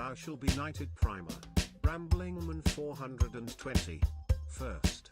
thou shall be knighted primer. Ramblingman 420. First.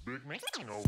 Big man. No.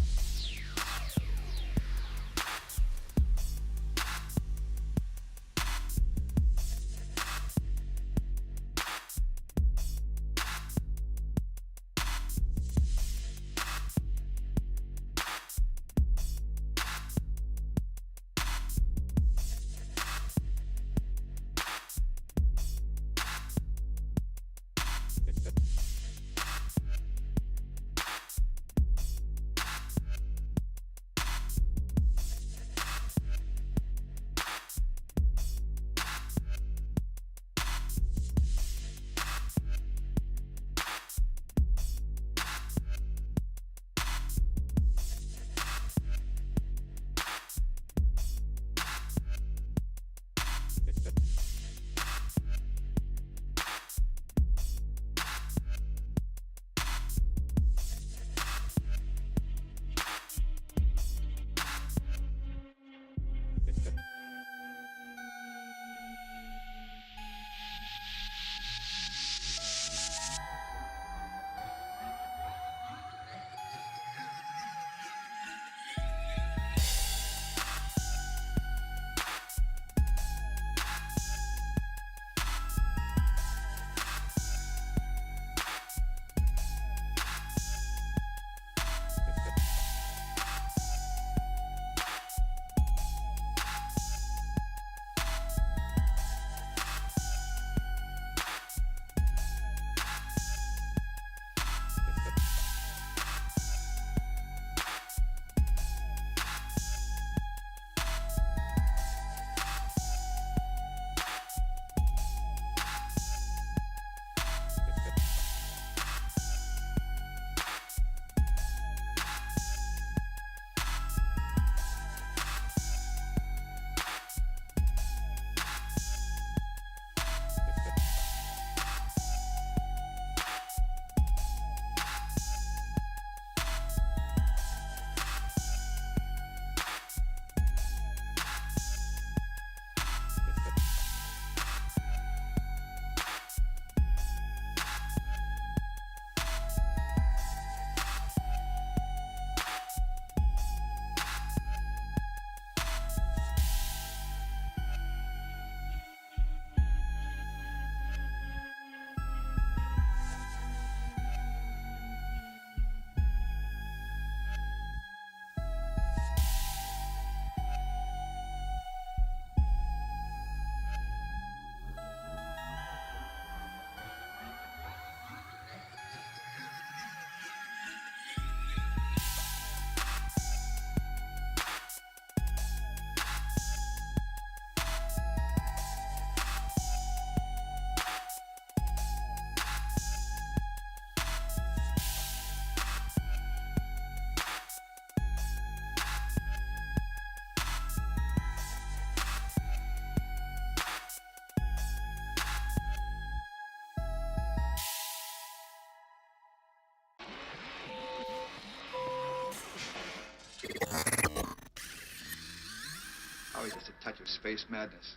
Always just a touch of space madness.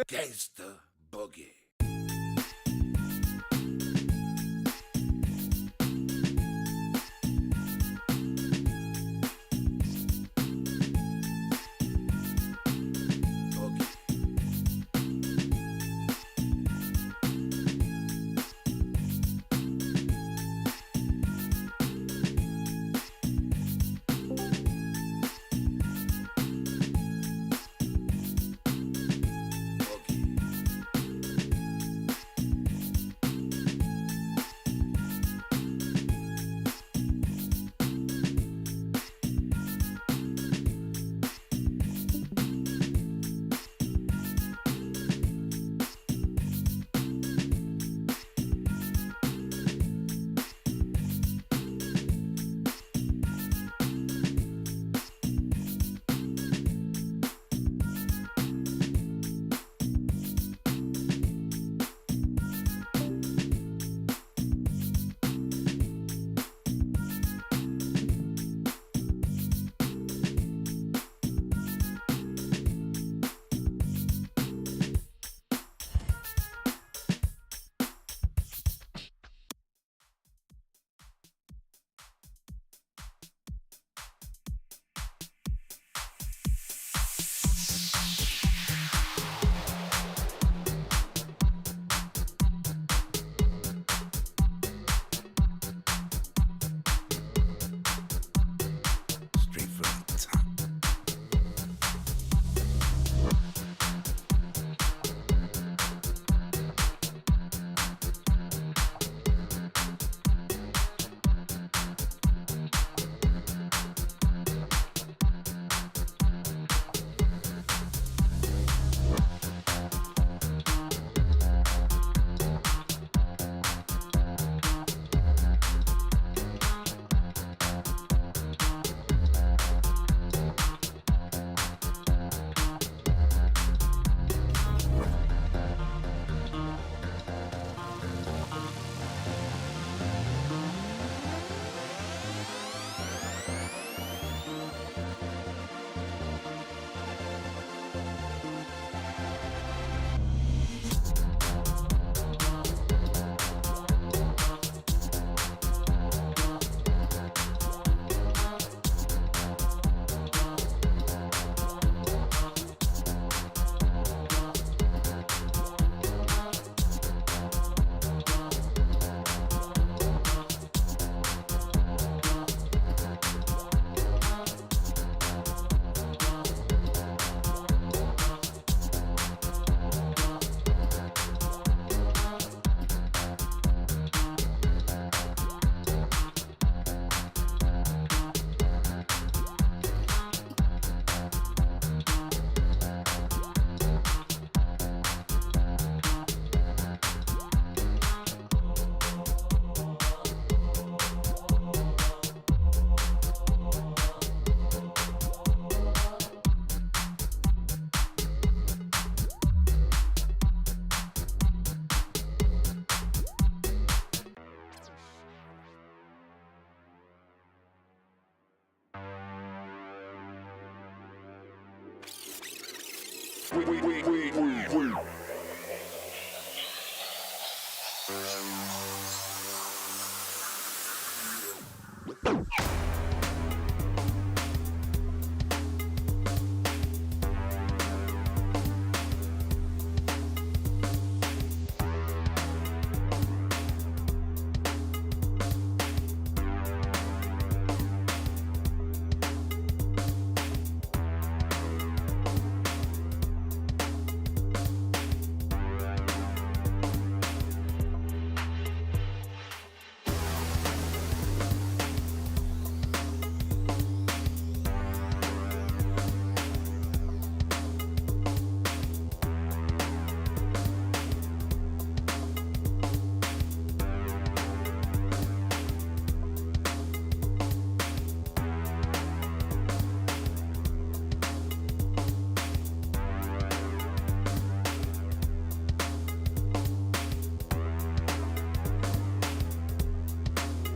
Gangsta Boogie.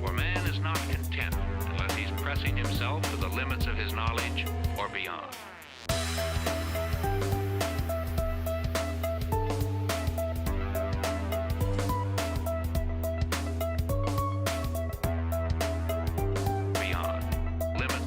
For man is not content unless he's pressing himself to the limits of his knowledge or beyond. Beyond. Limit.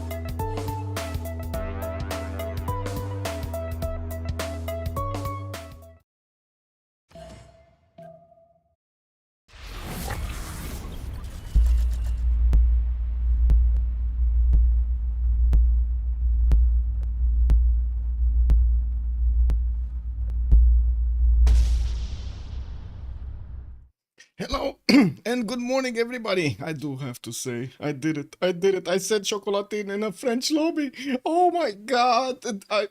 Hello and good morning, everybody. I do have to say, I did it. I said chocolatine in a French lobby. Oh my God. I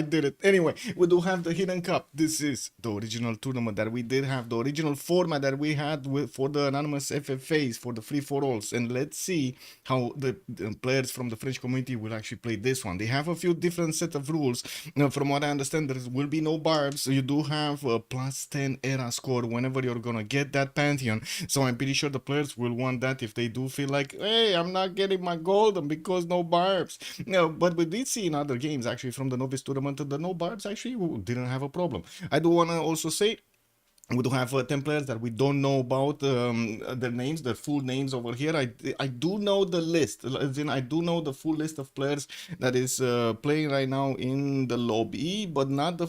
did it. Anyway, we do have the Hidden Cup. This is the original tournament that we did have, the original format that we had for the anonymous FFAs, for the free-for-alls. And let's see how the players from the French community will actually play this one. They have a few different set of rules. Now, from what I understand, there will be no barbs. You do have a plus 10 era score whenever you're gonna get that Pantheon. So I'm pretty sure the players will want that if they do feel like, hey, I'm not getting my golden because no barbs. No, but we did see in other games actually from the novice tournament that the no barbs actually didn't have a problem. I do want to also say we do have 10 players that we don't know about their names, their full names over here. I do know the list. As in, I do know the full list of players that is playing right now in the lobby, but not the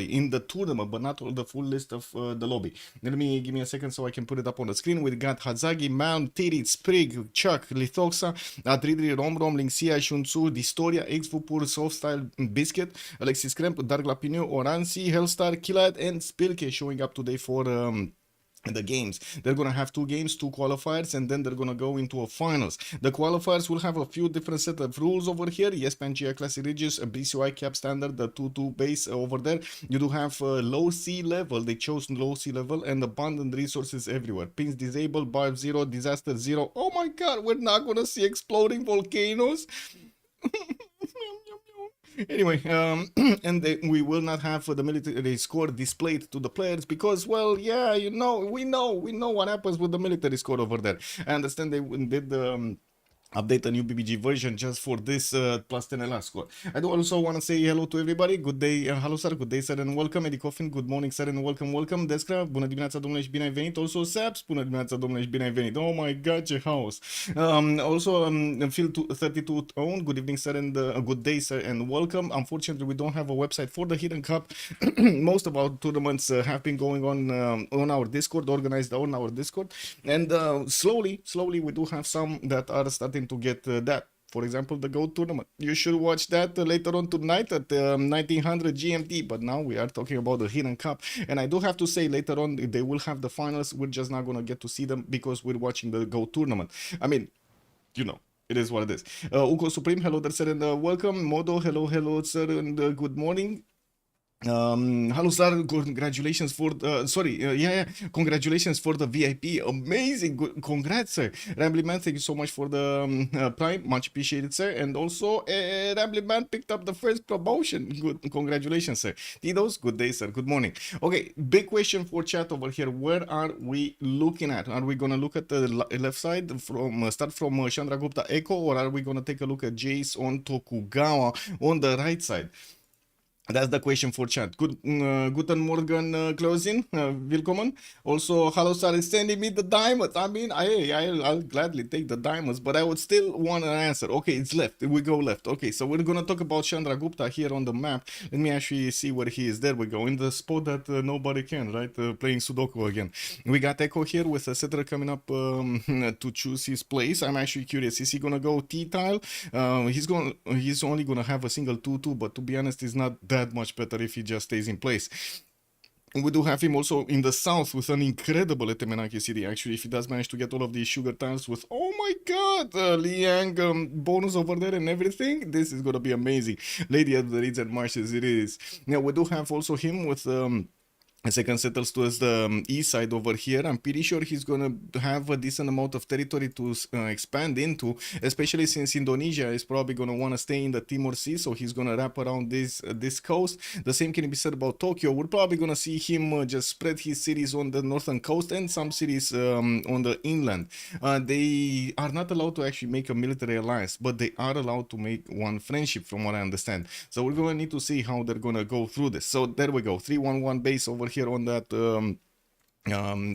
in the tournament, but not the full list of the lobby. Give me a second so I can put it up on the screen. We got Hazagi, Mount, Tirit, Sprig, Chuck, Lithoxa, Atridri, Romrom, Lingxia, Shunsu, Distoria, Xvupur, Softstyle, Biscuit, Alexis Kremp, Dark Lapinio, Oransi, Hellstar, Kilad, and Spilke showing up today for the games. They're gonna have two games, two qualifiers, and then they're gonna go into a finals. The qualifiers will have a few different set of rules over here. Yes, Pangea Classic Regis, a BCY cap standard, the 2-2 base over there. You do have low sea level. They chose low sea level and abundant resources everywhere. Pins disabled, barb 0, disaster 0. Oh my God, we're not gonna see exploding volcanoes. Anyway, and we will not have the military score displayed to the players because, well, yeah, we know what happens with the military score over there. I understand they did update a new BBG version just for this plus 10 LR score. I do also want to say hello to everybody. Good day, hello sir, good day sir and welcome. Eddie Coffin, good morning sir and welcome. Descra, bună dimineața domnule și bine ai venit. Also Saps, bună dimineața domnule și bine ai venit. Oh my God, ce house. Also Phil 32 own, good evening sir and good day sir and welcome. Unfortunately, we don't have a website for the Hidden Cup. Most of our tournaments have been going on our Discord, organized on our Discord, and slowly we do have some that are starting to get that. For example, the GOAT tournament. You should watch that later on tonight at 1900 GMT. But now we are talking about the Hidden Cup. And I do have to say later on, they will have the finals. We're just not going to get to see them because we're watching the GOAT tournament. I mean, it is what it is. Uko Supreme, hello there, sir, and welcome. Modo, hello, sir, and good morning. Hello sir, congratulations for congratulations for the VIP, amazing, good, congrats sir. Rambly Man, thank you so much for the prime, much appreciated sir. And also Rambly Man picked up the first promotion, good, congratulations sir. Tidos, good day sir, good morning. Okay, big question for chat over here. Where are we looking at? Are we gonna look at the left side from start from Chandra Gupta Echo, or are we gonna take a look at Jace on Tokugawa on the right side? That's the question for chat. Guten Morgen, Klausin. Willkommen. Also, Halosar is sending me the diamonds. I mean, I'll gladly take the diamonds, but I would still want an answer. Okay, it's left. We go left. Okay, so we're gonna talk about Chandragupta here on the map. Let me actually see where he is. There we go, in the spot that nobody can, right? Playing Sudoku again. We got Echo here with a settler coming up to choose his place. I'm actually curious. Is he gonna go T-tile? He's only gonna have a single 2-2, but to be honest, it's not that much better if he just stays in place. We do have him also in the south with an incredible Etemenaki city. Actually, if he does manage to get all of these sugar tiles with, oh my god, Liang bonus over there and everything, this is gonna be amazing. Lady of the Reeds and Marshes, it is. Now, we do have also him with a second settles towards the east side over here. I'm pretty sure he's gonna have a decent amount of territory to expand into, especially since Indonesia is probably gonna want to stay in the Timor Sea, so he's gonna wrap around this coast. The same can be said about Tokyo. We're probably gonna see him just spread his cities on the northern coast and some cities on the inland. They are not allowed to actually make a military alliance, but they are allowed to make one friendship, from what I understand. So we're gonna need to see how they're gonna go through this. So there we go, 311 base over here on that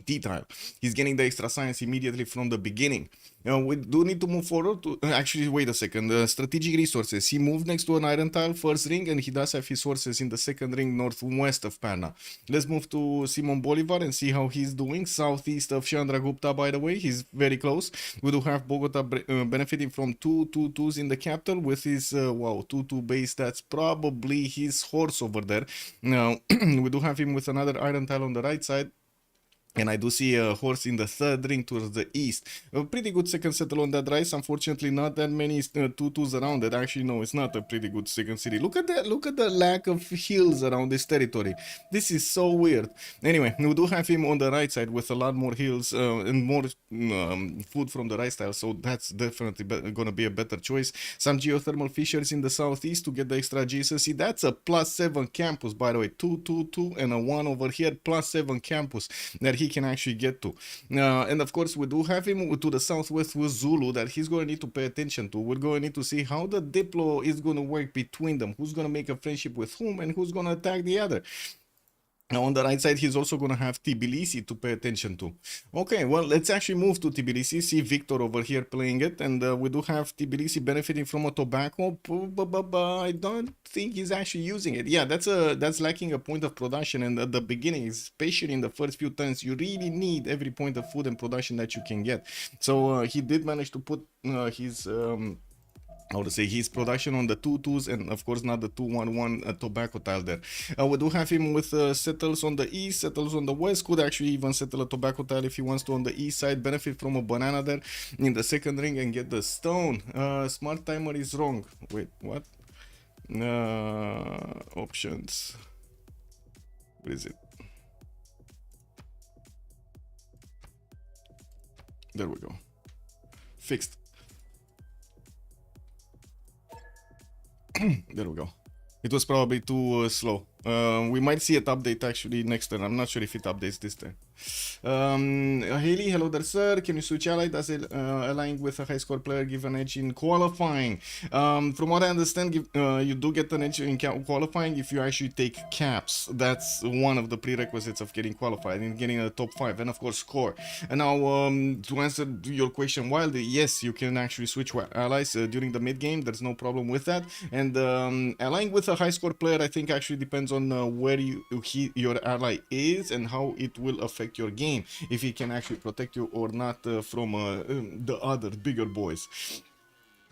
T-tile. He's getting the extra science immediately from the beginning. We do need to move forward to actually wait a second. Strategic resources. He moved next to an iron tile first ring, and he does have his sources in the second ring northwest of Perna. Let's move to Simon Bolivar and see how he's doing. Southeast of Chandragupta, by the way, he's very close. We do have Bogota benefiting from 2-2-2s in the capital with his 2-2 base. That's probably his horse over there. Now we do have him with another iron tile on the right side. And I do see a horse in the third ring towards the east. A pretty good second settle on that rise. Unfortunately, not that many 2-2s around it. Actually, no, it's not a pretty good second city. Look at that. Look at the lack of hills around this territory. This is so weird. Anyway, we do have him on the right side with a lot more hills and more food from the right style. So that's definitely going to be a better choice. Some geothermal fissures in the southeast to get the extra Jesus. See, that's a +7 campus, by the way. 2-2-2 and a 1 over here. +7 campus that he can actually get to. And of course, we do have him to the southwest with Zulu that he's going to need to pay attention to. We're going to need to see how the Diplo is going to work between them. Who's going to make a friendship with whom and who's going to attack the other. Now on the right side, he's also going to have Tbilisi to pay attention to. Okay, well, let's actually move to Tbilisi. See Victor over here playing it. And we do have Tbilisi benefiting from a tobacco. But I don't think he's actually using it. Yeah, that's lacking a point of production. And at the beginning, especially in the first few turns, you really need every point of food and production that you can get. So he did manage to put his... how to say, his production on the 2-2s and of course not the 2-1-1 tobacco tile there. We do have him with settles on the east, settles on the west. Could actually even settle a tobacco tile if he wants to on the east side. Benefit from a banana there in the second ring and get the stone. Smart timer is wrong. Wait, what? Options. What is it? There we go. Fixed. There we go. It was probably too slow. We might see it update actually next turn. I'm not sure if it updates this turn. Haley, hello there, sir. Can you switch ally? Does allying with a high score player give an edge in qualifying? From what I understand, you do get an edge in qualifying if you actually take caps. That's one of the prerequisites of getting qualified and getting a top 5, and of course score. And now to answer your question wildly, yes, you can actually switch allies during the mid game. There's no problem with that. And allying with a high score player, I think actually depends on where your ally is and how it will affect your game, if he can actually protect you or not from the other bigger boys.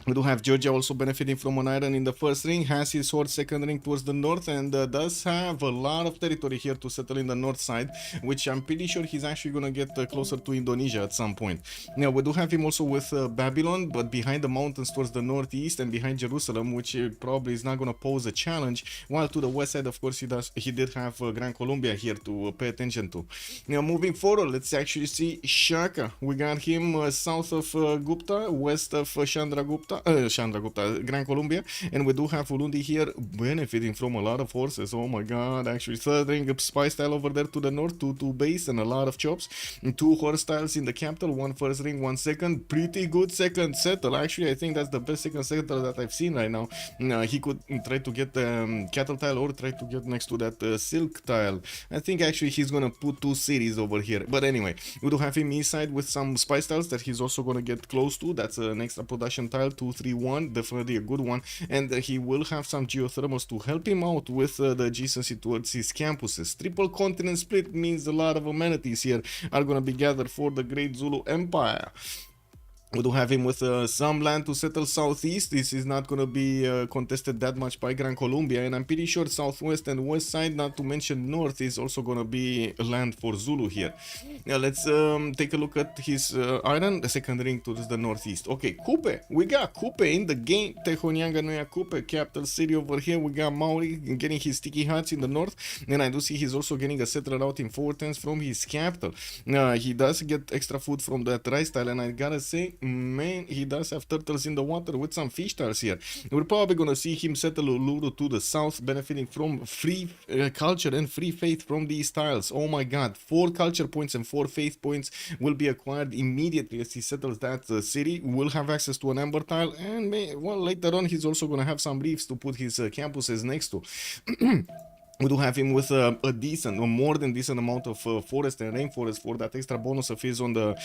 We do have Georgia also benefiting from an iron in the first ring, has his sword second ring towards the north, and does have a lot of territory here to settle in the north side, which I'm pretty sure he's actually going to get closer to Indonesia at some point. Now, we do have him also with Babylon, but behind the mountains towards the northeast and behind Jerusalem, which probably is not going to pose a challenge, while to the west side, of course, he did have Gran Colombia here to pay attention to. Now, moving forward, let's actually see Shaka. We got him south of Gupta, west of Chandragupta. Grand Columbia, and we do have Ulundi here benefiting from a lot of horses. Oh my god, actually third ring spy style over there to the north, 2-2 base and a lot of chops. 2 horse styles in the capital, 1 first ring, 1 second. Pretty good second settle. Actually, I think that's the best second settle that I've seen right now. He could try to get cattle tile or try to get next to that silk tile. I think actually he's gonna put 2 cities over here. But anyway, we do have him inside with some spy styles that he's also gonna get close to. That's an extra production tile, 2-3-1, definitely a good one. And he will have some geothermals to help him out with the adjacency towards his campuses. Triple continent split means a lot of amenities here are gonna be gathered for the Great Zulu Empire. We do have him with some land to settle southeast. This is not going to be contested that much by Gran Colombia, and I'm pretty sure southwest and west side, not to mention north, is also going to be land for Zulu here. Now let's take a look at his island, the second ring towards the northeast. Okay, Kupe. We got Kupe in the game. Tehonyanga Noya Kupe, capital city over here. We got Maori getting his sticky huts in the north, and I do see he's also getting a settler out in 410s from his capital. He does get extra food from that rice tile, and I gotta say, man, he does have turtles in the water with some fish tiles here. We're probably gonna see him settle Uluru to the south, benefiting from free culture and free faith from these tiles. Oh my god, 4 culture points and 4 faith points will be acquired immediately as he settles that city. Will have access to an amber tile, and well, later on he's also gonna have some reefs to put his campuses next to. We do have him with a more than decent amount of forest and rainforest for that extra bonus of his on the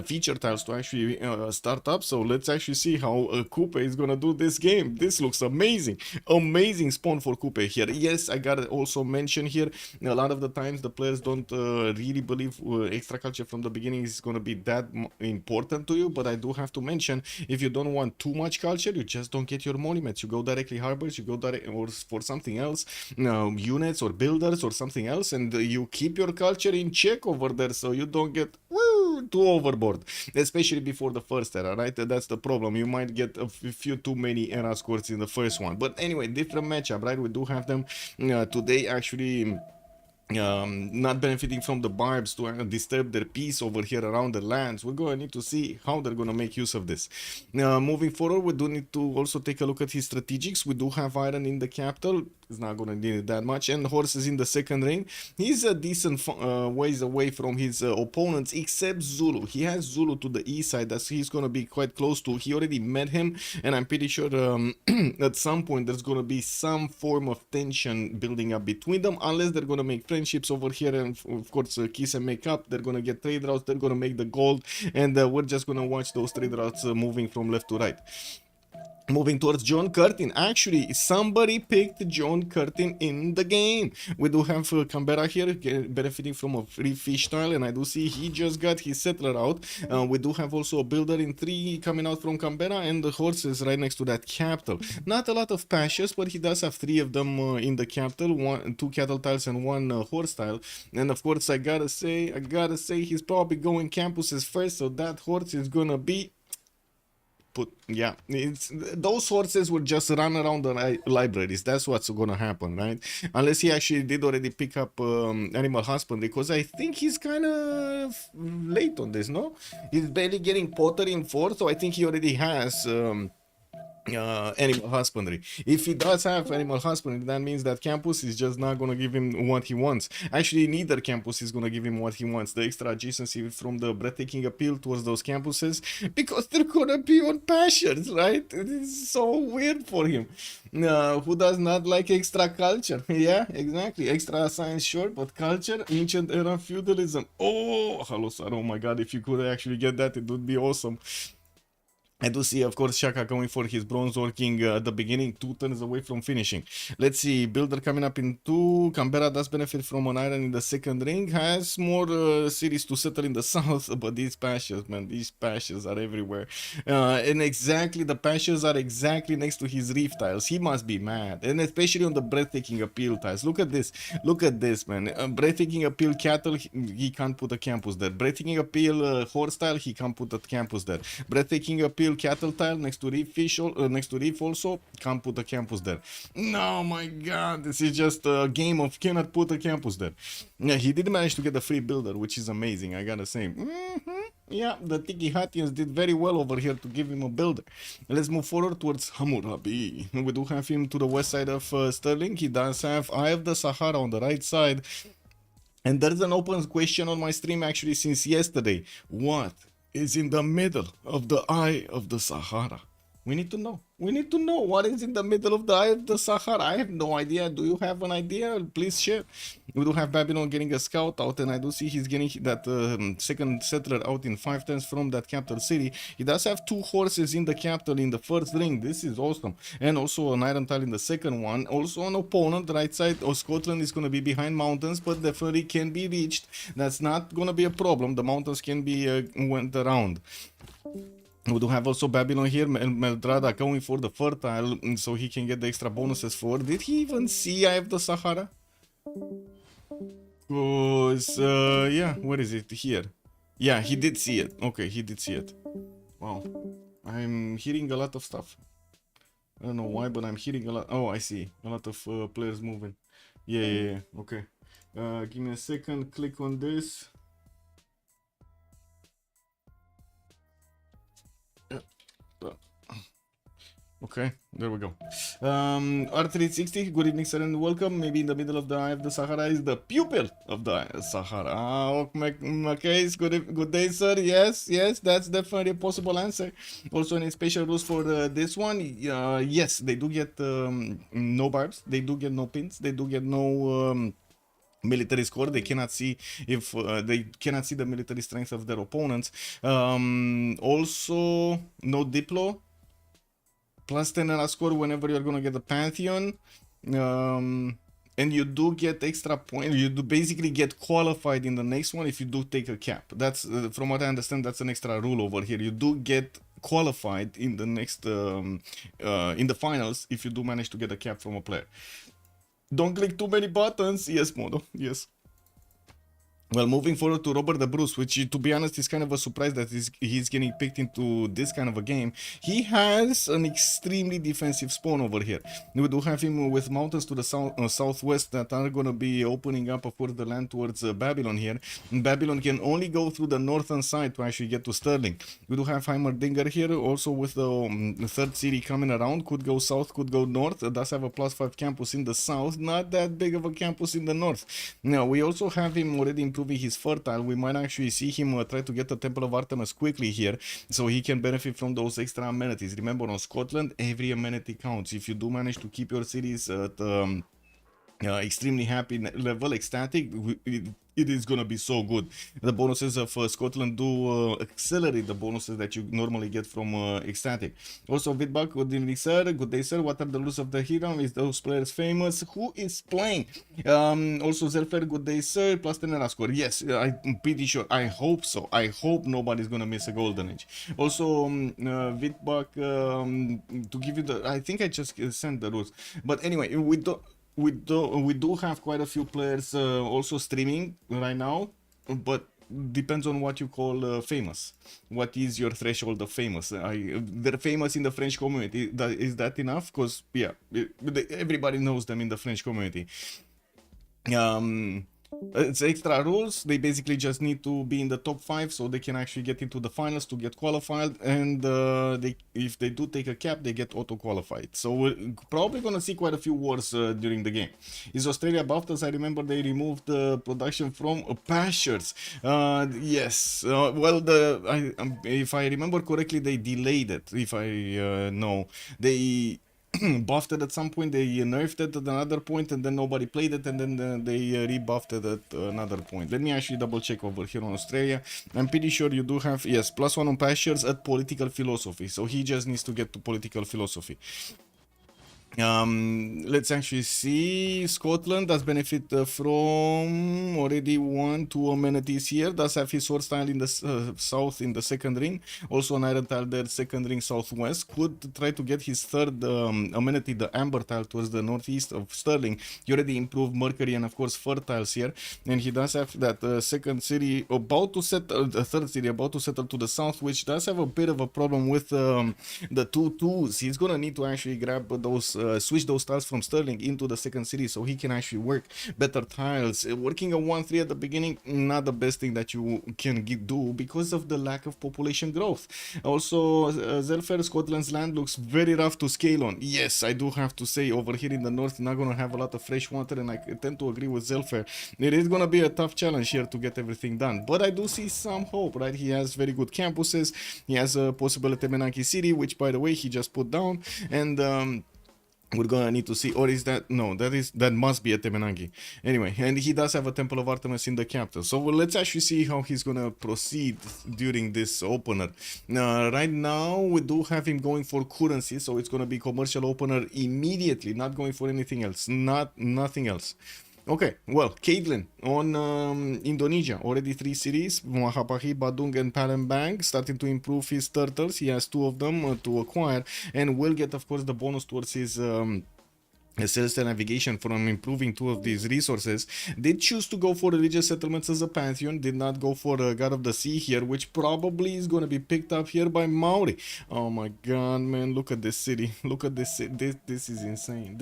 feature tiles to actually start up. So let's actually see how Kupe is gonna do this game. This looks amazing. Amazing spawn for Kupe here. Yes, I gotta also mention here, a lot of the times the players don't really believe extra culture from the beginning is gonna be that important to you, but I do have to mention, if you don't want too much culture, you just don't get your monuments. You go directly harbors, you go direct or for something else. Units or builders or something else, and you keep your culture in check over there so you don't get too overboard, especially before the first era, right? That's the problem. You might get a few too many era scores in the first one. But anyway, different matchup, right? We do have them today actually not benefiting from the barbs to disturb their peace over here around the lands. We're going to need to see how they're going to make use of this. Moving forward, we do need to also take a look at his strategics. We do have iron in the capital. It's not going to need it that much, and horses in the second ring. He's a decent ways away from his opponents, except Zulu. He has Zulu to the east side that he's going to be quite close to. He already met him, and I'm pretty sure at some point there's going to be some form of tension building up between them, unless they're going to make friendships over here, and of course kiss and make up. They're going to get trade routes, they're going to make the gold, and we're just going to watch those trade routes moving from left to right. Moving towards John Curtin. Actually, somebody picked John Curtin in the game. We do have Canberra here benefiting from a free fish tile, and I do see he just got his settler out. We do have also a builder in 3 coming out from Canberra, and the horses right next to that capital. Not a lot of pastures, but he does have 3 of them in the capital, 2 cattle tiles and 1 horse tile. And of course, I gotta say he's probably going campuses first, so that horse is gonna be those horses will just run around the libraries. That's what's gonna happen, right? Unless he actually did already pick up animal husbandry, because I think he's kind of late on this, no? He's barely getting pottery in 4, so I think he already has animal husbandry. If he does have animal husbandry, that means that campus is just not gonna give him what he wants. Actually, neither campus is gonna give him what he wants. The extra adjacency from the breathtaking appeal towards those campuses, because they're gonna be on pastures, right? It is so weird for him. Who does not like extra culture? Yeah, exactly. Extra science, sure, but culture, ancient era feudalism. Oh, Halosar, oh my god, if you could actually get that, it would be awesome. I do see, of course, Shaka going for his bronze working at the beginning, 2 turns away from finishing. Let's see, Builder coming up in 2. Canberra does benefit from an iron in the second ring. Has more cities to settle in the south, but these pastures, man, these pastures are everywhere. And exactly, the pastures are exactly next to his reef tiles. He must be mad. And especially on the breathtaking appeal tiles. Look at this, man. Breathtaking appeal cattle, he can't put a campus there. Breathtaking appeal horse tile, he can't put a campus there. Breathtaking appeal cattle tile next to reef fish, next to reef also, can't put a campus there. No, my god, this is just a game of cannot put a campus there. Yeah, he did manage to get a free builder, which is amazing, I gotta say. Yeah, the Tiki Hatians did very well over here to give him a builder. Let's move forward towards Hammurabi. We do have him to the west side of Sterling. He does have Eye of the Sahara on the right side. And there's an open question on my stream actually since yesterday. What is in the middle of the Eye of the Sahara? We need to know. We need to know what is in the middle of the Eye of the Sahara. I have no idea. Do you have an idea? Please share. We do have Babylon getting a scout out, and I do see he's getting that second settler out in 5 turns from that capital city. He does have 2 horses in the capital in the first ring. This is awesome. And also an iron tile in the second one. Also an opponent, right side of Scotland is going to be behind mountains, but definitely can be reached. That's not going to be a problem. The mountains can be went around. We do have also Babylon here, Meldrada going for the fertile, so he can get the extra bonuses for. Did he even see Eye of the Sahara? Cause, yeah, where is it? Here. Yeah, he did see it. Okay, he did see it. Wow. I'm hearing a lot of stuff. I don't know why, but I'm hearing a lot. Oh, I see. A lot of players moving. Yeah. Okay. Give me a second. Click on this. Okay, there we go. R360, good evening, sir, and welcome. Maybe in the middle of the Eye of the Sahara is the pupil of the Sahara. Okay, good day, sir. Yes, that's definitely a possible answer. Also, any special rules for this one? Yes, they do get no barbs, they do get no pins, they do get no military score. They cannot see if they cannot see the military strength of their opponents. Also, no diplo. Plus 10 era score whenever you're gonna get the Pantheon, and you do get extra point. You do basically get qualified in the next one if you do take a cap. That's from what I understand, that's an extra rule over here. You do get qualified in the next in the finals if you do manage to get a cap from a player. Don't click too many buttons. Yes, Modo. Yes. Well, moving forward to Robert the Bruce, which, to be honest, is kind of a surprise that he's getting picked into this kind of a game. He has an extremely defensive spawn over here. We do have him with mountains to the southwest that are going to be opening up, of course, the land towards Babylon here. And Babylon can only go through the northern side to actually get to Sterling. We do have Heimerdinger here, also with the third city coming around. Could go south, could go north. It does have a +5 campus in the south. Not that big of a campus in the north. Now, we also have him already improved his fertile. We might actually see him try to get the Temple of Artemis quickly here, so he can benefit from those extra amenities. Remember, on Scotland, every amenity counts. If you do manage to keep your cities at extremely happy level, ecstatic, it is gonna be so good. The bonuses of Scotland do accelerate the bonuses that you normally get from ecstatic. Also, Vidbak, good evening, sir. Good day, sir. What are the rules of the hero? Is those players famous? Who is playing? Also, Zelfer, good day, sir. Plus 10 era score. Yes, I'm pretty sure. I hope so. I hope nobody's gonna miss a golden age. Also, Vidbak, to give you the, I think I just sent the rules. But anyway, we do have quite a few players also streaming right now, but depends on what you call famous. What is your threshold of famous? They're famous in the French community. Is that enough? Because yeah, everybody knows them in the French community. It's extra rules. They basically just need to be in the top 5 so they can actually get into the finals to get qualified, and if they do take a cap, they get auto qualified. So we're probably gonna see quite a few wars during the game. Is Australia buffed? As I remember, they removed the production from pastures. Yes. Well, if I remember correctly, they delayed it. If I know, they buffed it at some point, they nerfed it at another point, and then nobody played it, and then they rebuffed it at another point. Let me actually double check over here on Australia. I'm pretty sure you do have, yes, +1 on pastures at political philosophy, so he just needs to get to political philosophy. Let's actually see. Scotland does benefit from already 1-2 amenities here. Does have his sword style in the south in the second ring. Also an iron tile there, second ring southwest. Could try to get his third amenity, the amber tile, towards the northeast of Stirling. He already improved Mercury and of course fertiles here, and he does have that second city about to settle, the third city about to settle to the south, which does have a bit of a problem with the 2-2s. He's gonna need to actually grab those switch those tiles from Sterling into the second city so he can actually work better tiles. Working a 1-3 at the beginning, not the best thing that you can do because of the lack of population growth. Also, Zelfer, Scotland's land looks very rough to scale on. Yes, I do have to say, over here in the north, you're not going to have a lot of fresh water, and I tend to agree with Zelfer. It is going to be a tough challenge here to get everything done, but I do see some hope, right? He has very good campuses. He has a possible Temenanki city, which, by the way, he just put down, and we're gonna need to see, or is that, no, that must be a Temenanki. Anyway, and he does have a Temple of Artemis in the capital. So let's actually see how he's gonna proceed during this opener. Right now, we do have him going for currency, so it's gonna be commercial opener immediately, not going for anything else, nothing else. Okay, well, Caitlin on Indonesia, already 3 cities, Mahapahi, Badung and Palembang, starting to improve his turtles. He has 2 of them to acquire, and will get, of course, the bonus towards his celestial navigation from improving 2 of these resources. Did choose to go for religious settlements as a pantheon, did not go for a god of the sea here, which probably is going to be picked up here by Maori. Oh my god, man, look at this city, look at this city. This is insane.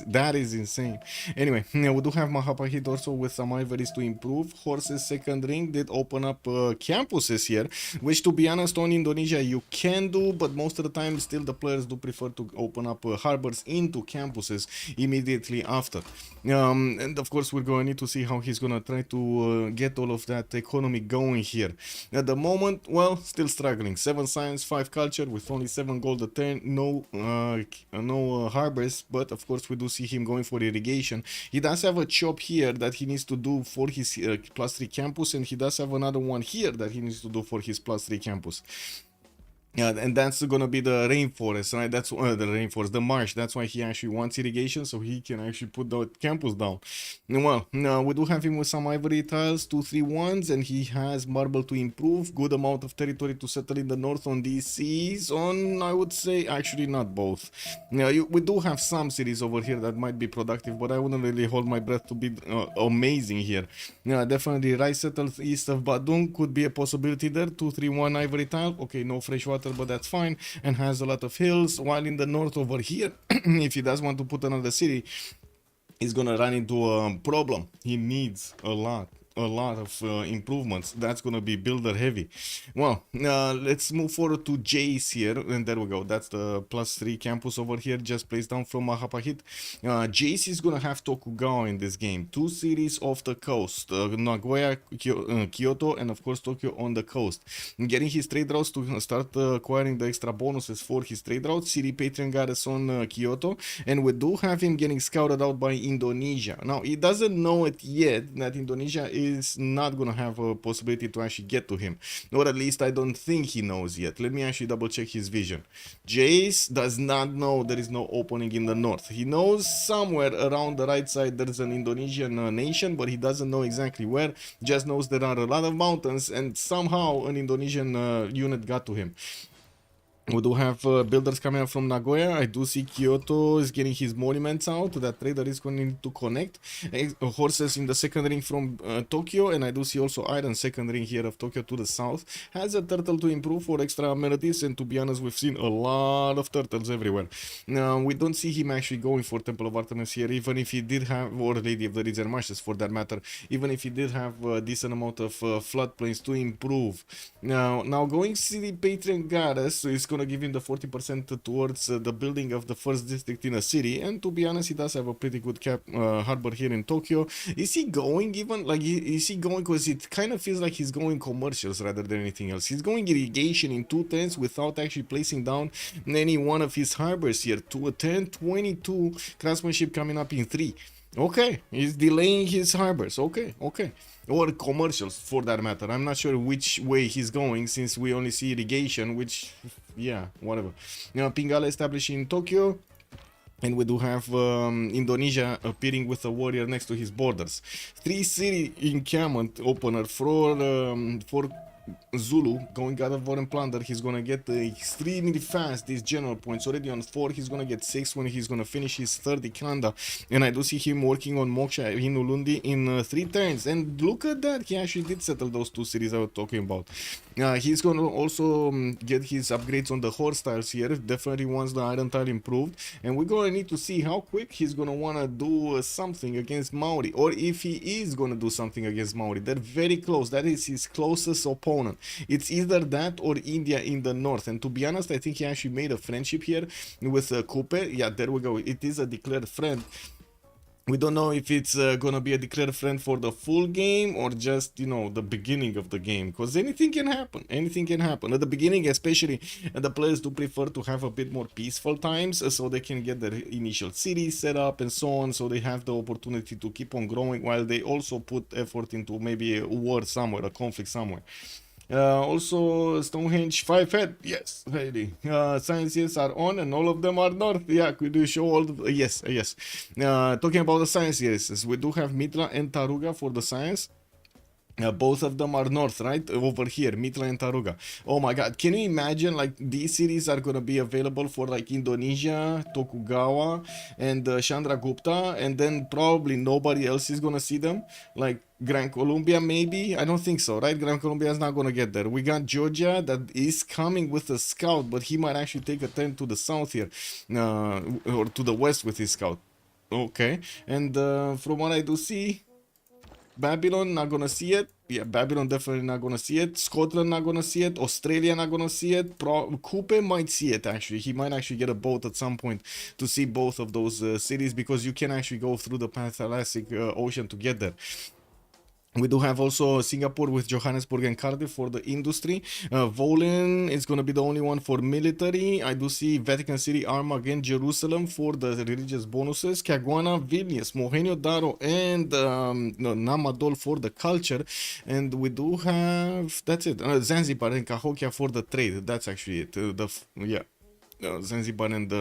That is insane. Anyway, we do have Mahapahit also with some ivories to improve. Horses second ring did open up campuses here, which, to be honest, on Indonesia you can do, but most of the time still the players do prefer to open up harbors into campuses immediately after. And of course, we're going to need to see how he's going to try to get all of that economy going here. At the moment, well, still struggling. 7 science, 5 culture with only 7 gold a turn, no harbors, but of course we do see him going for irrigation. He does have a chop here that he needs to do for his +3 campus, and he does have another one here that he needs to do for his +3 campus. Yeah, and that's gonna be the rainforest, right? That's the rainforest, the marsh. That's why he actually wants irrigation, so he can actually put the campus down. Well, we do have him with some ivory tiles, 2-3-1s, and he has marble to improve. Good amount of territory to settle in the north on these seas. On, I would say, actually not both. We do have some cities over here that might be productive, but I wouldn't really hold my breath to be amazing here. Definitely rice settled east of Badung could be a possibility there. 2-3-1 ivory tile. Okay, no fresh water, but that's fine, and has a lot of hills. While in the north over here, if he does want to put another city, he's gonna run into a problem. He needs a lot of improvements. That's gonna be builder heavy. Well, let's move forward to Jace here, and there we go. That's the +3 campus over here, just placed down from Mahapahit. Jace is gonna have Tokugawa in this game. 2 cities off the coast, Nagoya, Kyoto, and of course Tokyo on the coast. Getting his trade routes to start acquiring the extra bonuses for his trade routes. City Patron Goddess on Kyoto, and we do have him getting scouted out by Indonesia. Now, he doesn't know it yet that Indonesia is not gonna have a possibility to actually get to him, or at least I don't think he knows yet. Let me actually double check his vision. Jace does not know there is no opening in the north. He knows somewhere around the right side there's an Indonesian nation, but he doesn't know exactly where. Just knows there are a lot of mountains, and somehow an Indonesian unit got to him. We do have builders coming up from Nagoya. I do see Kyoto is getting his monuments out. That trader is going to need to connect. Horses in the second ring from Tokyo, and I do see also iron second ring here of Tokyo to the south. Has a turtle to improve for extra amenities, and to be honest, we've seen a lot of turtles everywhere. We don't see him actually going for Temple of Artemis here, even if he did have, or Lady of the Reeds and Marshes for that matter, even if he did have a decent amount of floodplains to improve. Now going City Patron Goddess is going to give him the 40% towards the building of the first district in a city, and to be honest, he does have a pretty good harbor here in Tokyo. Is he going even, like, is he going, because it kind of feels like he's going commercials rather than anything else. He's going irrigation in 2 turns without actually placing down any one of his harbors here. To a 10, 22 craftsmanship coming up in 3. Okay, he's delaying his harbors. Okay. Or commercials for that matter. I'm not sure which way he's going, since we only see irrigation, which, yeah, whatever. Pingala established in Tokyo. And we do have Indonesia appearing with a warrior next to his borders. 3 city encampment opener for Zulu going out of war and plunder. He's gonna get extremely fast these general points. Already on 4, he's gonna get 6 when he's gonna finish his third Ikanda. And I do see him working on Moksha in Ulundi in 3 turns. And look at that, he actually did settle those 2 cities I was talking about. He's gonna also get his upgrades on the horse tiles here. Definitely wants the iron tile improved. And we're gonna need to see how quick he's gonna wanna do something against Maori, or if he is gonna do something against Maori. They're very close. That is his closest opponent. It's either that or India in the north. And to be honest, I think he actually made a friendship here with Kupe. Yeah, there we go. It is a declared friend. We don't know if it's gonna be a declared friend for the full game or just, you know, the beginning of the game, because anything can happen. Anything can happen at the beginning, especially. The players do prefer to have a bit more peaceful times, so they can get their initial cities set up and so on, so they have the opportunity to keep on growing while they also put effort into maybe a war somewhere, a conflict somewhere. Also, Stonehenge 5 head, yes, ready. Sciences are on and all of them are north. Yeah, could you show all the, yes. Talking about the sciences, we do have Mitra and Taruga for the science. Both of them are north, right? Over here, Mitra and Taruga. Oh my god, can you imagine, like, these cities are gonna be available for, like, Indonesia, Tokugawa, and Chandragupta, and then probably nobody else is gonna see them? Like, Gran Colombia, maybe? I don't think so, right? Gran Colombia is not gonna get there. We got Georgia that is coming with a scout, but he might actually take a turn to the south here, or to the west with his scout. Okay, and from what I do see, Babylon not gonna see it. Yeah, Babylon definitely not gonna see it. Scotland not gonna see it. Australia not gonna see it. Coupe might see it actually. He might actually get a boat at some point to see both of those cities, because you can actually go through the Atlantic Ocean to get there. We do have also Singapore with Johannesburg and Cardiff for the industry. Volin is going to be the only one for military. I do see Vatican City, Armagh, and Jerusalem for the religious bonuses. Caguana, Vilnius, Mohenjo-Daro, and Namadol for the culture. And we do have, that's it, Zanzibar and Cahokia for the trade. That's actually it. Yeah. Zanzibar, and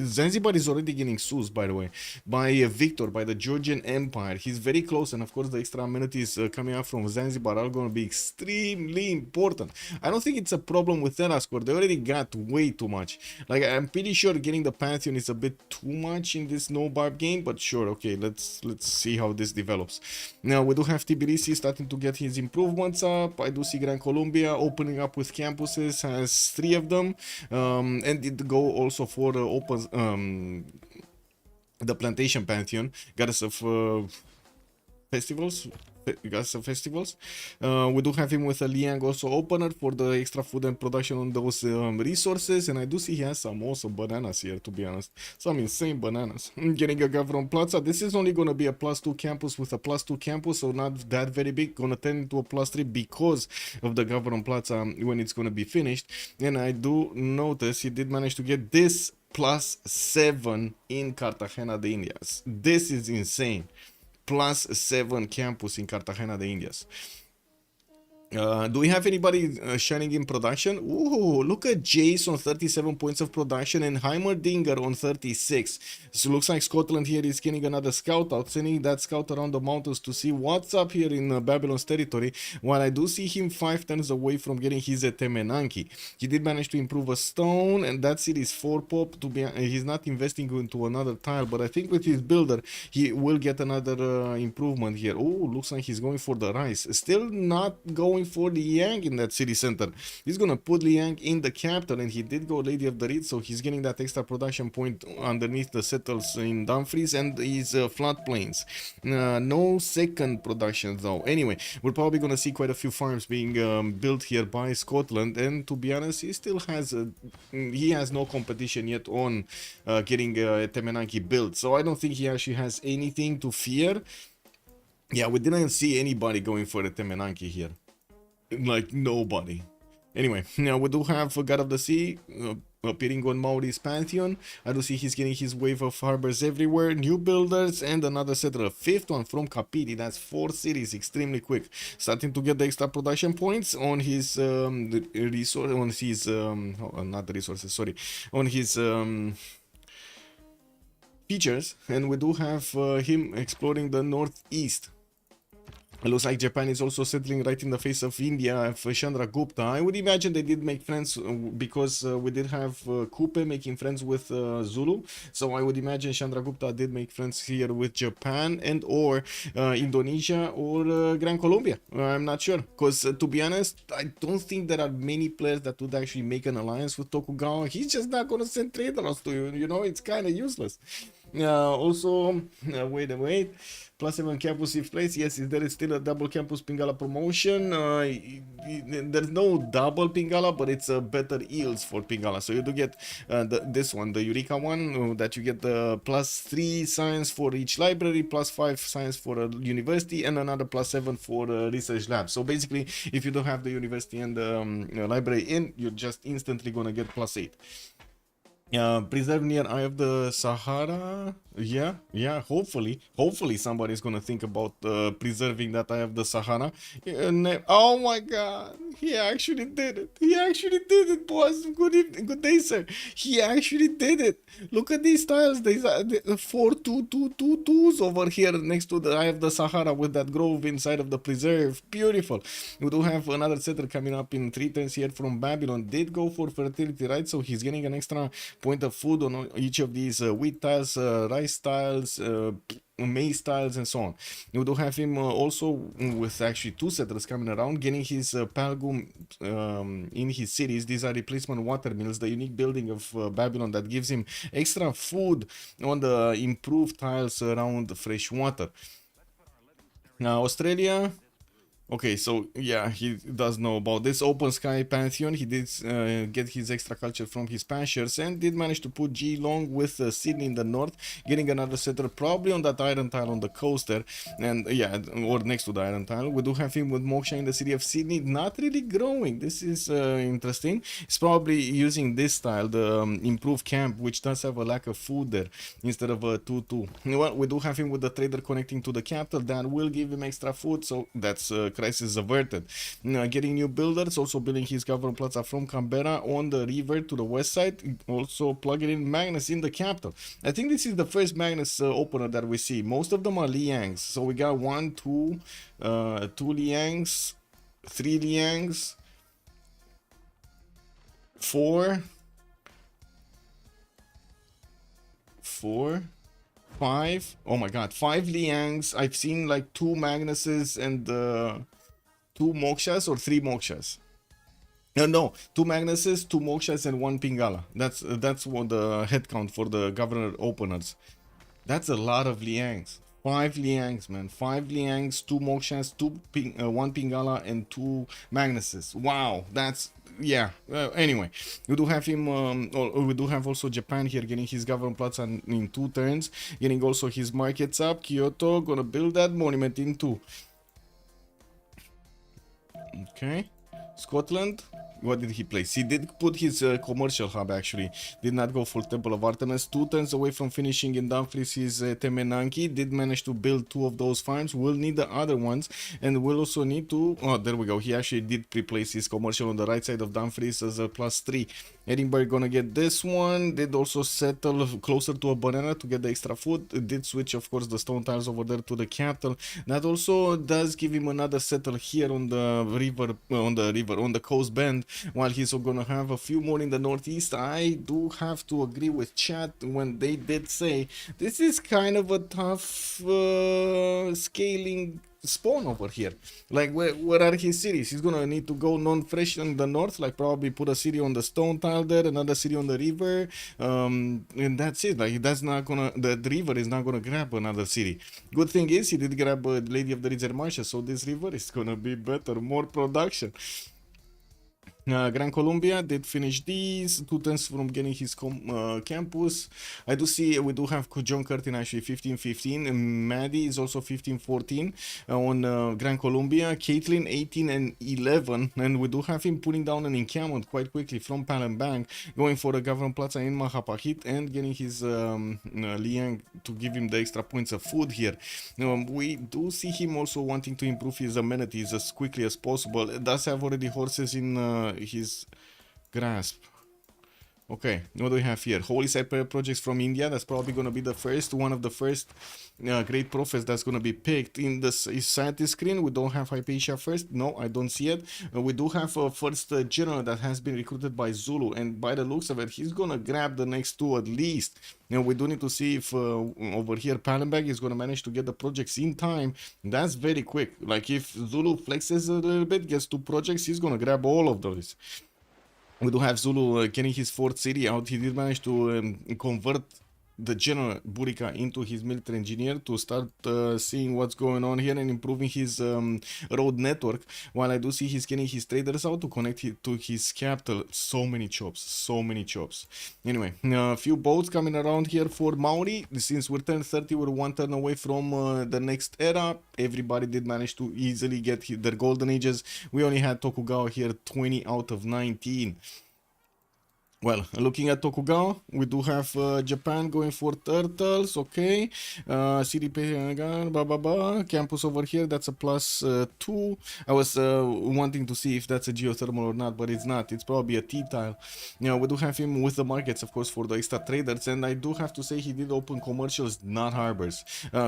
Zanzibar is already getting seized, by the way, by Victor, by the Georgian Empire. He's very close, and of course the extra amenities coming out from Zanzibar are going to be extremely important. I don't think it's a problem with Terrascore. They already got way too much. Like, I'm pretty sure getting the Pantheon is a bit too much in this no barb game, but sure, okay, let's see how this develops. Now we do have Tbilisi starting to get his improvements up. I do see Gran Colombia opening up with campuses, has 3 of them, and it go also for open the plantation pantheon, goddess of festivals. We do have him with a Liang also opener for the extra food and production on those resources, and I do see he has some awesome bananas here, to be honest, some insane bananas. Getting a Gavron Plaza. This is only going to be a +2 campus with a +2 campus, so not that very big. Gonna turn into a +3 because of the Gavron Plaza when it's going to be finished. And I do notice he did manage to get this +7 in Cartagena de Indias. This is insane. +7 campus in Cartagena de Indias. Do we have anybody shining in production? Ooh, look at Jace on 37 points of production and Heimerdinger on 36. So looks like Scotland here is getting another scout out, sending that scout around the mountains to see what's up here in Babylon's territory, while I do see him 5 turns away from getting his Temenanki. He did manage to improve a stone, and that city is 4 pop. He's not investing into another tile, but I think with his builder, he will get another improvement here. Oh, looks like he's going for the rice. Still not going for Liang in that city center. He's gonna put Liang in the capital, and he did go Lady of the Reed, so he's getting that extra production point underneath the settles in Dumfries and his floodplains. No second production though. Anyway, we're probably gonna see quite a few farms being built here by Scotland, and to be honest, he still has he has no competition yet on getting Temenanki built, so I don't think he actually has anything to fear. Yeah, we didn't see anybody going for the Temenanki here. Like, nobody. Anyway, now we do have God of the Sea appearing on Maori's Pantheon. I do see he's getting his wave of harbors everywhere, new builders, and another settler. 5th one from Kapiti. That's 4 cities, extremely quick. Starting to get the extra production points on his resource, on his not the resources, sorry, on his features. And we do have him exploring the northeast. It looks like Japan is also settling right in the face of India for Chandra Gupta. I would imagine they did make friends because we did have Kupe making friends with Zulu. So I would imagine Chandra Gupta did make friends here with Japan and or Indonesia or Gran Colombia. I'm not sure. Because to be honest, I don't think there are many players that would actually make an alliance with Tokugawa. He's just not going to send traders to you. You know, it's kind of useless. Also, wait. +7 campus if place. Yes, there is still a double campus Pingala promotion. There's no double Pingala, but it's better yields for Pingala. So you do get this one, the Eureka one, that you get the +3 science for each library, +5 science for a university, and another +7 for a research lab. So basically, if you don't have the university and the library in, you're just instantly gonna get +8. Preserve near Eye of the Sahara. Yeah, hopefully somebody's gonna think about preserving that Eye of the Sahara. Oh my god, he actually did it, boss. Good day, sir. He actually did it. Look at these tiles. These are 4-2-2-2-2s over here next to the Eye of the Sahara with that grove inside of the preserve. Beautiful. We do have another setter coming up in 3 turns here from Babylon. Did go for fertility, right? So he's getting an extra point of food on each of these wheat tiles, rice tiles, maize tiles, and so on. You do have him also with actually 2 settlers coming around, getting his Palgum in his cities. These are replacement water mills, the unique building of Babylon that gives him extra food on the improved tiles around fresh water. Now, Australia. Okay, so yeah, he does know about this open sky pantheon. He did get his extra culture from his pastures and did manage to put Geelong with Sydney in the north, getting another settler probably on that iron tile on the coast there, and yeah, or next to the iron tile. We do have him with Moksha in the city of Sydney, not really growing. This is interesting. He's probably using this style, the improved camp, which does have a lack of food there instead of a 2-2. Well, we do have him with the trader connecting to the capital that will give him extra food, so that's crisis averted. Getting new builders, also building his government plaza from Canberra on the river to the west side, also plugging in Magnus in the capital. I think this is the first Magnus opener that we see. Most of them are Liangs, so we got 1, 2, 2 Liangs, 3 Liangs, 4, 5. Oh my god, 5 Liangs. I've seen like 2 Magnuses and 2 Mokshas or 3 Mokshas. No, 2 Magnuses, 2 Mokshas, and 1 Pingala. That's what the head count for the governor openers. That's a lot of Liangs. 5 Liangs, man. 5 Liangs, 2 Mokshas, 1 Pingala, and 2 Magnuses. Wow, that's yeah. Anyway, we do have him. We do have also Japan here getting his government plots in 2 turns, getting also his markets up. Kyoto gonna build that monument in 2. Okay, Scotland. What did he place? He did put his commercial hub actually. Did not go full Temple of Artemis. 2 turns away from finishing in Dumfries his Temenanki. Did manage to build 2 of those farms. Will need the other ones. And will also need to... Oh, there we go. He actually did pre-place his commercial on the right side of Dumfries as a +3. Edinburgh gonna get this one. Did also settle closer to a banana to get the extra food. Did switch, of course, the stone tiles over there to the capital. That also does give him another settle here on the river, on the coast bend, while he's gonna have a few more in the northeast. I do have to agree with chat when they did say this is kind of a tough scaling spawn over here. Like, where are his cities? He's gonna need to go non-fresh in the north, like probably put a city on the stone tile there, another city on the river, and that's it. Like, that's not gonna, the river is not gonna grab another city. Good thing is he did grab a Lady of the Rizermarsha, so this river is gonna be better, more production. Gran Colombia did finish these 2 turns from getting his campus. I do see we do have John Curtin actually 15-15, and Maddie is also 15-14 on Gran Colombia. Caitlin 18 and 11, and we do have him putting down an encampment quite quickly from Palembang, going for the government plaza in Mahapahit and getting his Liang to give him the extra points of food here. We do see him also wanting to improve his amenities as quickly as possible. It does have already horses in his grasp. Okay, what do we have here? Holy Cyper projects from India. That's probably going to be the first, one of the first great prophets that's going to be picked in the scientist screen. We don't have Hypatia first. No, I don't see it. We do have a first general that has been recruited by Zulu, and by the looks of it, he's going to grab the next two at least. You know, we do need to see if over here Pallenberg is going to manage to get the projects in time. That's very quick. Like if Zulu flexes a little bit, gets two projects, he's going to grab all of those. We do have Zulu getting his fourth city out. He did manage to convert the general Burica into his military engineer to start seeing what's going on here and improving his road network. While I do see he's getting his traders out to connect to his capital. So many chops, so many chops. Anyway, a few boats coming around here for Maori. Since we're turn 30, we're one turn away from the next era. Everybody did manage to easily get their golden ages. We only had Tokugawa here, 20 out of 19. Well, looking at Tokugawa, we do have Japan going for turtles, okay. Campus over here, that's a +2. I was wanting to see if that's a geothermal or not, but it's not. It's probably a T-tile. Now, we do have him with the markets, of course, for the extra traders, and I do have to say he did open commercials, not harbors.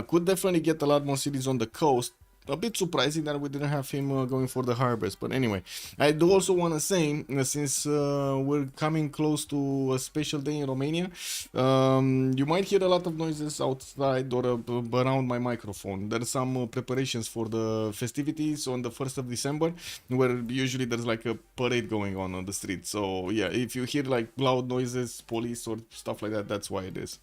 Could definitely get a lot more cities on the coast. A bit surprising that we didn't have him going for the harbors, but anyway, I do also want to say, since we're coming close to a special day in Romania, you might hear a lot of noises outside or around my microphone. There are some preparations for the festivities on the 1st of December, where usually there's like a parade going on the street. So yeah, if you hear like loud noises, police or stuff like that, that's why it is.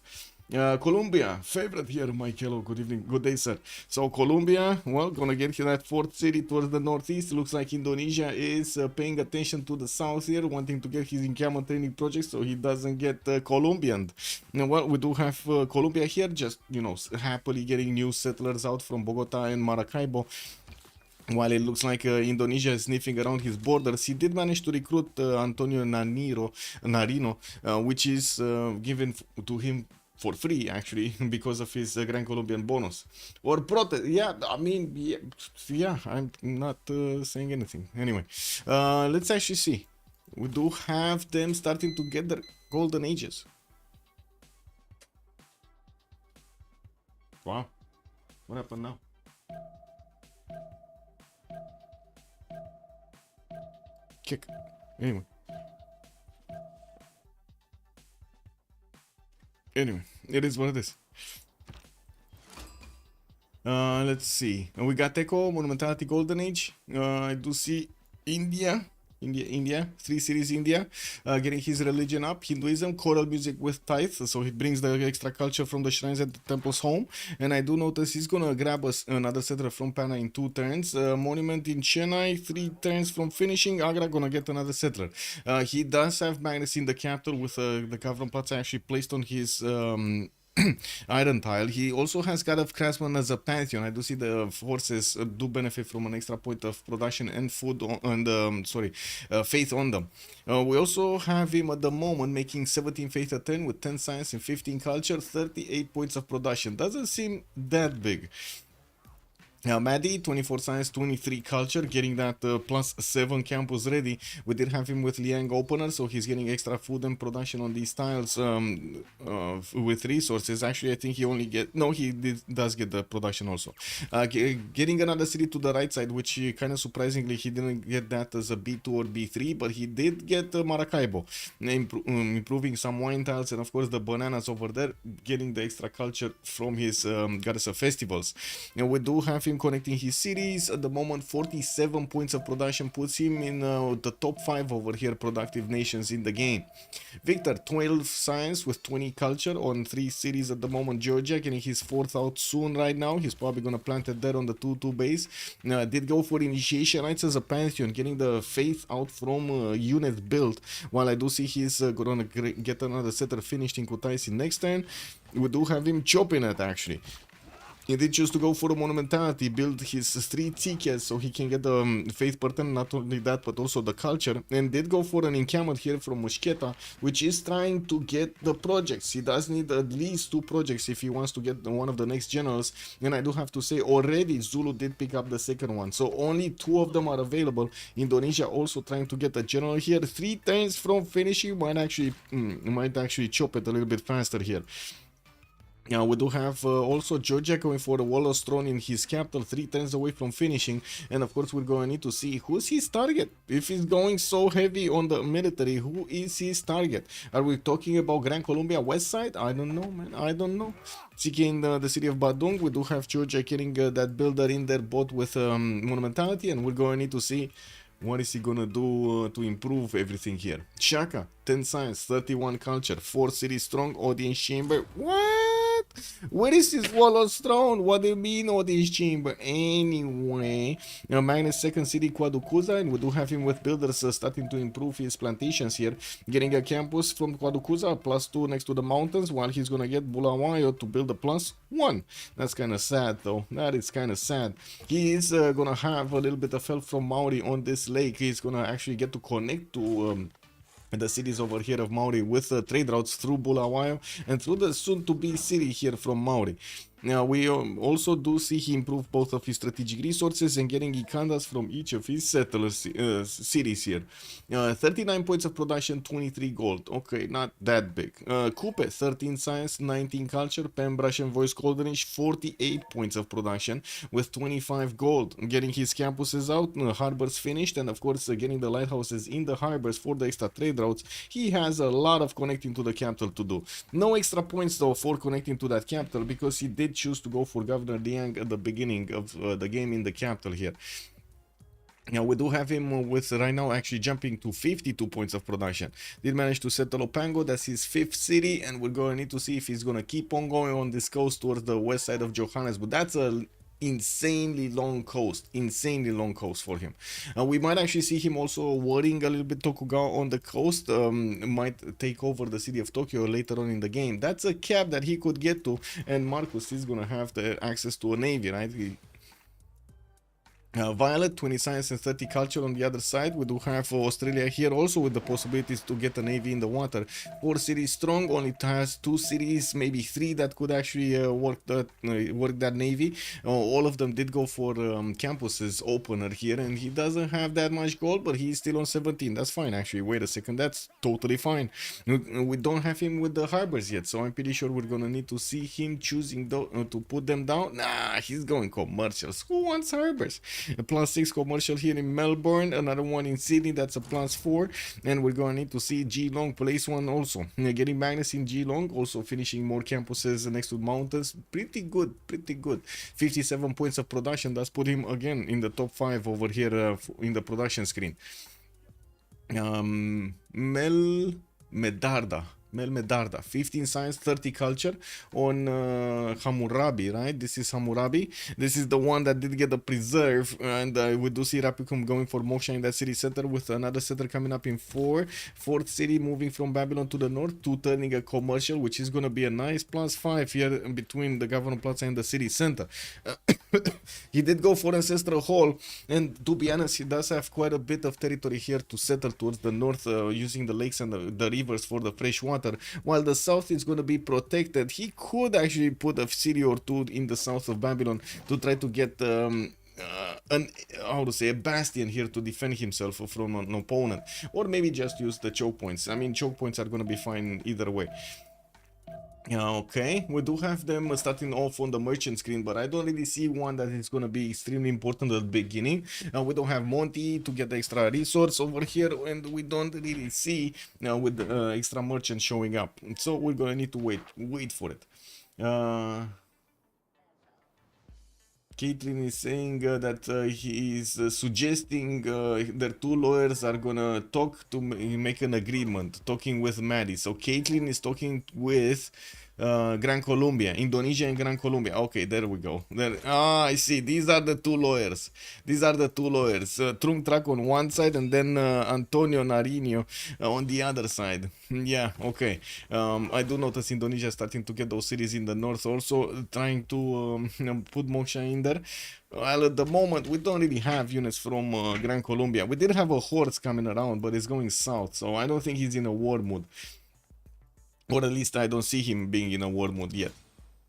Colombia, favorite here, Michaelo. Good evening, good day, sir. So Colombia, well, gonna get here that fourth city towards the northeast. Looks like Indonesia is paying attention to the south here, wanting to get his encampment training project so he doesn't get Colombian. Now, well, we do have Colombia here, just, you know, happily getting new settlers out from Bogota and Maracaibo. While it looks like Indonesia is sniffing around his borders, he did manage to recruit Antonio Narino, which is given to him for free, actually, because of his Grand Colombian bonus. Or protest. Yeah, I mean, yeah, I'm not saying anything. Anyway, let's actually see. We do have them starting to get their golden ages. Wow. What happened now? Kick. Anyway, it is what it is. Let's see. We got Eco, Monumentality, Golden Age. I do see India, 3 cities India, getting his religion up, Hinduism, choral music with tithe, so he brings the extra culture from the shrines and the temples home. And I do notice he's gonna grab us another settler from Pana in 2 turns, Monument in Chennai, 3 turns from finishing, Agra gonna get another settler. He does have Magnus in the capital with the Gavron Plaza actually placed on his iron tile. He also has God of Craftsman as a pantheon. I do see the forces do benefit from an extra point of production and food on, faith on them. We also have him at the moment making 17 faith a turn with 10 science and 15 culture, 38 points of production. Doesn't seem that big. Now, Maddie, 24 science, 23 culture, getting that +7 campus ready. We did have him with Liang opener, so he's getting extra food and production on these tiles with resources. Actually, I think he only does get the production also. Getting another city to the right side, which kind of surprisingly, he didn't get that as a B2 or B3, but he did get Maracaibo, improving some wine tiles, and of course the bananas over there, getting the extra culture from his goddess of festivals. And we do have him connecting his cities at the moment. 47 points of production puts him in the top 5 over here productive nations in the game. Victor, 12 science with 20 culture on 3 cities at the moment. Georgia getting his 4th out soon right now. He's probably gonna plant it there on the 2-2 base. Did go for initiation rights as a pantheon, getting the faith out from unit build. While I do see he's gonna get another setter finished in Kutaisi next turn. We do have him chopping it actually. He did choose to go for a monumentality, build his 3 tickets so he can get the faith pattern, not only that but also the culture, and did go for an encampment here from Muscheta, which is trying to get the projects. He does need at least 2 projects if he wants to get one of the next generals, and I do have to say already Zulu did pick up the second one, so only 2 of them are available. Indonesia also trying to get a general here. 3 turns from finishing might actually chop it a little bit faster here. Now we do have also Georgia going for the Waller's Throne in his capital, 3 turns away from finishing, and of course we're going to need to see who's his target. If he's going so heavy on the military, who is his target? Are we talking about Gran Colombia West Side? I don't know, man, I don't know. Seeking the city of Badung, we do have Georgia getting that builder in there both with monumentality, and we're going to need to see what is he gonna do to improve everything here. Shaka, 10 science, 31 culture, 4 city strong, audience chamber. What? Where is his Waller's Throne? What do you mean audience chamber? Anyway, minus 2nd city Quaducuza, and we do have him with builders starting to improve his plantations here. Getting a campus from Quaducuza, +2 next to the mountains, while he's gonna get Bulawayo to build a +1. That's kind of sad though. That is kind of sad. He is gonna have a little bit of help from Maori on this lake. He's gonna actually get to connect to the cities over here of Maori with trade routes through Bulawayo and through the soon-to-be city here from Maori. Now, we also do see he improve both of his strategic resources and getting Ikandas from each of his settlers cities here. 39 points of production, 23 gold. Okay, not that big. Kupe, 13 science, 19 culture. Pembrush and Voice Coldenish, 48 points of production with 25 gold. Getting his campuses out, harbors finished, and of course getting the lighthouses in the harbors for the extra trade routes. He has a lot of connecting to the capital to do. No extra points though for connecting to that capital because he did choose to go for Governor Liang at the beginning of the game in the capital here. Now we do have him with right now actually jumping to 52 points of production. Did manage to settle Opango, that's his 5th city, and we're going to need to see if he's going to keep on going on this coast towards the west side of Johannesburg. That's a insanely long coast for him. We might actually see him also worrying a little bit Tokugawa on the coast, might take over the city of Tokyo later on in the game. That's a cap that he could get to, and Marcus is gonna have the access to a navy, right? Violet, 20 science and 30 culture on the other side. We do have Australia here also with the possibilities to get a navy in the water. 4 cities strong, only has 2 cities, maybe 3 that could actually work that navy. All of them did go for campuses opener here, and he doesn't have that much gold, but he's still on 17. That's fine actually. Wait a second, that's totally fine. We don't have him with the harbors yet, so I'm pretty sure we're gonna need to see him choosing to put them down. Nah, he's going commercials. Who wants harbors? A +6 commercial here in Melbourne, another one in Sydney, that's a +4, and we're going to need to see Geelong place one also. Getting Magnus in Geelong, also finishing more campuses next to mountains. Pretty good. 57 points of production, that's put him again in the top 5 over here in the production screen. Medarda, 15 science, 30 culture on Hammurabi, right? This is Hammurabi. This is the one that did get the preserve, and we do see Rapicum going for Moksha in that city center with another center coming up in 4. 4th city moving from Babylon to the north to turning a commercial, which is going to be a nice +5 here between the Governor Plaza and the city center. He did go for Ancestral Hall, and to be honest, he does have quite a bit of territory here to settle towards the north, using the lakes and the rivers for the fresh water, while the south is going to be protected. He could actually put a city or 2 in the south of Babylon to try to get a bastion here to defend himself from an opponent, or maybe just use the choke points. I mean, choke points are going to be fine either way. Okay, we do have them starting off on the merchant screen, but I don't really see one that is going to be extremely important at the beginning. We don't have Monty to get the extra resource over here, and we don't really see with the extra merchant showing up. So we're going to need to wait for it. Caitlin is saying that he is suggesting their 2 lawyers are gonna talk to make an agreement, talking with Maddie. So Caitlin is talking with Gran Colombia, Indonesia and Gran Colombia. Okay, there we go. There. Ah, I see. These are the two lawyers. Trung Track on one side and then Antonio Nariño on the other side. Yeah, okay. I do notice Indonesia starting to get those cities in the north also, trying to put Moksha in there. Well, at the moment, we don't really have units from Gran Colombia. We did have a horse coming around, but it's going south, so I don't think he's in a war mood. Or at least I don't see him being in a war mood yet.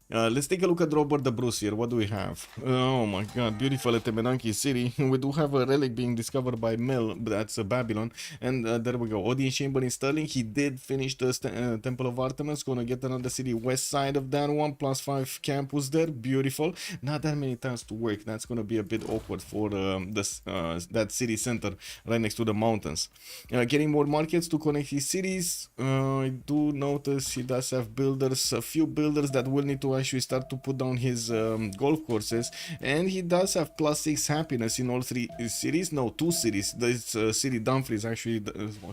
Let's take a look at Robert the Bruce here. What do we have? Oh my god, beautiful Etemenanki city. We do have a relic being discovered by Mel, that's Babylon. And there we go. Audience chamber in Sterling. He did finish the Temple of Artemis. Gonna get another city west side of that one. +5 campus there. Beautiful. Not that many times to work. That's gonna be a bit awkward for that city center right next to the mountains. Getting more markets to connect his cities. I do notice he does have builders, a few builders that will need to actually start to put down his golf courses, and he does have +6 happiness in all 3 cities. No, 2 cities. This city Dumfries actually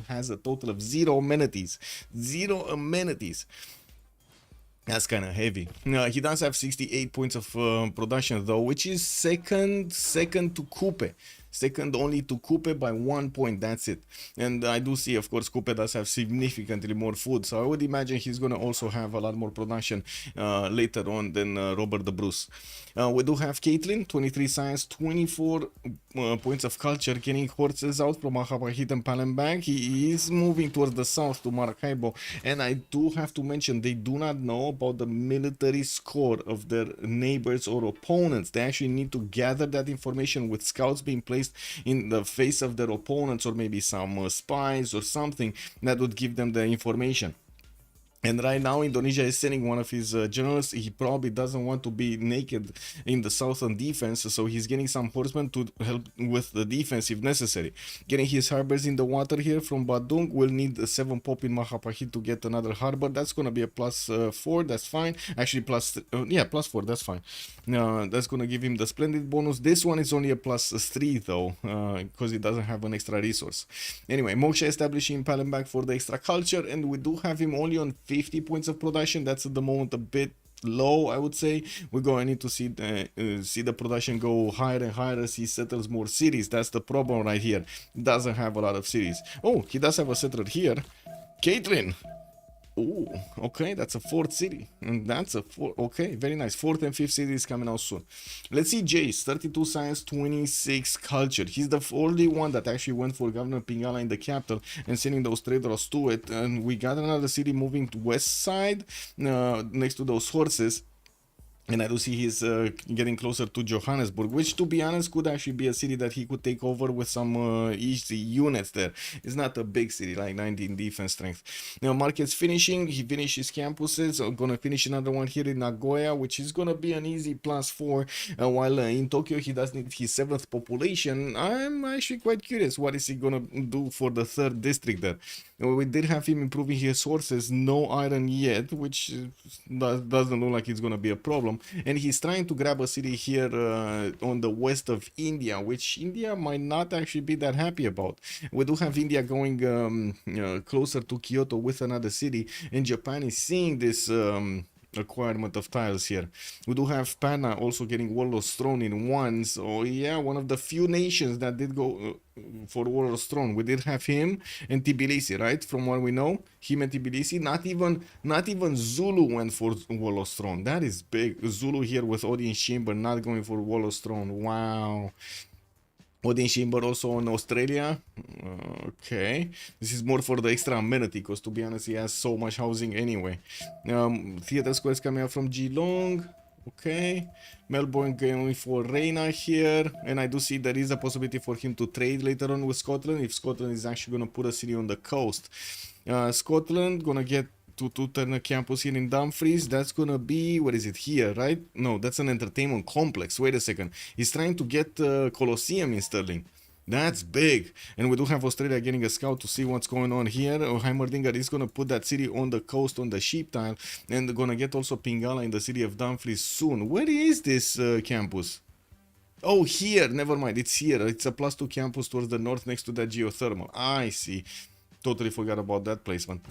has a total of 0 amenities. 0 amenities. That's kind of heavy. He does have 68 points of production though, which is second to Coupe. Second only to Coupe by 1 point, that's it. And I do see, of course, Coupe does have significantly more food, so I would imagine he's going to also have a lot more production later on than Robert the Bruce. We do have Caitlin, 23 science, 24 points of culture, getting horses out from Mahabahit and Palembang. He is moving towards the south to Maracaibo, and I do have to mention they do not know about the military score of their neighbors or opponents. They actually need to gather that information with scouts being placed in the face of their opponents, or maybe some spies or something that would give them the information. And right now, Indonesia is sending one of his generals. He probably doesn't want to be naked in the southern defense, so he's getting some horsemen to help with the defense if necessary. Getting his harbors in the water here from Badung. We'll need a 7 pop in Mahapahit to get another harbor. That's going to be a +4, that's fine. Actually, +4, that's fine. That's going to give him the splendid bonus. This one is only a +3 though, because it doesn't have an extra resource. Anyway, Moksha establishing Palembang for the extra culture, and we do have him only on 50 points of production. That's at the moment a bit low, I would say. We're going to need to see the production go higher and higher as he settles more cities. That's the problem right here. Doesn't have a lot of cities. Oh, he does have a settler here. Caitlin. Oh, okay, that's a 4th city, and that's a 4. Okay, very nice. 4th and 5th city is coming out soon. Let's see Jace, 32 science, 26 culture. He's the only one that actually went for Governor Pingala in the capital and sending those traders to it. And we got another city moving to west side next to those horses. And I do see he's getting closer to Johannesburg, which, to be honest, could actually be a city that he could take over with some easy units there. It's not a big city, like 19 defense strength. Now, Market's finishing. He finished his campuses. I'm going to finish another one here in Nagoya, which is going to be an easy +4. While in Tokyo, he does need his 7th population. I'm actually quite curious. What is he going to do for the 3rd district there? We did have him improving his sources. No iron yet, which doesn't look like it's going to be a problem. And he's trying to grab a city here on the west of India, which India might not actually be that happy about. We do have India going closer to Kyoto with another city, and Japan is seeing this acquirement of tiles here. We do have Pana also getting Warlord's Throne in 1, so yeah, one of the few nations that did go for Warlord's Throne. We did have him and Tbilisi, right? From what we know, him and Tbilisi. Not even Zulu went for Warlord's Throne. That is big. Zulu here with Audience Chamber not going for Warlord's Throne. Wow. Audience chamber also in Australia. Okay, this is more for the extra amenity, because to be honest, he has so much housing anyway. Theater squares coming out from Geelong. Okay, Melbourne going for Reina here, and I do see there is a possibility for him to trade later on with Scotland if Scotland is actually going to put a city on the coast. Scotland gonna get to turn a campus here in Dumfries. That's gonna be, what is it here, right? No, that's an entertainment complex. Wait a second, he's trying to get Colosseum in Stirling. That's big. And we do have Australia getting a scout to see what's going on here. Heimerdinger is going to put that city on the coast on the sheep tile, and they're going to get also Pingala in the city of Dumfries soon. Where is this campus? Oh, here, never mind, it's here. It's a +2 campus towards the north next to that geothermal. I see. Totally forgot about that placement.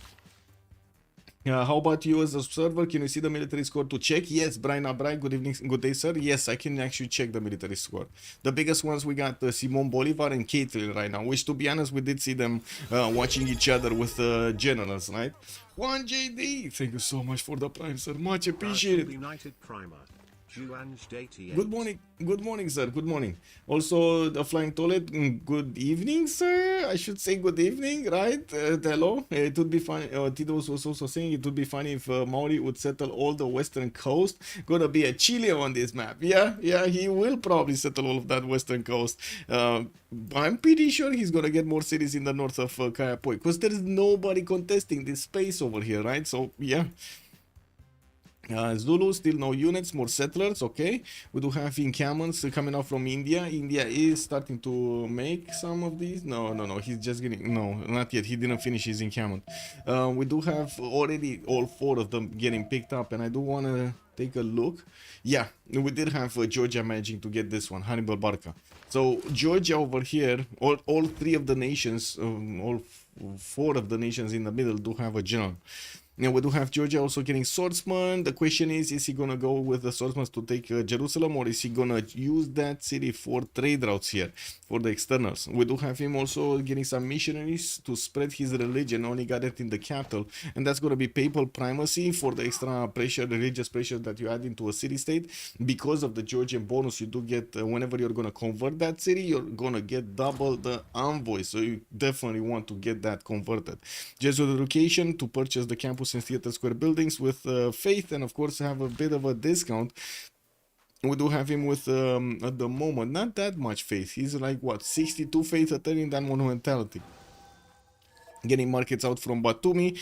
How about you as a observer? Can you see the military score to check? Yes, Brian Abrai, good evening, good day, sir. Yes, I can actually check the military score. The biggest ones we got Simon Bolivar and Caitlin right now, which to be honest, we did see them watching each other with generals, right? Juan JD, thank you so much for the prime, sir. Much appreciated. United Primer. Good morning, sir. Good morning. Also, the flying toilet. Good evening, sir. I should say good evening, right? Hello. It would be funny. Tito was also saying it would be funny if Maori would settle all the western coast. Gonna be a Chile on this map. Yeah, he will probably settle all of that western coast. I'm pretty sure he's gonna get more cities in the north of Kayapoi because there is nobody contesting this space over here, right? So yeah. Zulu, still no units, more settlers, okay. We do have encampments coming out from India. India is starting to make some of these. No, he's just getting, no, not yet. He didn't finish his encampment. We do have already all 4 of them getting picked up, and I do want to take a look. Yeah, we did have Georgia managing to get this one, Hannibal Barca. So Georgia over here, all 3 of the nations, all 4 of the nations in the middle do have a general. Now we do have Georgia also getting swordsman. The question is he gonna go with the swordsman to take Jerusalem, or is he gonna use that city for trade routes here for the externals? We do have him also getting some missionaries to spread his religion. Only got it in the capital, and that's gonna be papal primacy for the extra pressure, religious pressure that you add into a city state. Because of the Georgian bonus you do get whenever you're gonna convert that city, you're gonna get double the envoy, so you definitely want to get that converted. Jesuit education to purchase the campus and theater square buildings with faith, and of course have a bit of a discount. We do have him with at the moment not that much faith. He's like what, 62 faith attaining that monumentality. Getting markets out from Batumi,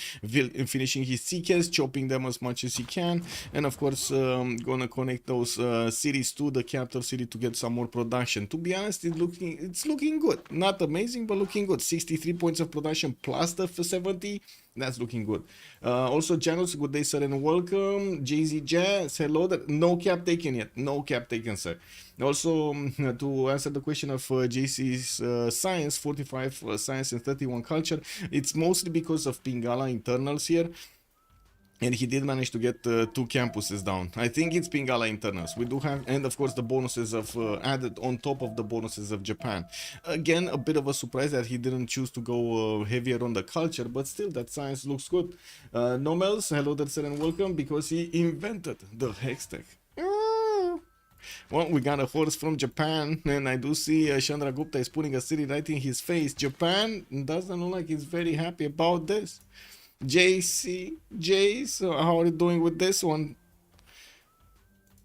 finishing his CKs, chopping them as much as he can, and of course gonna connect those cities to the capital city to get some more production. To be honest, it's looking good. Not amazing, but looking good. 63 points of production plus the 70. That's looking good. Also, Janus, good day, sir, and welcome. JZ Jazz, hello there. No cap taken yet. No cap taken, sir. Also, to answer the question of JC's science, 45 science and 31 culture, it's mostly because of Pingala internals here. And he did manage to get 2 campuses down. I think it's Pingala internals. We do have, and of course the bonuses of added on top of the bonuses of Japan. Again, a bit of a surprise that he didn't choose to go heavier on the culture, but still that science looks good. Nomels, hello there, sir, and welcome, because he invented the hex tech. Well, we got a horse from Japan, and I do see Chandra Gupta is putting a city right in his face. Japan doesn't look like he's very happy about this. Jace, how are you doing with this one?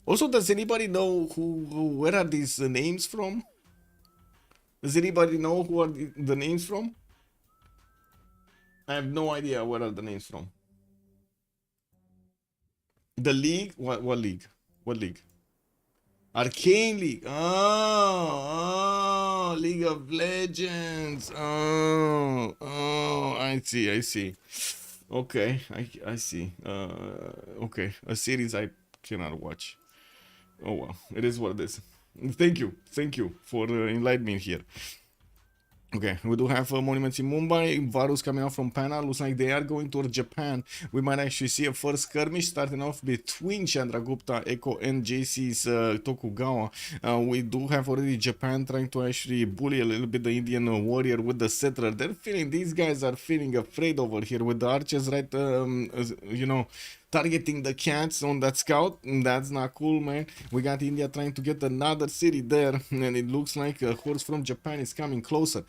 Also, does anybody know where are these names from? Does anybody know who are the names from? I have no idea where are the names from. The league? What league? What league? Arcane League. Oh, League of Legends. Oh, I see. Okay, I see. Okay, a series I cannot watch. Oh well, it is what it is. Thank you for enlightening me here. Okay, we do have monuments in Mumbai. Varus coming out from Pana. Looks like they are going toward Japan. We might actually see a first skirmish starting off between Chandragupta, Eko, and JC's Tokugawa. We do have already Japan trying to actually bully a little bit the Indian warrior with the settler. These guys are feeling afraid over here with the archers, right? You know, targeting the cats on that scout. That's not cool, man. We got India trying to get another city there, and it looks like a horse from Japan is coming closer.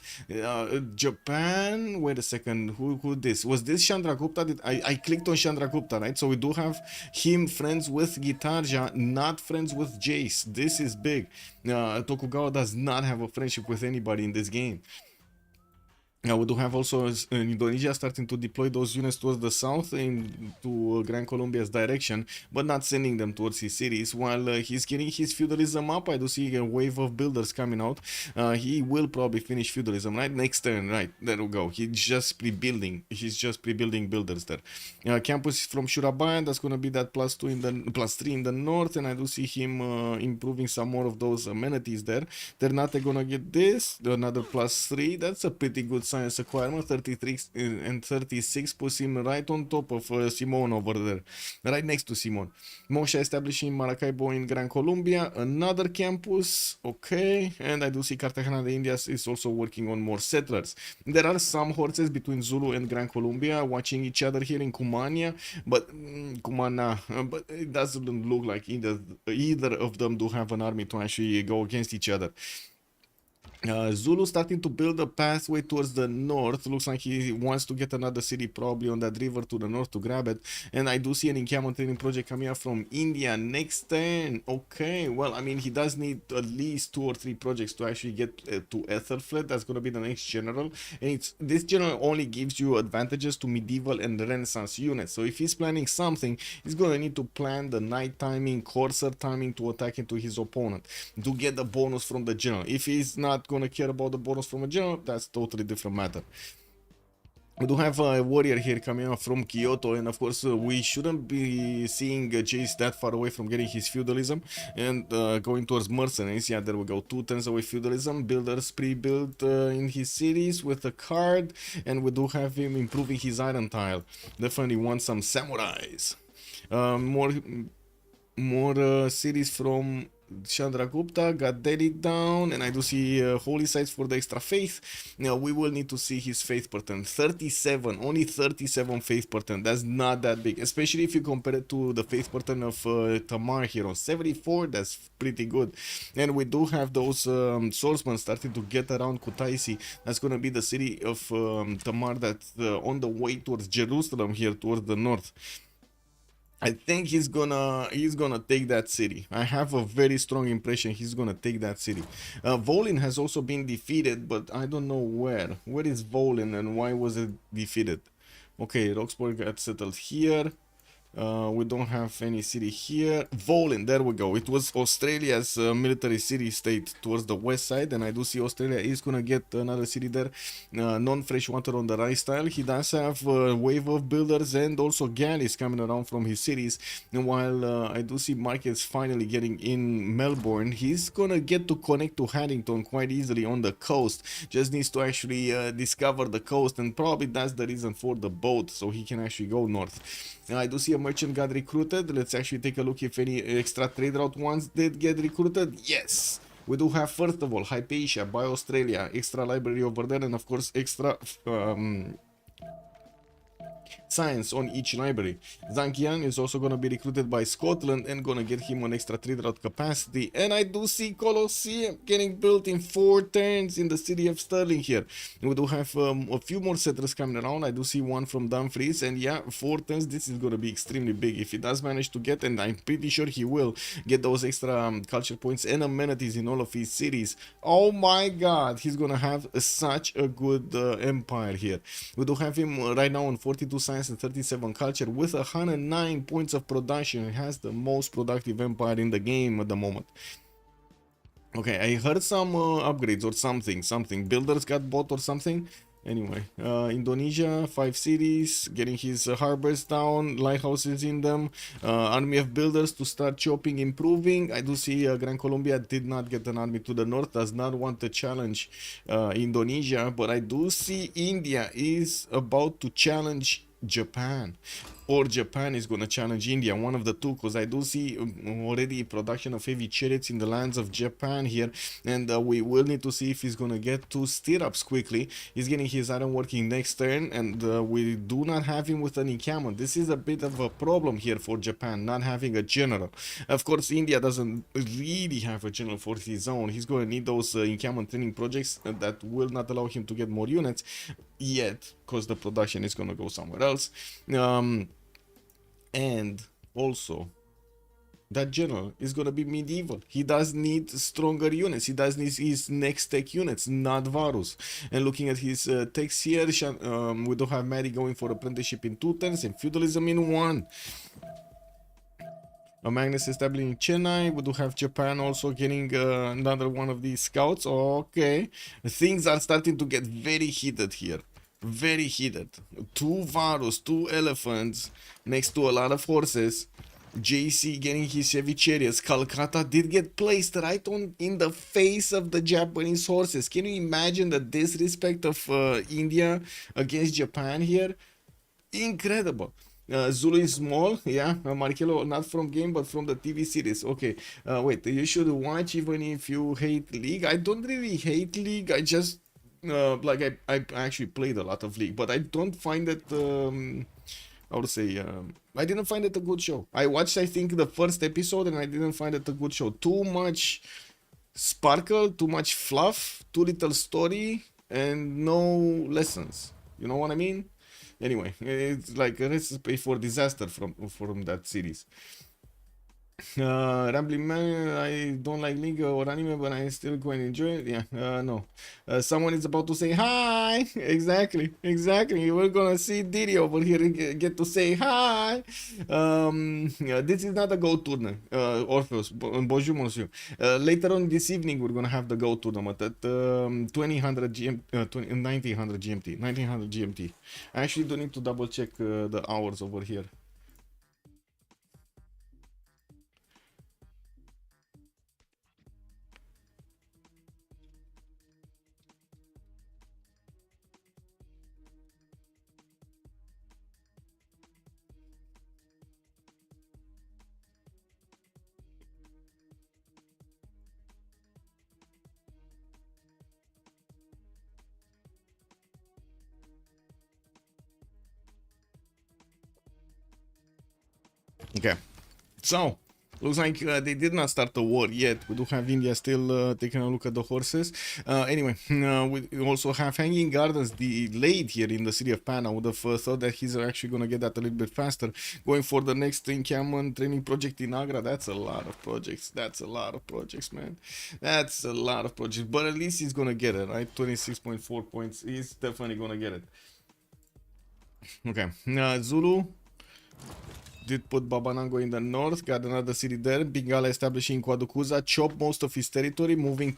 Japan, wait a second, who this? Was this Chandragupta? I clicked on Chandragupta, right? So we do have him friends with Gitarja, not friends with Jace. This is big. Tokugawa does not have a friendship with anybody in this game. Now we do have also Indonesia starting to deploy those units towards the south into Gran Colombia's direction, but not sending them towards his cities. While he's getting his feudalism up, I do see a wave of builders coming out. He will probably finish feudalism, right? Next turn, right? There we go. He's just pre-building builders there. Campus from Surabaya, that's going to be that +2 in the +3 in the north, and I do see him improving some more of those amenities there. They're not going to get this, another +3. That's a pretty good sign science acquirement, 33 and 36 puts him right on top of Simon over there, right next to Simon. Mosha establishing Maracaibo in Gran Colombia, another campus, okay, and I do see Cartagena de Indias is also working on more settlers. There are some horses between Zulu and Gran Colombia watching each other here in Cumania, but Cumana, but it doesn't look like either of them do have an army to actually go against each other. Zulu starting to build a pathway towards the north. Looks like he wants to get another city probably on that river to the north to grab it. And I do see an encampment training project coming up from India next turn. Okay, well, I mean, he does need at least 2 or 3 projects to actually get to Ethelflaed. That's going to be the next general. And this general only gives you advantages to medieval and Renaissance units. So if he's planning something, he's going to need to plan the night timing, courser timing to attack into his opponent to get the bonus from the general. If he's not going to care about the bonus from a general, that's totally different matter. We do have a warrior here coming up from Kyoto, and of course we shouldn't be seeing Jace that far away from getting his feudalism and going towards mercenaries. Yeah, there we go, 2 turns away feudalism, builders pre-built in his cities with a card, and we do have him improving his iron tile. Definitely want some samurais. More cities from Chandragupta got Delhi down, and I do see holy sites for the extra faith. Now we will need to see his faith per turn. 37, only 37 faith per turn. That's not that big, especially if you compare it to the faith per turn of Tamar here on 74. That's pretty good. And we do have those swordsmen starting to get around Kutaisi. That's gonna be the city of Tamar that's on the way towards Jerusalem here towards the north. I think he's gonna take that city. I have a very strong impression he's gonna take that city. Volin has also been defeated, but I don't know where. Where is Volin and why was it defeated? Okay, Roxburgh got settled here. We don't have any city here. Volin, there we go. It was Australia's military city-state towards the west side, and I do see Australia is gonna get another city there. Non-freshwater on the right style. He does have a wave of builders and also galleys coming around from his cities. And while I do see markets finally getting in Melbourne, he's gonna get to connect to Haddington quite easily on the coast. Just needs to actually discover the coast, and probably that's the reason for the boat, so he can actually go north. I do see a merchant got recruited. Let's actually take a look if any extra trade route ones did get recruited. Yes, we do have, first of all, Hypatia by Australia, extra library over there, and of course extra science on each library. Zankian is also going to be recruited by Scotland and going to get him an extra trade route capacity. And I do see Colosseum getting built in 4 turns in the city of Stirling here. We do have a few more settlers coming around. I do see one from Dumfries, and yeah, 4 turns. This is going to be extremely big if he does manage to get, and I'm pretty sure he will get those extra culture points and amenities in all of his cities. Oh my god, he's going to have such a good empire here. We do have him right now on 42 science and 37 culture with 109 points of production. He has the most productive empire in the game at the moment. Okay, I heard some upgrades or something. Builders got bought or something. Anyway, Indonesia, 5 cities, getting his harbors down, lighthouses in them, army of builders to start chopping, improving. I do see Gran Colombia did not get an army to the north, does not want to challenge Indonesia, but I do see India is about to challenge Japan, or Japan is going to challenge India, one of the two, because I do see already production of heavy chariots in the lands of Japan here, and we will need to see if he's going to get 2 stirrups quickly. He's getting his iron working next turn, and we do not have him with an encampment. This is a bit of a problem here for Japan, not having a general. Of course, India doesn't really have a general for his own. He's going to need those encampment training projects that will not allow him to get more units yet, because the production is going to go somewhere else. And also, that general is going to be medieval. He does need stronger units. He does need his next tech units, not Varus. And looking at his techs here, we do have Mary going for apprenticeship in 2 turns and feudalism in 1. Magnus establishing Chennai. We do have Japan also getting another one of these scouts. Okay, things are starting to get very heated here. Very heated. 2 Varus, 2 elephants next to a lot of horses. JC getting his heavy chariots. Calcutta did get placed right on in the face of the Japanese horses. Can you imagine the disrespect of India against Japan here? Incredible. Zulu is small, yeah. Marcelo, not from game, but from the TV series. Okay, wait, you should watch even if you hate League. I don't really hate League. I just like I actually played a lot of League, but I don't find it. I would say I didn't find it a good show. I watched, I think, the first episode, and I didn't find it a good show. Too much sparkle, too much fluff, too little story, and no lessons. You know what I mean? Anyway, it's like a recipe for disaster from that series. Rambling Man, I don't like League or anime, but I still going to enjoy it. Yeah, no. Someone is about to say hi. Exactly. We're gonna see Diddy over here get to say hi. Yeah, this is not a Go tournament. Orpheus, bonjour, monsieur. Later on this evening, we're gonna have the Go tournament at 1900 GMT. 1900 GMT. I actually don't need to double check the hours over here. Okay, so looks like they did not start the war yet. We do have India still taking a look at the horses. Anyway, we also have Hanging Gardens delayed here in the city of Pana. I would have thought that he's actually going to get that a little bit faster. Going for the next encampment training project in Agra. That's a lot of projects. That's a lot of projects, man. That's a lot of projects. But at least he's going to get it, right? 26.4 points. He's definitely going to get it. Okay, Zulu did put Babanango in the north, got another city there. Bingala establishing Kwadukuza, chop most of his territory, moving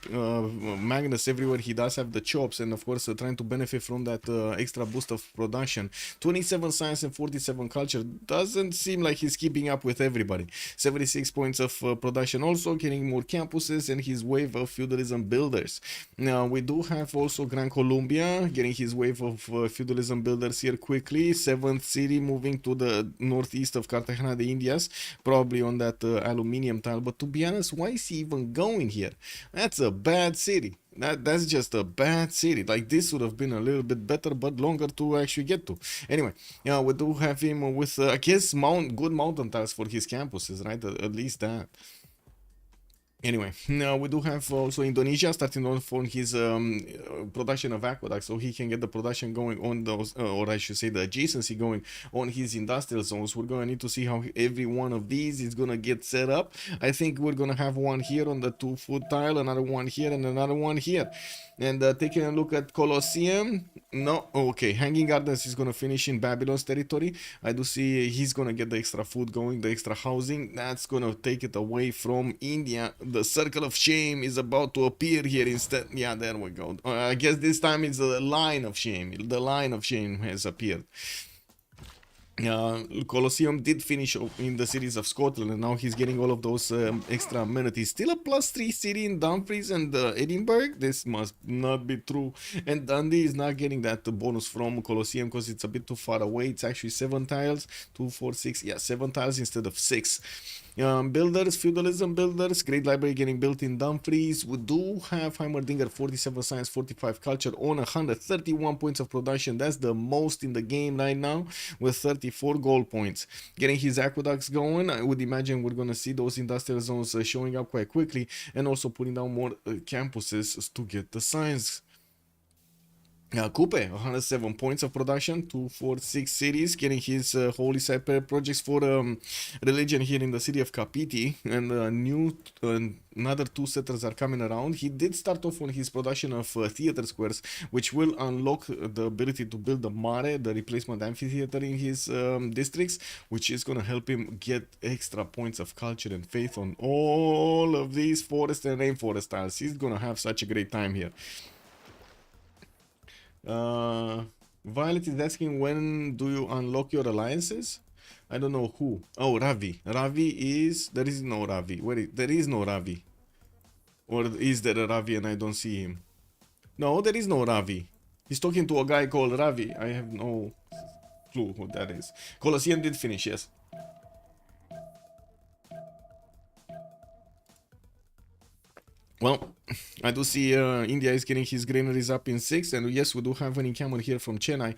Magnus everywhere he does have the chops, and of course trying to benefit from that extra boost of production. 27 science and 47 culture. Doesn't seem like he's keeping up with everybody. 76 points of production also, getting more campuses and his wave of feudalism builders. Now we do have also Gran Colombia getting his wave of feudalism builders here quickly. 7th city moving to the northeast of Cartagena de Indias, probably on that aluminium tile. But to be honest, why is he even going here? That's a bad city. That's just a bad city. Like, this would have been a little bit better, but longer to actually get to. Anyway, yeah, we do have him with, I guess, good mountain tiles for his campuses, right? At least that. Anyway, now we do have also Indonesia starting off on his production of aqueducts, so he can get the production going on those, or I should say the adjacency going on his industrial zones. We're going to need to see how every one of these is going to get set up. I think we're going to have one here on the 2-foot tile, another one here, and another one here. And taking a look at Colosseum, no, okay, Hanging Gardens is going to finish in Babylon's territory. I do see he's going to get the extra food going, the extra housing. That's going to take it away from India. The circle of shame is about to appear here instead. Yeah, there we go. I guess this time it's the line of shame. The line of shame has appeared. Colosseum did finish in the cities of Scotland, and now he's getting all of those extra amenities. Still a +3 city in Dumfries and Edinburgh. This must not be true. And Dundee is not getting that bonus from Colosseum because it's a bit too far away. It's actually 7 tiles, 2, 4, 6. Yeah, 7 tiles instead of 6. Builders, feudalism builders, Great Library getting built in Dumfries. We do have Heimerdinger, 47 science, 45 culture on 131 points of production. That's the most in the game right now, with 34 gold points. Getting his aqueducts going, I would imagine we're going to see those industrial zones showing up quite quickly, and also putting down more campuses to get the science. Coupe, 107 points of production, 2, 4, 6 cities, getting his holy site projects for religion here in the city of Kapiti, and another 2 settlers are coming around. He did start off on his production of theater squares, which will unlock the ability to build the Mare, the replacement amphitheater in his districts, which is going to help him get extra points of culture and faith on all of these forest and rainforest tiles. He's going to have such a great time here. Violet is asking, when do you unlock your alliances? I don't know who. Oh, Ravi. Ravi is... There is no Ravi. Where is... There is no Ravi. Or is there a Ravi and I don't see him? No, there is no Ravi. He's talking to a guy called Ravi. I have no clue who that is. Colosseum did finish, yes. Well, I do see India is getting his granaries up in 6, and yes, we do have an encampment here from Chennai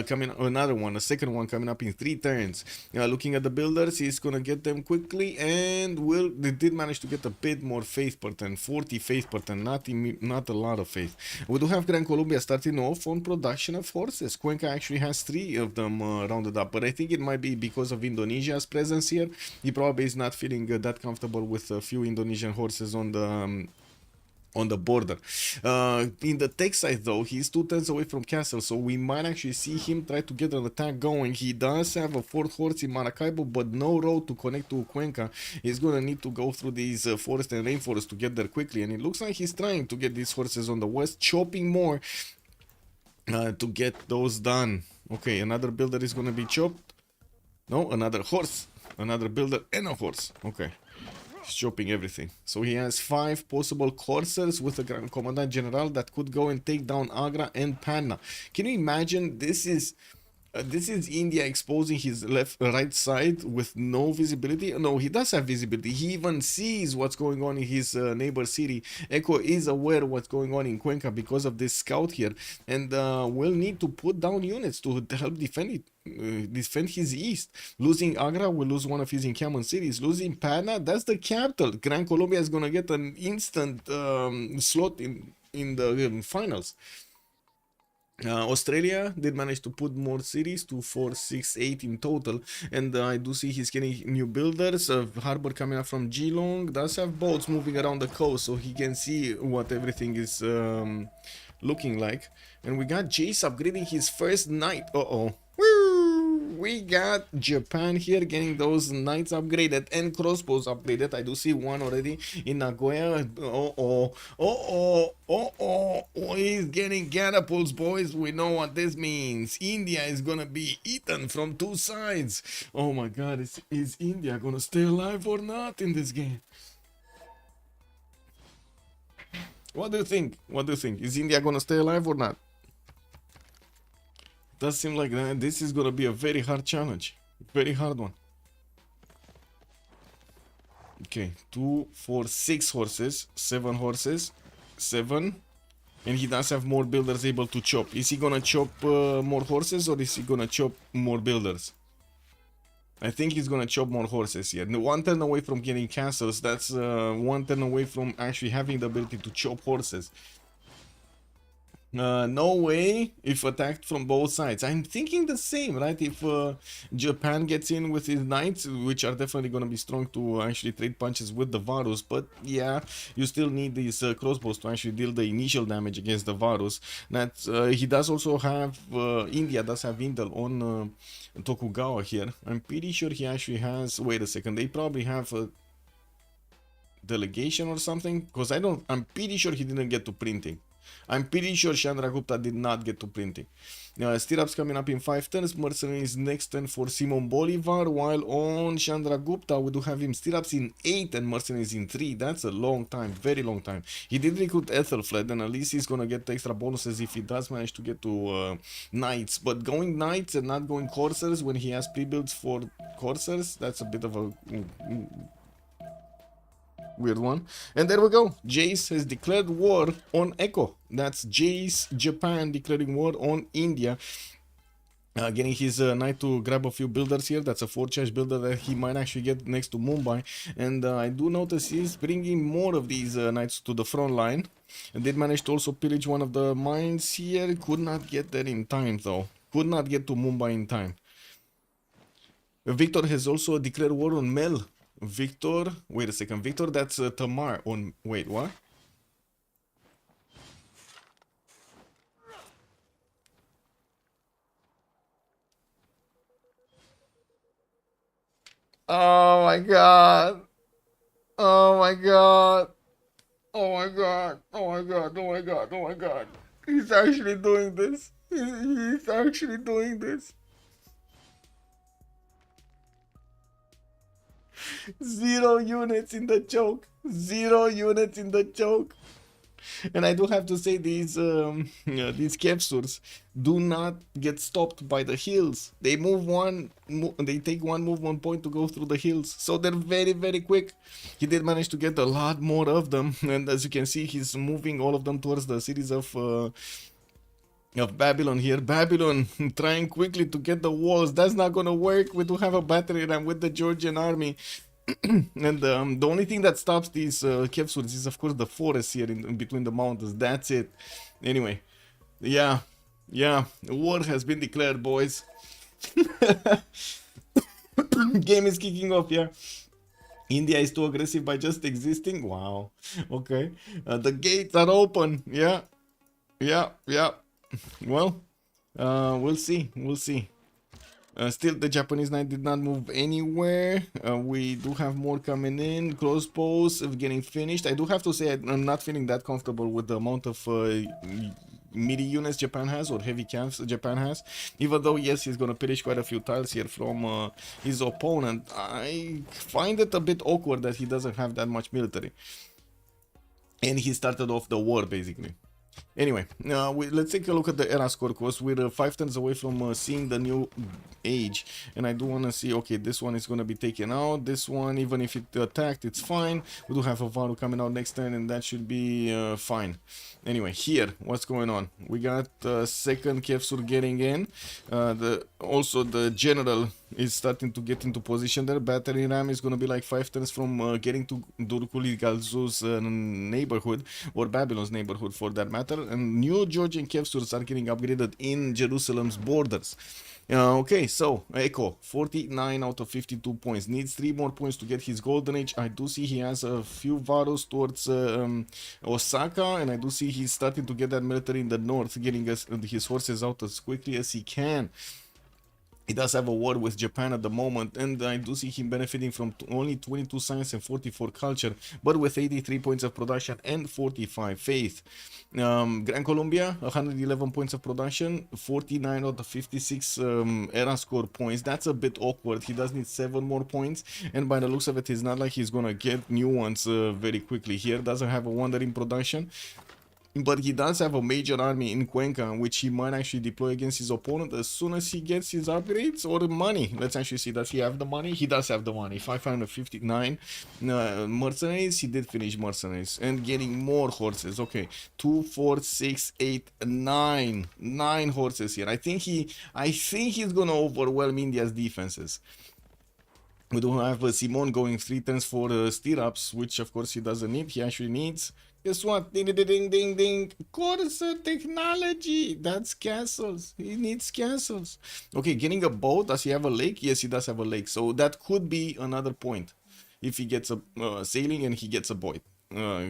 coming, another one, a second one coming up in 3 turns. Looking at the builders, he's gonna get them quickly, and they did manage to get a bit more faith per turn, 40 faith per turn, not a lot of faith. We do have Gran Colombia starting off on production of horses. Cuenca actually has 3 of them rounded up, but I think it might be because of Indonesia's presence here. He probably is not feeling that comfortable with a few Indonesian horses on the border. In the tech side though, he's 2 turns away from castle, so we might actually see him try to get an attack going. He does have a 4th horse in Maracaibo, but no road to connect to Cuenca. He's gonna need to go through these forest and rainforest to get there quickly, and it looks like he's trying to get these horses on the west, chopping more to get those done. Okay, another builder is gonna be chopped. No, another horse, another builder and a horse. Okay, chopping everything. So he has 5 possible coursers with a Grand Commandant General that could go and take down Agra and Panna. Can you imagine? This is India exposing his right side with no visibility. No, he does have visibility. He even sees what's going on in his neighbor city. Echo is aware of what's going on in Cuenca because of this scout here, and will need to put down units to help defend it. Defend his east. Losing Agra will lose one of his encampment cities. Losing Panna, that's the capital. Gran Colombia is gonna get an instant slot in the finals. Australia did manage to put more cities to 4, 6, 8 in total, and I do see he's getting new builders. Harbor coming up from Geelong does have boats moving around the coast, so he can see what everything is looking like. And we got Jace upgrading his first knight. We got Japan here getting those knights upgraded and crossbows upgraded. I do see one already in Nagoya. He's getting catapults, boys. We know what this means. India is gonna be eaten from 2 sides. Oh my god, is India gonna stay alive or not in this game? What do you think? What do you think? Is India gonna stay alive or not? Does seem like this is gonna be a very hard challenge, very hard one. Okay, 2, 4, 6 horses, 7 horses, 7, and he does have more builders able to chop. Is he gonna chop more horses, or is he gonna chop more builders? I think he's gonna chop more horses here. 1 turn away from getting castles. That's 1 turn away from actually having the ability to chop horses. No way if attacked from both sides. I'm thinking the same, right? If Japan gets in with his knights, which are definitely going to be strong to actually trade punches with the Varus, but yeah, you still need these crossbows to actually deal the initial damage against the Varus. That he does also have India does have Indal on Tokugawa here. I'm pretty sure he actually has. Wait a second, they probably have a delegation or something, because I'm pretty sure he didn't get to printing. I'm pretty sure Chandragupta did not get to printing. Stirrups coming up in 5 turns. Mercenaries next turn for Simon Bolivar. While on Chandragupta, we do have him stirrups in 8 and mercenaries in 3. That's a long time, very long time. He did recruit Ethelfled, and at least he's gonna get extra bonuses if he does manage to get to knights. But going knights and not going coursers when he has pre-builds for coursers, that's a bit of a weird one. And there we go. Jace has declared war on Echo. That's Jace, Japan, declaring war on India. Getting his knight to grab a few builders here. That's a 4-charge builder that he might actually get next to Mumbai. And I do notice he's bringing more of these knights to the front line. And did manage to also pillage one of the mines here. Could not get there in time though. Could not get to Mumbai in time. Victor has also declared war on Mel. Victor, wait a second, Victor, that's Tamar on, wait, what? Oh my god. Oh my god. Oh my god. Oh my god. Oh my god. Oh my god. He's actually doing this. He's actually doing this. 0 units in the choke. 0 units in the choke. And I do have to say these capsules do not get stopped by the hills. They they take one movement point to go through the hills, so they're very, very quick. He did manage to get a lot more of them, and as you can see, he's moving all of them towards the cities of Babylon here. Babylon trying quickly to get the walls. That's not gonna work. We do have a battery ram with the Georgian army. And the only thing that stops these capsules is of course the forest here in between the mountains. That's it. Anyway, yeah, war has been declared, boys. Game is kicking off. Yeah, India is too aggressive by just existing. Wow. Okay, the gates are open. Yeah. Well, we'll see. Still, the Japanese knight did not move anywhere. We do have more coming in. Close posts getting finished. I do have to say I'm not feeling that comfortable with the amount of meaty units Japan has, or heavy camps Japan has. Even though, yes, he's going to pillage quite a few tiles here from his opponent. I find it a bit awkward that he doesn't have that much military. And he started off the war, basically. Anyway, let's take a look at the era score, because we're 5 turns away from seeing the new age, and I do want to see, okay, this one is going to be taken out. This one, even if it attacked, it's fine. We do have a Varu coming out next turn, and that should be fine. Anyway, here, what's going on? We got second Kefsur getting in. Also, the general is starting to get into position there. Battery ram is going to be like 5 turns from getting to Durkuli Galzu's neighborhood, or Babylon's neighborhood for that matter. And new Georgian Kefsurs are getting upgraded in Jerusalem's borders. Okay, so Echo, 49 out of 52 points. Needs 3 more points to get his golden age. I do see he has a few Varus towards Osaka, and I do see he's starting to get that military in the north, getting his horses out as quickly as he can. He does have a war with Japan at the moment, and I do see him benefiting from only 22 science and 44 culture, but with 83 points of production and 45 faith. Gran Colombia, 111 points of production, 49 out of 56 era score points. That's a bit awkward. He does need 7 more points, and by the looks of it, it's not like he's gonna get new ones very quickly here. Doesn't have a wonder in production. But he does have a major army in Cuenca, which he might actually deploy against his opponent as soon as he gets his upgrades or money. Let's actually see, does he have the money? He does have the money. 559 mercenaries. He did finish mercenaries and getting more horses. Okay, 2, 4, 6, 8, 9. 9 horses here. I think he's gonna overwhelm India's defenses. We do have Simon going 3 turns for stirrups, which of course he doesn't need. He actually needs, guess what? Ding, ding, ding, ding, ding. Corsair technology. That's castles. He needs castles. Okay, getting a boat. Does he have a lake? Yes, he does have a lake. So that could be another point. If he gets a sailing and he gets a boat.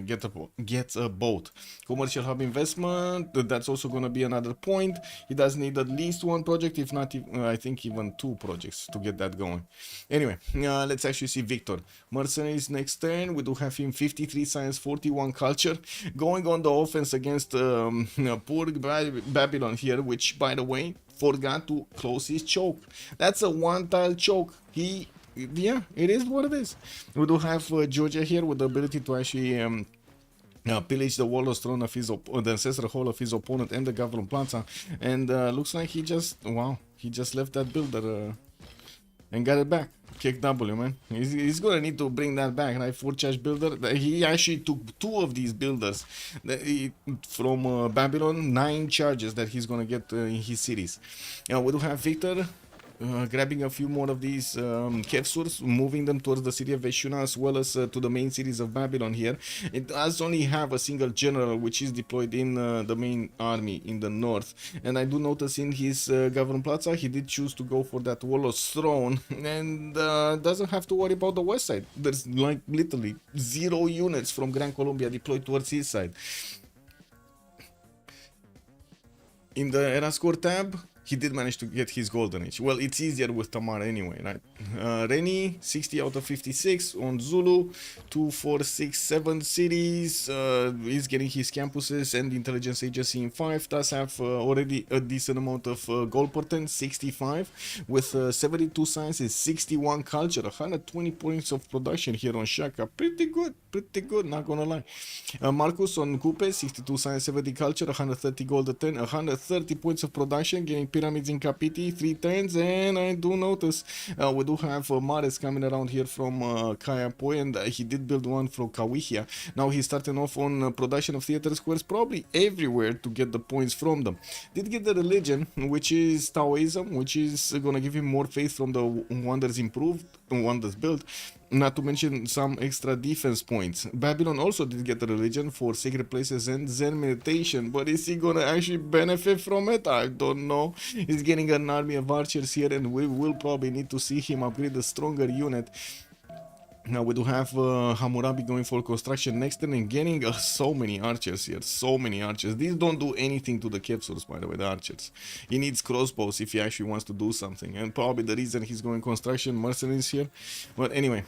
Gets a boat. Commercial hub investment, that's also going to be another point. He does need at least 1 project, if not I think even 2 projects to get that going. Anyway, let's actually see Victor. Mercenaries next turn. We do have him 53 science, 41 culture, going on the offense against poor Babylon here, which by the way forgot to close his choke. That's a 1-tile choke. Yeah, it is what it is. We do have Georgia here with the ability to actually pillage the Warlord's throne of the ancestral hall of his opponent and the Government Plaza. And looks like he just left that builder and got it back. Kick W, man. He's gonna need to bring that back, right? 4 charge builder. He actually took 2 of these builders from Babylon. 9 charges that he's gonna get in his cities. We do have Victor. Grabbing a few more of these Kefsurs, moving them towards the city of Veshuna as well as to the main cities of Babylon here. It does only have a single general which is deployed in the main army in the north. And I do notice in his Government Plaza he did choose to go for that Warlord's throne and doesn't have to worry about the west side. There's like literally 0 units from Gran Colombia deployed towards his side. In the era score tab, he did manage to get his golden age. Well, it's easier with Tamar anyway, right? Reni, 60 out of 56 on Zulu, 2, 4, 6, 7 cities. He's getting his campuses and intelligence agency in 5. Does have already a decent amount of gold per turn, 65, with 72 sciences, 61 culture, 120 points of production here on Shaka. Pretty good, not gonna lie. Marcus on Coupe, 62 science, 70 culture, 130 gold a turn, 130 points of production, getting pyramids in Kapiti, 3 turns, and I do notice we do have Mares coming around here from Kaya Poi, and he did build one from Kawihia. Now he's starting off on production of theater squares, probably everywhere to get the points from them. Did get the religion, which is Taoism, which is gonna give him more faith from the wonders built. Not to mention some extra defense points. Babylon also did get the religion for sacred places and Zen meditation, but is he gonna actually benefit from it? I don't know. He's getting an army of archers here, and we will probably need to see him upgrade a stronger unit. Now we do have Hammurabi going for construction next turn and getting so many archers here, so many archers. These don't do anything to the capsules, by the way, the archers. He needs crossbows if he actually wants to do something, and probably the reason he's going construction mercenaries here. But anyway,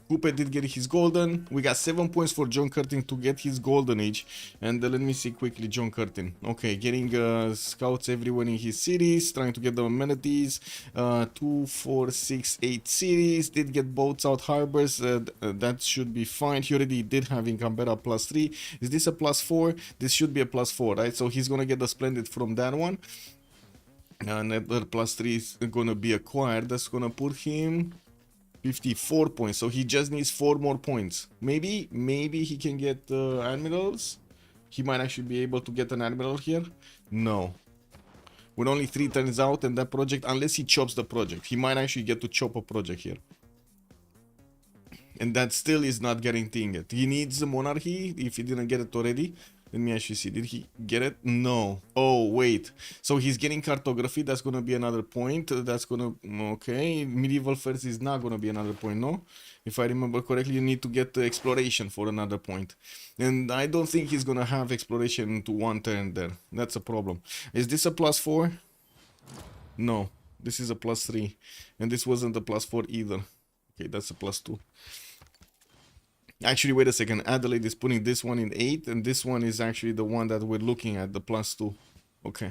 Coupe did get his golden. We got 7 points for John Curtin to get his golden age. And let me see quickly John Curtin. Okay, getting scouts everywhere in his cities, trying to get the amenities. 2, 4, 6, 8 cities. Did get boats out harbors. That should be fine. He already did have in Canberra +3. Is this a +4? This should be a +4, right? So he's gonna get the splendid from that one. Another +3 is gonna be acquired. That's gonna put him 54 points, so he just needs 4 more points. Maybe he can get admirals. He might actually be able to get an admiral here. No, with only 3 turns out, and that project, unless he chops the project, he might actually get to chop a project here, and that still is not guaranteeing it. He needs a monarchy if he didn't get it already. Let me actually see. Did he get it? No. Oh, wait. So he's getting cartography. That's going to be another point. That's going to... Okay. Medieval first is not going to be another point, no? If I remember correctly, you need to get the exploration for another point. And I don't think he's going to have exploration to 1 turn there. That's a problem. Is this a +4? No. This is a +3. And this wasn't a +4 either. Okay, that's a +2. Actually, wait a second. Adelaide is putting this one in 8, and this one is actually the one that we're looking at, the +2. Okay.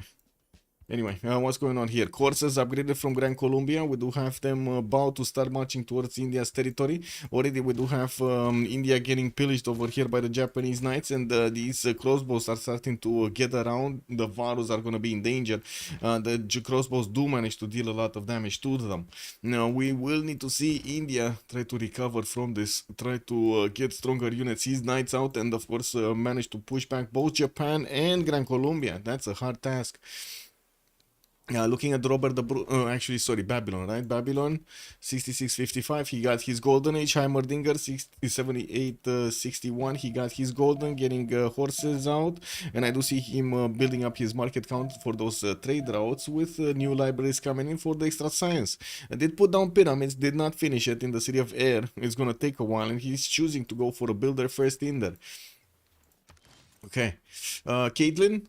Anyway, what's going on here? Courses upgraded from Gran Colombia. We do have them about to start marching towards India's territory. Already we do have India getting pillaged over here by the Japanese knights, and these crossbows are starting to get around. The Varus are going to be in danger. The crossbows do manage to deal a lot of damage to them. Now, we will need to see India try to recover from this, try to get stronger units, his knights out, and of course manage to push back both Japan and Gran Colombia. That's a hard task. Looking at Robert the actually, sorry, Babylon, right? Babylon, 66-55, he got his golden age. Heimerdinger, 78-61, he got his golden, getting horses out. And I do see him building up his market count for those trade routes with new libraries coming in for the extra science. I did put down pyramids, did not finish it in the city of Air. It's gonna take a while, and he's choosing to go for a builder first in there. Okay, Caitlin,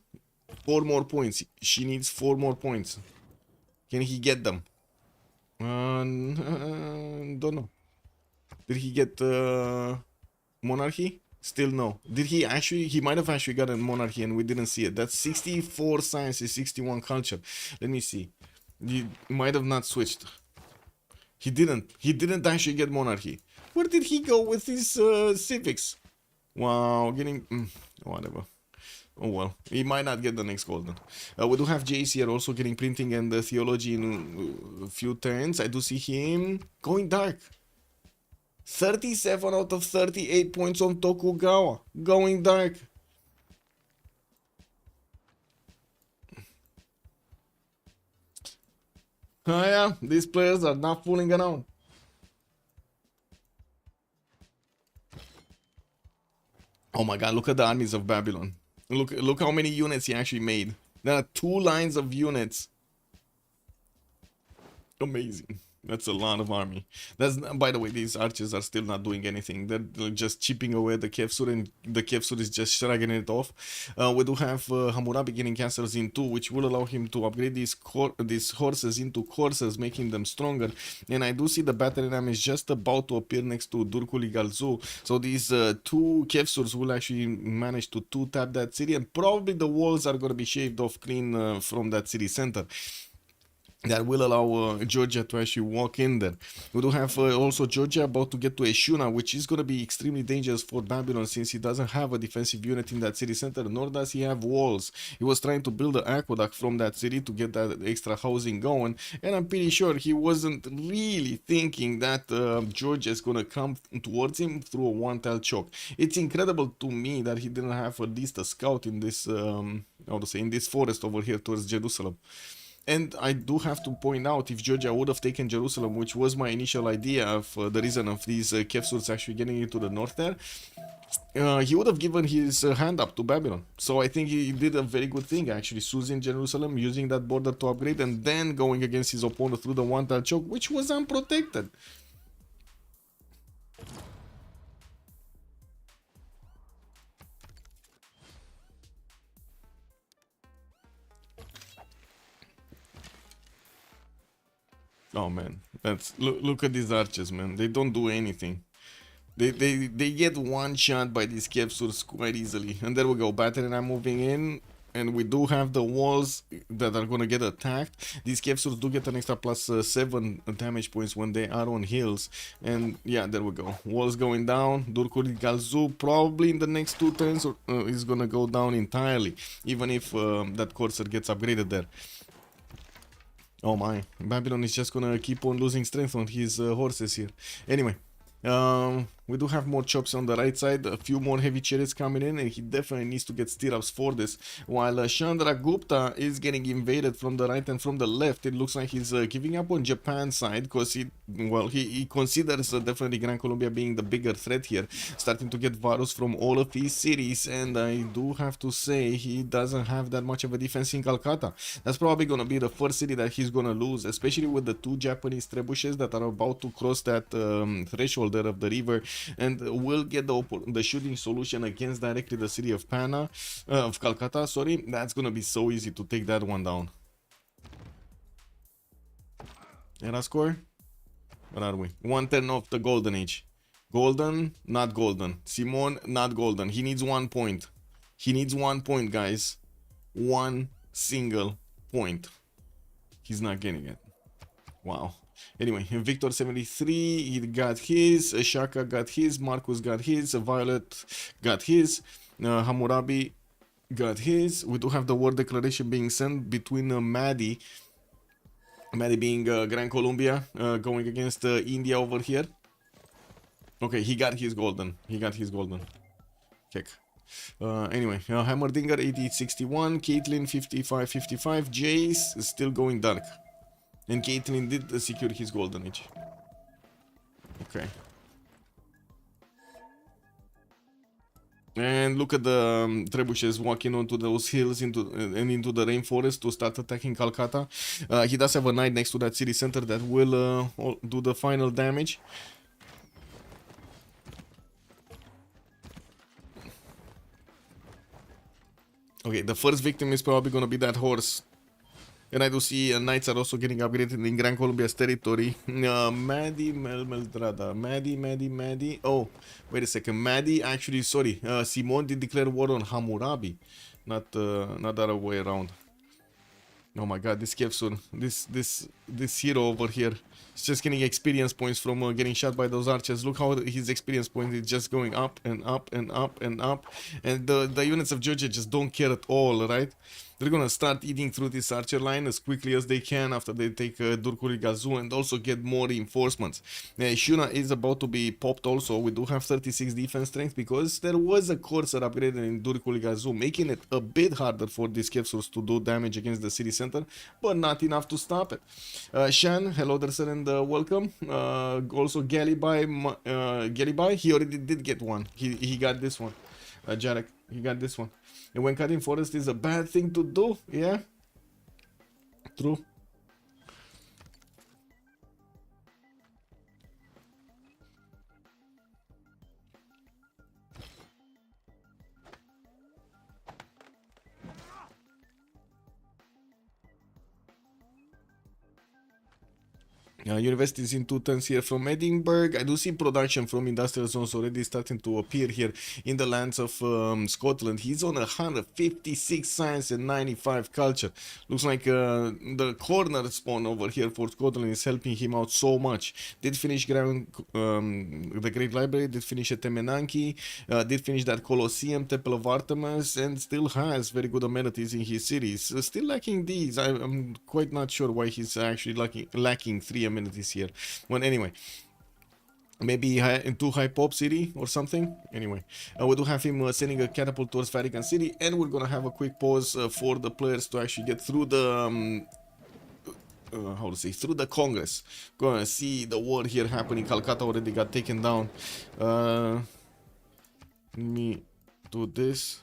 4 more points. She needs 4 more points. Can he get them? Don't know. Did he get monarchy? Still no. Did he actually? He might have actually gotten monarchy and we didn't see it. That's 64 sciences, 61 culture. Let me see. He might have not switched. He didn't. He didn't actually get monarchy. Where did he go with his Civ6? Wow, getting... whatever. Oh well, he might not get the next golden. We do have Jace here also getting printing and theology in a few turns. I do see him going dark. 37 out of 38 points on Tokugawa. Going dark. Oh yeah, these players are not fooling around. Oh my god, look at the armies of Babylon. Look how many units he actually made. There are 2 lines of units. Amazing. That's a lot of army. That's, by the way, these archers are still not doing anything. They're just chipping away the Kevsur, and the Kevsur is just shrugging it off. We do have Hammurabi getting castles in 2, which will allow him to upgrade these horses into coursers, making them stronger. And I do see the battle ram is just about to appear next to Durkuli Galzu. So these 2 Kevsurs will actually manage to 2-tap that city, and probably the walls are going to be shaved off clean from that city center. That will allow Georgia to actually walk in there. We do have also Georgia about to get to Eshuna, which is going to be extremely dangerous for Babylon since he doesn't have a defensive unit in that city center, nor does he have walls. He was trying to build an aqueduct from that city to get that extra housing going, and I'm pretty sure he wasn't really thinking that Georgia is going to come towards him through a one-tile choke. It's incredible to me that he didn't have at least a scout in this, how to say, in this forest over here towards Jerusalem. And I do have to point out, if Georgia would have taken Jerusalem, which was my initial idea of the reason of these Kevsurs actually getting into the north there, he would have given his hand up to Babylon. So I think he did a very good thing, actually, choosing Jerusalem, using that border to upgrade, and then going against his opponent through the one-tile choke, which was unprotected. Oh man, that's look at these archers, man. They don't do anything. They get one shot by these Kevsurs quite easily. And there we go, battle ram moving in. And we do have the walls that are gonna get attacked. These Kevsurs do get an extra plus 7 damage points when they are on hills. And yeah, there we go. Walls going down. Durkuri Galzu probably in the next 2 turns is gonna go down entirely. Even if that courser gets upgraded there. Oh my, Babylon is just gonna keep on losing strength on his horses here. Anyway, we do have more chops on the right side, a few more heavy chariots coming in, and he definitely needs to get stirrups for this. While Chandragupta is getting invaded from the right and from the left, it looks like he's giving up on Japan's side, because he considers definitely Gran Colombia being the bigger threat here, starting to get Varus from all of these cities, and I do have to say he doesn't have that much of a defense in Calcutta. That's probably gonna be the first city that he's gonna lose, especially with the 2 Japanese trebuchets that are about to cross that threshold there of the river, and will get the shooting solution against directly the city of Calcutta, sorry. That's gonna be so easy to take that one down. Era score? Where are we? 110 of the golden age. Golden, not golden. Simon, not golden. He needs 1 point. He needs 1 point, guys. 1 single point. He's not getting it. Wow. Anyway, Victor 73, he got his, Shaka got his, Marcus got his, Violet got his, Hammurabi got his. We do have the war declaration being sent between Maddie being Gran Colombia, going against India over here. Okay, he got his golden. He got his golden. Check. Anyway, Hammerdinger 8861, Caitlyn 5555, Jace is still going dark. And Caitlyn did secure his golden age. Okay. And look at the trebuchets walking onto those hills and into the rainforest to start attacking Calcutta. He does have a knight next to that city center that will do the final damage. Okay, the first victim is probably gonna be that horse. And I do see knights are also getting upgraded in Gran Colombia's territory. Maddie Meldrada. Maddie. Oh, wait a second. Maddie, actually, sorry. Simon did declare war on Hammurabi. Not the other way around. Oh my god, this Kevsur. This hero over here is just getting experience points from getting shot by those archers. Look how his experience point is just going up and up and up and up. And the units of Georgia just don't care at all, right? They're gonna start eating through this archer line as quickly as they can after they take Durkuri Gazu and also get more reinforcements. Shuna is about to be popped also. We do have 36 defense strength because there was a courser upgraded in Durkuri Gazu, making it a bit harder for these Kevsurs to do damage against the city center, but not enough to stop it. Shan, hello there sir, and welcome. Also Galibai, he already did get one. He got this one. Jarek, he got this one. And when cutting forest is a bad thing to do, yeah? True. Universities in 2 turns here from Edinburgh. I do see production from industrial zones already starting to appear here in the lands of Scotland. He's on 156 science and 95 culture. Looks like the corner spawn over here for Scotland is helping him out so much. Did finish the Great Library, did finish a Temenanki, did finish that Colosseum, Temple of Artemis, and still has very good amenities in his cities. Still lacking these. I'm quite not sure why he's actually lacking 3 amenities here. Well, anyway, maybe into high pop city or something. Anyway, we do have him sending a catapult towards Vatican City, and we're gonna have a quick pause for the players to actually get through the how to say, through the Congress. Gonna see the war here happening. Calcutta already got taken down. Let me do this.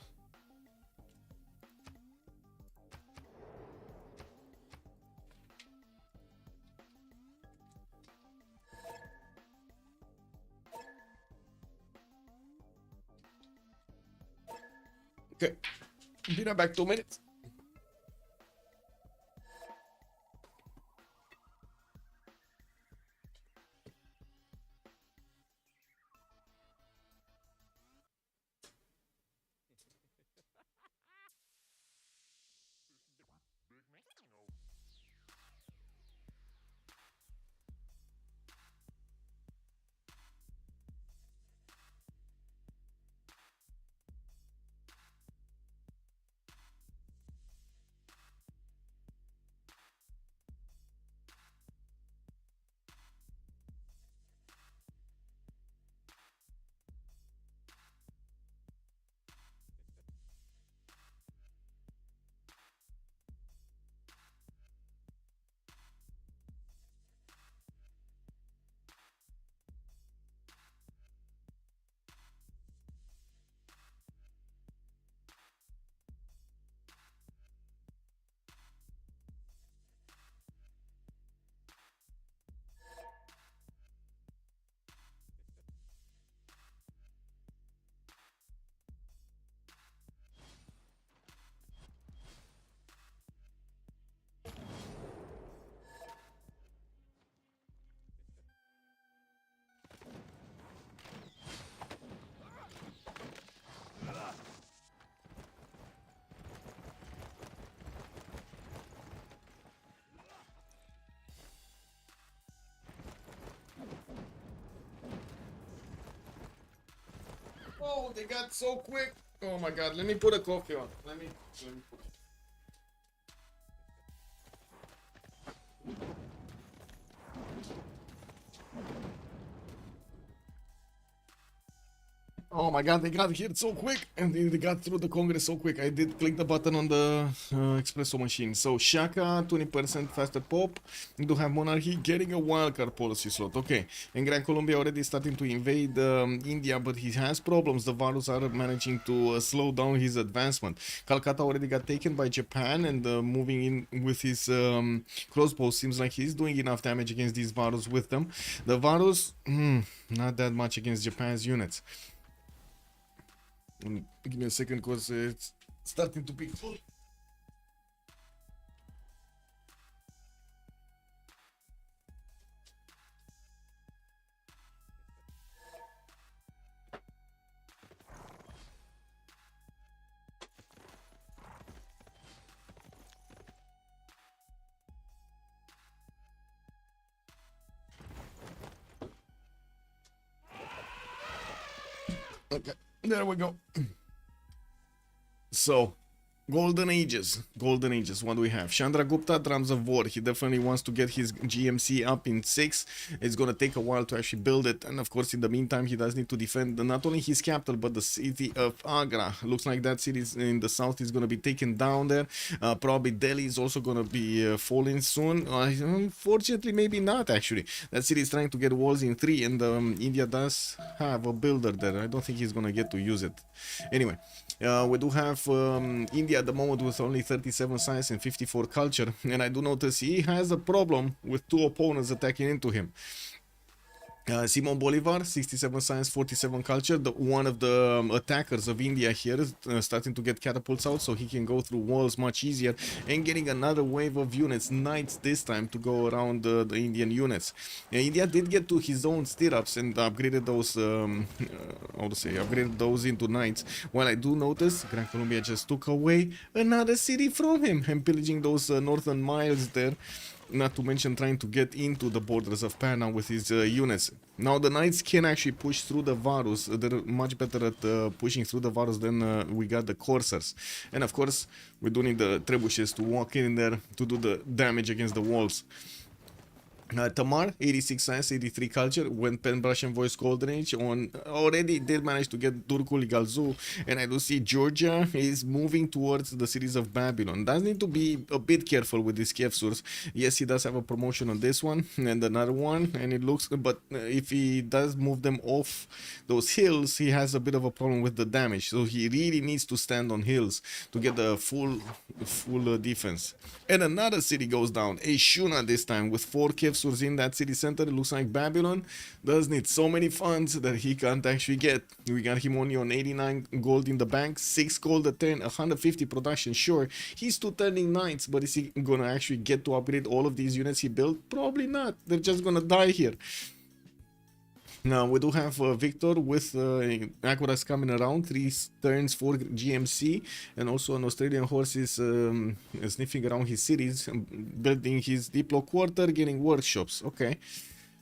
Okay, be right back, 2 minutes. Oh, they got so quick. Oh my god, let me put a coffee on. Let me put... Oh my god, they got here so quick, and they got through the Congress so quick. I did click the button on the espresso machine. So Shaka, 20% faster pop. We do have Monarchy getting a wildcard policy slot. Okay, and Grand Colombia already starting to invade India, but he has problems. The Varus are managing to slow down his advancement. Calcutta already got taken by Japan, and moving in with his crossbow seems like he's doing enough damage against these Varus with them. The Varus, not that much against Japan's units. Give me a second, because it's starting to be full. Okay, there we go. So, Golden Ages, what do we have? Chandra Gupta, Drums of War. He definitely wants to get his GMC up in 6. It's gonna take a while to actually build it, and of course in the meantime he does need to defend not only his capital but the city of Agra. Looks like that city in the south is gonna be taken down there. Probably Delhi is also gonna be falling soon. Unfortunately, maybe not actually. That city is trying to get walls in 3, and India does have a builder there. I don't think he's gonna get to use it. Anyway, we do have India at the moment with only 37 science and 54 culture, and I do notice he has a problem with 2 opponents attacking into him. Simon Bolivar, 67 science, 47 culture, one of the attackers of India here, is starting to get catapults out so he can go through walls much easier and getting another wave of units, knights this time, to go around the Indian units. India did get to his own stirrups and upgraded those, upgraded those into knights. While I do notice, Gran Colombia just took away another city from him and pillaging those northern miles there. Not to mention trying to get into the borders of Panna with his units. Now the knights can actually push through the Varus. They're much better at pushing through the Varus than we got the coursers. And of course, we do need the trebuchets to walk in there to do the damage against the walls. Tamar, 86 science, 83 culture, when Pen Russian voice golden age on already did manage to get Turkul Galzu, and I do see Georgia is moving towards the cities of Babylon. Does need to be a bit careful with these Kevsurs. Yes, he does have a promotion on this one and another one, and it looks, but if he does move them off those hills, he has a bit of a problem with the damage. So he really needs to stand on hills to get the full defense. And another city goes down, Ashuna this time with 4 Kevs in that city center. It looks like Babylon does need so many funds that he can't actually get. We got him only on 89 gold in the bank, 6 gold a turn, 150 production. Sure, he's 2 turning knights, but is he gonna actually get to upgrade all of these units he built? Probably not. They're just gonna die here. Now we do have Victor with Aqueducts coming around, 3 turns for GMC, and also an Australian horse is sniffing around his cities, building his Diplo quarter, getting workshops. Okay,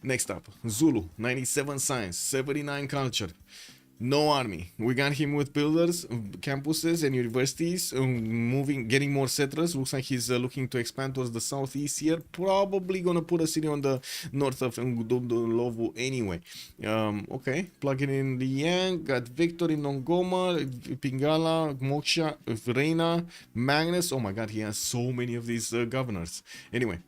next up, Zulu, 97 science, 79 culture. No army. We got him with builders, campuses, and universities, getting more settlers. Looks like he's looking to expand towards the southeast here. Probably gonna put a city on the north of Ngudumdulovu anyway. Okay, plugging in Liang, got Victor in Nongoma, Pingala, Moksha, Reina, Magnus. Oh my god, he has so many of these governors. Anyway,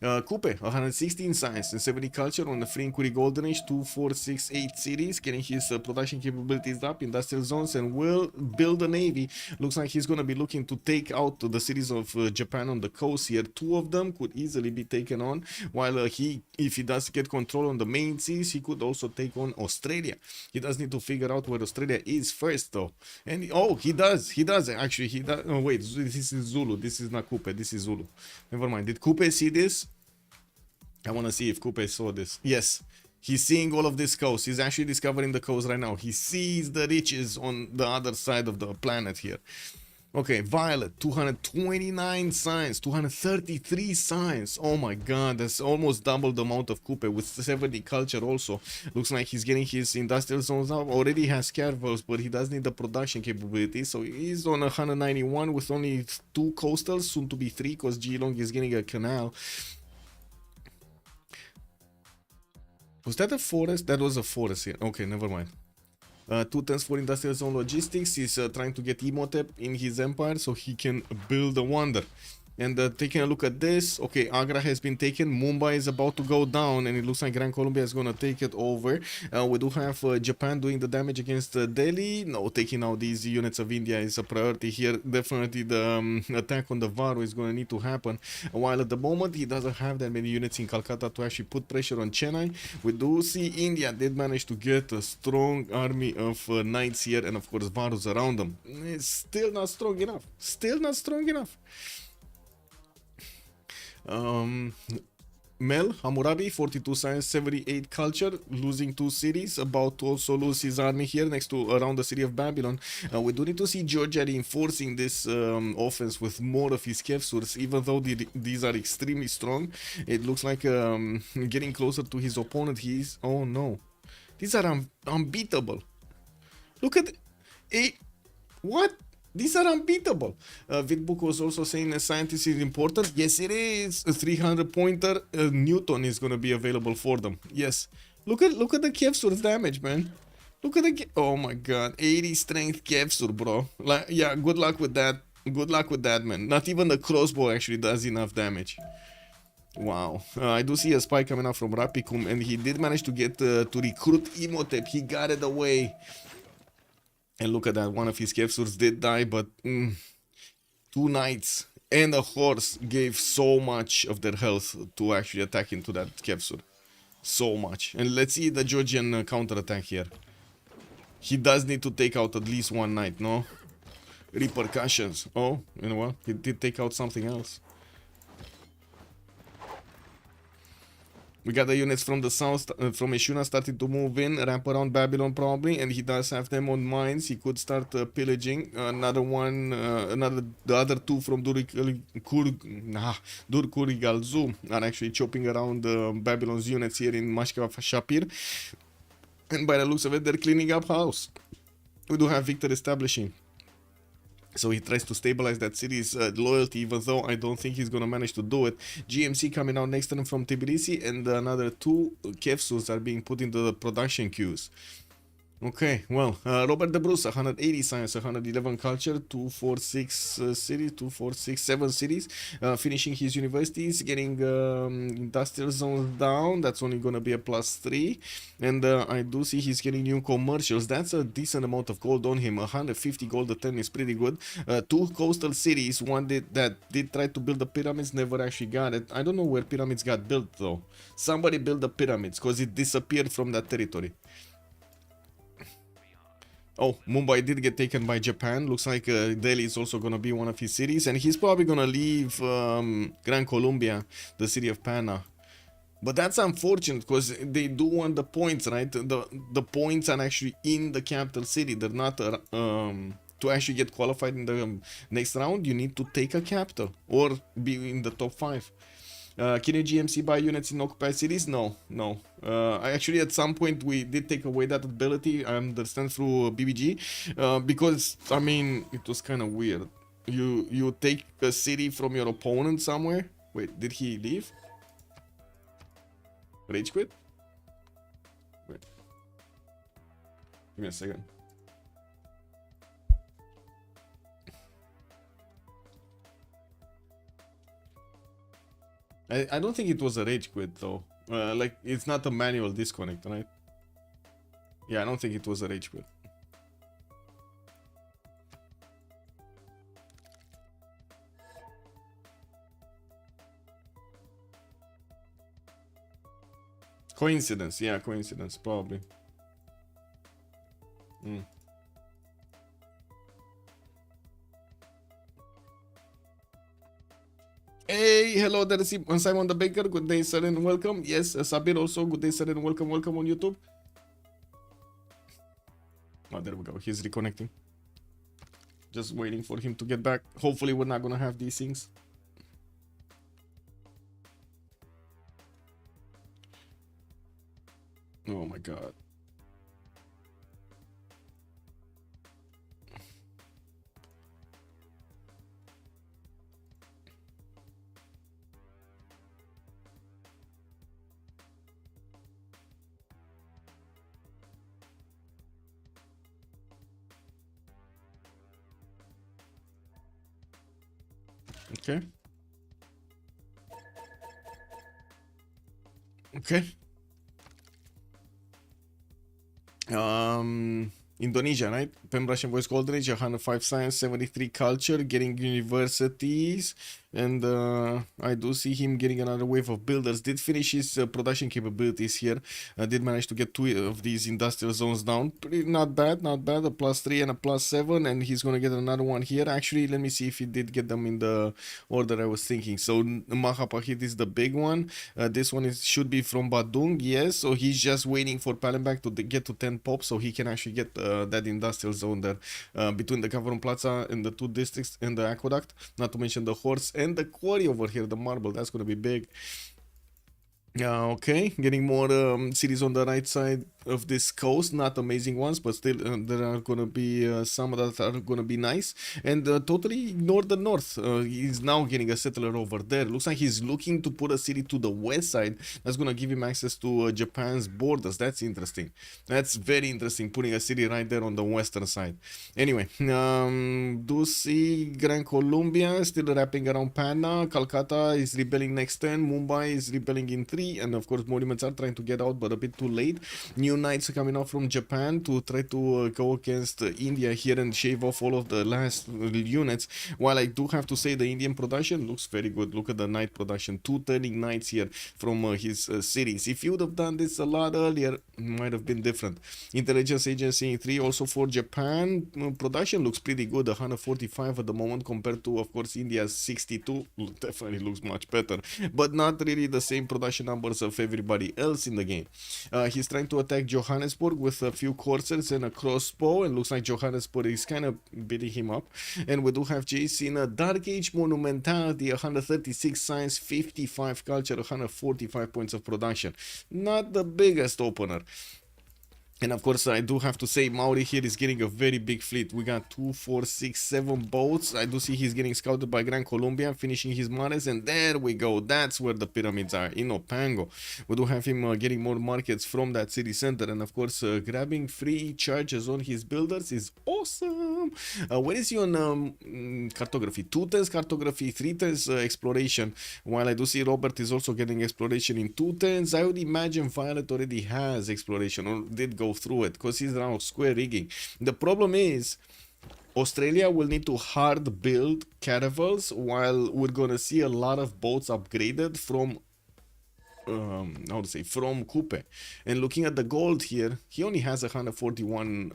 Kupe, 116 science and 70 culture on the free inquiry golden age, 2, 4, 6, 8 cities, getting his production capabilities up, industrial zones, and will build a navy. Looks like he's going to be looking to take out the cities of Japan on the coast here. 2 of them could easily be taken on, while if he does get control on the main seas, he could also take on Australia. He does need to figure out where Australia is first though. And oh, he does actually. Oh wait, this is Zulu, this is not Kupe, this is Zulu. Never mind. Did Kupe see this? I want to see if Kupe saw this. Yes, he's seeing all of this coast. He's actually discovering the coast right now. He sees the riches on the other side of the planet here. Okay, Violet, 229 science, 233 science. Oh my god, that's almost double the amount of Kupe with 70 culture also. Looks like he's getting his industrial zones up. Already has caravels, but he does need the production capability. So he's on 191 with only 2 coastals, soon to be 3 because Geelong is getting a canal. Was that a forest? That was a forest here. Okay, never mind. 2 turns for industrial zone logistics. He's trying to get Imhotep in his empire so he can build a wonder. And taking a look at this, okay, Agra has been taken, Mumbai is about to go down, and it looks like Gran Colombia is going to take it over. We do have Japan doing the damage against Delhi. No, taking out these units of India is a priority here. Definitely the attack on the Varu is going to need to happen. While at the moment, he doesn't have that many units in Calcutta to actually put pressure on Chennai. We do see India did manage to get a strong army of knights here, and of course Varus around them. It's still not strong enough. Still not strong enough. Mel Hammurabi, 42 science, 78 culture, losing 2 cities, about to also lose his army here next to around the city of Babylon. We do need to see Georgia reinforcing this offense with more of his Kevsurs, even though these are extremely strong. It looks like getting closer to his opponent. He's, oh no, these are unbeatable. Look at it. What? These are unbeatable. Vidbook was also saying a scientist is important. Yes, it is. A 300 pointer Newton is going to be available for them. Yes. Look at the Kevsur's damage, man. Look at the... Oh my god. 80 strength Kevsur, bro. Like, yeah, good luck with that. Good luck with that, man. Not even the crossbow actually does enough damage. Wow. I do see a spy coming out from Rapicum, and he did manage to get to recruit Imhotep. He got it away. And look at that, one of his Kevsurs did die, but 2 knights and a horse gave so much of their health to actually attack into that Kevsur. So much. And let's see the Georgian counterattack here. He does need to take out at least one knight, no? Repercussions. Oh, you know what? He did take out something else. We got the units from the south, from Eshuna, starting to move in, wrap around Babylon probably, and he does have them on mines. He could start pillaging. Another one, the other two from Dur-Kurigalzu are actually chopping around Babylon's units here in Mashka Shapir. And by the looks of it, they're cleaning up house. We do have Victor establishing. So he tries to stabilize that city's loyalty, even though I don't think he's gonna manage to do it. GMC coming out next turn from Tbilisi, and another two Kevsus are being put into the production queues. Okay, well, Robert de Bruce, 180 science, 111 culture, 246 cities, 7 cities, finishing his universities, getting industrial zones down. That's only gonna be a +3, and I do see he's getting new commercials. That's a decent amount of gold on him. 150 gold a turn is pretty good. 2 coastal cities, one that did try to build the pyramids, never actually got it. I don't know where pyramids got built though. Somebody built the pyramids because it disappeared from that territory. Oh, Mumbai did get taken by Japan. Looks like Delhi is also going to be one of his cities. And he's probably going to leave Gran Colombia, the city of Panna. But that's unfortunate because they do want the points, right? The points are actually in the capital city. They're not... to actually get qualified in the next round, you need to take a capital or be in the top 5. Can you GMC buy units in occupied cities? No. Actually, at some point, we did take away that ability, I understand, through BBG. Because, I mean, it was kind of weird. You take a city from your opponent somewhere. Wait, did he leave? Rage quit? Wait. Give me a second. I don't think it was a rage quit though. Like, it's not a manual disconnect, right? Yeah, I don't think it was a rage quit. Coincidence, yeah, coincidence, probably. Hey, hello, there is Simon the Baker. Good day, sir, and welcome. Yes, Sabir also. Good day, sir, and welcome. Welcome on YouTube. Oh, there we go. He's reconnecting. Just waiting for him to get back. Hopefully, we're not gonna have these things. Oh my god. Okay. Okay. Indonesia, right? Pem Russian Voice Golden Age, 105 Science, 73 Culture, getting universities, and I do see him getting another wave of builders. Did finish his production capabilities here. Did manage to get 2 of these industrial zones down. Pretty not bad, not bad. A +3 and a +7, and he's gonna get another one here. Actually, let me see if he did get them in the order I was thinking. So Mahapahit is the big one. This one should be from Badung, yes. So he's just waiting for Palembang to get to 10 pop, so he can actually get that industrial zone there between the Kavaron Plaza and the 2 districts and the aqueduct. Not to mention the horse and the quarry over here, the marble. That's gonna be big. Okay, getting more cities on the right side of this coast. Not amazing ones, but still there are gonna be some that are gonna be nice. And totally ignore the north. He's now getting a settler over there. Looks like he's looking to put a city to the west side. That's gonna give him access to Japan's borders. That's interesting. That's very interesting, putting a city right there on the western side. Anyway, do see Gran Colombia still wrapping around Panna. Calcutta is rebelling next turn. Mumbai is rebelling in 3. And of course, monuments are trying to get out, but a bit too late. New new knights are coming out from Japan to try to go against India here and shave off all of the last units. While I do have to say the Indian production looks very good. Look at the knight production, 2 turning knights here from his cities. If you would have done this a lot earlier, it might have been different. Intelligence Agency 3 also for Japan, production looks pretty good, 145 at the moment compared to, of course, India's 62. Definitely looks much better, but not really the same production numbers of everybody else in the game. He's trying to attack Johannesburg with a few coursers and a crossbow, and looks like Johannesburg is kind of beating him up. And we do have JC in a Dark Age Monumentality, 136 science, 55 culture, 145 points of production. Not the biggest opener. And of course, I do have to say, Maori here is getting a very big fleet. We got 2, 4, 6, 7 boats. I do see he's getting scouted by Gran Colombia, finishing his mares, and there we go. That's where the pyramids are, in Opango. We do have him getting more markets from that city center, and of course, grabbing free charges on his builders is awesome. Where is he on cartography? 2 turns cartography, 3 turns exploration, while I do see Robert is also getting exploration in 2 turns. I would imagine Violet already has exploration, or did go through it, because he's now square rigging. The problem is Australia will need to hard build caravels, while we're gonna see a lot of boats upgraded from how to say, from Coupe. And looking at the gold here, he only has 141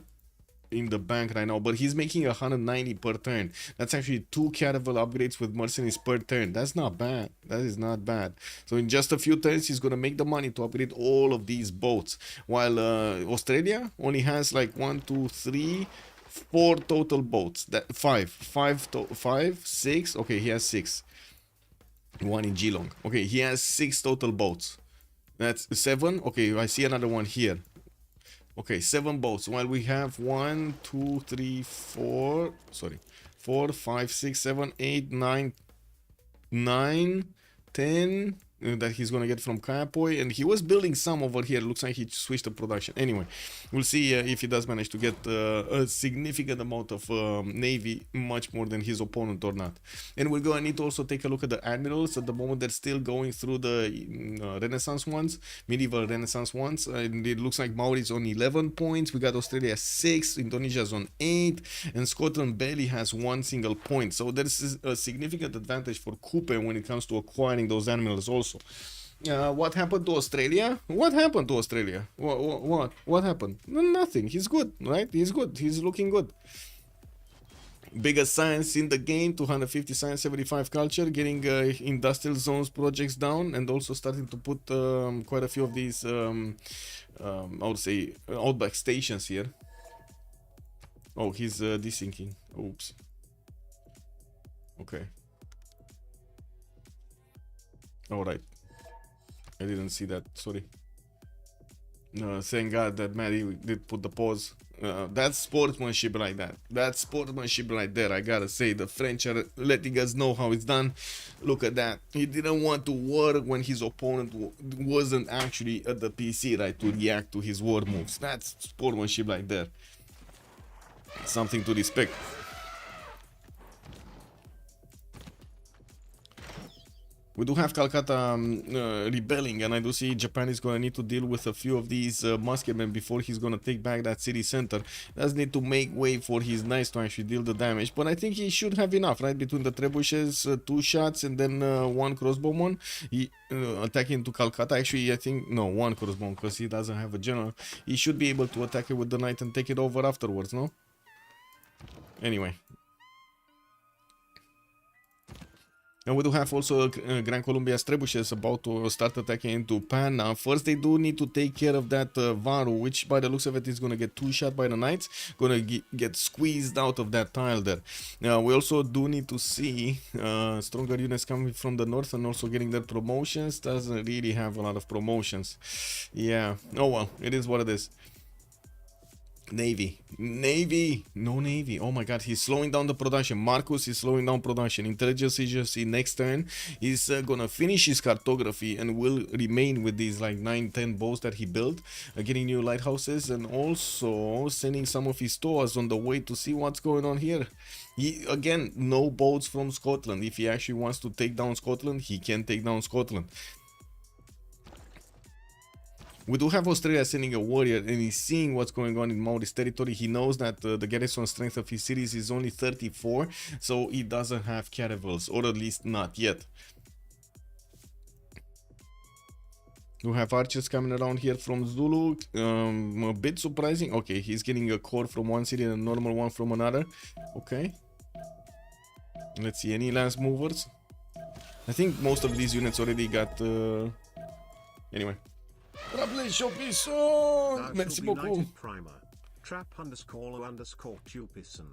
in the bank right now, but he's making 190 per turn. That's actually 2 caravel upgrades with mercenaries per turn. That's not bad. That is not bad. So in just a few turns, he's gonna make the money to upgrade all of these boats, while Australia only has like 1, 2, 3, 4 total boats. That 5, 6. Okay, he has 6. 1 in Geelong. Okay, he has 6 total boats. That's 7. Okay, I see another one here. Okay, 7 boats, while we have 1, 2, 3, 4, 5, 6, 7, 8, 9, 10 that he's gonna get from Kapoy, and he was building some over here. Looks like he switched the production. Anyway, we'll see if he does manage to get a significant amount of navy, much more than his opponent or not. And we're gonna need to also take a look at the admirals. At the moment, they're still going through the Renaissance ones, medieval Renaissance ones, and it looks like Maori's on 11 points. We got Australia 6, Indonesia's on 8, and Scotland barely has 1 single point. So there's a significant advantage for Coupe when it comes to acquiring those admirals also. What happened to Australia? What happened to Australia? What happened? Nothing. He's good, right? He's good. He's looking good. Biggest science in the game, 250 science, 75 culture, getting industrial zones projects down, and also starting to put quite a few of these, I would say, outback stations here. Oh, he's desyncing. Oops. Okay. Alright. I didn't see that, sorry. Thank God that Maddie did put the pause. That's sportsmanship like that. That's sportsmanship right there, I gotta say. The French are letting us know how it's done. Look at that. He didn't want to work when his opponent wasn't actually at the PC, right, to react to his war moves. That's sportsmanship like there. Something to respect. We do have Calcutta rebelling, and I do see Japan is going to need to deal with a few of these musketmen before he's going to take back that city center. Does need to make way for his knights to actually deal the damage, but I think he should have enough, right? Between the trebuchets, 2 shots, and then 1 crossbowman. He attacking to Calcutta. Actually, I think, no, 1 crossbowman, because he doesn't have a general. He should be able to attack it with the knight and take it over afterwards, no? Anyway. And we do have also Gran Colombia's trebuchets about to start attacking into Pan now. First, they do need to take care of that Varu, which by the looks of it is going to get 2 shot by the knights. Going to get squeezed out of that tile there. Now, we also do need to see stronger units coming from the north and also getting their promotions. Doesn't really have a lot of promotions. Yeah. Oh well, it is what it is. Navy, no navy. Oh my god, he's slowing down the production. Marcus is slowing down production. Intelligence agency next turn is gonna finish his cartography and will remain with these like 9-10 boats that he built, getting new lighthouses, and also sending some of his tours on the way to see what's going on here. Again, no boats from Scotland. If he actually wants to take down Scotland, he can take down Scotland. We do have Australia sending a warrior, and he's seeing what's going on in Maori's territory. He knows that the garrison strength of his cities is only 34, so he doesn't have caravels, or at least not yet. We have archers coming around here from Zulu. A bit surprising. Okay, he's getting a core from one city and a normal one from another. Okay. Let's see, any last movers? I think most of these units already got... Anyway. Merci beaucoup. Primer. Trap__Tupison.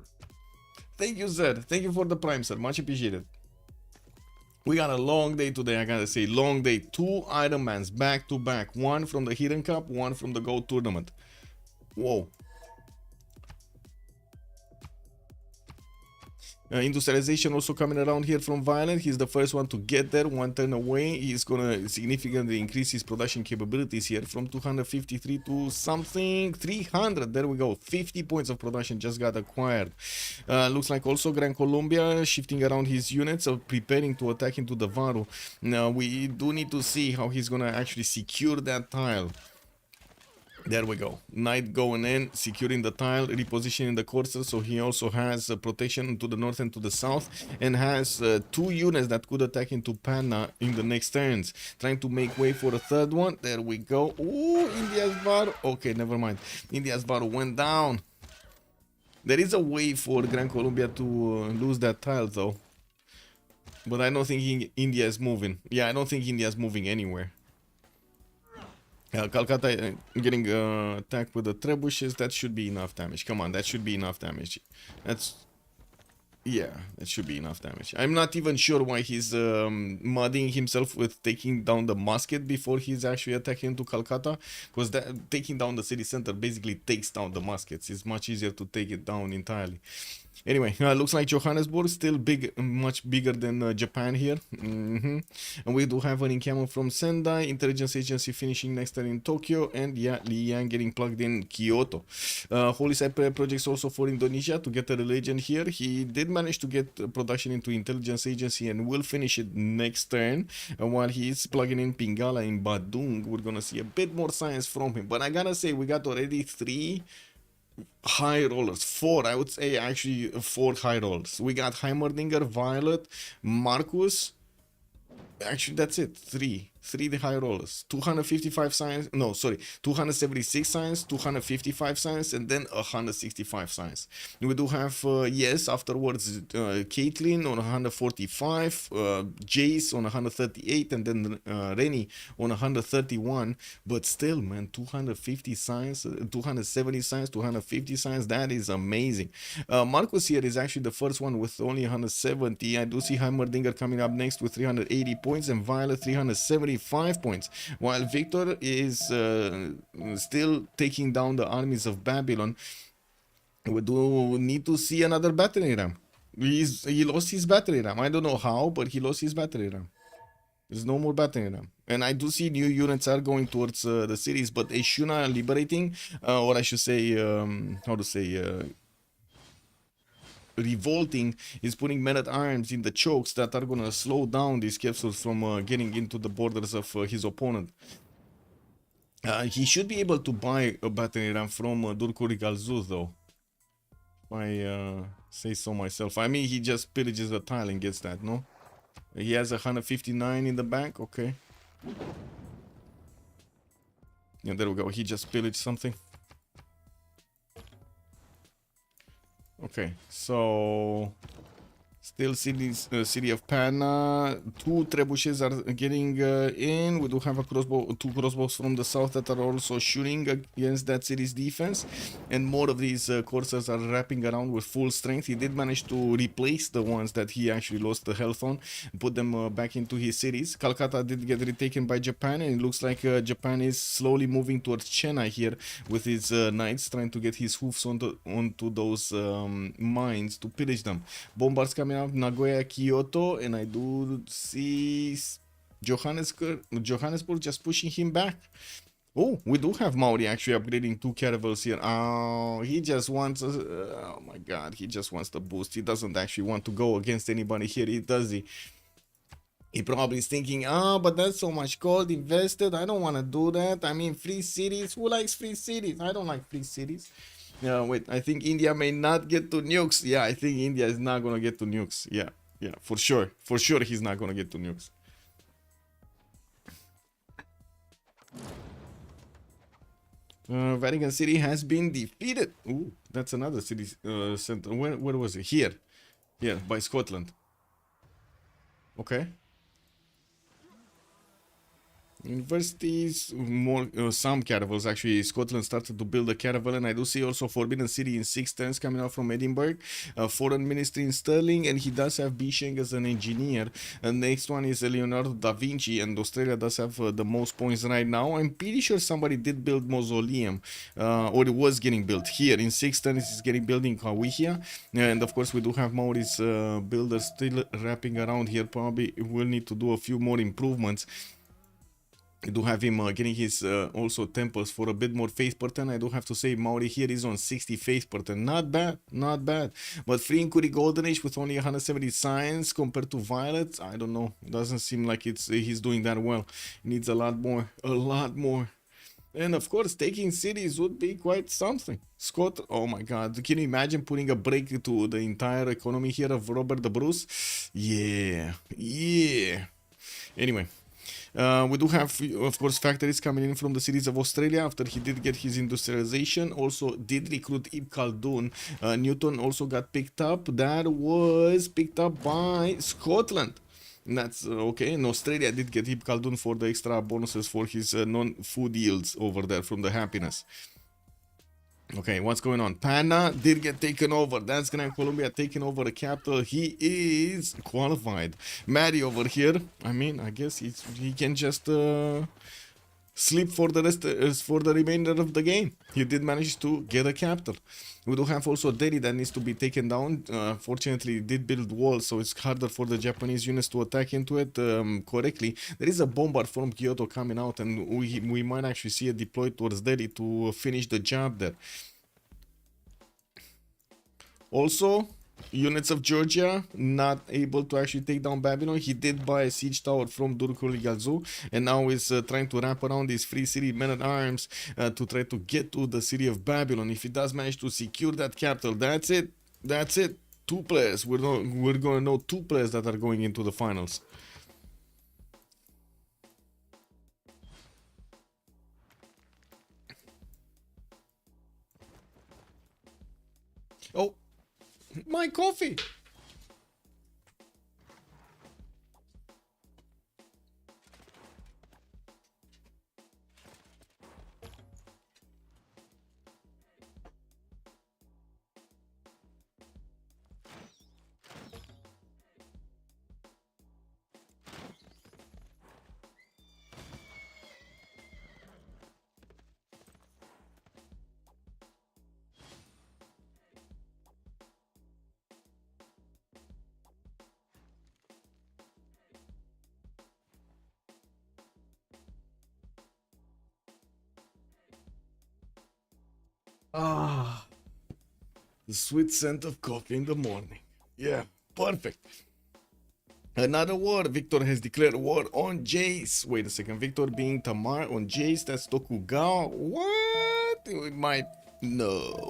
Thank you, sir. Thank you for the prime, sir. Much appreciated. We got a long day today, I gotta say. Long day. 2 Iron Mans back to back. One from the Hidden Cup, one from the Gold Tournament. Whoa. Industrialization also coming around here from Violent. He's the first one to get there, one turn away. He's gonna significantly increase his production capabilities here from 253 to something 300. There we go. 50 points of production just got acquired. Looks like also Gran Colombia shifting around his units, preparing to attack into the Varu. Now we do need to see how he's gonna actually secure that tile. There we go. Knight going in, securing the tile, repositioning the coursers, so he also has protection to the north and to the south, and has 2 units that could attack into Panna in the next turns. Trying to make way for a third one. There we go. Ooh, India's Varu. Okay, never mind. India's Varu went down. There is a way for Gran Colombia to lose that tile though. But I don't think India is moving. Yeah, I don't think India is moving anywhere. Calcutta getting attacked with the trebuchets. That should be enough damage. Come on, that should be enough damage. Yeah, that should be enough damage. I'm not even sure why he's mudding himself with taking down the musket before he's actually attacking into Calcutta, because taking down the city center basically takes down the muskets. It's much easier to take it down entirely. Anyway, looks like Johannesburg still big, much bigger than Japan here. And we do have an encampment from Sendai, intelligence agency finishing next turn in Tokyo, and yeah, Liang getting plugged in Kyoto. Holy Cypress projects also for Indonesia to get a religion here. He did manage to get production into intelligence agency and will finish it next turn. While he's plugging in Pingala in Badung, we're gonna see a bit more science from him. But I gotta say, we got already 3 high rollers, 4, I would say actually 4 high rollers. We got Heimerdinger, Violet, Marcus. Actually, that's it. 3 the high rollers. 255 science. No, sorry. 276 science, 255 science, and then 165 science. We do have, yes, afterwards, Caitlyn on 145, Jace on 138, and then Rennie on 131. But still, man, 250 science, 270 science, 250 science. That is amazing. Marcus here is actually the first one with only 170. I do see Heimerdinger coming up next with 380 points, and Violet 375 points, while Victor is still taking down the armies of Babylon. We do need to see another battering ram. He lost his battery ram. I don't know how, but he lost his battery ram. There's no more battering ram. And I do see new units are going towards the cities, but Eshuna liberating, or I should say, how to say, revolting, is putting men-at-arms in the chokes that are gonna slow down these capsules from getting into the borders of his opponent. He should be able to buy a battery ram from Durkuri Galzu though, if I say so myself. I mean, he just pillages a tile and gets that, no? He has 159 in the bank, okay. Yeah, there we go, he just pillaged something. Okay, so still city of Panna. 2 trebuchets are getting in. We do have a crossbow, 2 crossbows from the south that are also shooting against that city's defense, and more of these coursers are wrapping around with full strength. He did manage to replace the ones that he actually lost the health on, put them back into his cities. Calcutta did get retaken by Japan, and it looks like Japan is slowly moving towards Chennai here with his knights, trying to get his hoofs onto those mines to pillage them. Bombards coming out, Nagoya, Kyoto, and I do see Johannesburg just pushing him back. Oh, we do have Maori actually upgrading 2 caravels here. Oh, he just wants oh my god, he just wants the boost. He doesn't actually want to go against anybody here, does he? He probably is thinking, oh, but that's so much gold invested. I don't want to do that. I mean, free cities. Who likes free cities? I don't like free cities. Wait, I think India may not get to nukes. Yeah, I think India is not going to get to nukes. Yeah, for sure. For sure, he's not going to get to nukes. Vatican City has been defeated. Ooh, that's another city center. Where was it? Here, by Scotland. Okay. Universities, more some caravels. Actually, Scotland started to build a caravel, and I do see also Forbidden City in 6 turns coming out from Edinburgh, Foreign Ministry in Stirling, and he does have Bisheng as an engineer. And next one is Leonardo da Vinci, and Australia does have the most points right now. I'm pretty sure somebody did build Mausoleum, or it was getting built here in 6 turns. It's getting built in Kawihia, and of course we do have Maori's builders still wrapping around here. Probably will need to do a few more improvements. I do have him getting his also temples for a bit more faith per turn. I do have to say Maori here is on 60 faith per turn. Not bad, not bad. But Free Inkuri Golden Age with only 170 signs compared to Violet, I don't know. Doesn't seem like he's doing that well. Needs a lot more, a lot more. And of course, taking cities would be quite something. Scott, oh my god, can you imagine putting a break to the entire economy here of Robert the Bruce? Yeah. Anyway. We do have, of course, factories coming in from the cities of Australia after he did get his industrialization. Also did recruit Ibn Khaldun. Newton also got picked up. That was picked up by Scotland. And that's okay. And Australia did get Ibn Khaldun for the extra bonuses for his non-food yields over there from the happiness. Okay, what's going on? Panna did get taken over. That's Gran Colombia taking over the capital. He is qualified. Maddie over here. I mean, I guess he can just sleep for the rest for the remainder of the game. He did manage to get a capital. We do have also Delhi that needs to be taken down. Fortunately, it did build walls, so it's harder for the Japanese units to attack into it correctly. There is a bombard from Kyoto coming out, and we might actually see it deployed towards Delhi to finish the job there. Also, units of Georgia not able to actually take down Babylon. He did buy a siege tower from Durkul Galzu, and now is trying to wrap around his free city men-at-arms to try to get to the city of Babylon. If he does manage to secure that capital, that's it. That's it. 2 players. We're going to know 2 players that are going into the finals. Oh, my coffee. Ah, the sweet scent of coffee in the morning. Yeah, perfect. Another war. Victor has declared war on Jace. Wait a second. Victor being Tamar on Jace. That's Tokugawa. What?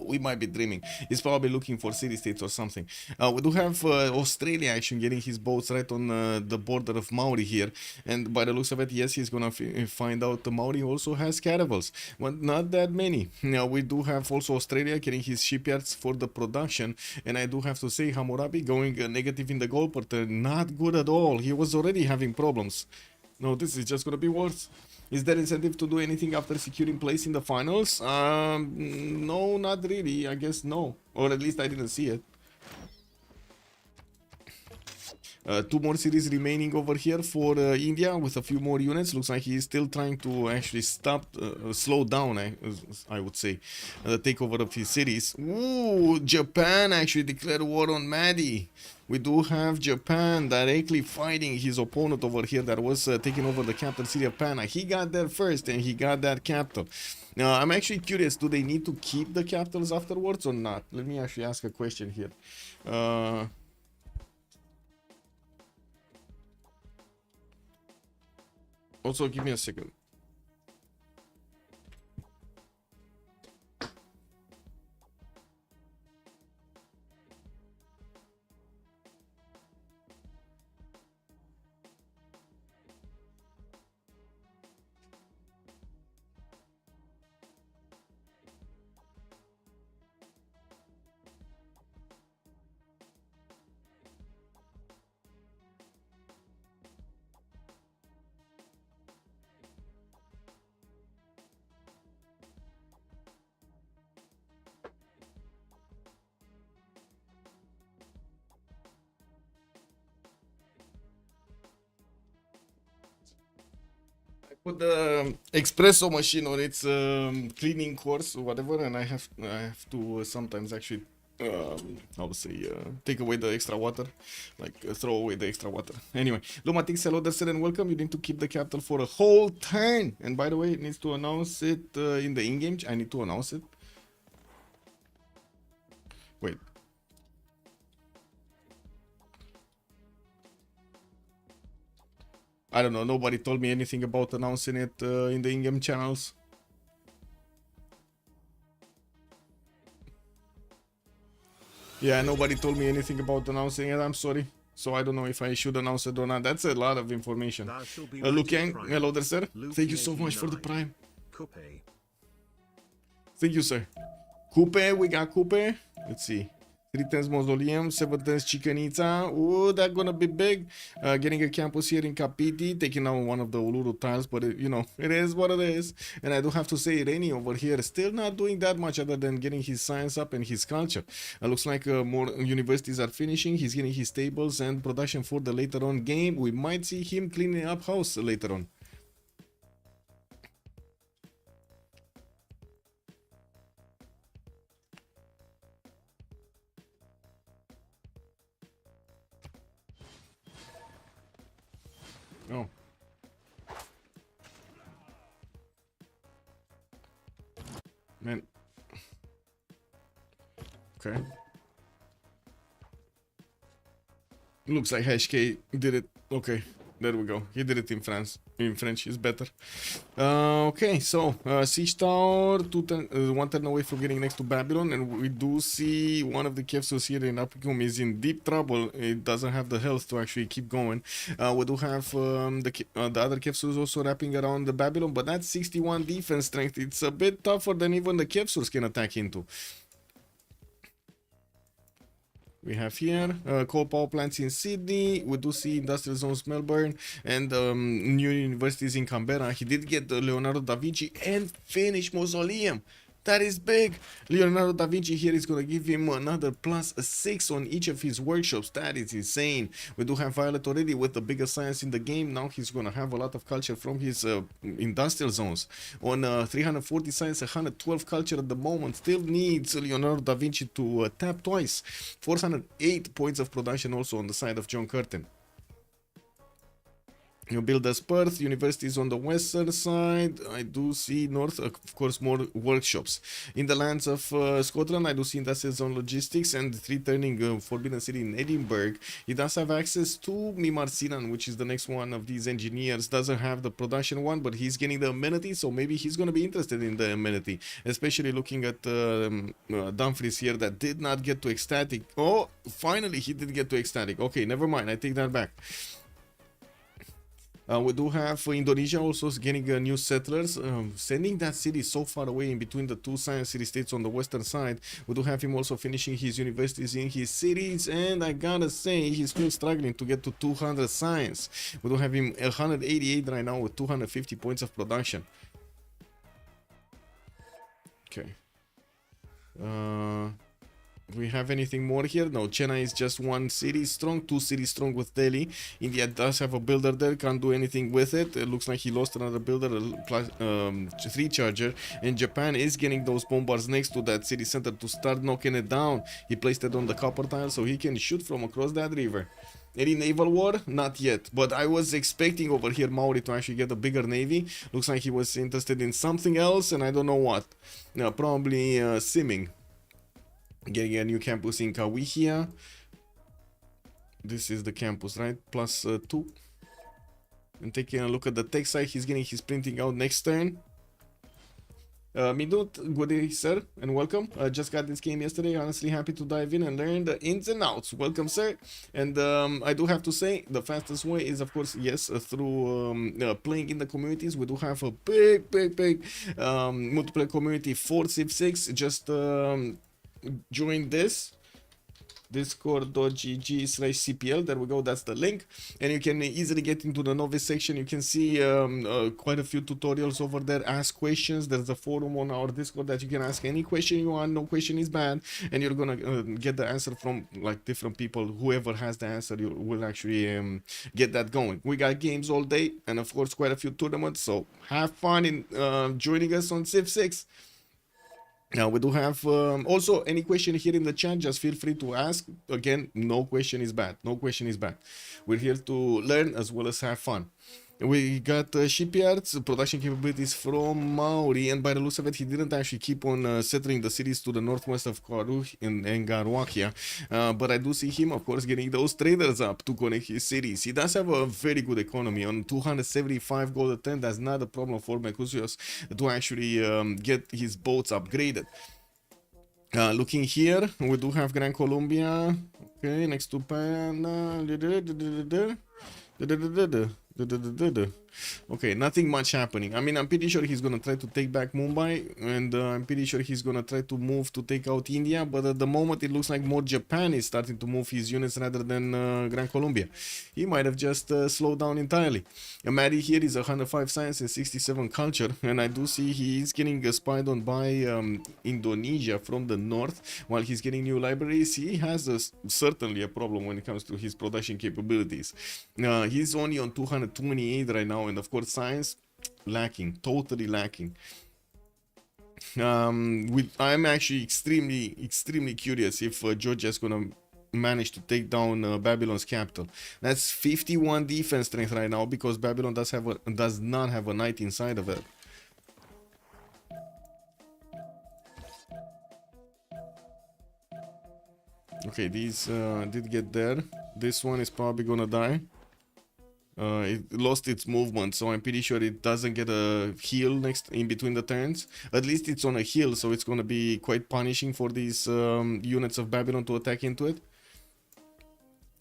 We might be dreaming. He's probably looking for city-states or something. We do have Australia actually getting his boats right on the border of Maori here. And by the looks of it, yes, he's gonna find out the Maori also has caravels. Well, not that many. Now, we do have also Australia getting his shipyards for the production. And I do have to say, Hammurabi going negative in the goal, but not good at all. He was already having problems. No, this is just gonna be worse. Is there incentive to do anything after securing place in the finals? No, not really. I guess no. Or at least I didn't see it. 2 more cities remaining over here for India with a few more units. Looks like he's still trying to actually slow down, I would say, the takeover of his cities. Ooh, Japan actually declared war on Maddie. We do have Japan directly fighting his opponent over here that was taking over the capital city of Panna. He got there first and he got that capital. Now, I'm actually curious, do they need to keep the capitals afterwards or not? Let me actually ask a question here. Also, give me a second. Put the espresso machine on its cleaning course or whatever, and I have to sometimes actually how to say take away the extra water, like throw away the extra water. Anyway, Lumatix, hello there, and welcome. You need to keep the capital for a whole turn, and by the way, it needs to announce it in the in-game. I need to announce it. Wait. I don't know, nobody told me anything about announcing it in the in-game channels. Yeah, nobody told me anything about announcing it, I'm sorry. So I don't know if I should announce it or not. That's a lot of information. Lucan, hello there, sir. Thank you so much for the prime. Thank you, sir. Coupe, we got Coupe. Let's see. 3 times Mausoleum, 7 times Chicanita. Oh, that's gonna be big. Getting a campus here in Capiti, taking out one of the Uluru tiles, but you know, it is what it is. And I do have to say, Reni over here still not doing that much other than getting his science up and his culture. Looks like more universities are finishing. He's getting his tables and production for the later on game. We might see him cleaning up house later on. Oh. Man. Okay. Looks like HK did it. Okay. There we go. He did it in France. In French is better. Okay, so Siege Tower, 1 turn away from getting next to Babylon, and we do see one of the capsules here in Apicum is in deep trouble. It doesn't have the health to actually keep going. We do have the other capsules also wrapping around the Babylon, but that's 61 defense strength. It's a bit tougher than even the capsules can attack into. We have here coal power plants in Sydney. We do see industrial zones Melbourne and new universities in Canberra. He did get the Leonardo da Vinci and Finnish Mausoleum. That is big. Leonardo da Vinci here is going to give him another +6 on each of his workshops. That is insane. We do have Violet already with the biggest science in the game. Now he's going to have a lot of culture from his industrial zones. On 340 science, 112 culture at the moment. Still needs Leonardo da Vinci to tap twice. 408 points of production also on the side of John Curtin. You build as Perth, universities on the western side. I do see north, of course, more workshops. In the lands of Scotland, I do see industrial zone logistics and returning Forbidden City in Edinburgh. He does have access to Mimar Sinan, which is the next one of these engineers. Doesn't have the production one, but he's getting the amenity, so maybe he's going to be interested in the amenity. Especially looking at Dumfries here that did not get to ecstatic. Oh, finally he did get to ecstatic. Okay, never mind, I take that back. We do have Indonesia also getting new settlers, sending that city so far away in between the two science city states on the western side. We do have him also finishing his universities in his cities, and I gotta say he's still struggling to get to 200 science. We do have him 188 right now with 250 points of production. Okay. We have anything more here? No, Chennai is just 1 city strong, 2 cities strong with Delhi. India does have a builder there, can't do anything with it. It looks like he lost another builder, a 3 charger. And Japan is getting those bombers next to that city center to start knocking it down. He placed it on the copper tile so he can shoot from across that river. Any naval war? Not yet, but I was expecting over here Maori to actually get a bigger navy. Looks like he was interested in something else, and I don't know what. Probably simming. Getting a new campus in Kawihia. This is the campus, right? +2. And taking a look at the tech side, he's getting his printing out next turn. Midut, good day, sir, and welcome. Just got this game yesterday. Honestly, happy to dive in and learn the ins and outs. Welcome, sir. And I do have to say, the fastest way is, of course, yes, through playing in the communities. We do have a big multiplayer community for Civ6. Just join this. discord.gg/cpl. There we go, that's the link, and you can easily get into the novice section. You can see quite a few tutorials over there. Ask questions. There's a forum on our Discord that you can ask any question you want. No question is bad, and you're gonna get the answer from like different people. Whoever has the answer, you will actually get that going. We got games all day, and of course quite a few tournaments, so have fun in joining us on Civ6. Now we do have also any question here in the chat, just feel free to ask. Again, no question is bad. No question is bad. We're here to learn as well as have fun. We got shipyards, production capabilities from Maori, and by the looks of it, he didn't actually keep on settling the cities to the northwest of Karu and Garwakia. But I do see him, of course, getting those traders up to connect his cities. He does have a very good economy on 275 gold a turn. That's not a problem for Mercutius to actually get his boats upgraded. Looking here, we do have Gran Colombia. Okay, next to Pan. Okay, nothing much happening. I mean, I'm pretty sure he's gonna try to take back Mumbai, and I'm pretty sure he's gonna try to move to take out India, but at the moment it looks like more Japan is starting to move his units rather than Gran Colombia. He might have just slowed down entirely. Maddie here is 105 science and 67 culture, and I do see he is getting spied on by Indonesia from the north. While he's getting new libraries, he has certainly a problem when it comes to his production capabilities. He's only on 228 right now, and of course science lacking, totally lacking. I'm actually extremely curious if Georgia is gonna manage to take down Babylon's capital. That's 51 defense strength right now, because Babylon does not have a knight inside of it. Okay, these did get there. This one is probably gonna die. It lost its movement, so I'm pretty sure it doesn't get a heal next in between the turns. At least it's on a heal, so it's gonna be quite punishing for these units of Babylon to attack into it.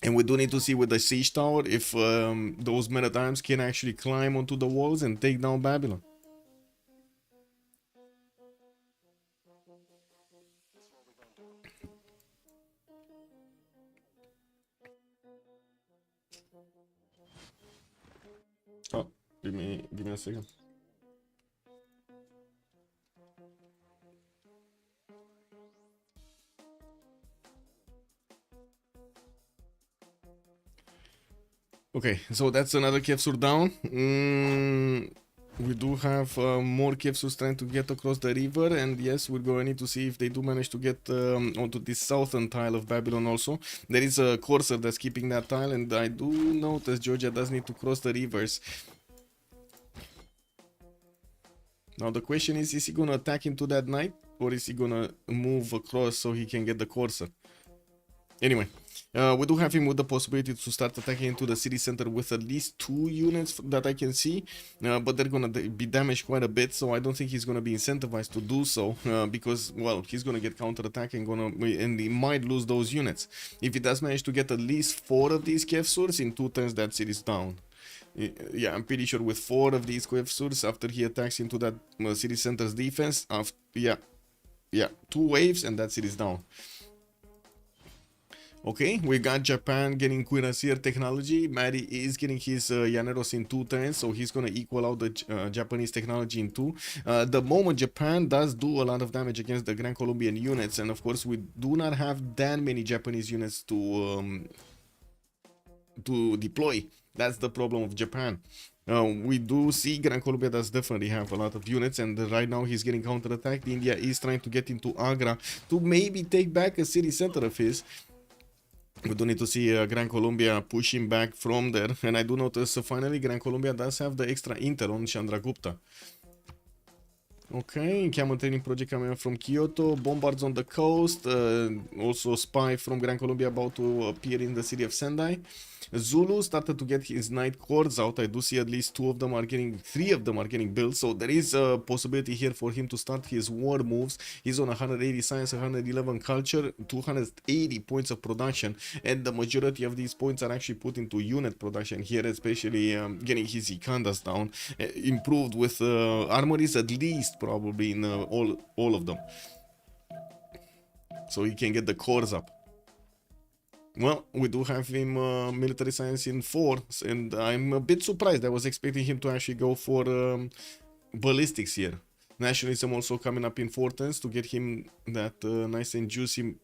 And we do need to see with the siege tower if those men at arms can actually climb onto the walls and take down Babylon. Oh, give me a second. Okay, so that's another Kevsur down. We do have more Kevsurs trying to get across the river, and yes, we're going to need to see if they do manage to get onto this southern tile of Babylon also. There is a courser that's keeping that tile, and I do notice Georgia does need to cross the rivers. Now the question is he going to attack into that knight, or is he going to move across so he can get the courser? Anyway, we do have him with the possibility to start attacking into the city center with at least 2 units that I can see, but they're gonna be damaged quite a bit, so I don't think he's gonna be incentivized to do so, because, well, he's gonna get counter-attack and he might lose those units. If he does manage to get at least 4 of these Kevsurs in 2 turns, that city's down. Yeah, I'm pretty sure with 4 of these Kevsurs, after he attacks into that city center's defense, yeah, 2 waves and that city's down. Okay, we got Japan getting Cuirassier technology. Mari is getting his Llaneros in 2 turns, so he's gonna equal out the Japanese technology in 2. The moment Japan does do a lot of damage against the Grand Colombian units, and of course we do not have that many Japanese units to deploy. That's the problem of Japan. We do see Gran Colombia does definitely have a lot of units, and right now he's getting counter-attacked. India is trying to get into Agra to maybe take back a city center of his. We do need to see Gran Colombia pushing back from there, and I do notice finally Gran Colombia does have the extra intel on Chandragupta. Okay, encampment training project coming from Kyoto, bombards on the coast, also spy from Gran Colombia about to appear in the city of Sendai. Zulu started to get his night cords out. I do see at least three of them are getting built, so there is a possibility here for him to start his war moves. He's on 180 science, 111 culture, 280 points of production, and the majority of these points are actually put into unit production here, especially getting his Ikandas down, improved with armories at least probably in all of them, so he can get the cores up. Well, we do have him military science in 4, and I'm a bit surprised. I was expecting him to actually go for ballistics here. Nationalism also coming up in 4 turns to get him that nice and juicy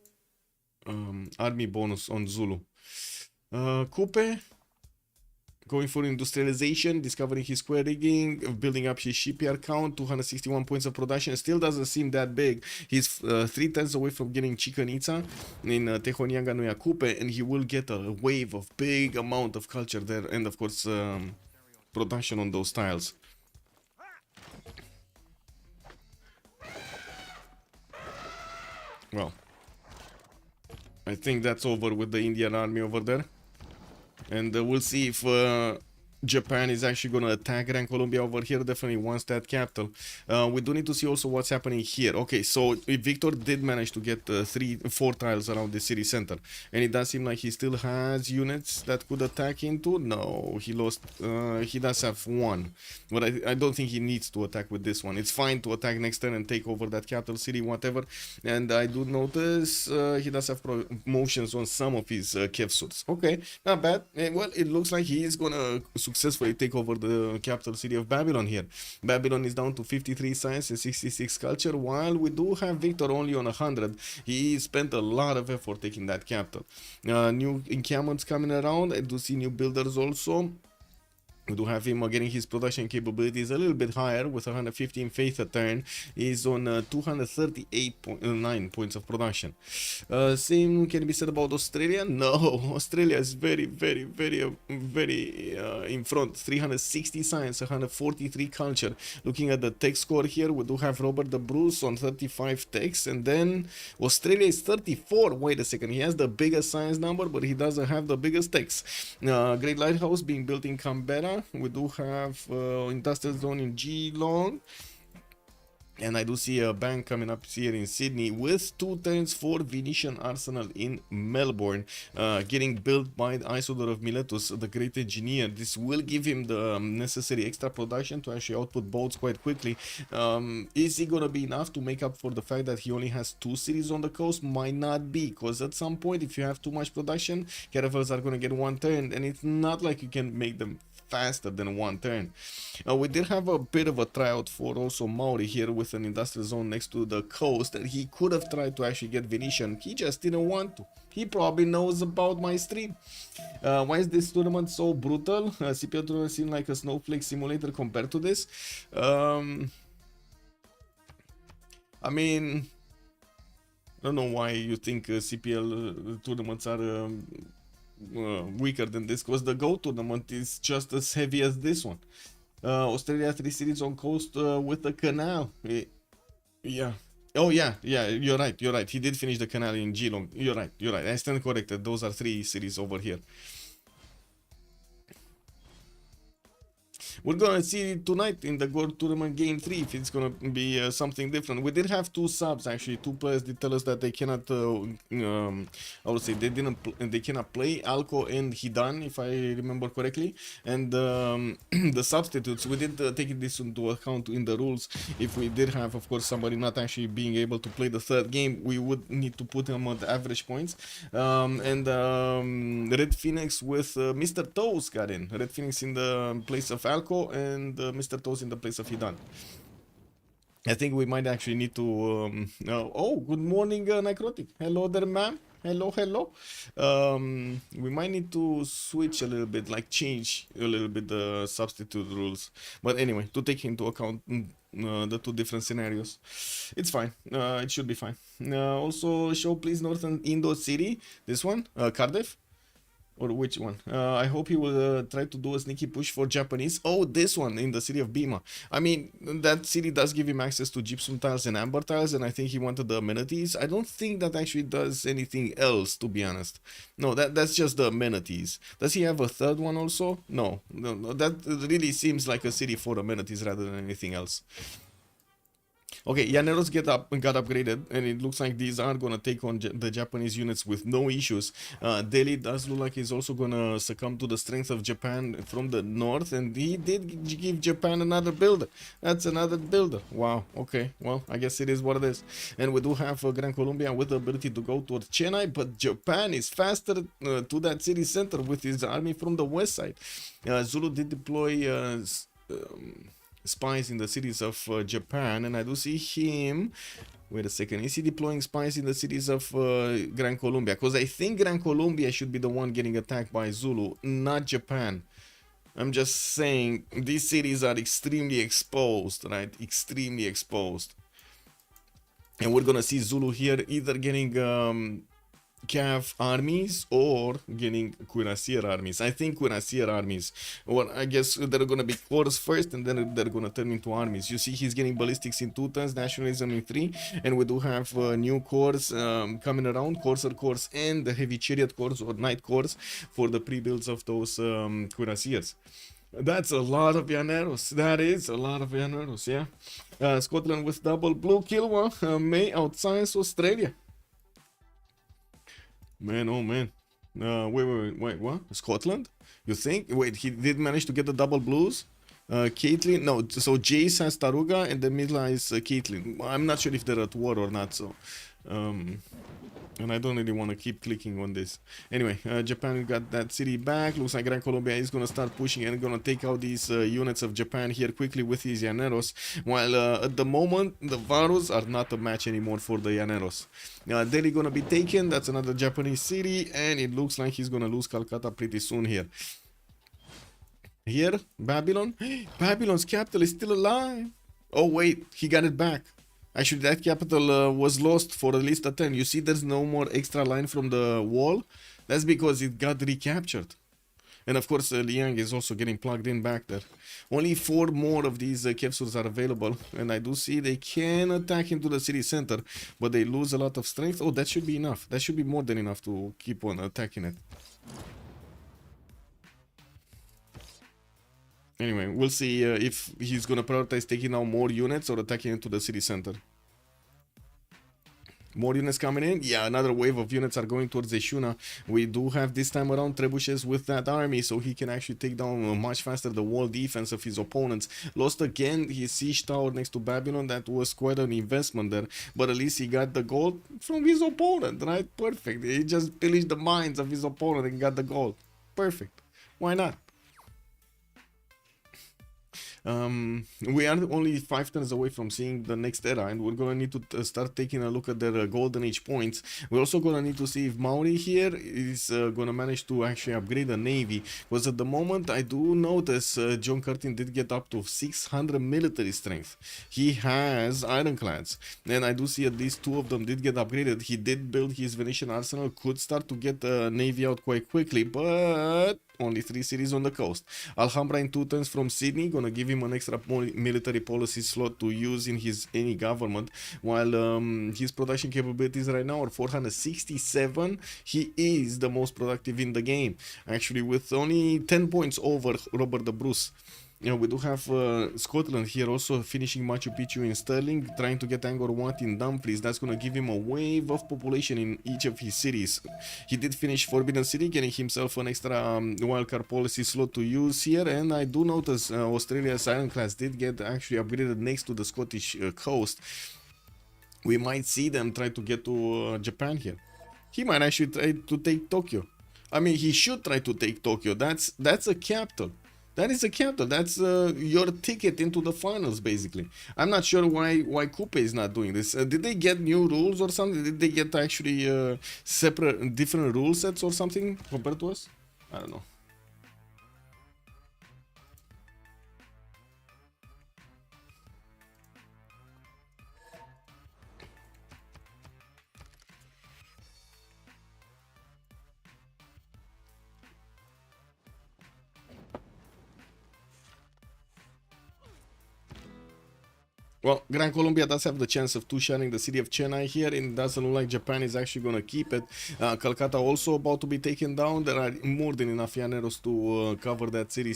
army bonus on Zulu. Coupe going for industrialization, discovering his square rigging, building up his shipyard count, 261 points of production. Still doesn't seem that big. He's 3 turns away from getting Chichen Itza in Tehonianga no Yakupe, and he will get a wave of big amount of culture there, and of course production on those tiles. Well, I think that's over with the Indian army over there. And we'll see if Japan is actually going to attack Gran Colombia over here. Definitely wants that capital. We do need to see also what's happening here. Okay, so Victor did manage to get 4 tiles around the city center, and it does seem like he still has units that could attack into. No, he lost. He does have 1, but I don't think he needs to attack with this one. It's fine to attack next turn and take over that capital city, whatever. And I do notice he does have promotions on some of his Kevsuts. Okay, not bad. Well, it looks like he is gonna successfully take over the capital city of Babylon here. Babylon is down to 53 science and 66 culture, while we do have Victor only on 100. He spent a lot of effort taking that capital. New encampments coming around. I do see new builders also. We do have him getting his production capabilities a little bit higher with 115 faith a turn. He's on 238.9 points of production. Same can be said about Australia. No, Australia is very in front. 360 science, 143 culture. Looking at the tech score here, we do have Robert the Bruce on 35 techs, and then Australia is 34. Wait a second, he has the biggest science number, but he doesn't have the biggest techs. Great Lighthouse being built in Canberra. We do have industrial zone in Geelong, and I do see a bank coming up here in Sydney with 2 turns for Venetian Arsenal in Melbourne, getting built by Isodor of Miletus, the great engineer. This will give him the necessary extra production to actually output boats quite quickly. Is it gonna be enough to make up for the fact that he only has 2 cities on the coast? Might not be, because at some point, if you have too much production, caravels are gonna get 1 turn, and it's not like you can make them faster than 1 turn. We did have a bit of a tryout for also Maori here with an industrial zone next to the coast, and he could have tried to actually get Venetian. He just didn't want to. He probably knows about my stream. Why is this tournament so brutal? CPL tournament seems like a snowflake simulator compared to this. I mean, I don't know why you think CPL tournaments are weaker than this, because the Go tournament is just as heavy as this one. Australia 3 cities on coast with the canal. Yeah. Oh yeah, you're right. He did finish the canal in Geelong. You're right. I stand corrected. Those are 3 cities over here. We're gonna see tonight in the Gold Tournament Game 3 if it's gonna be something different. We did have 2 subs actually. 2 players did tell us that they cannot. I would say they cannot play Alco and Hidan, if I remember correctly. And the substitutes, we did take this into account in the rules. If we did have, of course, somebody not actually being able to play the 3rd game, we would need to put him at average points. Red Phoenix with Mr. Toes got in. Red Phoenix in the place of Alco, and Mr. Toes in the place of Hidan. I think we might actually need to oh, good morning, Necrotic. Hello there, ma'am. Hello. We might need to switch a little bit, like change a little bit the substitute rules. But anyway, to take into account the 2 different scenarios, it's fine. It should be fine. Also show please Northern Indo City. This one, Cardiff. Or which one? I hope he will try to do a sneaky push for Japanese. Oh, this one in the city of Bima. I mean, that city does give him access to gypsum tiles and amber tiles, and I think he wanted the amenities. I don't think that actually does anything else, to be honest. No, that's just the amenities. Does he have a third one also? No, no, that really seems like a city for amenities rather than anything else. Okay, Llaneros got upgraded, and it looks like these are gonna take on the Japanese units with no issues. Delhi does look like he's also gonna succumb to the strength of Japan from the north, and he did give Japan another builder. That's another builder. Wow, okay, well, I guess it is what it is. And we do have Gran Colombia with the ability to go towards Chennai, but Japan is faster to that city center with his army from the west side. Zulu did deploy spies in the cities of Japan, and I do see him. Wait a second, is he deploying spies in the cities of Gran Colombia? Because I think Gran Colombia should be the one getting attacked by Zulu, not Japan. I'm just saying these cities are extremely exposed, right? Extremely exposed. And we're gonna see Zulu here either getting Cav armies or getting cuirassier armies. I think cuirassier armies. Well, I guess they're gonna be corps first, and then they're gonna turn into armies. You see, he's getting ballistics in 2 turns, nationalism in 3, and we do have new corps coming around, Corsair corps and the heavy chariot corps or knight corps for the pre-builds of those cuirassiers. That's a lot of Llaneros. That is a lot of Llaneros, yeah. Scotland with double blue Kilwa may outscience Australia. Man, oh man. Wait, what? Scotland? You think? Wait, he did manage to get the double blues? Caitlyn? No, so Jace has Taruga and the Midla is Caitlyn. I'm not sure if they're at war or not, so... and I don't really want to keep clicking on this. Anyway, Japan got that city back. Looks like Gran Colombia is going to start pushing and going to take out these units of Japan here quickly with his Llaneros. While at the moment, the Varus are not a match anymore for the Llaneros. Delhi going to be taken. That's another Japanese city. And it looks like he's going to lose Calcutta pretty soon here. Here, Babylon. Babylon's capital is still alive. Oh, wait. He got it back. Actually, that capital was lost for at least a turn. You see there's no more extra line from the wall? That's because it got recaptured. And of course, Liang is also getting plugged in back there. Only 4 more of these capsules are available. And I do see they can attack into the city center, but they lose a lot of strength. Oh, that should be enough. That should be more than enough to keep on attacking it. Anyway, we'll see if he's gonna prioritize taking out more units or attacking into the city center. More units coming in. Yeah, another wave of units are going towards Zeshuna. We do have this time around trebuchets with that army, so he can actually take down much faster the wall defense of his opponents. Lost again his siege tower next to Babylon. That was quite an investment there, but at least he got the gold from his opponent, right? Perfect. He just pillaged the mines of his opponent and got the gold. Perfect. Why not? We are only 5 turns away from seeing the next era, and we're gonna need to start taking a look at their golden age points. We're also gonna need to see if Maori here is gonna manage to actually upgrade the navy, because at the moment I do notice John Curtin did get up to 600 military strength. He has ironclads, and I do see at least 2 of them did get upgraded. He did build his Venetian arsenal, could start to get the navy out quite quickly, but only 3 cities on the coast. Alhambra in 2 turns from Sydney, gonna give him an extra military policy slot to use in his any government, while his production capabilities right now are 467. He is the most productive in the game, actually, with only 10 points over Robert the Bruce. You know, we do have Scotland here also finishing Machu Picchu in Stirling, trying to get Angkor Wat in Dumfries. That's going to give him a wave of population in each of his cities. He did finish Forbidden City, getting himself an extra wildcard policy slot to use here. And I do notice Australia's ironclads did get actually upgraded next to the Scottish coast. We might see them try to get to Japan here. He might actually try to take Tokyo. I mean, he should try to take Tokyo. That's a capital. That is a capital. That's your ticket into the finals, basically. I'm not sure why Coupe is not doing this. Did they get new rules or something? Did they get actually separate, different rule sets or something compared to us? I don't know. Well, Gran Colombia does have the chance of two-shotting the city of Chennai here, and it doesn't look like Japan is actually going to keep it. Calcutta also about to be taken down. There are more than enough Llaneros to cover that city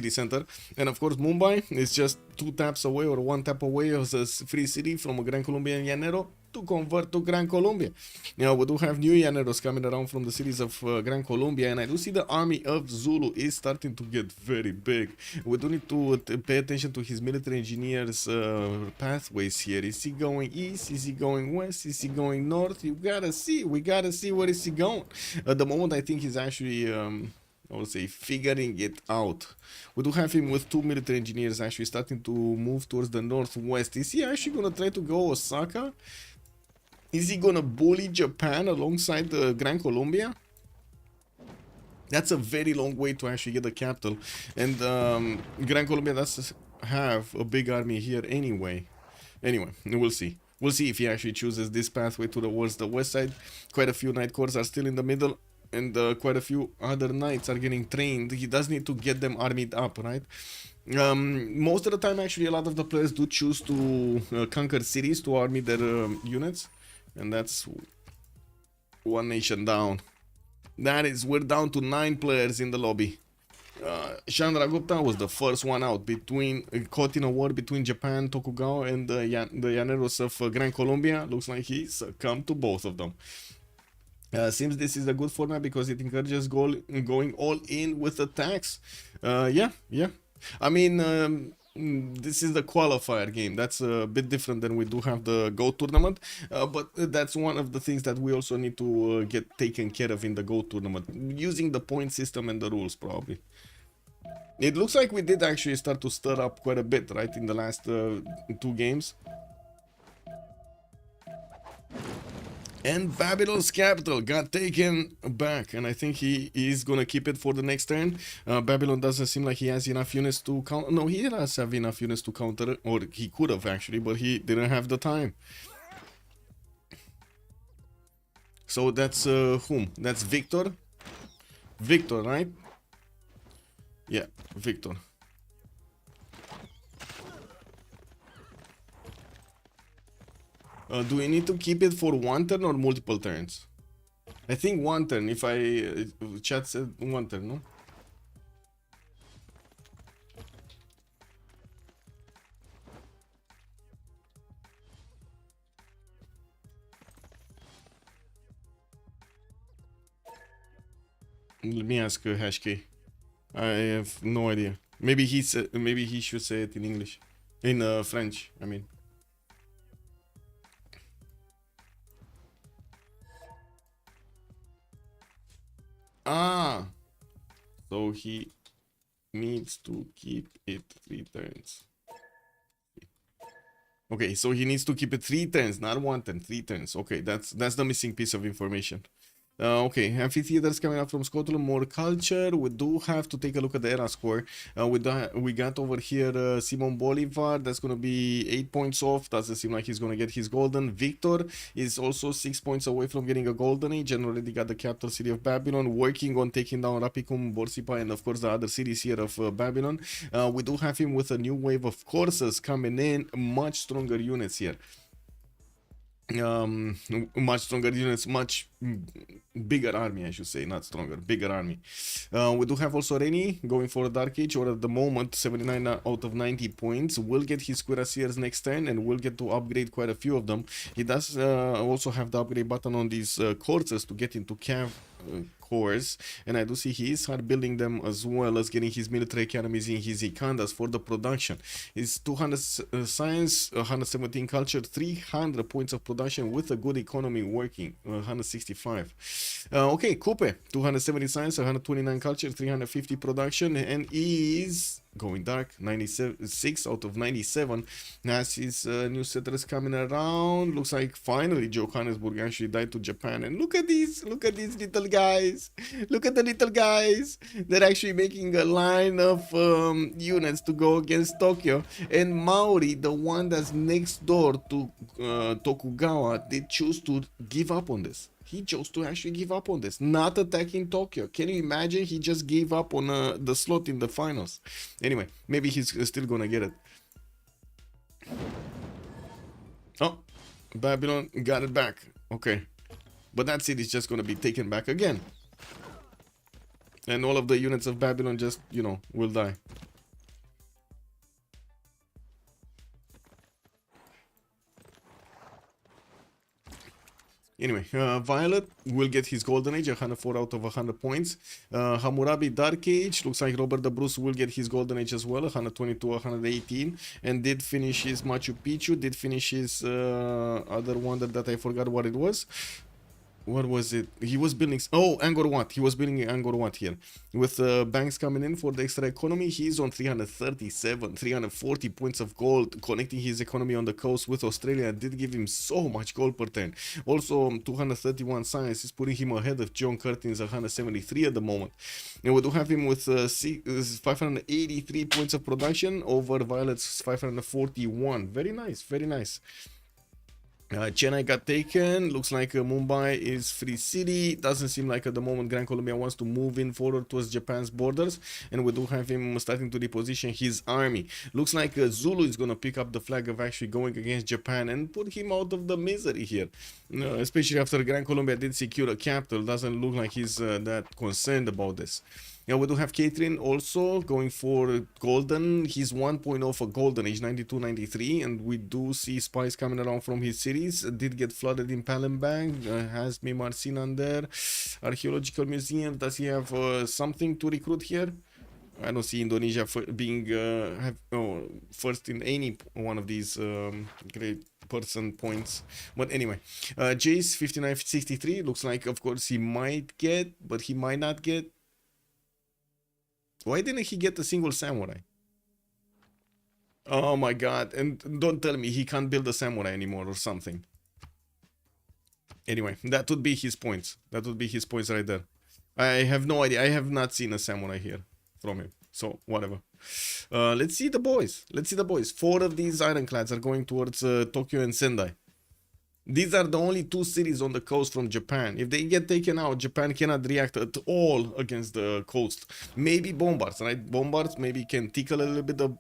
center. And of course, Mumbai is just 2 taps away or 1 tap away of a free city from a Gran Colombian Llanero to convert to Gran Colombia. Now, we do have new Llaneros coming around from the cities of Gran Colombia, and I do see the army of Zulu is starting to get very big. We do need to pay attention to his military engineers pathways here. Is he going east? Is he going west? Is he going north? We gotta see where is he going. At the moment, I think he's actually I would say figuring it out. We do have him with 2 military engineers actually starting to move towards the northwest. Is he actually gonna try to go Osaka? Is he gonna bully Japan alongside the Gran Colombia? That's a very long way to actually get the capital. And Gran Colombia does have a big army here anyway. Anyway, we'll see. We'll see if he actually chooses this pathway towards the west side. Quite a few Knight Corps are still in the middle. And quite a few other knights are getting trained. He does need to get them armied up, right? Most of the time, actually, a lot of the players do choose to conquer cities to army their units. And that's 1 nation down. That is, we're down to 9 players in the lobby. Chandragupta was the first one out, caught in a war between Japan, Tokugawa, and the Llaneros of Gran Colombia. Looks like he succumbed to both of them. Seems this is a good format because it encourages going all in with attacks. Yeah. I mean, this is the qualifier game. That's a bit different than we do have the Go tournament. But that's one of the things that we also need to get taken care of in the Go tournament. Using the point system and the rules, probably. It looks like we did actually start to stir up quite a bit, right, in the last 2 games. And Babylon's capital got taken back, and I think he is gonna keep it for the next turn. Babylon doesn't seem like he has enough units to counter. No, he does have enough units to counter, or he could have actually, but he didn't have the time. So that's whom? That's Victor. Victor, right? Yeah, Victor. Do we need to keep it for 1 turn or multiple turns? I think 1 turn. If I chat said 1 turn, no? Let me ask Hashk. I have no idea. Maybe he should say it in English, in French. I mean. Ah, so he needs to keep it 3 turns. Okay, so he needs to keep it 3 turns, not 1 turn, 3 turns. Okay, that's the missing piece of information. Okay, amphitheaters coming up from Scotland, more culture. We do have to take a look at the era score. We got over here Simon Bolivar. That's going to be 8 points off. Doesn't seem like he's going to get his golden. Victor is also 6 points away from getting a golden age and already got the capital city of Babylon, working on taking down Rapicum, Borsippa, and of course the other cities here of Babylon. We do have him with a new wave of courses coming in, much stronger units here. Much stronger units, much bigger army, I should say, not stronger, bigger army. We do have also Reni going for a Dark Age, or at the moment 79 out of 90 points. Will get his cuirassiers next turn and will get to upgrade quite a few of them. He does also have the upgrade button on these courses to get into cav cores, and I do see he is hard building them as well as getting his military academies in his Ikandas for the production. His 200 science, 117 culture, 300 points of production with a good economy working, 165. Okay, Coupe, 270 science, 129 culture, 350 production, and is going dark, 96 out of 97. As his new settlers coming around, looks like finally Johannesburg actually died to Japan. And look at these little guys. Look at the little guys. They're actually making a line of units to go against Tokyo. And Maori, the one that's next door to Tokugawa, they choose to give up on this. He chose to actually give up on this, not attacking Tokyo. Can you imagine? He just gave up on the slot in the finals. Anyway, maybe he's still gonna get it. Oh, Babylon got it back. Okay. But that city is just going to be taken back again. And all of the units of Babylon just, you know, will die. Anyway, Violet will get his Golden Age, 104 out of 100 points. Hammurabi Dark Age, looks like Robert the Bruce will get his Golden Age as well, 122, 118. And did finish his Machu Picchu, did finish his other wonder that I forgot what it was. What was it? He was building... Oh, Angkor Wat. He was building Angkor Wat here. With banks coming in for the extra economy, he's on 337, 340 points of gold, connecting his economy on the coast with Australia. Did give him so much gold per turn. Also, 231 science is putting him ahead of John Curtin's 173 at the moment. And we do have him with 583 points of production over Violet's 541. Very nice, very nice. Chennai got taken. Looks like Mumbai is free city. Doesn't seem like at the moment Gran Colombia wants to move in forward towards Japan's borders. And we do have him starting to reposition his army. Looks like Zulu is going to pick up the flag of actually going against Japan and put him out of the misery here. Especially after Gran Colombia did secure a capital. Doesn't look like he's that concerned about this. Now we do have Catherine also going for golden. He's 1.0 for golden age, 92, 93, and we do see spies coming around from his cities. Did get flooded in Palembang. Has Mimar Sinan there. Archaeological Museum. Does he have something to recruit here? I don't see Indonesia being first in any one of these great person points. But anyway, Jace 5963 looks like, of course, he might get, but he might not get. Why didn't he get a single samurai? Oh my god, and don't tell me he can't build a samurai anymore or something. Anyway, that would be his points. That would be his points right there. I have no idea. I have not seen a samurai here from him. So, whatever. Let's see the boys. Let's see the boys. 4 of these ironclads are going towards Tokyo and Sendai. These are the only 2 cities on the coast from Japan. If they get taken out, Japan cannot react at all against the coast. Maybe bombards, right? Bombards maybe can tickle a little bit of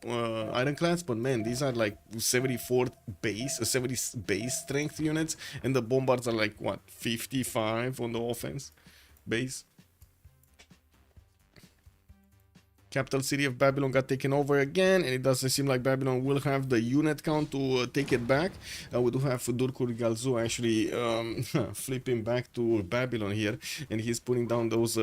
ironclads, but man, these are like 74 base, 70 base strength units, and the bombards are like what, 55 on the offense base. Capital city of Babylon got taken over again, and it doesn't seem like Babylon will have the unit count to take it back. We do have Durkur Galzu actually flipping back to Babylon here, and he's putting down those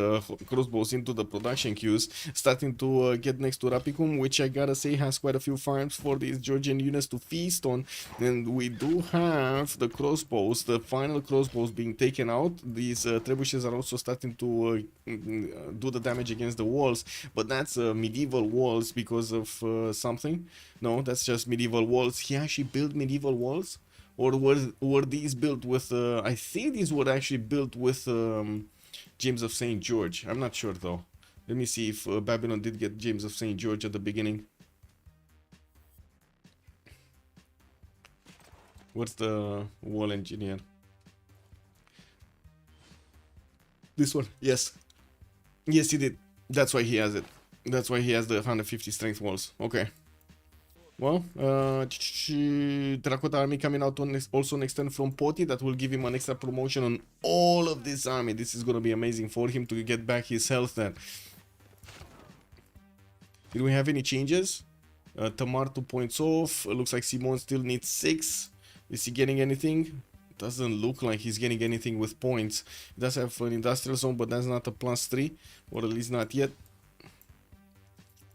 crossbows into the production queues, starting to get next to Rapicum, which I gotta say has quite a few farms for these Georgian units to feast on. And we do have the crossbows, the final crossbows being taken out. These trebuchets are also starting to do the damage against the walls, but that's medieval walls because of something. No, that's just medieval walls. He actually built medieval walls, or were these built with I think these were actually built with James of St. George. I'm not sure though. Let me see if Babylon did get James of St. George at the beginning. What's the wall engineer? This one. Yes, he did. That's why he has it. That's why he has the 150 strength walls. Okay. Well, Terracotta army coming out on also next turn from Poti. That will give him an extra promotion on all of this army. This is going to be amazing for him to get back his health then. Did we have any changes? Tamar 2 points off. Looks like Simon still needs 6. Is he getting anything? Doesn't look like he's getting anything with points. He does have an industrial zone, but that's not a +3, or at least not yet.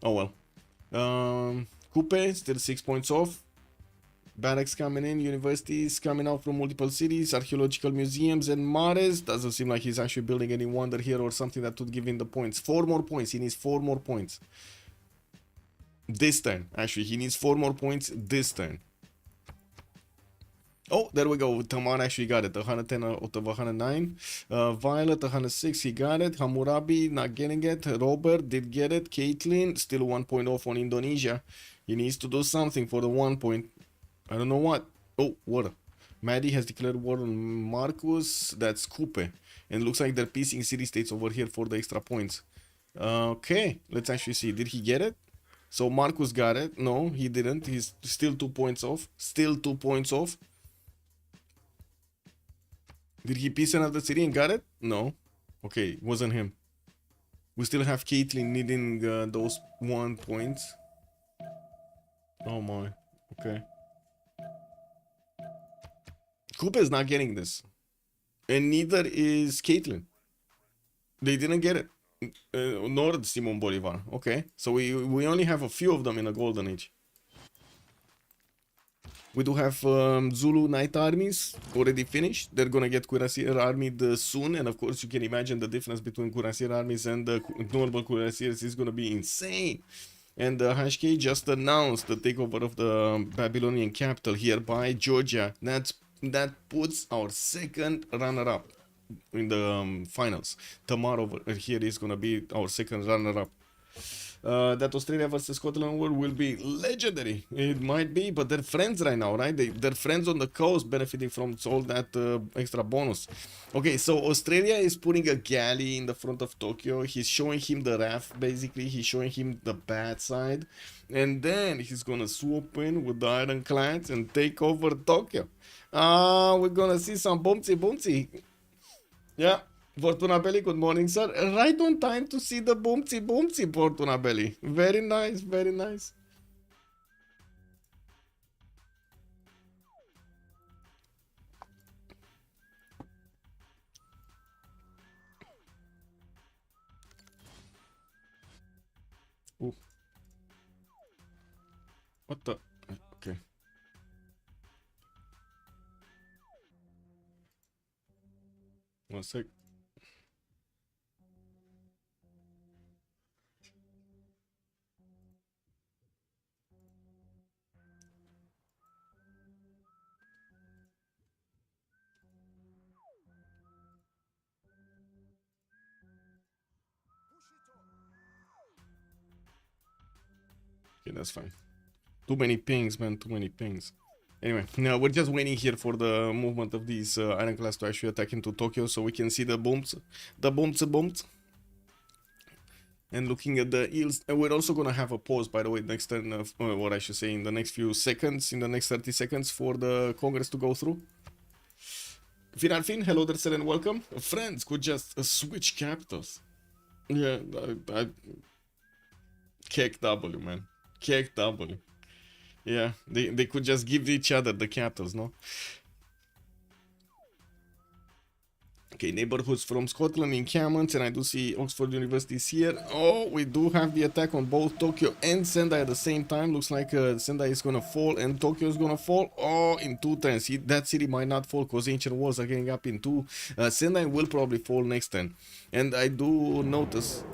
Oh well. Coupe still 6 points off. Barracks coming in, universities coming out from multiple cities, archaeological museums, and Mares. Doesn't seem like he's actually building any wonder here or something that would give him the points. 4 more points. He needs 4 more points. This turn, actually, he needs 4 more points this turn. Oh, there we go. Tamar actually got it. 110 out of 109. Violet, 106. He got it. Hammurabi, not getting it. Robert did get it. Caitlin, still 1 point off on Indonesia. He needs to do something for the 1 point. I don't know what. Oh, war. Maddie has declared war on Marcus. That's Coupe. And looks like they're piecing city-states over here for the extra points. Okay, let's actually see. Did he get it? So Marcus got it. No, he didn't. He's still 2 points off. Still 2 points off. Did he piece another city and got it? No. Okay, it wasn't him. We still have Caitlyn needing those 1 points. Oh my. Okay. Koopa is not getting this. And neither is Caitlyn. They didn't get it. Nor Simon Bolivar. Okay. So we only have a few of them in a golden age. We do have Zulu Knight armies already finished. They're gonna get Cuirassier army soon, and of course you can imagine the difference between Cuirassier armies and the normal Cuirassiers is gonna be insane. And HK just announced the takeover of the Babylonian capital here by Georgia. That puts our second runner-up in the finals. Tomorrow here is gonna be our second runner-up. That Australia versus Scotland war will be legendary. It might be, but they're friends right now, right? They're friends on the coast, benefiting from all that extra bonus. Okay, so Australia is putting a galley in the front of Tokyo. He's showing him the raft, basically. He's showing him the bad side. And then he's gonna swoop in with the ironclads and take over Tokyo. We're gonna see some boomsy. Yeah. Fortuna Belly, good morning, sir. Right on time to see the boomsy, Fortuna Belly. Very nice, very nice. Ooh. What the? Okay. One sec. Okay, that's fine. Too many pings, man. Too many pings. Anyway, now we're just waiting here for the movement of these ironclads to actually attack into Tokyo, so we can see the booms. And looking at the yields, we're also gonna have a pause, by the way, next turn, what I should say, in the next few seconds, in the next 30 seconds, for the Congress to go through. Finalfin, hello there, sir, and welcome. Friends could just switch capitals. Yeah, Kek W, man. Kek W. Yeah, they could just give each other the capitals, no? Okay, neighborhoods from Scotland encampments, and I do see Oxford University is here. Oh, we do have the attack on both Tokyo and Sendai at the same time. Looks like Sendai is gonna fall and Tokyo is gonna fall. Oh, in 2 turns. That city might not fall because ancient walls are getting up in 2. Sendai will probably fall next turn. And I do notice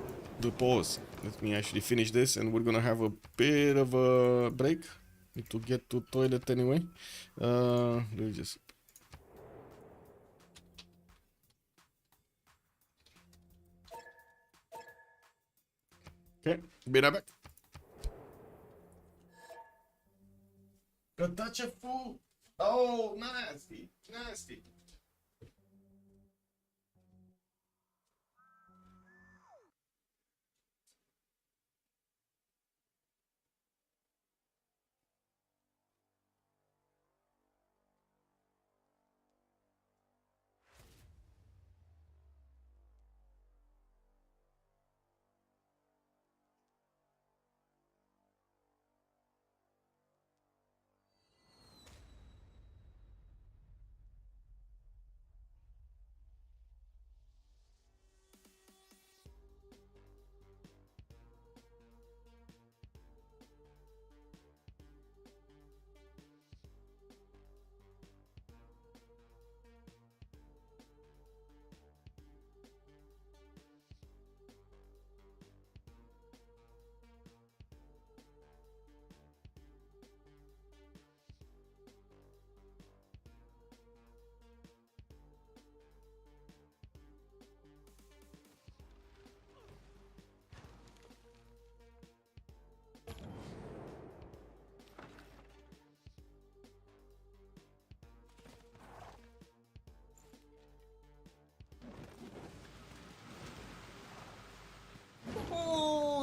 the pause. Let me actually finish this, and we're gonna have a bit of a break. Need to get to toilet anyway. Let me just... Okay, be right back. A touch of food. Oh, nasty.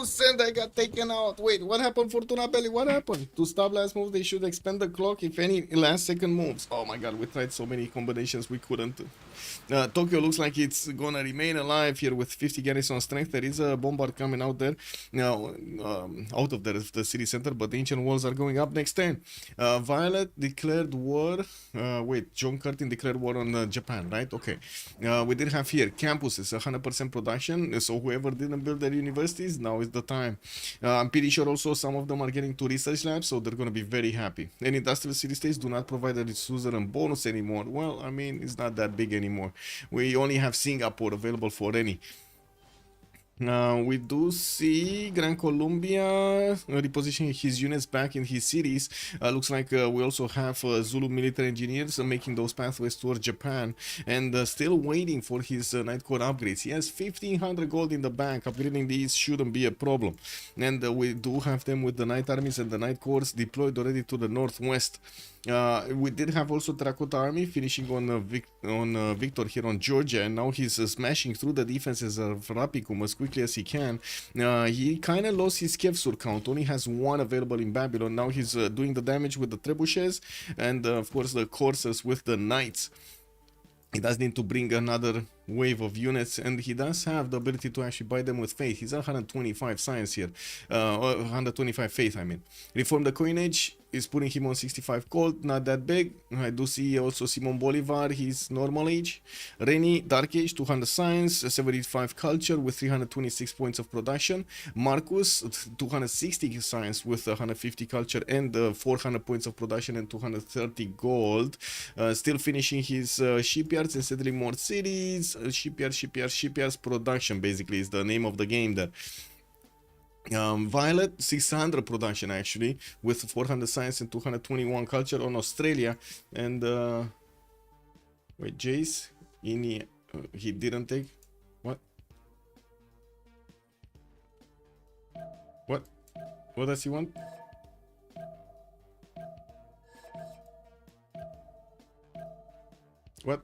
Sendai got taken out. Wait, what happened for Tunabelli? What happened? To stop last move, they should expand the clock if any last second moves. Oh my god, we tried so many combinations we couldn't. Tokyo looks like it's gonna remain alive here with 50 garrison strength. There is a bombard coming out there now, out of the city center, but the ancient walls are going up next turn. Violet declared war. Wait, John Curtin declared war on Japan, right? Okay. We did have here campuses, 100% production. So whoever didn't build their universities, now is the time. I'm pretty sure also some of them are getting to research labs, so they're gonna be very happy. And industrial city states do not provide a suzerain bonus anymore. Well, I mean, it's not that big anymore. We only have Singapore available for any. We do see Gran Colombia repositioning his units back in his cities. Looks like we also have Zulu military engineers making those pathways towards Japan, and still waiting for his Night Core upgrades. He has 1500 gold in the bank. Upgrading these shouldn't be a problem. And we do have them with the Night Armies and the Night Corps deployed already to the northwest. We did have also Terracotta Army finishing on Victor here on Georgia, and now he's smashing through the defenses of Rapicum as quickly as he can. He kind of lost his Kevsur count, only has one available in Babylon. Now he's doing the damage with the trebuchets and of course the coursers with the knights. He does need to bring another wave of units, and he does have the ability to actually buy them with faith. He's 125 science here, 125 faith I mean. Reform the coinage is putting him on 65 gold, not that big. I do see also Simon Bolivar, he's normal age. Reni, Dark Age, 200 science, 75 culture with 326 points of production. Marcus, 260 science with 150 culture and 400 points of production and 230 gold. Still finishing his shipyards and settling more cities. Shipyards production basically is the name of the game there. Violet, 600 production actually, with 400 science and 221 culture on Australia. And wait, Jace, he didn't take what? What does he want? What?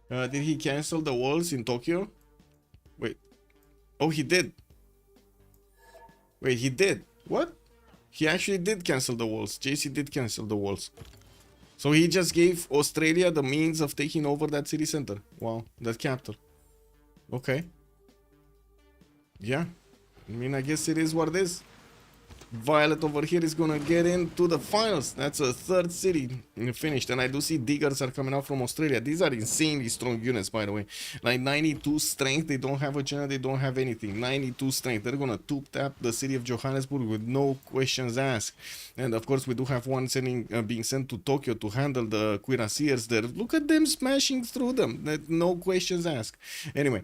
Did he cancel the walls in Tokyo? Wait. Oh, he did. Wait, he did. What? He actually did cancel the walls. JC did cancel the walls. So he just gave Australia the means of taking over that city center. Wow, that capital. Okay. Yeah. I mean, I guess it is what it is. Violet over here is gonna get into the finals. That's a third city finished, and I do see diggers are coming out from Australia. These are insanely strong units, by the way. Like 92 strength, they don't have a general, they don't have anything. 92 strength, they're gonna tap the city of Johannesburg with no questions asked. And of course we do have one being sent to Tokyo to handle the cuirassiers there. Look at them smashing through them, no questions asked. Anyway,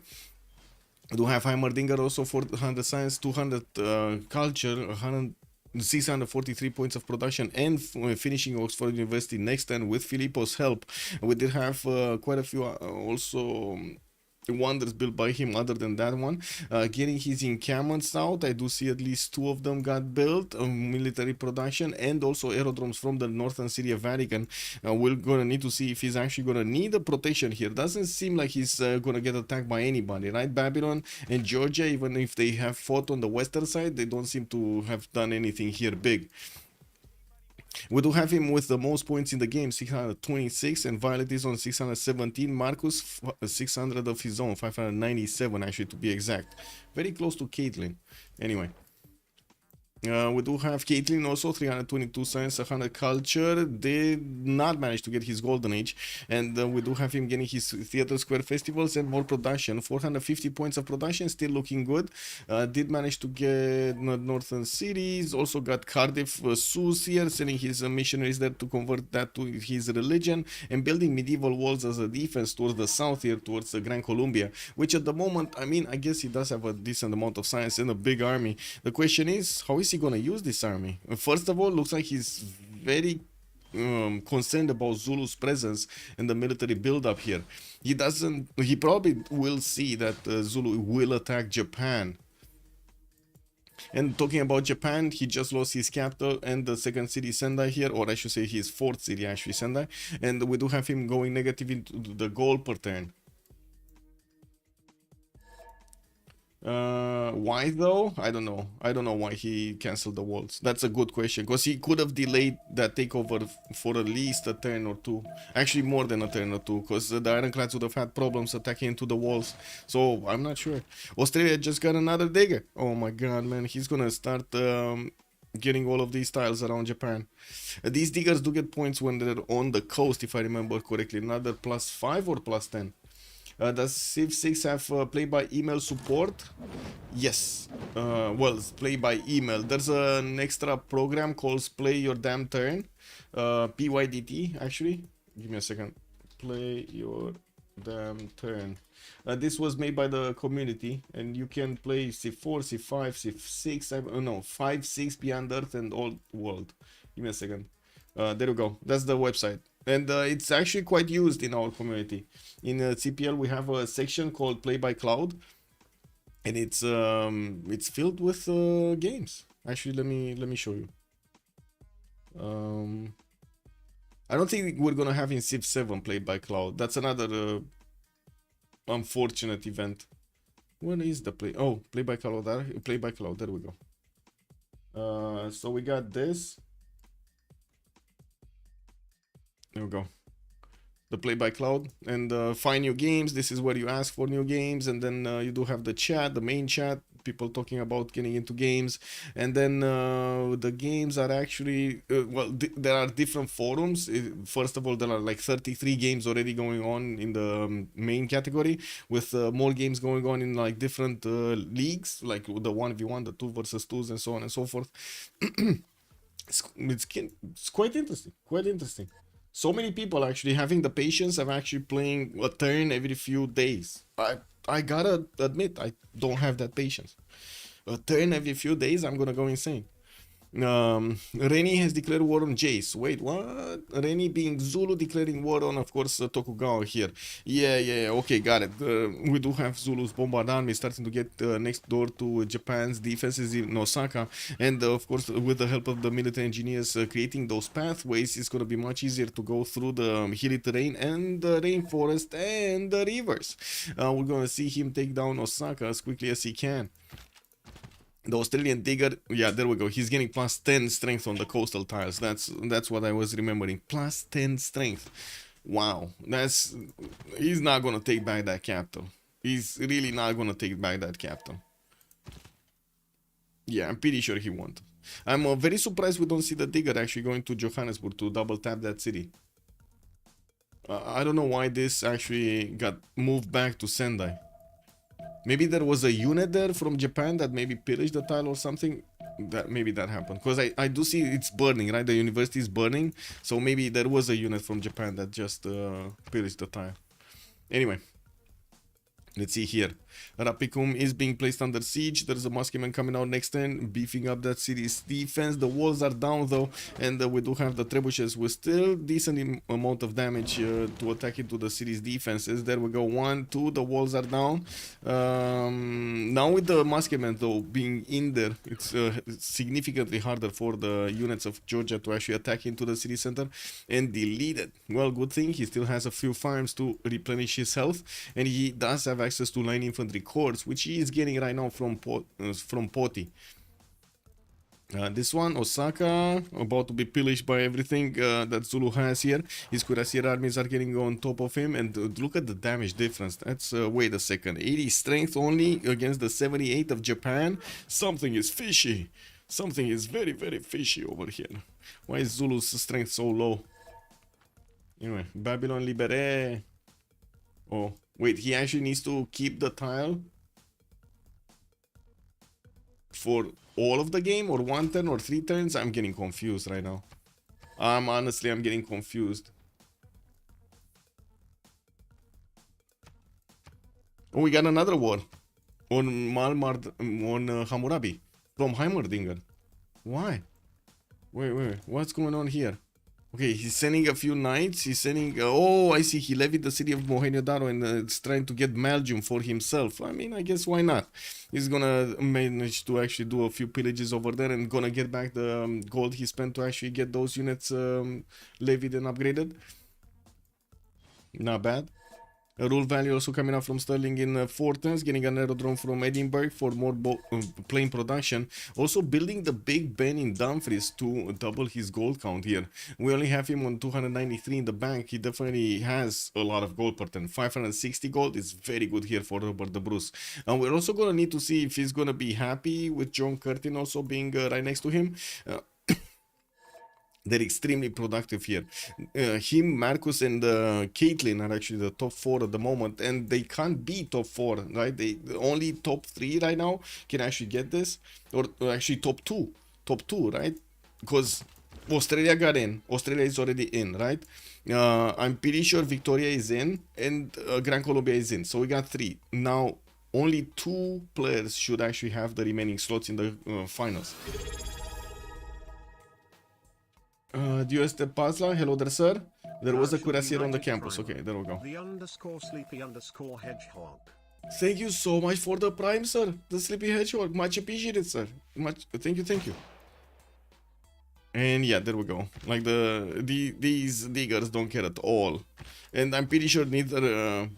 we do have Heimerdinger also, 400 science, 200 culture, 643 points of production, and finishing Oxford University next turn with Filippo's help. We did have quite a few also wonders built by him other than that one. Getting his encampments out, I do see at least 2 of them got built, military production, and also aerodromes from the northern city of Vatican. We're gonna need to see if he's actually gonna need a protection here. Doesn't seem like he's gonna get attacked by anybody, right? Babylon and Georgia, even if they have fought on the western side, they don't seem to have done anything here big. We do have him with the most points in the game, 626, and Violet is on 617. Marcus, 600 of his own, 597 actually to be exact. Very close to Caitlyn. Anyway. We do have Caitlyn also, 322 science, 100 culture. Did not manage to get his golden age. And we do have him getting his theater square festivals and more production. 450 points of production, still looking good. Did manage to get northern cities. Also got Cardiff Sus here, sending his missionaries there to convert that to his religion. And building medieval walls as a defense towards the south here, towards the Gran Colombia. Which at the moment, I mean, I guess he does have a decent amount of science and a big army. The question is, how is he gonna use this army? First of all, looks like he's very concerned about Zulu's presence and the military build-up here. He probably will see that Zulu will attack Japan. And talking about Japan, he just lost his capital and the second city, Sendai here, or I should say his fourth city actually, Sendai. And we do have him going negative into the goal per turn. Why though? I don't know. I don't know why he canceled the walls. That's a good question, because he could have delayed that takeover for at least a turn or two. Actually, more than a turn or two, because the Ironclads would have had problems attacking into the walls. So I'm not sure. Australia just got another digger. Oh my god, man! He's gonna start getting all of these tiles around Japan. These diggers do get points when they're on the coast, if I remember correctly. Another +5 or +10. Does Civ6 have play by email support? Yes. Well, it's play by email. There's an extra program called Play Your Damn Turn. PYDT, actually. Give me a second. Play Your Damn Turn. This was made by the community, and you can play Civ4, Civ5, Civ6, no, 5, 6, Beyond Earth, and Old World. Give me a second. There we go. That's the website. And it's actually quite used in our community. In CPL we have a section called Play by Cloud, and it's filled with games. Actually, let me show you. I don't think we're gonna have in Civ7 Play by Cloud. That's another unfortunate event. Where is the play? Oh, Play by Cloud. Play by Cloud. There we go. So we got this. There we go. The play by cloud, and find new games. This is where you ask for new games, and then you do have the chat, the main chat, people talking about getting into games, and then the games are actually well, there are different forums. First of all, there are like 33 games already going on in the main category, with more games going on in like different leagues, like the 1v1, the 2 versus 2s, and so on and so forth. It's quite interesting. So many people actually having the patience of actually playing a turn every few days. I gotta admit, I don't have that patience. A turn every few days, I'm gonna go insane. Reni has declared war on Jace. Wait, what? Reni being Zulu declaring war on, of course, Tokugawa here. Yeah, okay, got it. We do have Zulu's bombard army starting to get next door to Japan's defenses in Osaka, and of course, with the help of the military engineers creating those pathways, it's gonna be much easier to go through the hilly terrain and the rainforest and the rivers. We're gonna see him take down Osaka as quickly as he can. The Australian digger, yeah, there we go. He's getting +10 strength on the coastal tiles. That's what I was remembering. +10 strength. Wow, he's not gonna take back that capital. He's really not gonna take back that capital. Yeah, I'm pretty sure he won't. I'm very surprised we don't see the digger actually going to Johannesburg to double tap that city. I don't know why this actually got moved back to Sendai. Maybe there was a unit there from Japan that maybe pillaged the tile or something. Maybe that happened, because I do see it's burning, right? The university is burning, so maybe there was a unit from Japan that just pillaged the tile. Anyway, let's see here. Rapicum is being placed under siege. There's a Muskeman coming out next turn, beefing up that city's defense. The walls are down though, and we do have the trebuchets with still decent amount of damage to attack into the city's defenses. There we go, 1, 2, the walls are down. Now with the Muskeman though being in there, it's significantly harder for the units of Georgia to actually attack into the city center and delete it. Well, good thing he still has a few farms to replenish his health, and he does have access to line infantry corps, which he is getting right now from Poti. This one, Osaka, about to be pillaged by everything that Zulu has here. His cuirassier armies are getting on top of him, and look at the damage difference. That's, wait a second, 80 strength only against the 78 of Japan? Something is fishy. Something is very, very fishy over here. Why is Zulu's strength so low? Anyway, Babylon Libere. Oh, wait, he actually needs to keep the tile for all of the game, or 1 turn or 3 turns? I'm getting confused right now. Honestly, I'm getting confused. Oh, we got another war on Hammurabi from Heimerdinger. Why? Wait, what's going on here? Okay, he's sending a few knights. He's sending... oh, I see. He levied the city of Mohenjo-Daro and is trying to get Belgium for himself. I mean, I guess why not? He's gonna manage to actually do a few pillages over there and gonna get back the gold he spent to actually get those units levied and upgraded. Not bad. A rule value also coming out from Sterling in 4 turns, getting an aerodrome from Edinburgh for more plane production. Also building the Big Ben in Dumfries to double his gold count here. We only have him on 293 in the bank. He definitely has a lot of gold per turn. 560 gold is very good here for Robert the Bruce. And we're also going to need to see if he's going to be happy with John Curtin also being right next to him. They're extremely productive here. Him, Marcus, and Caitlyn are actually the top 4 at the moment, and they can't be top 4, right? They only top 3 right now can actually get this, or actually top 2, right? Because Australia got in. Australia is already in, right? I'm pretty sure Victoria is in, and Gran Colombia is in. So we got 3 now. Only 2 players should actually have the remaining slots in the finals. Dios de Pazla, hello there, sir. There was a cuirassier on the campus. Okay, there we go. The _sleepy_hedgehog. Thank you so much for the prime, sir. The sleepy hedgehog. Much appreciated, sir. Thank you. And yeah, there we go. Like these diggers don't care at all. And I'm pretty sure neither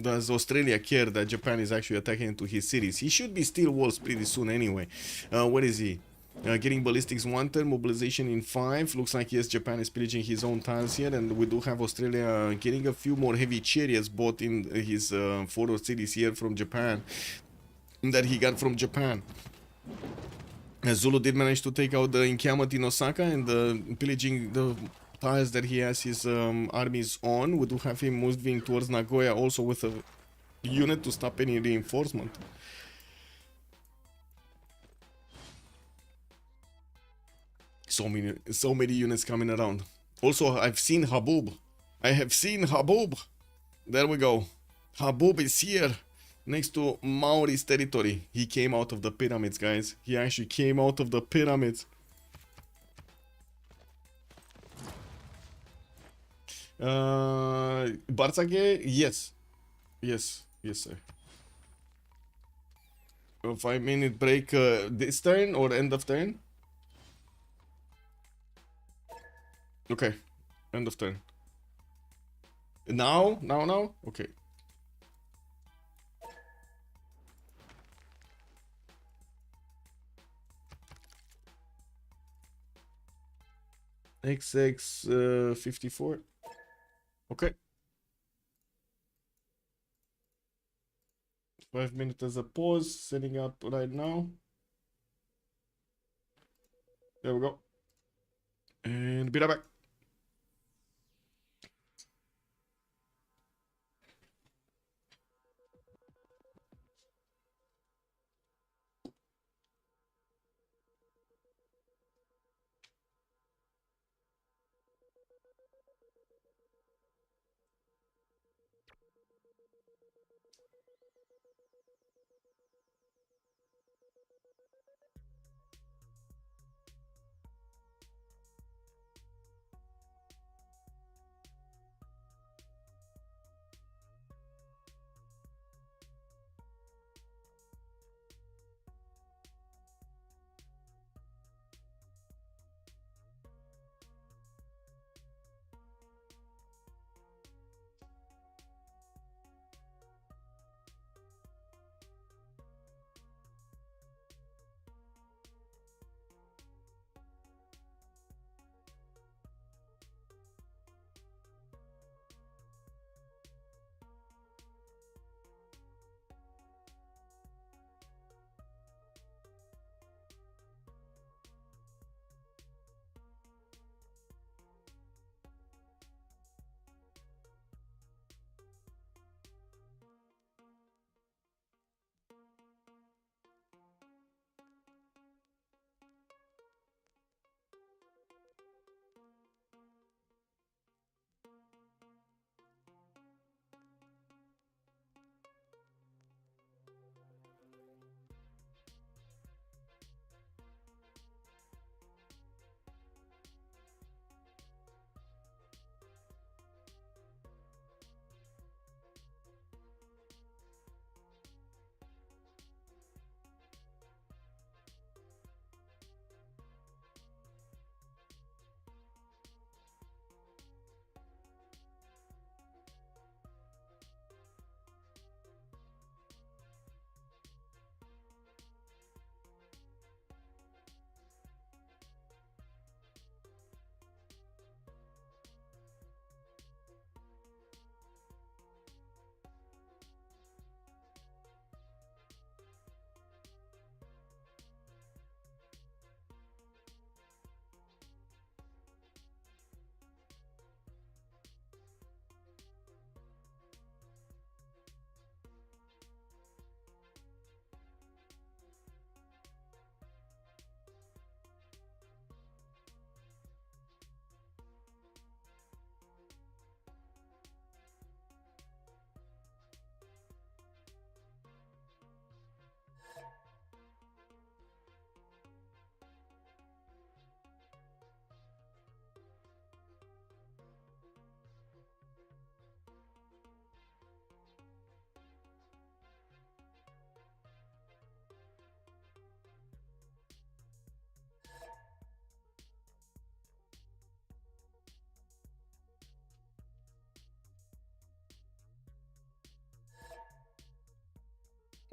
does Australia care that Japan is actually attacking into his cities. He should be steel walls pretty soon anyway. Where is he? Getting ballistics 1 turn, mobilization in 5. Looks like yes, Japan is pillaging his own tiles here, and we do have Australia getting a few more heavy chariots bought in his 4 cities here from Japan that he got from Japan. Zulu did manage to take out the encampment in Osaka and pillaging the tiles that he has his armies on. We do have him moving towards Nagoya also with a unit to stop any reinforcement. So many units coming around. Also, I've seen Habub. I have seen Habub. There we go. Habub is here next to Maori's territory. He came out of the pyramids, guys. He actually came out of the pyramids. Barzage, yes. Yes, sir. A 5-minute break this turn or end of turn? Okay, end of turn. Now? Okay. XX 54. Okay. 5 minutes as a pause, setting up right now. There we go. And be right back.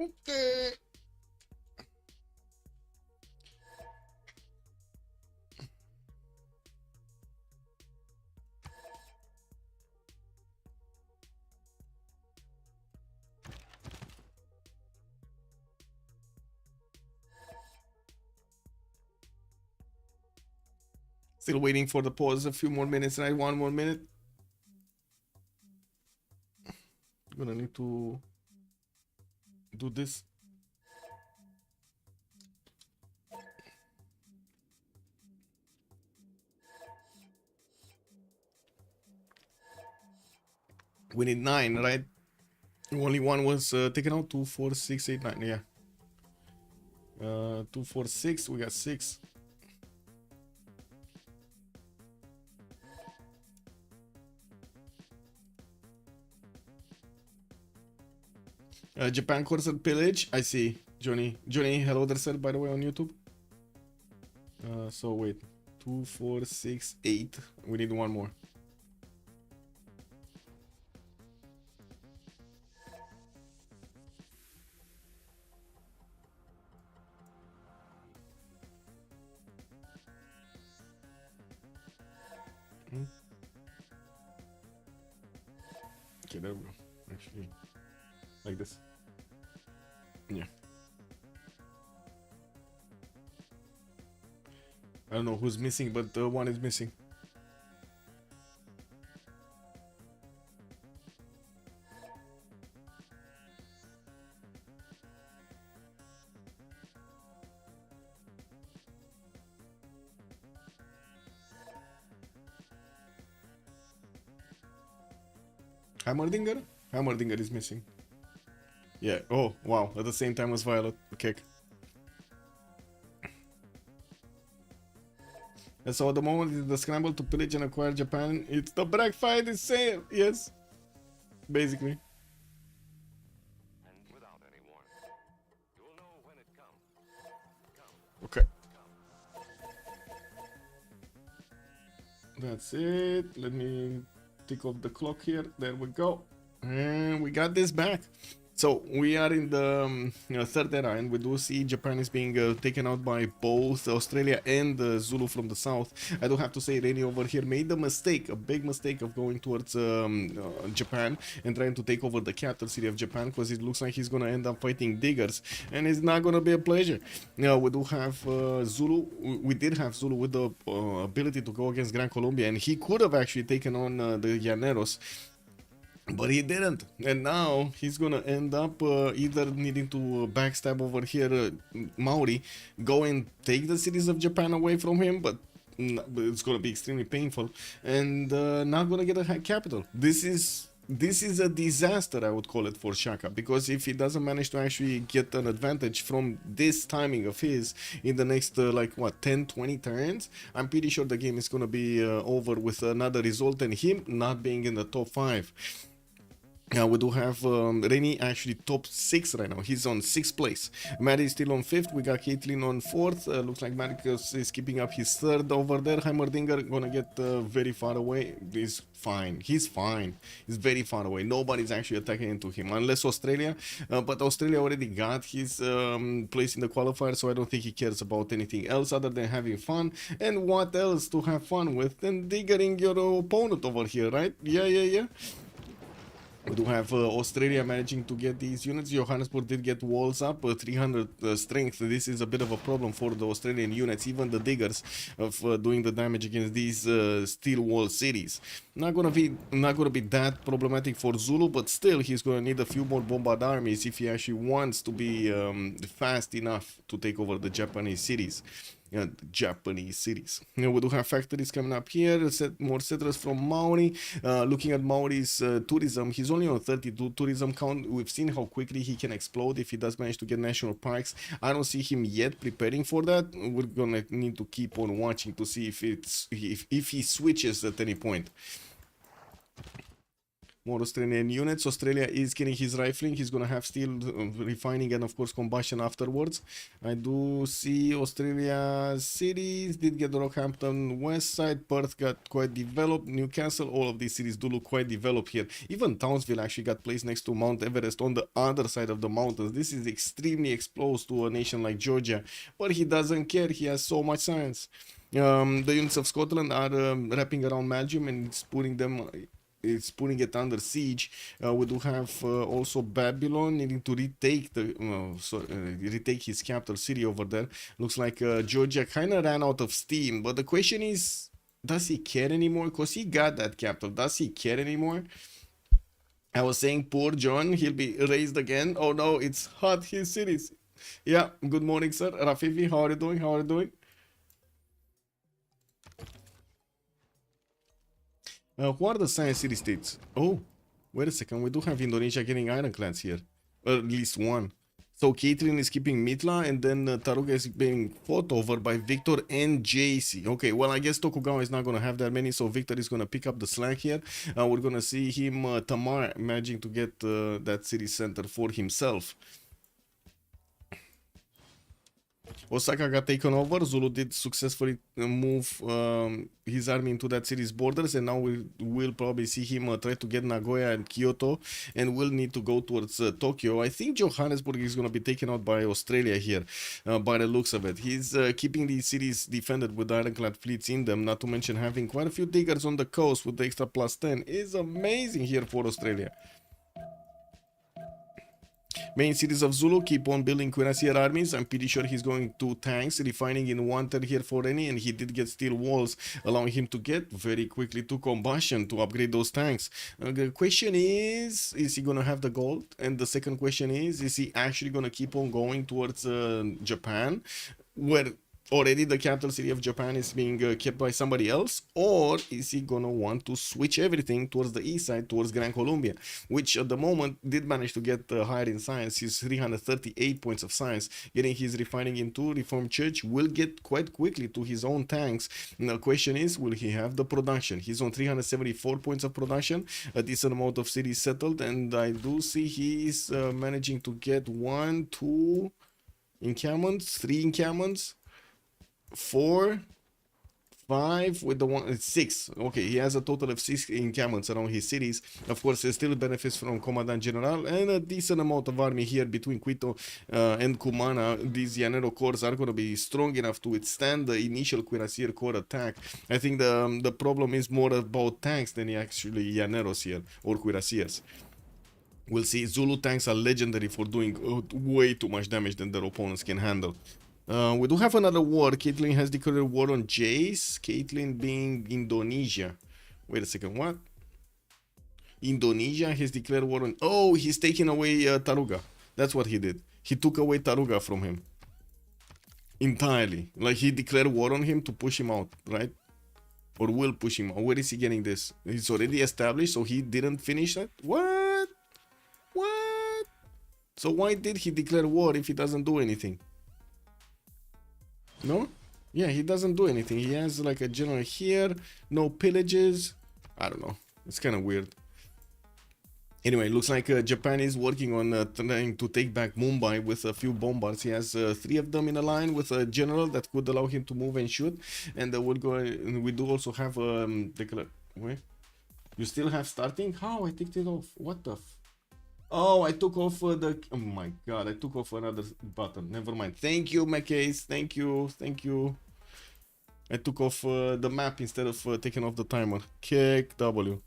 Okay. Still waiting for the pause. A few more minutes, right? 1 more minute. Gonna need to do this. We need 9, right? Only one was taken out. 2, 4, 6, 8, 9. Yeah. 2, 4, 6. We got 6. Japan Corsair Pillage. I see. Johnny, hello there, sir, by the way, on YouTube. So wait. 2, 4, 6, 8. We need one more. Okay, there we go. Actually, like this. Yeah. I don't know who's missing, but one is missing. Hammerdinger? Hammerdinger is missing. Yeah. Oh, wow. At the same time as Violet. Okay. And so at the moment is the scramble to pillage and acquire Japan. It's the Black Friday sale. Yes. Basically. And without any warning. You'll know when it comes. Okay. That's it. Let me tick off the clock here. There we go. And we got this back. So we are in the third era, and we do see Japan is being taken out by both Australia and Zulu from the south. I do have to say, Reni over here made a big mistake of going towards Japan and trying to take over the capital city of Japan, because it looks like he's gonna end up fighting diggers, and it's not gonna be a pleasure. Now we do have Zulu. We did have Zulu with the ability to go against Gran Colombia, and he could have actually taken on the Llaneros. But he didn't, and now he's gonna end up either needing to backstab over here Maori, go and take the cities of Japan away from him, but it's gonna be extremely painful, and not gonna get a high capital. This is a disaster, I would call it, for Shaka, because if he doesn't manage to actually get an advantage from this timing of his in the next like what 10-20 turns, I'm pretty sure the game is gonna be over with another result and him not being in the top 5. Now we do have Reni actually top 6 right now. He's on 6th place. Maddie is still on 5th. We got Caitlyn on 4th. Looks like Marcus is keeping up his 3rd over there. Heimerdinger gonna get very far away. He's fine. He's fine. He's very far away. Nobody's actually attacking into him unless Australia. But Australia already got his place in the qualifier, so I don't think he cares about anything else other than having fun. And what else to have fun with than diggering your opponent over here, right? Yeah. We do have Australia managing to get these units. Johannesburg did get walls up, 300 strength. This is a bit of a problem for the Australian units, even the diggers, of doing the damage against these steel wall cities. Not gonna be that problematic for Zulu, but still he's gonna need a few more bombard armies if he actually wants to be fast enough to take over the Japanese cities. Japanese cities. We do have factories coming up here. More settlers from Maori. Looking at Maori's tourism, he's only on 32 tourism count. We've seen how quickly he can explode if he does manage to get national parks. I don't see him yet preparing for that. We're gonna need to keep on watching to see if he switches at any point. More Australian units. Australia is getting his rifling. He's gonna have steel refining and of course combustion afterwards. I do see Australia cities did get Rockhampton west side. Perth got quite developed. Newcastle, all of these cities do look quite developed here. Even Townsville actually got placed next to Mount Everest on the other side of the mountains. This is extremely exposed to a nation like Georgia, but he doesn't care. He has so much science. The units of Scotland are wrapping around Belgium and it's putting it under siege. We do have also Babylon needing to retake retake his capital city over there. Looks like Georgia kind of ran out of steam, but the question is, does he care anymore? Because he got that capital. Does he care anymore? I was saying, poor John, he'll be raised again. Oh no, it's hot, his cities. Yeah, good morning, sir. Rafifi, how are you doing? How are you doing? Who are the science city states? Oh, wait a second. We do have Indonesia getting ironclads here. At least one. So Caitlin is keeping Mitla, and then Taruga is being fought over by Victor and JC. Okay, well, I guess Tokugawa is not going to have that many, so Victor is going to pick up the slack here. We're going to see him, Tamar, managing to get that city center for himself. Osaka got taken over. Zulu did successfully move his army into that city's borders, and now we will probably see him try to get Nagoya and Kyoto, and will need to go towards Tokyo. I think Johannesburg is going to be taken out by Australia here, by the looks of it. He's keeping these cities defended with ironclad fleets in them, not to mention having quite a few diggers on the coast with the extra +10 is amazing here for Australia. Main cities of Zulu keep on building cuirassier armies. I'm pretty sure he's going to tanks, refining in one turn here for any, and he did get steel walls, allowing him to get very quickly to combustion to upgrade those tanks. The question is he going to have the gold? And the second question is he actually going to keep on going towards Japan, where already the capital city of Japan is being kept by somebody else, or is he gonna want to switch everything towards the east side, towards Gran Colombia, which at the moment did manage to get higher in science. His 338 points of science, getting his refining into Reformed Church will get quite quickly to his own tanks. Now, the question is, will he have the production? He's on 374 points of production, a decent amount of cities settled, and I do see he's managing to get 1, 2 encampments, 3 encampments, 4, 5 with the 6. Okay, he has a total of 6 encampments around his cities. Of course, he still benefits from Commandant General and a decent amount of army here between Quito and Cumana. These Llanero corps are going to be strong enough to withstand the initial Cuirassier corps attack. I think the problem is more about tanks than actually Llaneros here, or Cuirassiers. We'll see. Zulu tanks are legendary for doing way too much damage than their opponents can handle. We do have another war. Caitlin has declared war on Jace. Caitlin being Indonesia. Wait a second, what? Indonesia has declared war on... Oh, he's taking away Taruga. That's what he did. He took away Taruga from him. Entirely. Like, he declared war on him to push him out, right? Or will push him out. Where is he getting this? It's already established, so he didn't finish that? What? What? So why did he declare war if he doesn't do anything? No? Yeah, he doesn't do anything. He has like a general here, no pillages. I don't know. It's kind of weird. Anyway, looks like Japan is working on trying to take back Mumbai with a few bombards. He has 3 of them in a line with a general that could allow him to move and shoot. And we do also have wait. You still have starting? How? I ticked it off. What the Oh, I took off oh my god, I took off another button. Never mind. Thank you, McCase. Thank you. I took off the map instead of taking off the timer. Kick W.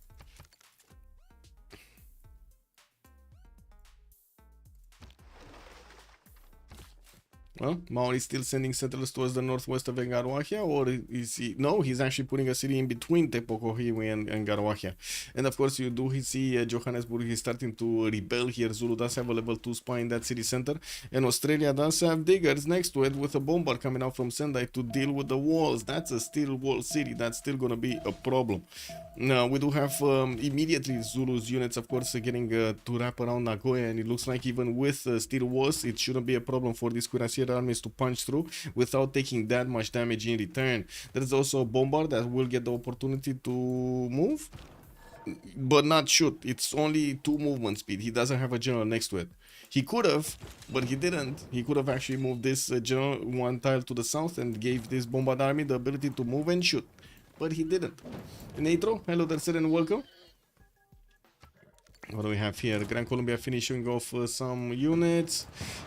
Well, Mao is still sending settlers towards the northwest of Ngaruahia, or is he? No, he's actually putting a city in between Tepokohiwi and Ngaruahia. And of course, you do see Johannesburg is starting to rebel here. Zulu does have a level 2 spy in that city center, and Australia does have diggers next to it with a bombard coming out from Sendai to deal with the walls. That's a steel wall city. That's still gonna be a problem. Now, we do have immediately Zulu's units, of course, getting to wrap around Nagoya, and it looks like even with steel walls, it shouldn't be a problem for this Cuirassier armies to punch through without taking that much damage in return. There is also a bombard that will get the opportunity to move. but not shoot. It's only 2 movement speed. He doesn't have a general next to it. He could have, but he didn't. He could have actually moved this general 1 tile to the south and gave this bombard army the ability to move and shoot, but he didn't. Natro, hello there, sir, and welcome. What do we have here? Gran Colombia finishing off some units.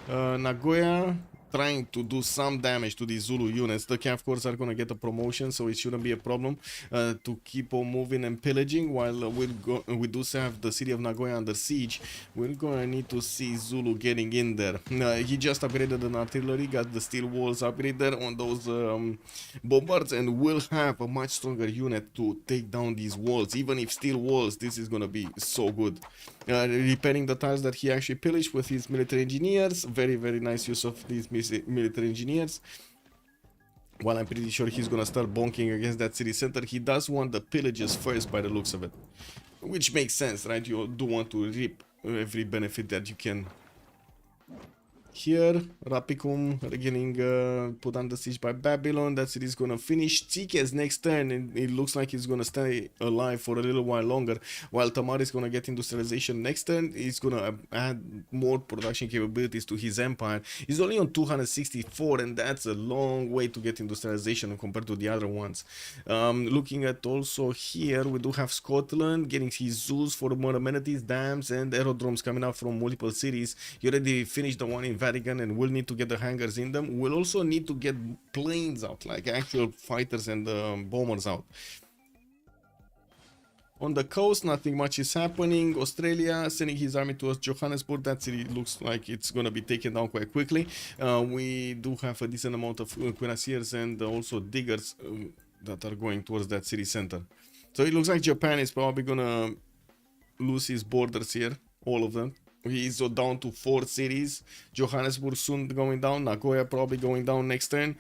Nagoya trying to do some damage to these Zulu units. The Cav Corps are gonna get a promotion, so it shouldn't be a problem to keep on moving and pillaging. While we do have the city of Nagoya under siege, we're gonna need to see Zulu getting in there. He just upgraded an artillery, got the steel walls upgraded on those bombards, and will have a much stronger unit to take down these walls. Even if steel walls, this is gonna be so good. Repairing the tiles that he actually pillaged with his military engineers. Very, very nice use of these military engineers. While I'm pretty sure he's gonna start bonking against that city center, he does want the pillages first by the looks of it. Which makes sense, right? You do want to reap every benefit that you can. Here, Rapicum getting put under siege by Babylon. That city's gonna finish. Tsikes next turn, and it looks like he's gonna stay alive for a little while longer. While Tamar is gonna get industrialization next turn, he's gonna add more production capabilities to his empire. He's only on 264, and that's a long way to get industrialization compared to the other ones. Looking at also here, we do have Scotland getting his zoos for more amenities, dams, and aerodromes coming out from multiple cities. He already finished the one in Vatican and will need to get the hangars in them. We'll also need to get planes out, like actual fighters and bombers out. On the coast, nothing much is happening. Australia sending his army towards Johannesburg. That city looks like it's going to be taken down quite quickly. We do have a decent amount of cuirassiers and also diggers that are going towards that city center. So it looks like Japan is probably going to lose his borders here, all of them. He's down to 4 cities. Johannesburg soon going down. Nagoya probably going down next turn.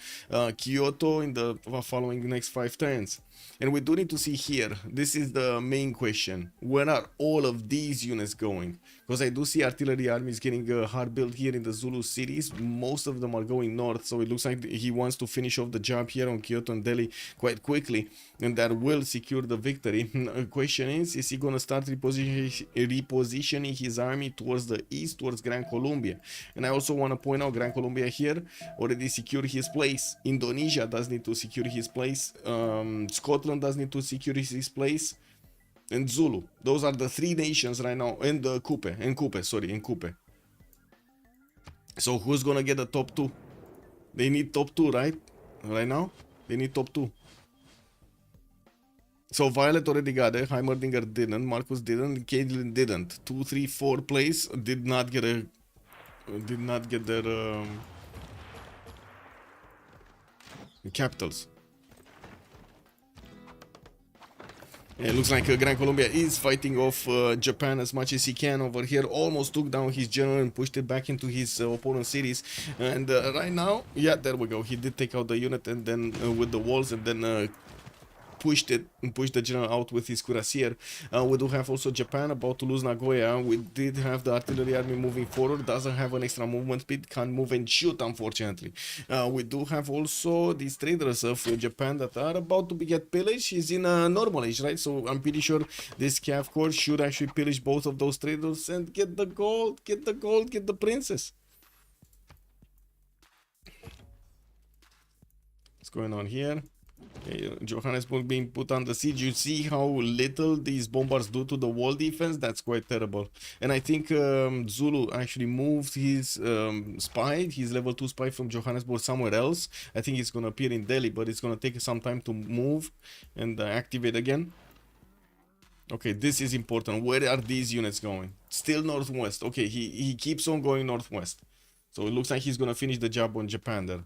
Kyoto in the following next 5 turns. And we do need to see here, this is the main question, where are all of these units going? Because I do see artillery armies getting hard built here in the Zulu cities. Most of them are going north, so it looks like he wants to finish off the job here on Kyoto and Delhi quite quickly, and that will secure the victory. The question is he going to start repositioning his army towards the east, towards Gran Colombia? And I also want to point out Gran Colombia here already secured his place. Indonesia does need to secure his place. Scotland does need to secure his place, and Zulu. Those are the 3 nations right now, and Kupe. So who's gonna get the top 2? They need top 2, right? Right now, they need top 2. So Violet already got it, Heimerdinger didn't, Marcus didn't, Caitlyn didn't. 2, 3, 4 place did not get their capitals. It looks like Gran Colombia is fighting off Japan as much as he can over here. Almost took down his general and pushed it back into his opponent's cities. And right now, yeah, there we go. He did take out the unit and then with the walls, and then pushed the general out with his cuirassier. We do have also Japan about to lose Nagoya. We did have the artillery army moving forward, doesn't have an extra movement speed, can't move and shoot, unfortunately. We do have also these traders of Japan that are about to get pillaged. He's in a normal age, right? So I'm pretty sure this Cav Corps should actually pillage both of those traders and get the gold, get the princess. What's going on here? Johannesburg being put under siege. You see how little these bombards do to the wall defense? That's quite terrible. And I think Zulu actually moved his spy, his level 2 spy from Johannesburg somewhere else. I think it's going to appear in Delhi, but it's going to take some time to move and activate again. Okay, this is important. Where are these units going? Still northwest. Okay, he keeps on going northwest. So it looks like he's going to finish the job on Japan there.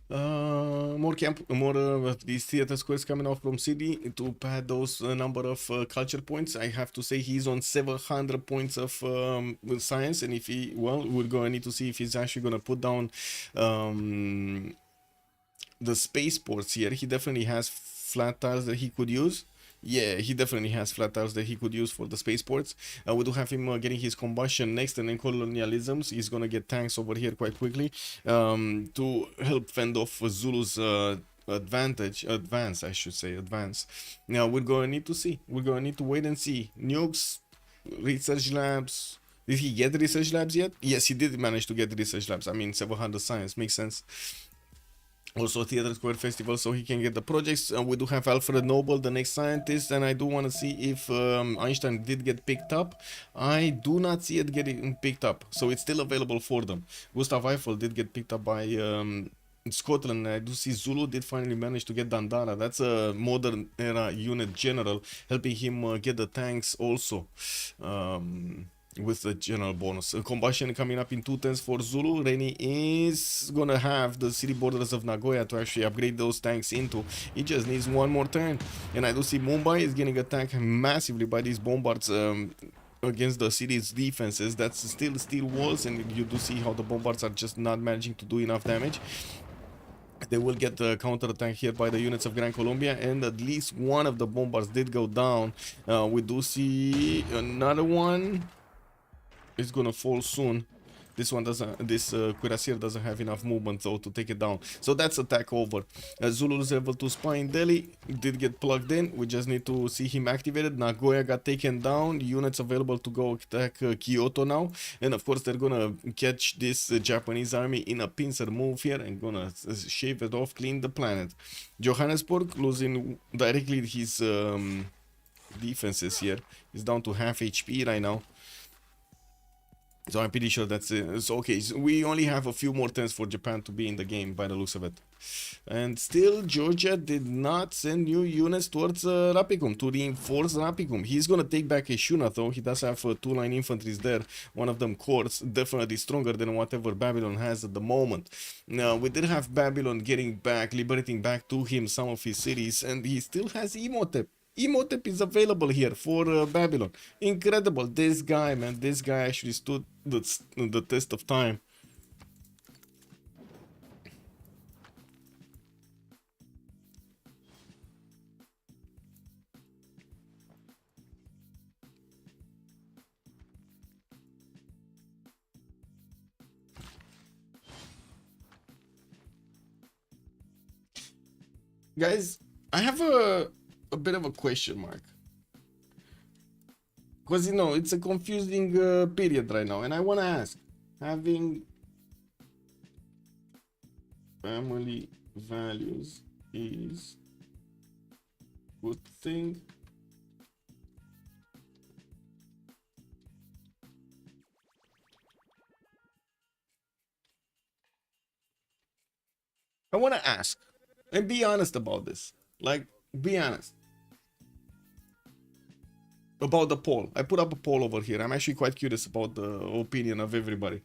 Well, more these theater squares coming off from city to pad those number of culture points. I have to say he's on 700 points of science, and if he, well, we're gonna need to see if he's actually gonna put down the spaceports here. He definitely has flat tiles that he could use. Yeah, he definitely has flat tiles that he could use for the spaceports. We do have him getting his combustion next, and then colonialisms. He's gonna get tanks over here quite quickly to help fend off Zulu's advance, I should say, advance. Now we're gonna need to see. We're gonna need to wait and see. Nukes, research labs. Did he get research labs yet? Yes, he did manage to get research labs. I mean, 700 science makes sense. Also Theater Square Festival, so he can get the projects. We do have Alfred Nobel, the next scientist, and I do want to see if Einstein did get picked up. I do not see it getting picked up, so it's still available for them. Gustav Eiffel did get picked up by Scotland. I do see Zulu did finally manage to get Dandara. That's a modern era unit general, helping him get the tanks also. With the general bonus. Combustion coming up in 2 turns for Zulu. Reni is gonna have the city borders of Nagoya to actually upgrade those tanks into. He just needs one more turn. And I do see Mumbai is getting attacked massively by these bombards against the city's defenses. That's still steel walls, and you do see how the bombards are just not managing to do enough damage. They will get the counter-attack here by the units of Gran Colombia, and at least one of the bombards did go down. We do see another one. It's gonna fall soon. This one doesn't. This cuirassier doesn't have enough movement though to take it down. So that's attack over. Zulu's level 2 spy in Delhi did get plugged in. We just need to see him activated. Nagoya got taken down. Units available to go attack Kyoto now. And of course they're gonna catch this Japanese army in a pincer move here and gonna shave it off, clean the planet. Johannesburg losing directly his defenses here. He's down to half HP right now. So I'm pretty sure that's it. So okay, so we only have a few more turns for Japan to be in the game by the looks of it. And still Georgia did not send new units towards Rapicum to reinforce Rapicum. He's gonna take back Eshuna though. He does have 2-line infantries there. One of them corps, definitely stronger than whatever Babylon has at the moment. Now we did have Babylon getting back, liberating back to him some of his cities, and he still has Imhotep. Imhotep is available here for Babylon. Incredible. This guy, man, this guy actually stood the test of time. Guys, I have a bit of a question mark, because you know it's a confusing period right now, and I want to ask, having family values is good thing? I want to ask and be honest about this. Like, be honest about the poll. I put up a poll over here. I'm actually quite curious about the opinion of everybody.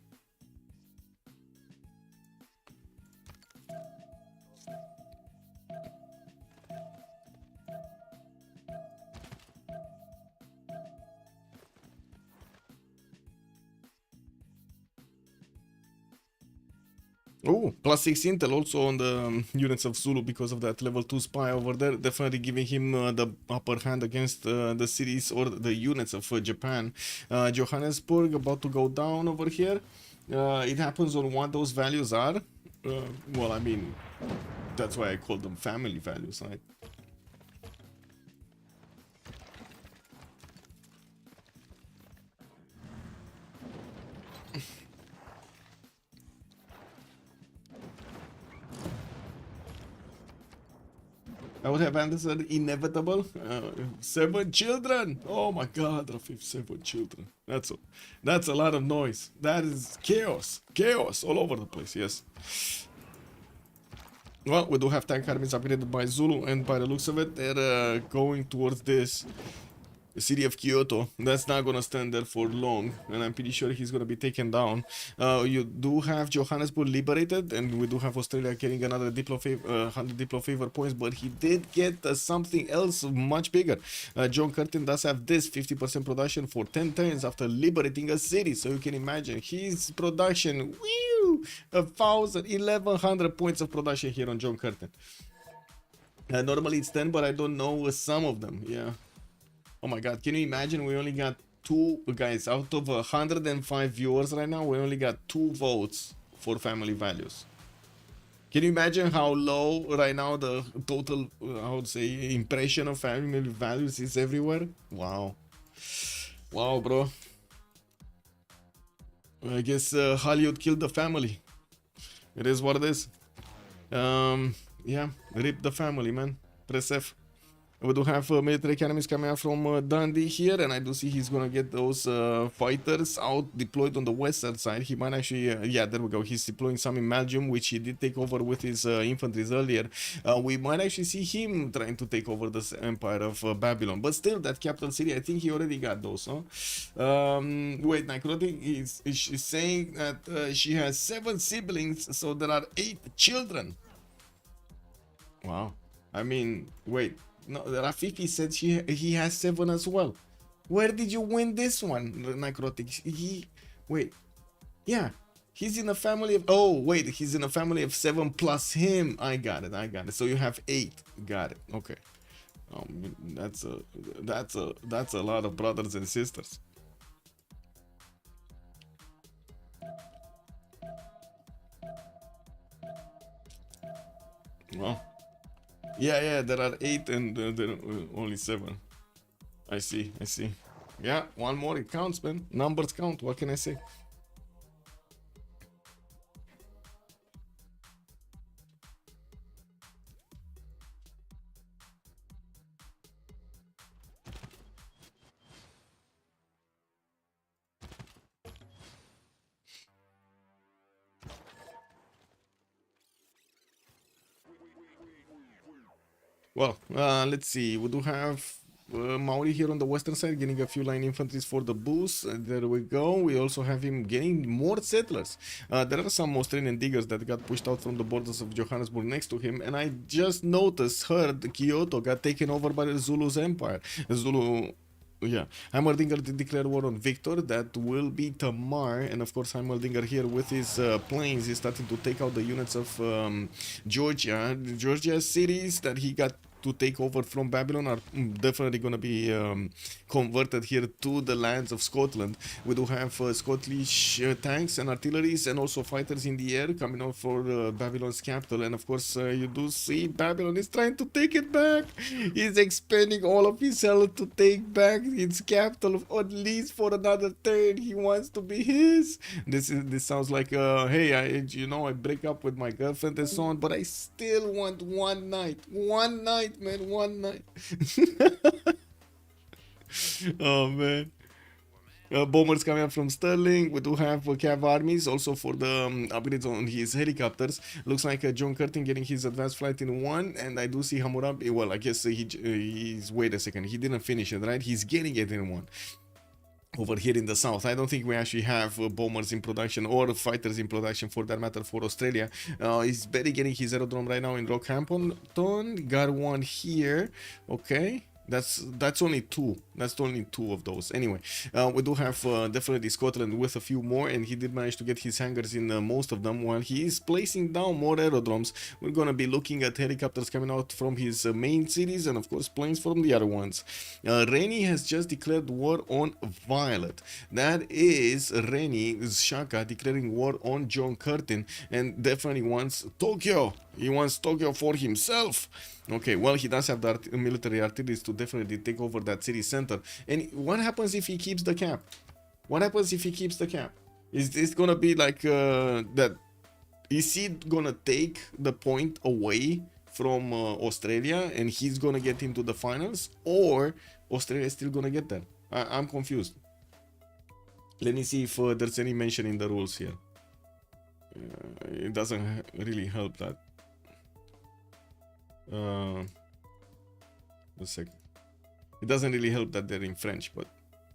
Oh, +6 intel also on the units of Zulu because of that level 2 spy over there. Definitely giving him the upper hand against the cities or the units of Japan. Johannesburg about to go down over here. It happens on what those values are. Well, I mean, that's why I call them family values, right? I would have answered inevitable. 7 children. Oh my God, Rafif, 7 children. That's a lot of noise. That is chaos. Chaos all over the place, yes. Well, we do have tank armies upgraded by Zulu, and by the looks of it, they're going towards this the city of Kyoto. That's not gonna stand there for long, and I'm pretty sure he's gonna be taken down. You do have Johannesburg liberated, and we do have Australia getting another 100 Diplo favor points, but he did get something else much bigger. John Curtin does have this 50% production for 10 turns after liberating a city, so you can imagine his production, 1100 points of production here on John Curtin. Normally it's 10, but I don't know some of them. Yeah. Oh my god, can you imagine? We only got 2 guys out of 105 viewers right now. We only got 2 votes for family values. Can you imagine how low right now the total, I would say, impression of family values is everywhere? Wow. Wow, bro. I guess Hollywood killed the family. It is what it is. Yeah, rip the family, man. Press F. We do have military academies coming out from Dundee here, and I do see he's gonna get those fighters out deployed on the western side. He might actually, yeah, there we go. He's deploying some in Belgium, which he did take over with his infantry earlier. We might actually see him trying to take over this empire of Babylon, but still, that capital city, I think he already got those, huh? Wait, Necrotic is saying that she has 7 siblings, so there are 8 children. Wow. I mean, wait. No, Rafifi said he has 7 as well. Where did you win this one, Necrotic? Wait, yeah, he's in a family of. Oh wait, he's in a family of 7 plus him. I got it. So you have 8. Got it. Okay. That's a lot of brothers and sisters. Well. Yeah, there are 8 and there are only 7. I see. Yeah, one more, it counts, man. Numbers count, what can I say? Well, let's see. We do have Maori here on the western side getting a few line infantries for the boost. There we go. We also have him getting more settlers. There are some Australian diggers that got pushed out from the borders of Johannesburg next to him, and I just heard Kyoto got taken over by the Zulu's empire. Yeah, Heimerdinger did declare war on Victor. That will be Tamar, and of course Heimerdinger here with his planes is starting to take out the units of Georgia cities that he got to take over from Babylon are definitely going to be converted here to the lands of Scotland. We do have Scottish tanks and artilleries and also fighters in the air coming out for Babylon's capital. And of course, you do see Babylon is trying to take it back. He's expending all of his health to take back its capital, at least for another turn. He wants to be his. This sounds like, hey, I break up with my girlfriend and so on, but I still want one night, man, one night. Oh man. Bombers coming up from Sterling. We do have Cav armies also for the upgrades on his helicopters. Looks like John Curtin getting his advanced flight in 1, and I do see Hammurabi. Well, I guess he's wait a second, he didn't finish it, right? He's getting it in 1 over here in the south. I don't think we actually have bombers in production or fighters in production for that matter for Australia. He's barely getting his aerodrome right now in Rockhampton. Got one here. Okay. That's only 2. That's only 2 of those. Anyway, we do have definitely Scotland with a few more, and he did manage to get his hangars in most of them. While he is placing down more aerodromes, we're gonna be looking at helicopters coming out from his main cities, and of course planes from the other ones. Reni has just declared war on Violet. That is Reni Shaka declaring war on John Curtin, and definitely wants Tokyo. He wants Tokyo for himself. Okay, well, he does have the military artillery to definitely take over that city center. And what happens if he keeps the cap? What happens if he keeps the cap? Is this gonna be like that? Is he gonna take the point away from Australia and he's gonna get into the finals, or Australia is still gonna get there? I'm confused. Let me see if there's any mention in the rules here. It doesn't really help that. A second. It doesn't really help that they're in French, but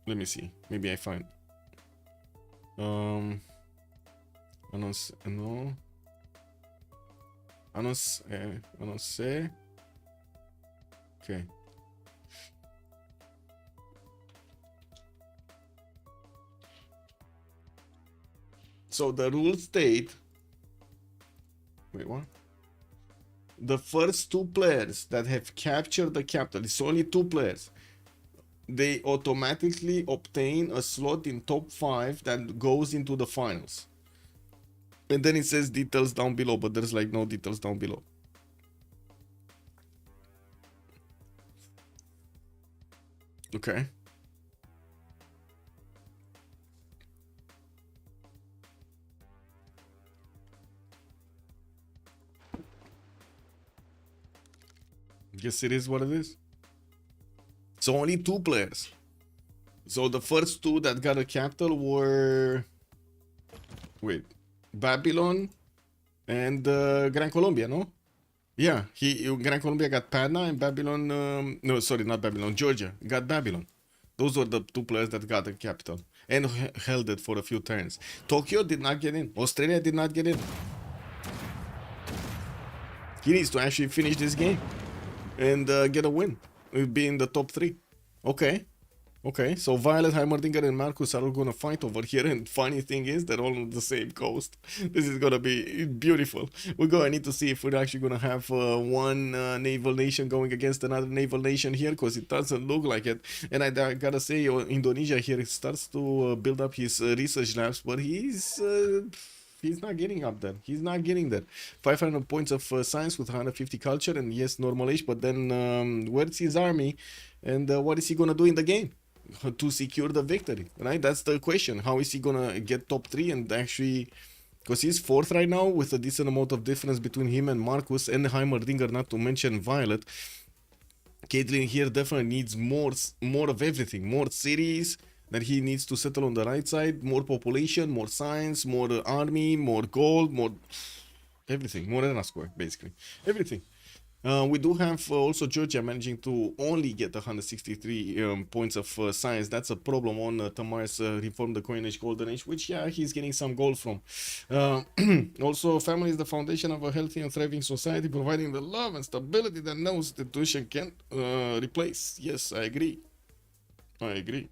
let me see. Maybe I find. Annonce. Okay. So the rules state. Wait, what? the first two players that have captured the capital, it's only two players, they automatically obtain a slot in top 5 that goes into the finals. And then it says details down below, but there's like no details down below. Okay. Guess it is what it is. So only two players. So the first two that got a capital were, wait, Babylon and Gran Colombia, no? Yeah, Gran Colombia got Padna and Babylon, no, sorry, not Babylon, Georgia got Babylon. Those were the two players that got the capital and held it for a few turns. Tokyo did not get in. Australia did not get in. He needs to actually finish this game and get a win. It'll be in the top 3. Okay. Okay, so Violet, Heimerdinger, and Marcus are all gonna fight over here, and funny thing is, they're all on the same coast. This is gonna be beautiful. We're gonna need to see if we're actually gonna have one naval nation going against another naval nation here, because it doesn't look like it. And I gotta say, Indonesia here starts to build up his research labs, but he's not getting up there. He's not getting there. 500 points of science with 150 culture, and yes, normal age, but then where's his army, and what is he gonna do in the game to secure the victory, right? That's the question. How is he gonna get top 3 and actually, because he's 4th right now with a decent amount of difference between him and Marcus and Heimerdinger, not to mention Violet. Caitlyn here definitely needs more of everything, more cities that he needs to settle on the right side, more population, more science, more army, more gold, more everything, more arena square, basically everything. We do have also Georgia managing to only get 163 points of science. That's a problem on Tamar's Reform the Coinage Golden Age, which, yeah, he's getting some gold from. Also, family is the foundation of a healthy and thriving society, providing the love and stability that no institution can replace. Yes, I agree. I agree.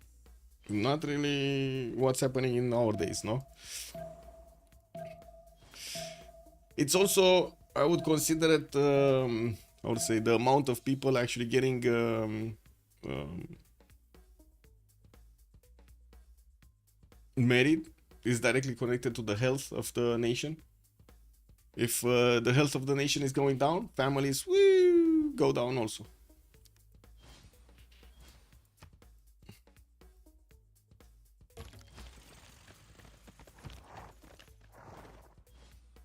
Not really what's happening in our days, no? It's also, I would consider it, I would say, the amount of people actually getting married is directly connected to the health of the nation. If the health of the nation is going down, families go down also.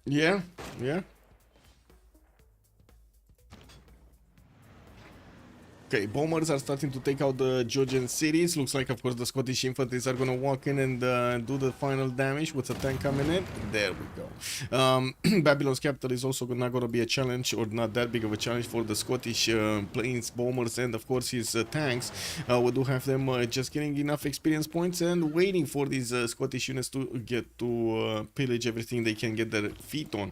Yeah, yeah. Okay, bombers are starting to take out the Georgian cities. Looks like, of course, the Scottish infantries are going to walk in and do the final damage with a tank coming in. There we go. Babylon's capital is also not going to be a challenge, or not that big of a challenge for the Scottish planes bombers and, of course, his tanks. We do have them just getting enough experience points and waiting for these Scottish units to get to pillage everything they can get their feet on.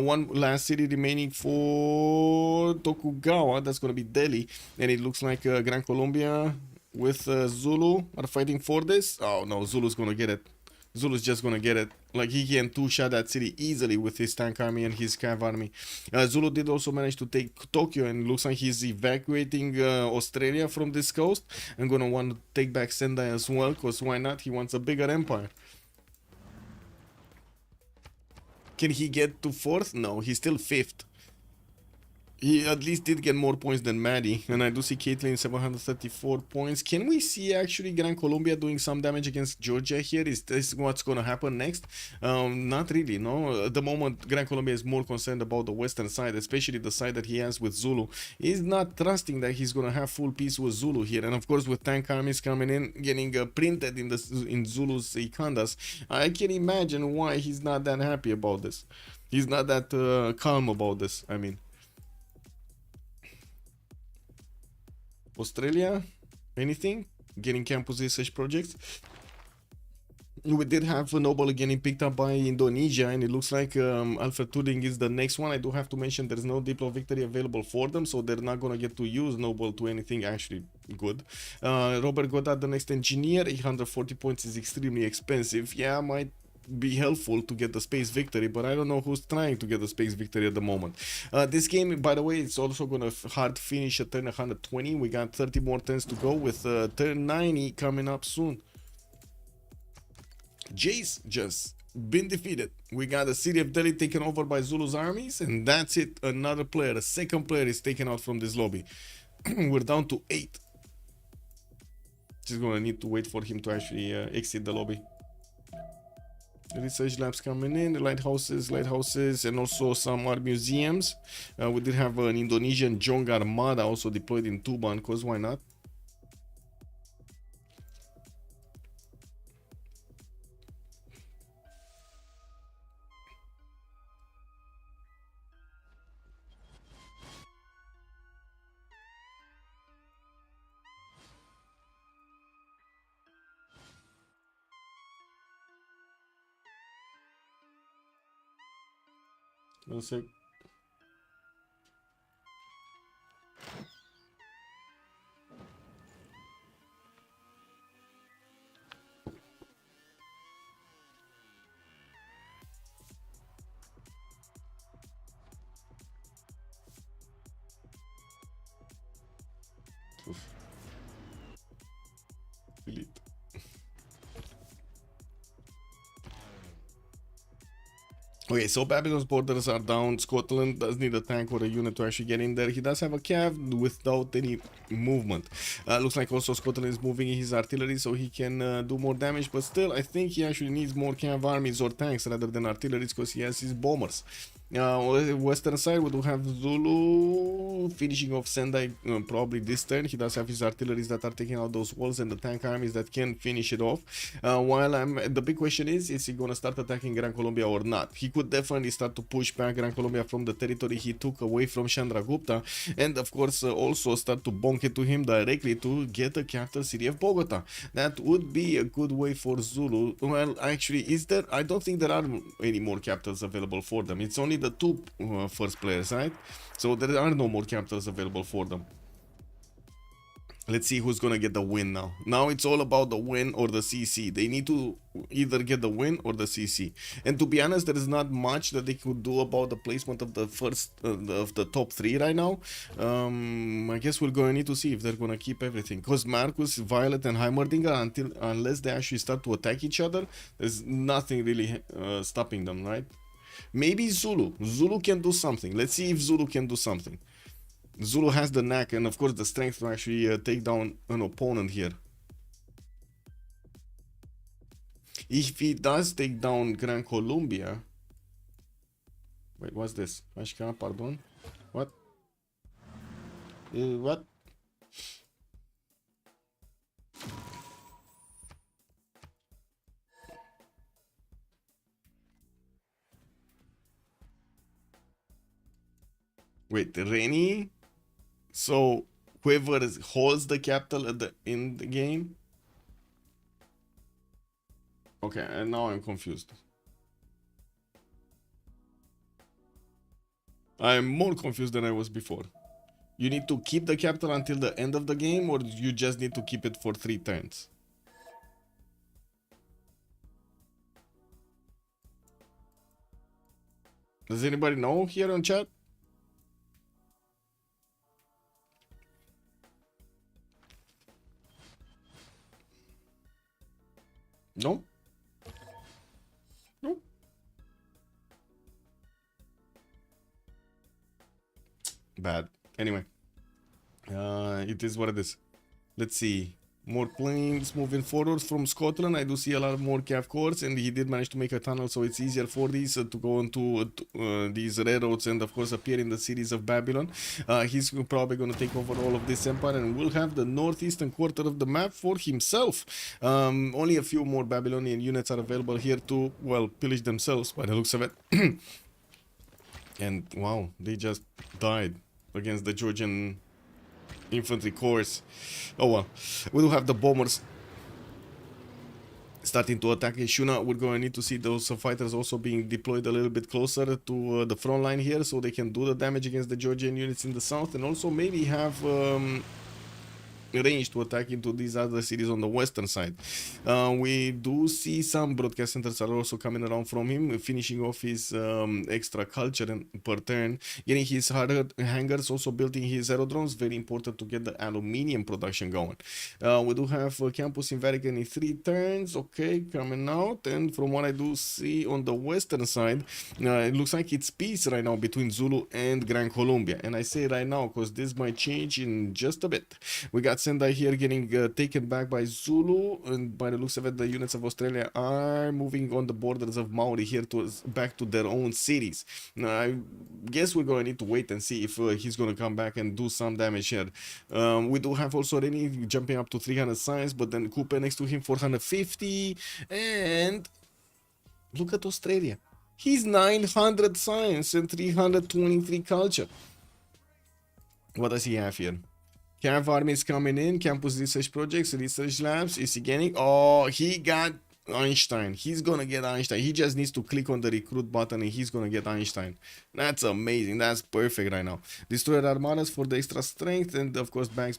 One last city remaining for Tokugawa. That's going to be Delhi. And it looks like Gran Colombia with Zulu are fighting for this. Oh no, Zulu's gonna get it. Zulu's just gonna get it. Like, he can two-shot that city easily with his tank army and his cav army. Zulu did also manage to take Tokyo, and looks like he's evacuating Australia from this coast. I'm gonna want to take back Sendai as well, because why not? He wants a bigger empire. Can he get to 4th? No, he's still 5th. He at least did get more points than Maddie, and I do see Caitlyn 734 points. Can we see actually Gran Colombia doing some damage against Georgia here? Is this what's gonna happen next? Not really, no. At the moment, Gran Colombia is more concerned about the western side, especially the side that he has with Zulu. He's not trusting that he's gonna have full peace with Zulu here, and of course with tank armies coming in, getting printed in Zulu's Ikandas, I can imagine why he's not that happy about this. He's not that calm about this, I mean. Australia, anything? Getting campus research projects. We did have Noble getting picked up by Indonesia, and it looks like Alfred Turing is the next one. I do have to mention there's no Diplo victory available for them, so they're not gonna get to use Noble to anything actually good. Robert Goddard, the next engineer, 840 points is extremely expensive. Yeah, might be helpful to get the space victory, but I don't know who's trying to get the space victory at the moment. This game, by the way, it's also gonna hard finish at turn 120. We got 30 more turns to go, with turn 90 coming up soon. Jace just been defeated. We got the city of Delhi taken over by Zulu's armies, and that's it. Another player, a second player, is taken out from this lobby. We're down to 8. Just gonna need to wait for him to actually exit the lobby. The research labs coming in, the lighthouses, and also some art museums. We did have an Indonesian Jong Armada also deployed in Tuban, because why not? One sec. Oof. Delete. Okay, so Babylon's borders are down. Scotland does need a tank or a unit to actually get in there. He does have a cav without any movement. Looks like also Scotland is moving his artillery so he can do more damage, but still I think he actually needs more cav armies or tanks rather than artillery, because he has his bombers. Western side, we do have Zulu finishing off Sendai probably this turn. He does have his artilleries that are taking out those walls and the tank armies that can finish it off. While the big question is he gonna start attacking Gran Colombia or not? He could definitely start to push back Gran Colombia from the territory he took away from Chandragupta, and of course also start to bonk it to him directly to get the capital city of Bogota. That would be a good way for Zulu. Well, actually, is there? I don't think there are any more capitals available for them. It's only the two first players, right? So there are no more capitals available for them. Let's see who's gonna get the win now. Now it's all about the win or the CC. They need to either get the win or the CC. And to be honest, there is not much that they could do about the placement of the first of the top 3 right now. I guess we're gonna need to see if they're gonna keep everything. Because Marcus, Violet, and Heimerdinger, unless they actually start to attack each other, there's nothing really stopping them, right? Maybe Zulu. Zulu can do something. Let's see if Zulu can do something. Zulu has the knack and of course the strength to actually take down an opponent here. If he does take down Gran Colombia... Wait, what's this? Ashka, pardon? What? What? Wait, Reni? So whoever holds the capital in the game? Okay, and now I'm confused. I'm more confused than I was before. You need to keep the capital until the end of the game, or you just need to keep it for 3 turns? Does anybody know here on chat? No? No? Bad. Anyway. It is what it is. Let's see. More planes moving forward from Scotland. I do see a lot more cav cores, and he did manage to make a tunnel, so it's easier for these to go into these railroads and of course appear in the cities of Babylon. He's probably going to take over all of this empire and will have the northeastern quarter of the map for himself. Only a few more Babylonian units are available here to, well, pillage themselves by the looks of it. And wow, they just died against the Georgian infantry corps. Oh well, we do have the bombers starting to attack Ishuna. We're going to need to see those fighters also being deployed a little bit closer to the front line here, so they can do the damage against the Georgian units in the south, and also maybe have range to attack into these other cities on the western side. We do see some broadcast centers are also coming around from him, finishing off his extra culture and per turn, getting his hangars, also building his aerodromes. Very important to get the aluminium production going. We do have a campus in Vatican in 3 turns, okay, coming out. And from what I do see on the western side, it looks like it's peace right now between Zulu and Gran Colombia. And I say right now because this might change in just a bit. We got Sendai here getting taken back by Zulu, and by the looks of it, the units of Australia are moving on the borders of Maori here back to their own cities. Now, I guess we're going to need to wait and see if he's going to come back and do some damage here. We do have also Rennie jumping up to 300 science, but then Coupe next to him 450, and look at Australia. He's 900 science and 323 culture. What does he have here? Cav army is coming in, campus research projects, research labs. Is he getting? Oh, he got Einstein. He's gonna get Einstein. He just needs to click on the recruit button and he's gonna get Einstein. That's amazing. That's perfect right now. Destroyer armadas for the extra strength, and of course banks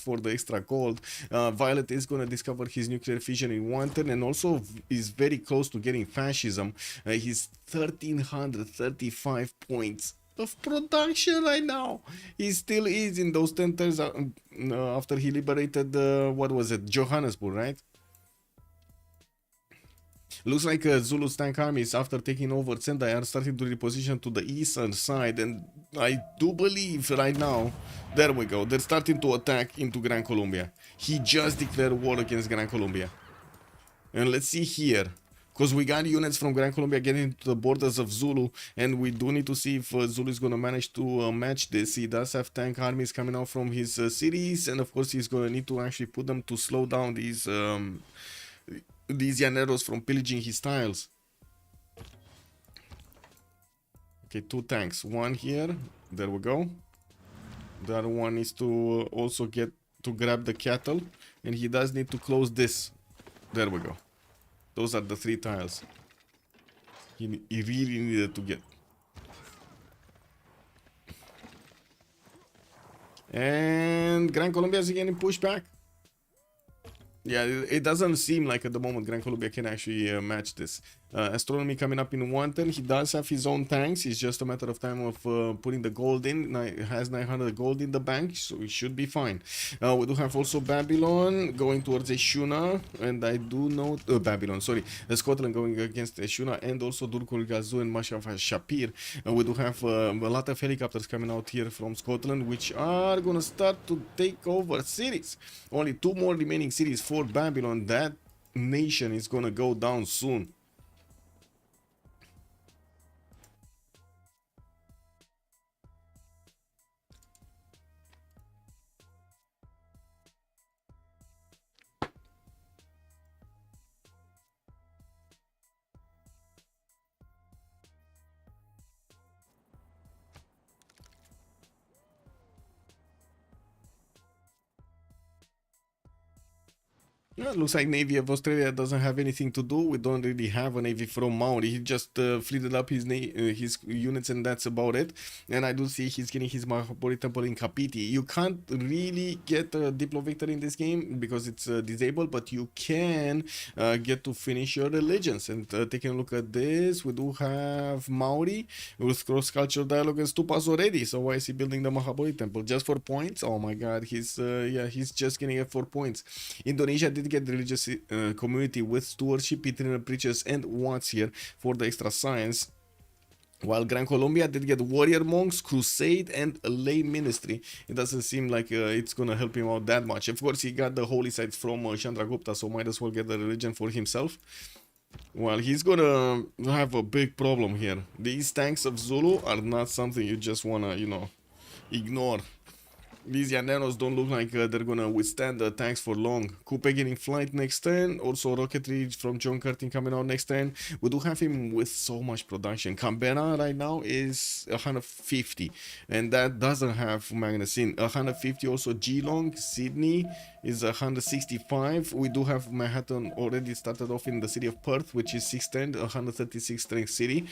for the extra gold. Violet is gonna discover his nuclear fission in 1 turn, and also is very close to getting fascism. He's 1335 points of production right now. He still is in those 10 turns after he liberated what was it, Johannesburg, right? Looks like Zulu's tank armies, after taking over Sendai, are starting to reposition to the eastern side, and I do believe right now, there we go, they're starting to attack into Gran Colombia. He just declared war against Gran Colombia. And let's see here, because we got units from Gran Colombia getting to the borders of Zulu, and we do need to see if Zulu is going to manage to match this. He does have tank armies coming out from his cities, and of course he's going to need to actually put them to slow down these llaneros from pillaging his tiles. Okay, 2 tanks. One here. There we go. The other one needs to also get to grab the cattle, and he does need to close this. There we go. Those are the 3 tiles he really needed to get. And Gran Colombia is getting pushed back. Yeah, it doesn't seem like at the moment Gran Colombia can actually match this. Astronomy coming up in 1 turn. He does have his own tanks. It's just a matter of time of putting the gold in. He has 900 gold in the bank, so it should be fine. We do have also Babylon going towards Eshuna, and I do know Babylon, sorry, Scotland going against Eshuna, and also Durkul Gazu and Mashaf Shapir. We do have a lot of helicopters coming out here from Scotland, which are gonna start to take over cities. Only 2 more remaining cities for Babylon. That nation is gonna go down soon. Yeah, looks like Navy of Australia doesn't have anything to do. We don't really have a Navy from Maori. He just fleeted up his units, and that's about it. And I do see he's getting his Mahabori Temple in Kapiti. You can't really get a Diplo Victory in this game because it's disabled, but you can get to finish your religions. And taking a look at this, we do have Maori with cross-cultural dialogue and stupas already. So why is he building the Mahabori Temple? Just for points? Oh my god, he's just getting it for points. Indonesia did get the religious community with stewardship, itinerant preachers, and wants here for the extra science. While Gran Colombia did get warrior monks, crusade, and a lay ministry. It doesn't seem like it's gonna help him out that much. Of course, he got the holy sites from Chandragupta, so might as well get the religion for himself. Well, he's gonna have a big problem here. These tanks of Zulu are not something you just wanna, you know, ignore. These llaneros don't look like they're gonna withstand the tanks for long. Coupe getting flight next turn. Also rocketry from John Curtin coming out next turn. We do have him with so much production. Canberra right now is 150, and that doesn't have Magnus in. 150 also Geelong. Sydney is 165. We do have Manhattan already started off in the city of Perth, which is 610, 136 strength city.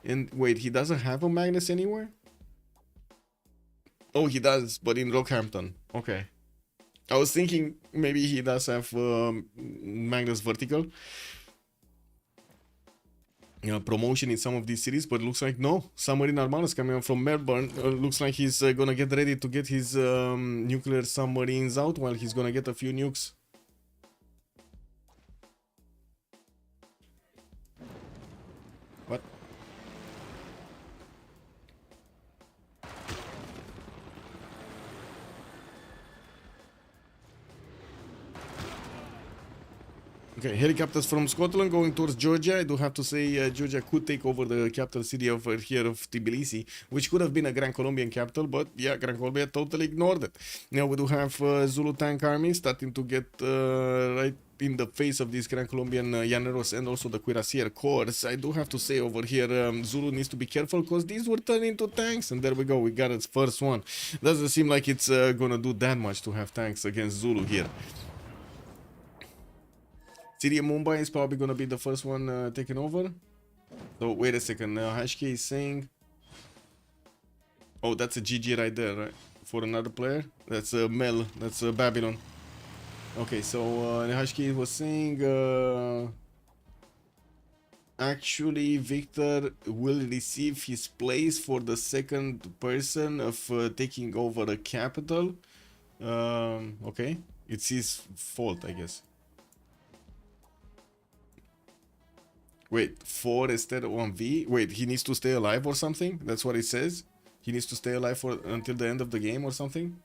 And wait, he doesn't have a Magnus anywhere? Oh, he does, but in Rockhampton. Okay. I was thinking maybe he does have Magnus Vertical promotion in some of these cities, but looks like no. Submarine Armada is coming up from Melbourne. Looks like he's gonna get ready to get his nuclear submarines out while he's gonna get a few nukes. What? Okay, helicopters from Scotland going towards Georgia. I do have to say Georgia could take over the capital city of here of Tbilisi, which could have been a Grand Colombian capital, but yeah, Grand Colombia totally ignored it. Now we do have Zulu tank army starting to get right in the face of these Grand Colombian Llaneros and also the Cuirassier Corps. I do have to say over here, Zulu needs to be careful because these were turned into tanks, and there we go, we got its first one. Doesn't seem like it's gonna do that much to have tanks against Zulu here. City of Mumbai is probably gonna be the first one taken over. So wait a second, Hashki is saying, oh, that's a GG right there, right? For another player. That's a Mel, that's a Babylon. Okay, so Hashki was saying actually Victor will receive his place for the second person of taking over a capital. Okay, it's his fault, I guess. Wait, 4 instead of 1v? Wait, he needs to stay alive or something? That's what it says? He needs to stay alive for until the end of the game or something?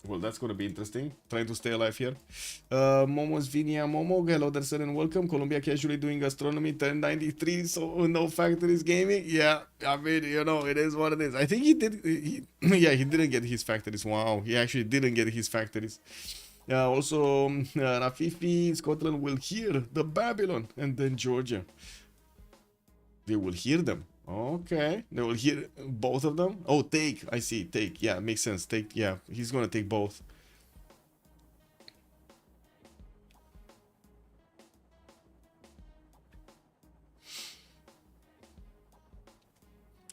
Well, that's gonna be interesting. Trying to stay alive here. Momo's Vinia Momo, hello there, sir, and welcome. Colombia casually doing astronomy, 1093, so no factories gaming. Yeah, I mean, you know, it is what it is. I think he did, yeah, he didn't get his factories. Wow, he actually didn't get his factories. Also, Rafifi, Scotland will hear the Babylon, and then Georgia. They will hear them. Okay, they will hear both of them. Oh, take, I see, take. Yeah, makes sense. Take, yeah, he's gonna take both.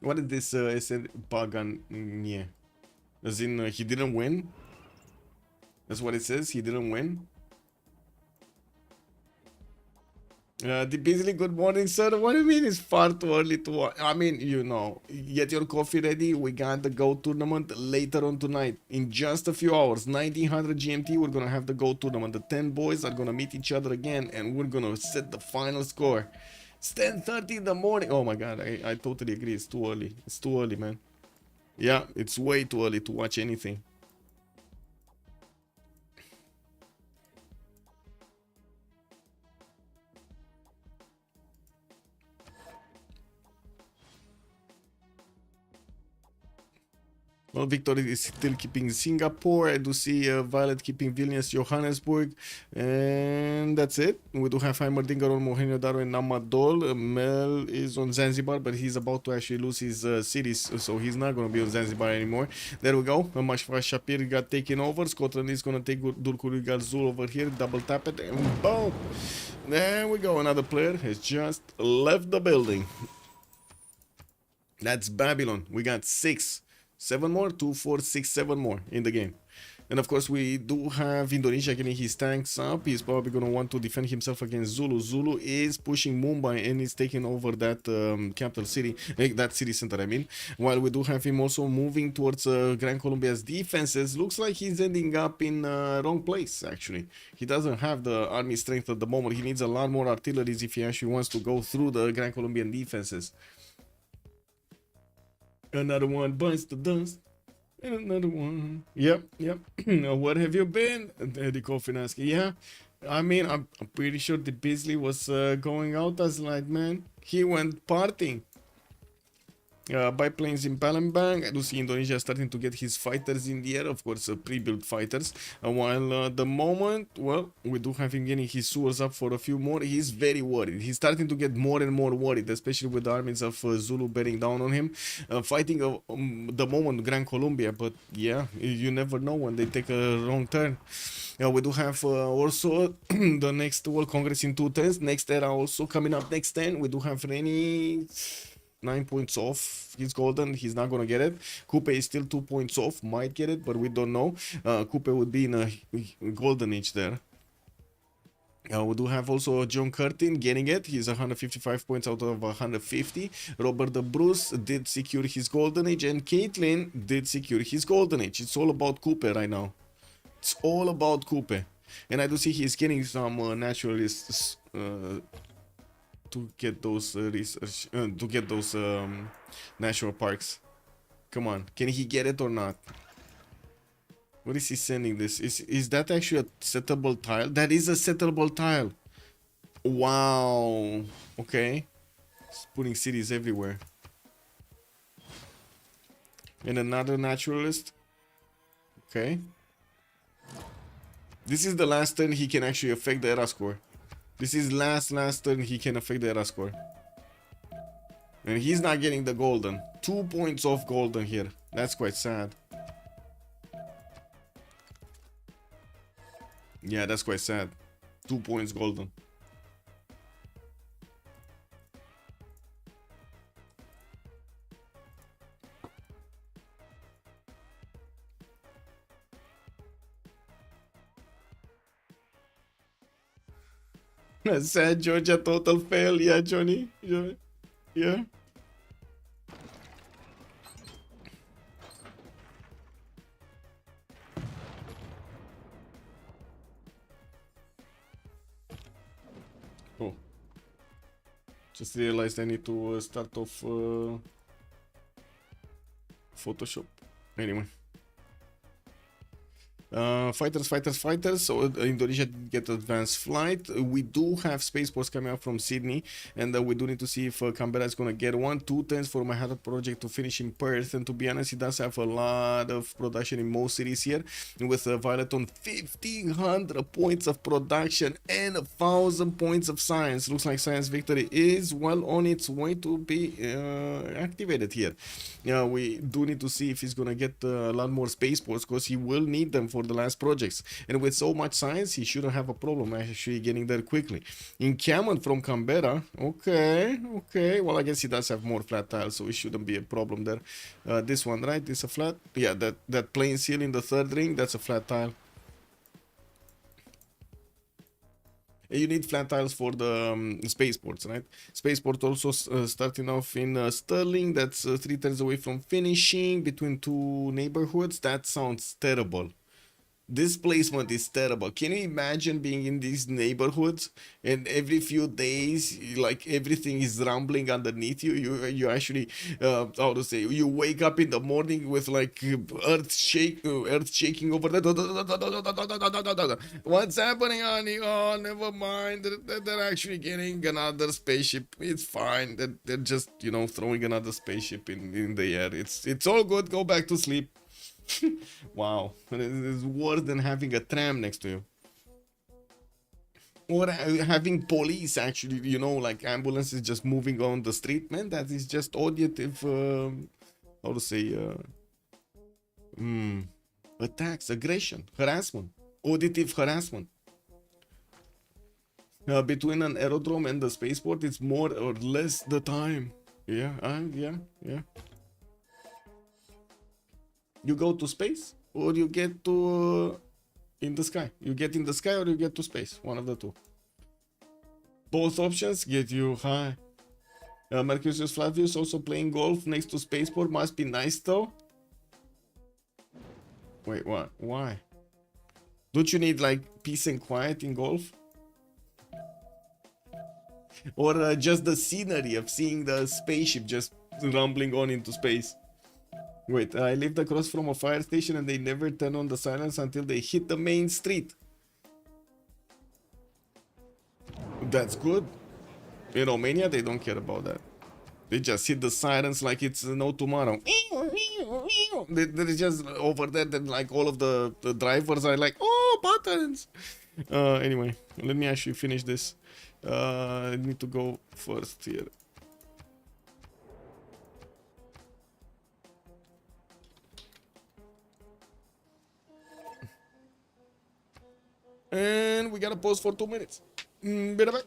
What is this Pagan? Yeah, as in he didn't win. That's what it says. He didn't win. Basically, good morning, sir. What do you mean it's far too early to watch? I mean, you know, get your coffee ready. We got the Go tournament later on tonight. In just a few hours, 1900 GMT, we're gonna have the Go tournament. The 10 boys are gonna meet each other again, and we're gonna set the final score. It's 10:30 in the morning. Oh my god, I totally agree. It's too early. It's too early, man. Yeah, it's way too early to watch anything. Well, Victor is still keeping Singapore. I do see Violet keeping Vilnius, Johannesburg. And that's it. We do have Heimerdinger on Mohenjo-Daro and Namadol. Mel is on Zanzibar, but he's about to actually lose his cities, so he's not going to be on Zanzibar anymore. There we go. Mashfa Shapir got taken over. Scotland is going to take Durkuri Gazul over here. Double tap it, and boom! There we go. Another player has just left the building. That's Babylon. We got 6. 7 more, 2, 4, 6, 7 more in the game. And of course we do have Indonesia getting his tanks up. He's probably going to want to defend himself against Zulu. Zulu is pushing Mumbai and is taking over that capital city, that city center, I mean. While we do have him also moving towards Gran Colombia's defenses. Looks like he's ending up in wrong place, actually. He doesn't have the army strength at the moment. He needs a lot more artillery if he actually wants to go through the Gran Colombian defenses. Another one bites the dust. And another one. Yep. What have you been? Eddie Kofinanski. Yeah. I mean, I'm pretty sure the Beasley was going out as light man. He went partying. Biplanes in Palembang. I do see Indonesia starting to get his fighters in the air, of course, pre-built fighters. While the moment, well, we do have him getting his sewers up for a few more. He's very worried. He's starting to get more and more worried, especially with the armies of Zulu bearing down on him. Fighting the moment Gran Colombia, but yeah, you never know when they take a wrong turn. We do have also the next World Congress in 2 turns. Next era also coming up next 10. We do have Reni. 9 points off. He's golden. He's not gonna get it. Coupe is still 2 points off. Might get it, but we don't know. Coupe would be in a golden age there. We do have also John Curtin getting it. He's 155 points out of 150. Robert the Bruce did secure his golden age, and Caitlyn did secure his golden age. It's all about Coupe right now. It's all about Coupe. And I do see he's getting some naturalists to get those research, to get those national parks. Come on, can he get it or not? What is he sending this? Is that actually a settable tile? That is a settable tile. Wow. Okay. It's putting cities everywhere. And another naturalist. Okay. This is the last turn he can actually affect the era score. This is last turn he can affect the era score. And he's not getting the golden. 2 points off golden here. That's quite sad. Yeah, that's quite sad. 2 points golden. Sad Georgia total fail. Yeah, Johnny. Yeah. Oh. Just realized I need to start off Photoshop. Anyway. Fighters. So Indonesia did get advanced flight. We do have spaceports coming up from Sydney, and we do need to see if Canberra is gonna get one. 2 turns for Manhattan project to finish in Perth, and to be honest, it does have a lot of production in most cities here, with Violet on 1,500 points of production and 1,000 points of science. Looks like science victory is well on its way to be activated here. We do need to see if he's gonna get a lot more spaceports, because he will need them for the last projects, and with so much science he shouldn't have a problem actually getting there quickly. Encampment from Canberra. Okay, well, I guess he does have more flat tiles, so it shouldn't be a problem there. This one, right? This a flat? Yeah, that plain seal in the third ring, that's a flat tile. You need flat tiles for the spaceports, right? Spaceport also starting off in Sterling. That's 3 turns away from finishing between 2 neighborhoods. That sounds terrible. This placement is terrible. Can you imagine being in these neighborhoods and every few days, like, everything is rumbling underneath you? You actually, how to say, you wake up in the morning with like earth shaking over there. What's happening, honey? Oh, never mind. They're actually getting another spaceship. It's fine. They're just, you know, throwing another spaceship in the air. It's all good. Go back to sleep. Wow, it's worse than having a tram next to you, or having police actually, you know, like ambulances just moving on the street. Man, that is just auditive, how to say, attacks, aggression, harassment, auditive harassment. Between an aerodrome and the spaceport, it's more or less the time. Yeah. You go to space, or you get to in the sky. You get in the sky, or you get to space. One of the two. Both options get you high. Mercurius Flavius also playing golf next to spaceport. Must be nice though. Wait, what? Why? Don't you need like peace and quiet in golf? Or just the scenery of seeing the spaceship just rumbling on into space? Wait, I lived across from a fire station and they never turn on the sirens until they hit the main street. That's good. In Romania, they don't care about that. They just hit the sirens like it's no tomorrow. They're just over there, then like all of the drivers are like, oh, buttons. Anyway, let me actually finish this. I need to go first here. And we gotta pause for 2 minutes. Be right back.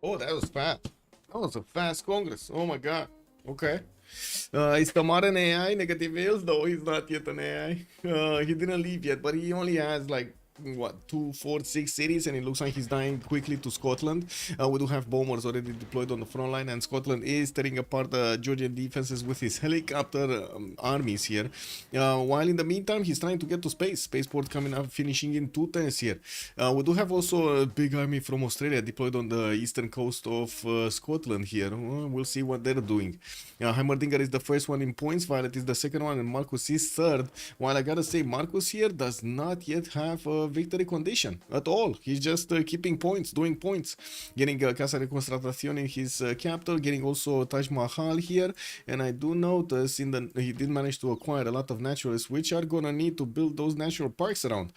Oh, that was fast. That was a fast Congress. Oh my god. Okay. He's Kamar an AI, negative Wales, though he's not yet an AI. He didn't leave yet, but he only has like what 2, 4, 6 cities, and it looks like he's dying quickly to Scotland. We do have bombers already deployed on the front line, and Scotland is tearing apart the Georgian defenses with his helicopter armies here. While in the meantime, he's trying to get to spaceport coming up, finishing in 2 turns here. We do have also a big army from Australia deployed on the eastern coast of Scotland here. We'll see what they're doing. Heimerdinger is the first one in points, Violet is the second one, and Marcus is third. While I gotta say, Marcus here does not yet have a victory condition at all. He's just keeping points, doing points, getting Casa de Constatación in his capital, getting also Taj Mahal here. And I do notice he did manage to acquire a lot of naturalists, which are gonna need to build those natural parks around.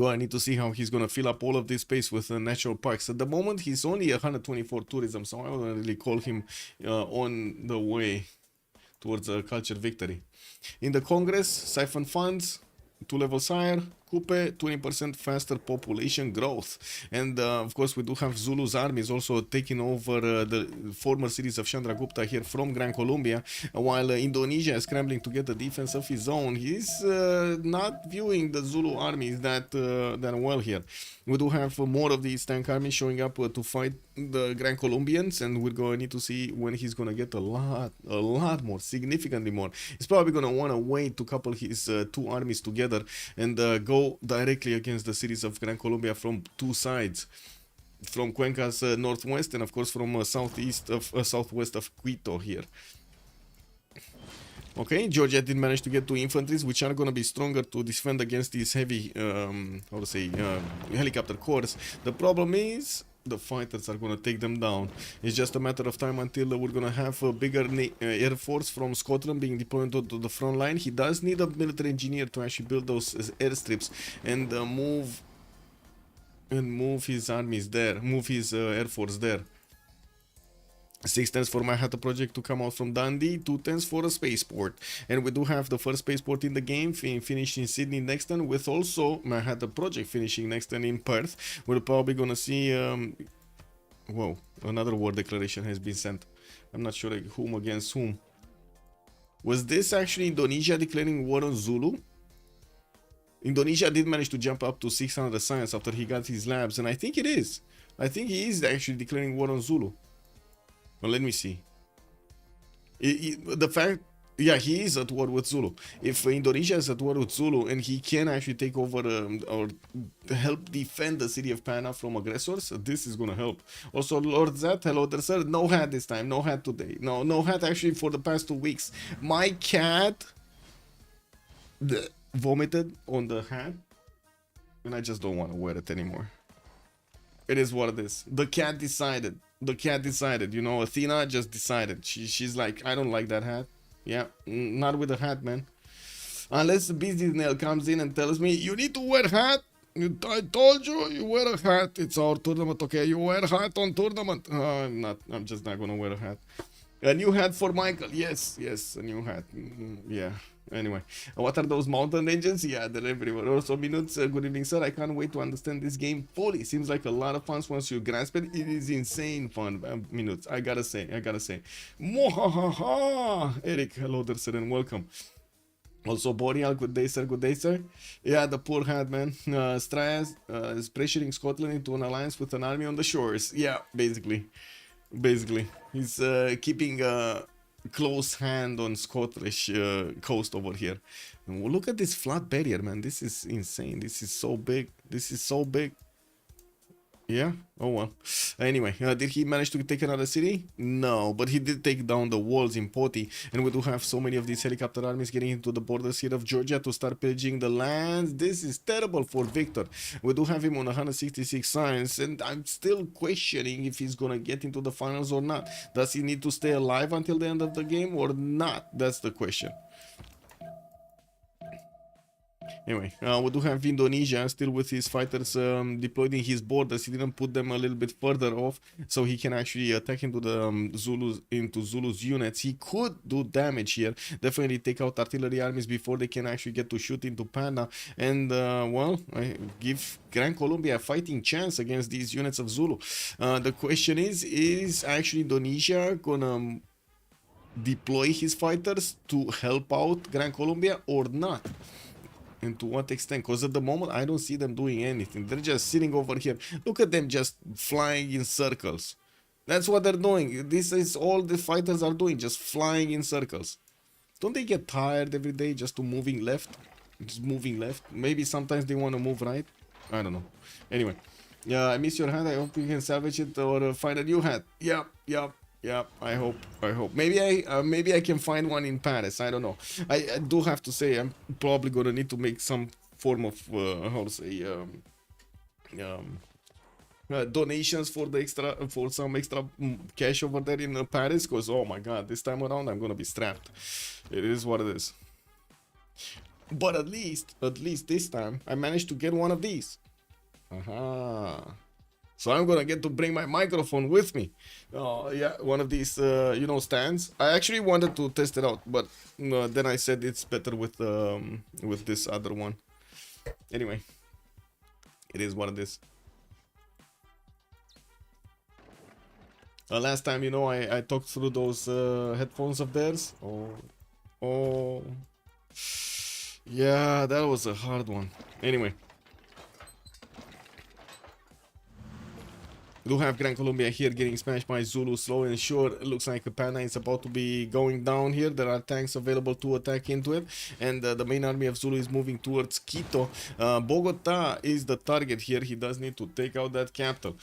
I need to see how he's gonna fill up all of this space with natural parks. At the moment, he's only 124 tourism, so I wouldn't really call him on the way towards a culture victory. In the Congress, siphon funds, 2-levels higher, Coupe, 20% faster population growth. And of course, we do have Zulu's armies also taking over the former cities of Chandragupta here from Gran Colombia, while Indonesia is scrambling to get a defense of his own. He's not viewing the Zulu armies that well here. We do have more of these tank armies showing up to fight the Gran Colombians, and we're going to need to see when he's going to get a lot more, significantly more. He's probably going to want to wait to couple his 2 armies together and go directly against the cities of Gran Colombia from 2 sides, from Cuenca's northwest, and of course from southwest of Quito here. Okay, Georgia did manage to get 2 infantries, which are going to be stronger to defend against these heavy, helicopter corps. The problem is the fighters are going to take them down. It's just a matter of time until we're going to have a bigger air force from Scotland being deployed to the front line. He does need a military engineer to actually build those airstrips and move his armies there, move his air force there. 6 turns for Manhattan Project to come out from Dundee, 2 turns for a spaceport. And we do have the first spaceport in the game, finished in Sydney next turn, with also Manhattan Project finishing next turn in Perth. We're probably gonna see, whoa, another war declaration has been sent. I'm not sure like, whom against whom. Was this actually Indonesia declaring war on Zulu? Indonesia did manage to jump up to 600 science after he got his labs, and I think it is. I think he is actually declaring war on Zulu. Well, let me see. The fact, yeah, he is at war with Zulu. If Indonesia is at war with Zulu and he can actually take over or help defend the city of Pana from aggressors, this is gonna help. Also, Lord Zat, hello there, sir. No hat this time. No hat today. No hat actually for the past 2 weeks. My cat vomited on the hat, and I just don't want to wear it anymore. It is what it is. The cat decided. The cat decided. You know, Athena just decided. She's like, I don't like that hat. Yeah, not with the hat, man. Unless the business nail comes in and tells me, you need to wear hat. I told you, you wear a hat. It's our tournament, okay? You wear a hat on tournament. I'm not. I'm just not gonna wear a hat. A new hat for Michael. Yes, yes, a new hat. Yeah. Anyway, what are those mountain ranges? Yeah, they're everywhere. Also, Minutes, good evening, sir. I can't wait to understand this game fully. Seems like a lot of fun once you grasp it. It is insane fun. Minutes, I gotta say. Mohaha! Eric, hello there, sir, and welcome. Also, Boreal, good day, sir. Good day, sir. Yeah, the poor hat, man. Strayas is pressuring Scotland into an alliance with an army on the shores. Yeah, basically. He's keeping a close hand on Scottish coast over here. And look at this flat barrier, man. This is insane. This is so big. Yeah. Oh well. Anyway, did he manage to take another city? No, but he did take down the walls in Poti, and we do have so many of these helicopter armies getting into the borders here of Georgia to start pillaging the lands. This is terrible for Victor. We do have him on 166 signs, and I'm still questioning if he's gonna get into the finals or not. Does he need to stay alive until the end of the game or not? That's the question. Anyway, we do have Indonesia still with his fighters deployed in his borders. He didn't put them a little bit further off, so he can actually attack into the Zulu's units. He could do damage here. Definitely take out artillery armies before they can actually get to shoot into Panda. And well, I give Gran Colombia a fighting chance against these units of Zulu. The question is actually Indonesia gonna deploy his fighters to help out Gran Colombia or not? And to what extent? Because at the moment I don't see them doing anything. They're just sitting over here. Look at them just flying in circles. That's what they're doing. This is all the fighters are doing, just flying in circles. Don't they get tired every day just to moving left? Just moving left. Maybe sometimes they want to move right. I don't know. Anyway, yeah, I miss your hat. I hope you can salvage it or find a new hat. Yep. Yeah, I hope. Maybe I can find one in Paris. I don't know. I do have to say I'm probably gonna need to make some form of how to say donations for some extra cash over there in Paris. Because oh my god, this time around I'm gonna be strapped. It is what it is. But at least this time I managed to get one of these. Aha. So I'm gonna get to bring my microphone with me. Yeah, one of these, you know, stands. I actually wanted to test it out, but then I said it's better with this other one. Anyway, it is what it is. Last time, you know, I talked through those headphones of theirs. Oh, yeah, that was a hard one. Anyway. We do have Gran Colombia here getting smashed by Zulu slow and sure. It looks like Panda is about to be going down here. There are tanks available to attack into it, and the main army of Zulu is moving towards Quito. Bogota is the target here. He does need to take out that capital.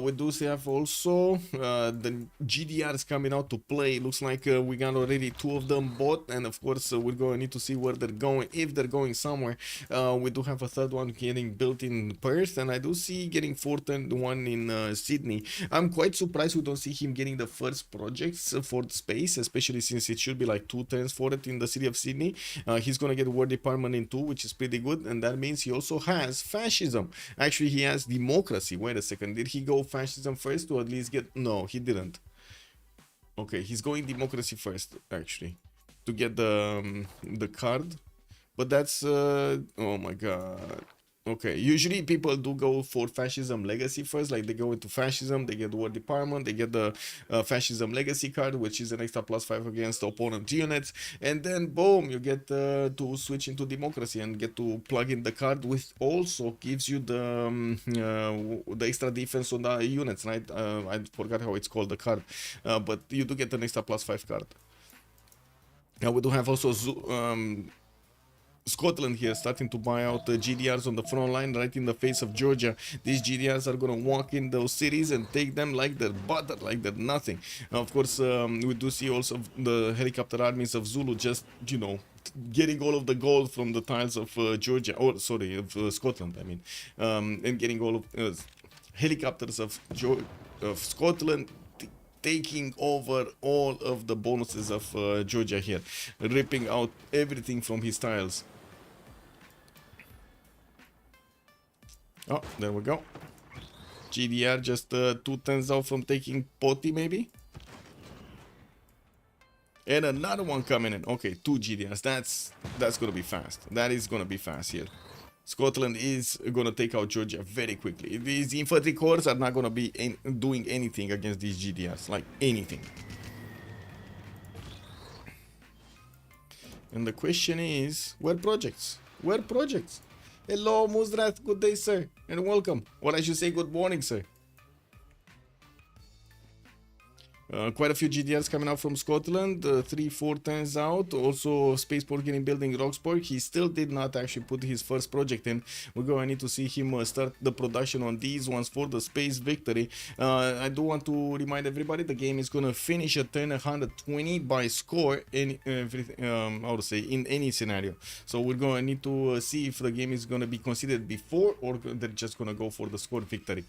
We do have also the GDRs coming out to play. Looks like we got already 2 of them bought, and of course we're going to need to see where they're going, if they're going somewhere. We do have a 3rd one getting built in Perth, and I do see getting 4th and one in Sydney. I'm quite surprised we don't see him getting the first projects for space, especially since it should be like 2 turns for it in the city of Sydney. He's gonna get War Department in 2, which is pretty good, and that means he also has fascism. Actually, he has democracy. Wait a second, did he go fascism first to at least get... No, he didn't. Okay, he's going democracy first, actually, to get the card. But that's... oh my god. Okay, usually people do go for fascism legacy first, like they go into fascism, they get the War Department, they get the fascism legacy card, which is an extra +5 against opponent units, and then boom, you get to switch into democracy and get to plug in the card, which also gives you the extra defense on the units, right? I forgot how it's called, the card, but you do get an extra +5 card. Now we do have also Scotland here starting to buy out the GDRs on the front line right in the face of Georgia. These GDRs are going to walk in those cities and take them like they're butter, like they're nothing. Now, of course, we do see also the helicopter armies of Zulu just, you know, getting all of the gold from the tiles of Georgia, or sorry, of Scotland, I mean, and getting all of helicopters of Scotland taking over all of the bonuses of Georgia here, ripping out everything from his tiles. Oh, there we go. GDR just 2 turns out from taking Poti, maybe. And another one coming in. Okay, 2 GDRs. That's gonna be fast. That is gonna be fast here. Scotland is gonna take out Georgia very quickly. These infantry corps are not gonna be doing anything against these GDRs, like anything. And the question is, where projects? Where projects? Hello, Muzrat. Good day, sir, and welcome. Or I should say, good morning, sir. Quite a few GDRs coming out from Scotland, 3-4 turns out. Also, Spaceport getting building Roxburgh. He still did not actually put his first project in. We're going to need to see him start the production on these ones for the space victory. I do want to remind everybody the game is going to finish at turn 120 by score in how to say, in any scenario. So we're going to need to see if the game is going to be considered before or they're just going to go for the score victory.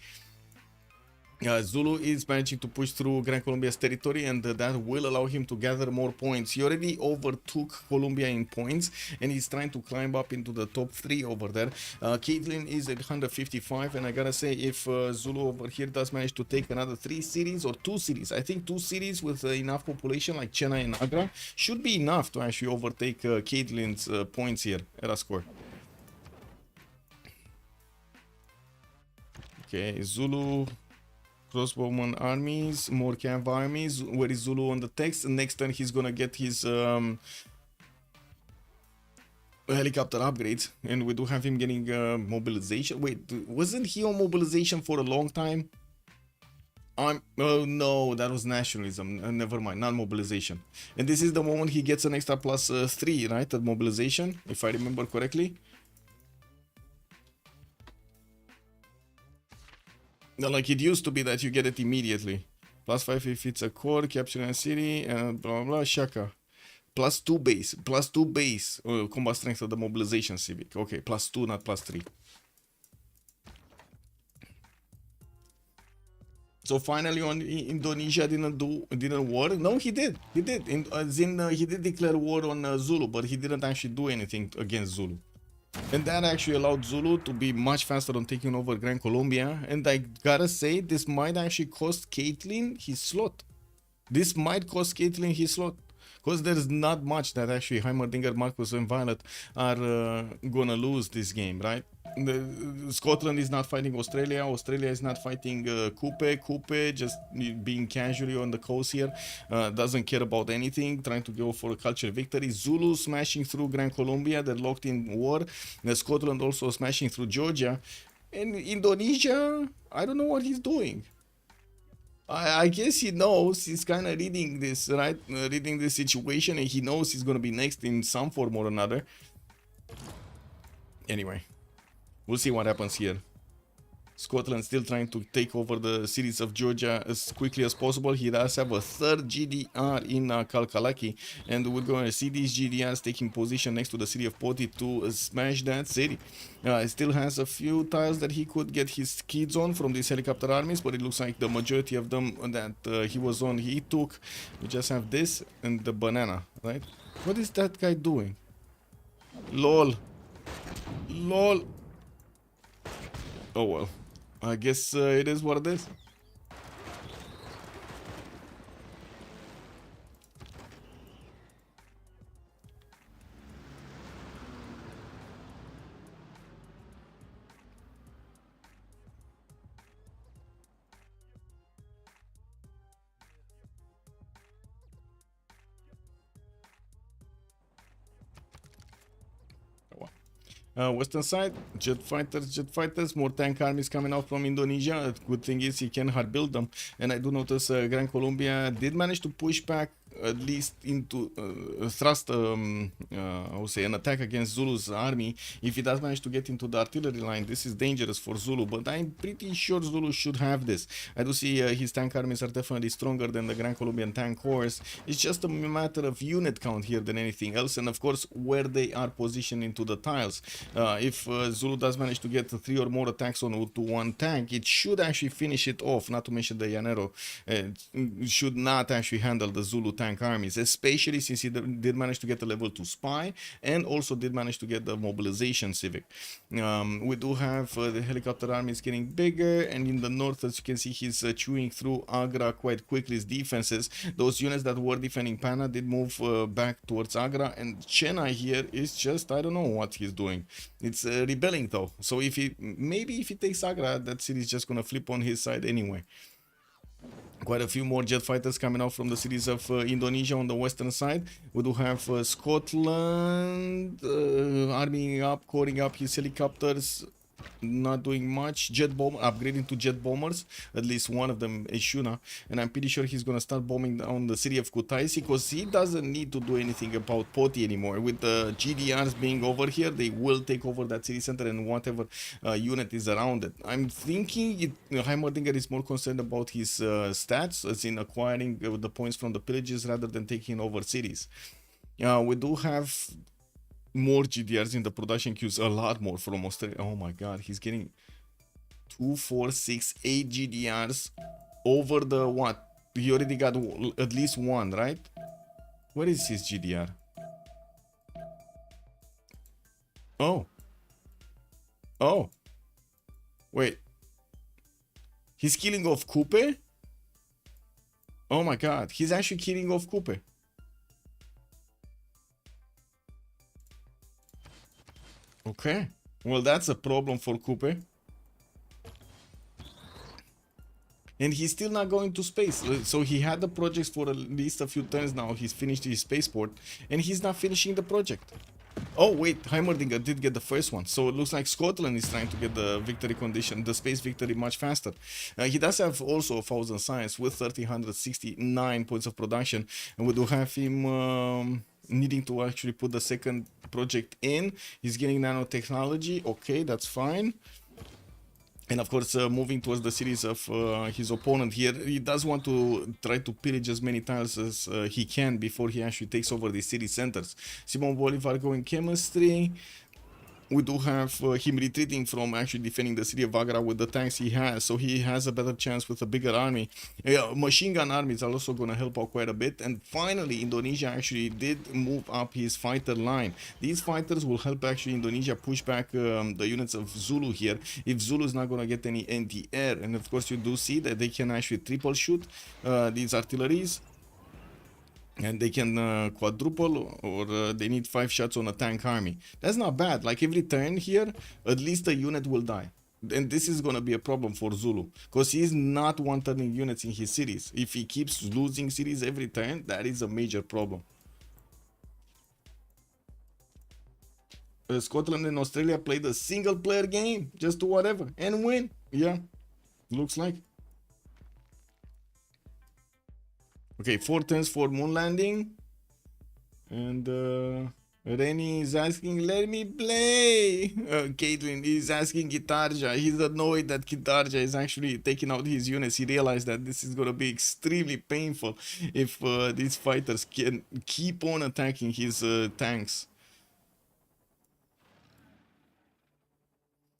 Zulu is managing to push through Grand Colombia's territory, and that will allow him to gather more points. He already overtook Colombia in points, and he's trying to climb up into the top 3 over there. Caitlin is at 155, and I gotta say, if Zulu over here does manage to take another 3 cities or 2 cities, I think 2 cities with enough population like Chennai and Agra should be enough to actually overtake Caitlin's points here at a score. Okay, Zulu... Crossbowman armies, more camp armies. Where is Zulu on the text? And next turn he's gonna get his helicopter upgrades, and we do have him getting mobilization. Wait, wasn't he on mobilization for a long time? Oh no, that was nationalism. Never mind, not mobilization. And this is the moment he gets an extra plus 3, right, at mobilization, if I remember correctly. Like it used to be that you get it immediately. Plus 5 if it's a core, capturing a city, and blah blah, shaka. Plus 2 base, combat strength of the mobilization civic. Okay, plus 2, not plus 3. So finally, on Indonesia didn't war. No, he did. He did. He did declare war on Zulu, but he didn't actually do anything against Zulu. And that actually allowed Zulu to be much faster on taking over Grand Colombia. And I gotta say, this might actually cost Caitlin his slot. This might cost Caitlin his slot. Because there's not much that actually Heimerdinger, Marcus, and Violet are gonna lose this game, right? Scotland is not fighting Australia. Australia is not fighting Coupe. Coupe just being casually on the coast here. Doesn't care about anything. Trying to go for a culture victory. Zulu smashing through Grand Colombia. They're locked in war. Scotland also smashing through Georgia. And Indonesia, I don't know what he's doing. I guess he knows. He's kind of reading this, right? Reading the situation, and he knows he's going to be next in some form or another. Anyway, we'll see what happens here. Scotland still trying to take over the cities of Georgia as quickly as possible. He does have a 3rd GDR in Kalkalaki, and we're going to see these GDRs taking position next to the city of Poti to smash that city. He still has a few tiles that he could get his kids on from these helicopter armies, but it looks like the majority of them that he was on, he took. We just have this and the banana, right? What is that guy doing? LOL. LOL. Oh well. I guess it is what it is. Western side, jet fighters, more tank armies coming out from Indonesia. Good thing is he can hard build them. And I do notice Grand Colombia did manage to push back at least into thrust I would say an attack against Zulu's army. If he does manage to get into the artillery line, this is dangerous for Zulu, but I'm pretty sure Zulu should have this. I do see his tank armies are definitely stronger than the Grand Colombian tank corps. It's just a matter of unit count here than anything else, and of course where they are positioned into the tiles. If Zulu does manage to get 3 or more attacks on to one tank, it should actually finish it off, not to mention the Llanero should not actually handle the Zulu tank armies, especially since he did manage to get a level 2 spy and also did manage to get the mobilization civic. We do have the helicopter armies getting bigger, and in the north, as you can see, he's chewing through Agra quite quickly, his defenses. Those units that were defending Pana did move back towards Agra, and Chennai here is just, I don't know what he's doing. It's rebelling though, so if he takes Agra, that city is just gonna flip on his side anyway. Quite a few more jet fighters coming out from the cities of Indonesia on the western side. We do have Scotland arming up, coring up his helicopters, not doing much. Jet bomber, upgrading to jet bombers, at least one of them is Shuna, and I'm pretty sure he's gonna start bombing down the city of Kutaisi, because he doesn't need to do anything about Poti anymore. With the GDRs being over here, they will take over that city center and whatever unit is around it. I'm thinking Heimerdinger is more concerned about his stats, as in acquiring the points from the pillages rather than taking over cities. We do have more GDRs in the production queues, a lot more from Australia. Oh my god, he's getting 2, 4, 6, 8 GDRs over the what? He already got at least one, right? Where is his GDR? Oh. Oh. Wait. He's killing off Kupe? Oh my god, he's actually killing off Kupe. Okay, well that's a problem for Kupe. And he's still not going to space. So he had the projects for at least a few turns now. He's finished his spaceport and he's not finishing the project. Oh wait, Heimerdinger did get the first one. So it looks like Scotland is trying to get the victory condition, the space victory, much faster. He does have also 1000 science with 369 points of production. And we do have him needing to actually put the second project in. He's getting nanotechnology. Okay, that's fine. And of course, moving towards the cities of his opponent here, he does want to try to pillage as many tiles as he can before he actually takes over the city centers. Simon Bolivar going chemistry. We do have him retreating from actually defending the city of Agra with the tanks he has, so he has a better chance with a bigger army. Machine gun armies are also going to help out quite a bit. And finally, Indonesia actually did move up his fighter line. These fighters will help actually Indonesia push back the units of Zulu here, if Zulu is not going to get any anti-air. And of course, you do see that they can actually triple shoot these artilleries. And they can quadruple, or they need 5 shots on a tank army. That's not bad. Like every turn here, at least a unit will die. And this is going to be a problem for Zulu, because he's not one-turning units in his cities. If he keeps losing cities every turn, that is a major problem. Scotland and Australia played a single-player game, just do whatever and win. Yeah, looks like. Okay, 4 turns for moon landing. And Rennie is asking, let me play. Caitlin is asking Gitarja. He's annoyed that Gitarja is actually taking out his units. He realized that this is going to be extremely painful if these fighters can keep on attacking his tanks.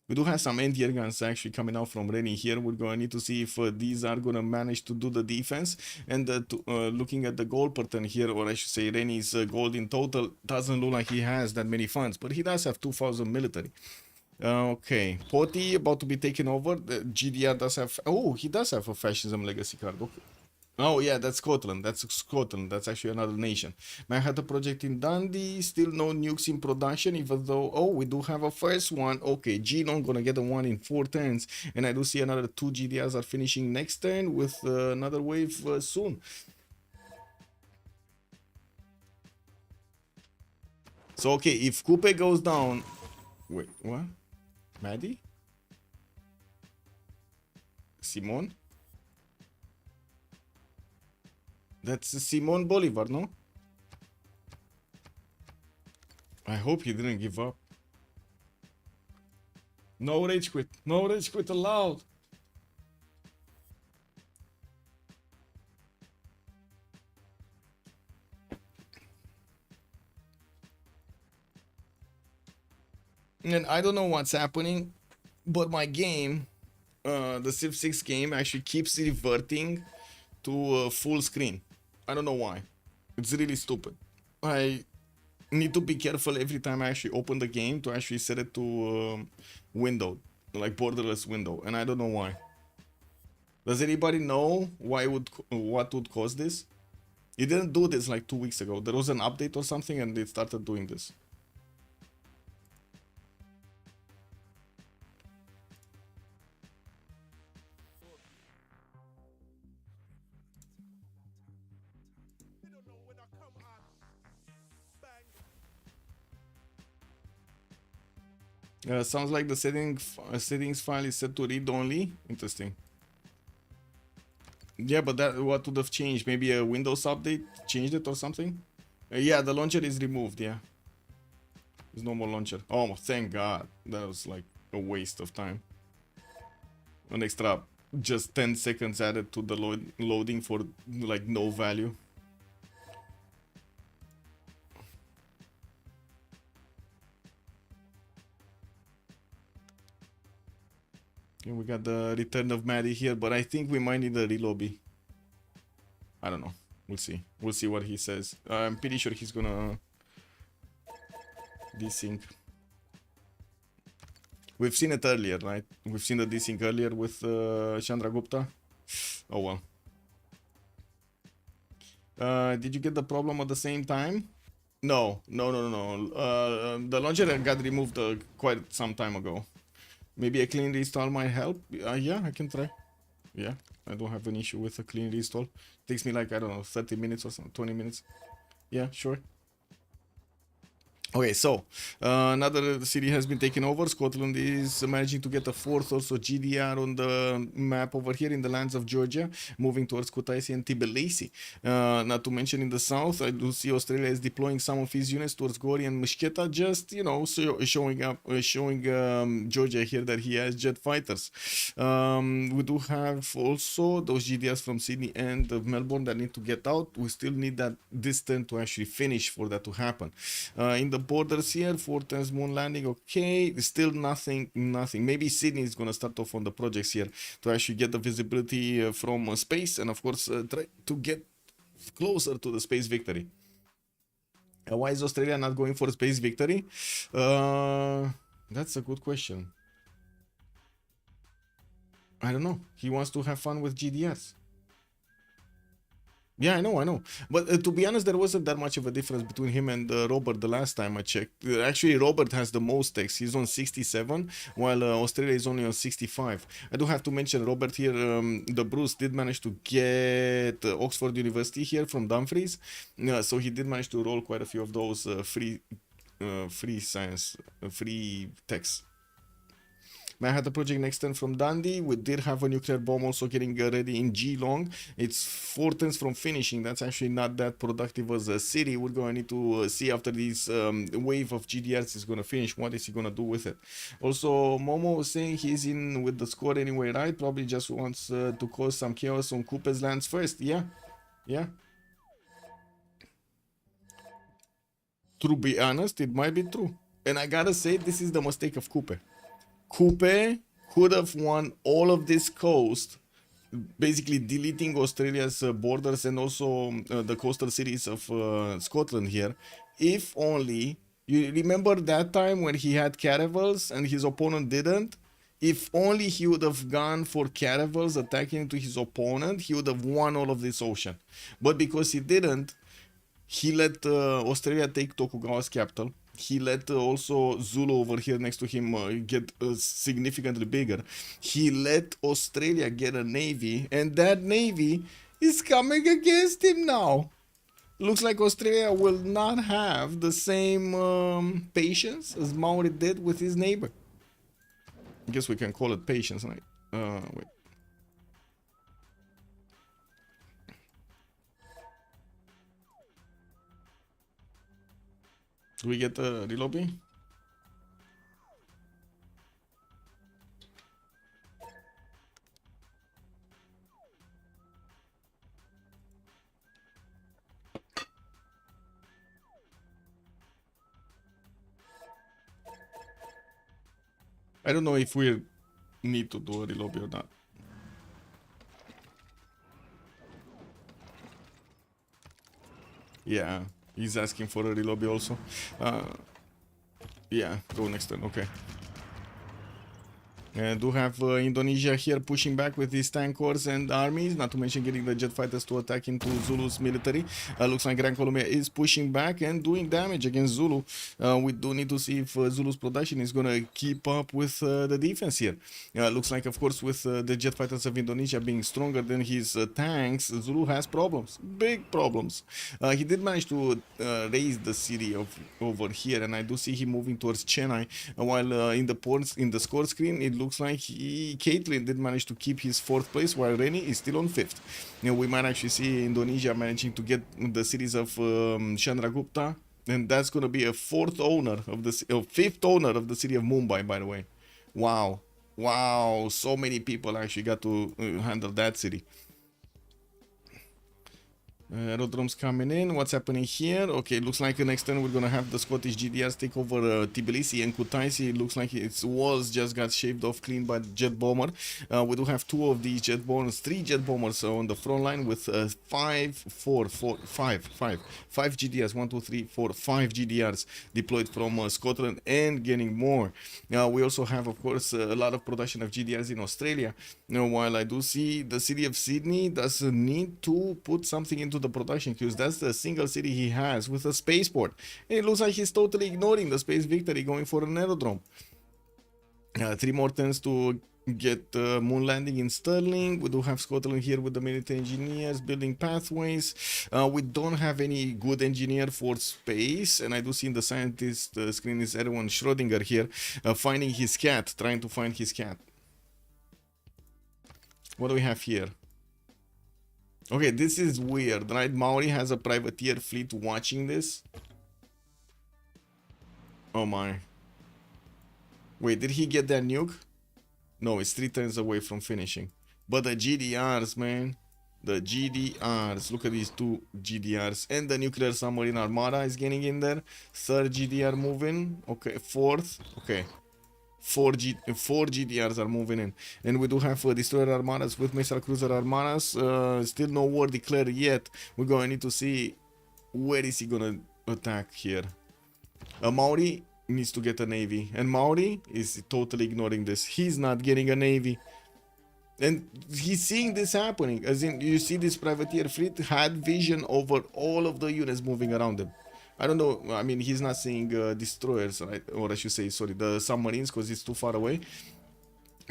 We do have some anti-air guns actually coming out from Rennie here. We're going to need to see if these are going to manage to do the defense. And looking at the gold pattern here, or I should say Rennie's gold in total, doesn't look like he has that many funds. But he does have 2000 military. Okay, Poti about to be taken over. The GDR does have... Oh, he does have a fascism legacy card. Okay. Oh yeah, that's Scotland. That's Scotland. That's actually another nation. Manhattan project in Dundee. Still no nukes in production, even though, oh, we do have a first one. Okay, Geelong gonna get a one in 4 turns, and I do see another 2 GDRs are finishing next turn with another wave soon. So okay, if Kupe goes down, wait, what? Maddie? Simon? That's Simon Bolivar, no? I hope he didn't give up. No rage quit. No rage quit allowed. And I don't know what's happening, but my game, the Civ6 game, actually keeps reverting to full screen. I don't know why. It's really stupid. I need to be careful every time I actually open the game to actually set it to window, like borderless window, and I don't know why. Does anybody know why what would cause this? It didn't do this like 2 weeks ago. There was an update or something and it started doing this. Sounds like the settings file is set to read only. Interesting. Yeah, but that what would have changed? Maybe a Windows update changed it or something? Yeah, the launcher is removed, yeah. There's no more launcher. Oh, thank God. That was like a waste of time. An extra just 10 seconds added to the loading for like no value. Okay, we got the return of Maddie here, but I think we might need a relobby. I don't know. We'll see. We'll see what he says. I'm pretty sure he's gonna desync. We've seen it earlier, right? We've seen the desync earlier with Chandra Gupta. Oh well. Did you get the problem at the same time? No. The launcher got removed quite some time ago. Maybe a clean reinstall might help. Yeah, I can try. Yeah, I don't have an issue with a clean reinstall. Takes me like, I don't know, 30 minutes or something, 20 minutes. Yeah, sure. Okay, so another city has been taken over. Scotland is managing to get a fourth also GDR on the map over here in the lands of Georgia, moving towards Kutaisi and Tbilisi. Not to mention in the south, I do see Australia is deploying some of his units towards Gori and Mushketa, just, you know, showing Georgia here that he has jet fighters. We do have also those GDRs from Sydney and Melbourne that need to get out. We still need this turn to actually finish for that to happen. In the borders here, Fortens moon landing, okay, still nothing. Maybe Sydney is gonna start off on the projects here to actually get the visibility from space, and of course try to get closer to the space victory. Why is Australia not going for space victory? That's a good question. I don't know. He wants to have fun with GDS. Yeah, I know. But to be honest, there wasn't that much of a difference between him and Robert the last time I checked. Actually, Robert has the most techs. He's on 67, while Australia is only on 65. I do have to mention Robert here. The Bruce did manage to get Oxford University here from Dumfries. So he did manage to roll quite a few of those free techs. Manhattan project next turn from Dundee. We did have a nuclear bomb also getting ready in Geelong. It's 4 turns from finishing. That's actually not that productive as a city. We're going to need to see after this wave of GDRs is going to finish. What is he going to do with it? Also, Momo was saying he's in with the squad anyway, right? Probably just wants to cause some chaos on Cooper's lands first. Yeah. To be honest, it might be true. And I gotta say, this is the mistake of Cooper. Cooper could have won all of this coast, basically deleting Australia's borders and also the coastal cities of Scotland here, if only, you remember that time when he had caravels and his opponent didn't? If only he would have gone for caravels attacking into his opponent, he would have won all of this ocean. But because he didn't, he let Australia take Tokugawa's capital. He let also Zulu over here next to him get significantly bigger. He let Australia get a navy, and that navy is coming against him now. Looks like Australia will not have the same patience as Maori did with his neighbor. I guess we can call it patience, right? Wait. Do we get a relobby? I don't know if we need to do a relobby or not. Yeah, he's asking for a relobby also. Yeah, go next turn, okay. Do have Indonesia here pushing back with his tank corps and armies, not to mention getting the jet fighters to attack into Zulu's military. Looks like Gran Colombia is pushing back and doing damage against Zulu. We do need to see if Zulu's production is gonna keep up with the defense here. Looks like, of course, with the jet fighters of Indonesia being stronger than his tanks, Zulu has problems, big problems. He did manage to raise the city of over here, and I do see him moving towards Chennai, while in the score screen it looks like Caitlyn did manage to keep his 4th place, while Reni is still on 5th. We might actually see Indonesia managing to get the cities of Chandragupta, and that's going to be a 5th owner of the city of Mumbai, by the way. Wow, so many people actually got to handle that city. Aerodromes coming in. What's happening here? Okay, looks like next turn we're gonna have the Scottish GDRs take over Tbilisi and Kutaisi. It looks like its walls just got shaved off clean by the jet bomber. We do have 2 of these jet bombers, 3 jet bombers on the front line with 5 GDRs. 1, 2, 3, 4, 5 GDRs deployed from Scotland and getting more. We also have, of course, a lot of production of GDRs in Australia. While I do see the city of Sydney does need to put something into the production queues. That's the single city he has with a spaceport. And it looks like he's totally ignoring the space victory, going for an aerodrome. 3 more turns to get moon landing in Stirling. We do have Scotland here with the military engineers building pathways. We don't have any good engineer for space, and I do see in the scientist screen is Erwin Schrödinger here finding his cat, trying to find his cat. What do we have here? Okay, this is weird, right? Maori has a privateer fleet watching this. Oh my. Wait, did he get that nuke? No, it's 3 turns away from finishing. But the GDRs, man. The GDRs. Look at these 2 GDRs. And the nuclear submarine armada is getting in there. 3rd GDR moving. Okay, 4th. Okay. 4 GDRs are moving in, and we do have destroyer armadas with missile cruiser armadas. Still no war declared yet. We're going to need to see where is he gonna attack here. Maori needs to get a navy, and Maori is totally ignoring this. He's not getting a navy, and he's seeing this happening. As in, you see this privateer fleet had vision over all of the units moving around him. I don't know, I mean, he's not seeing destroyers, right? Or I should say, sorry, the submarines, because it's too far away.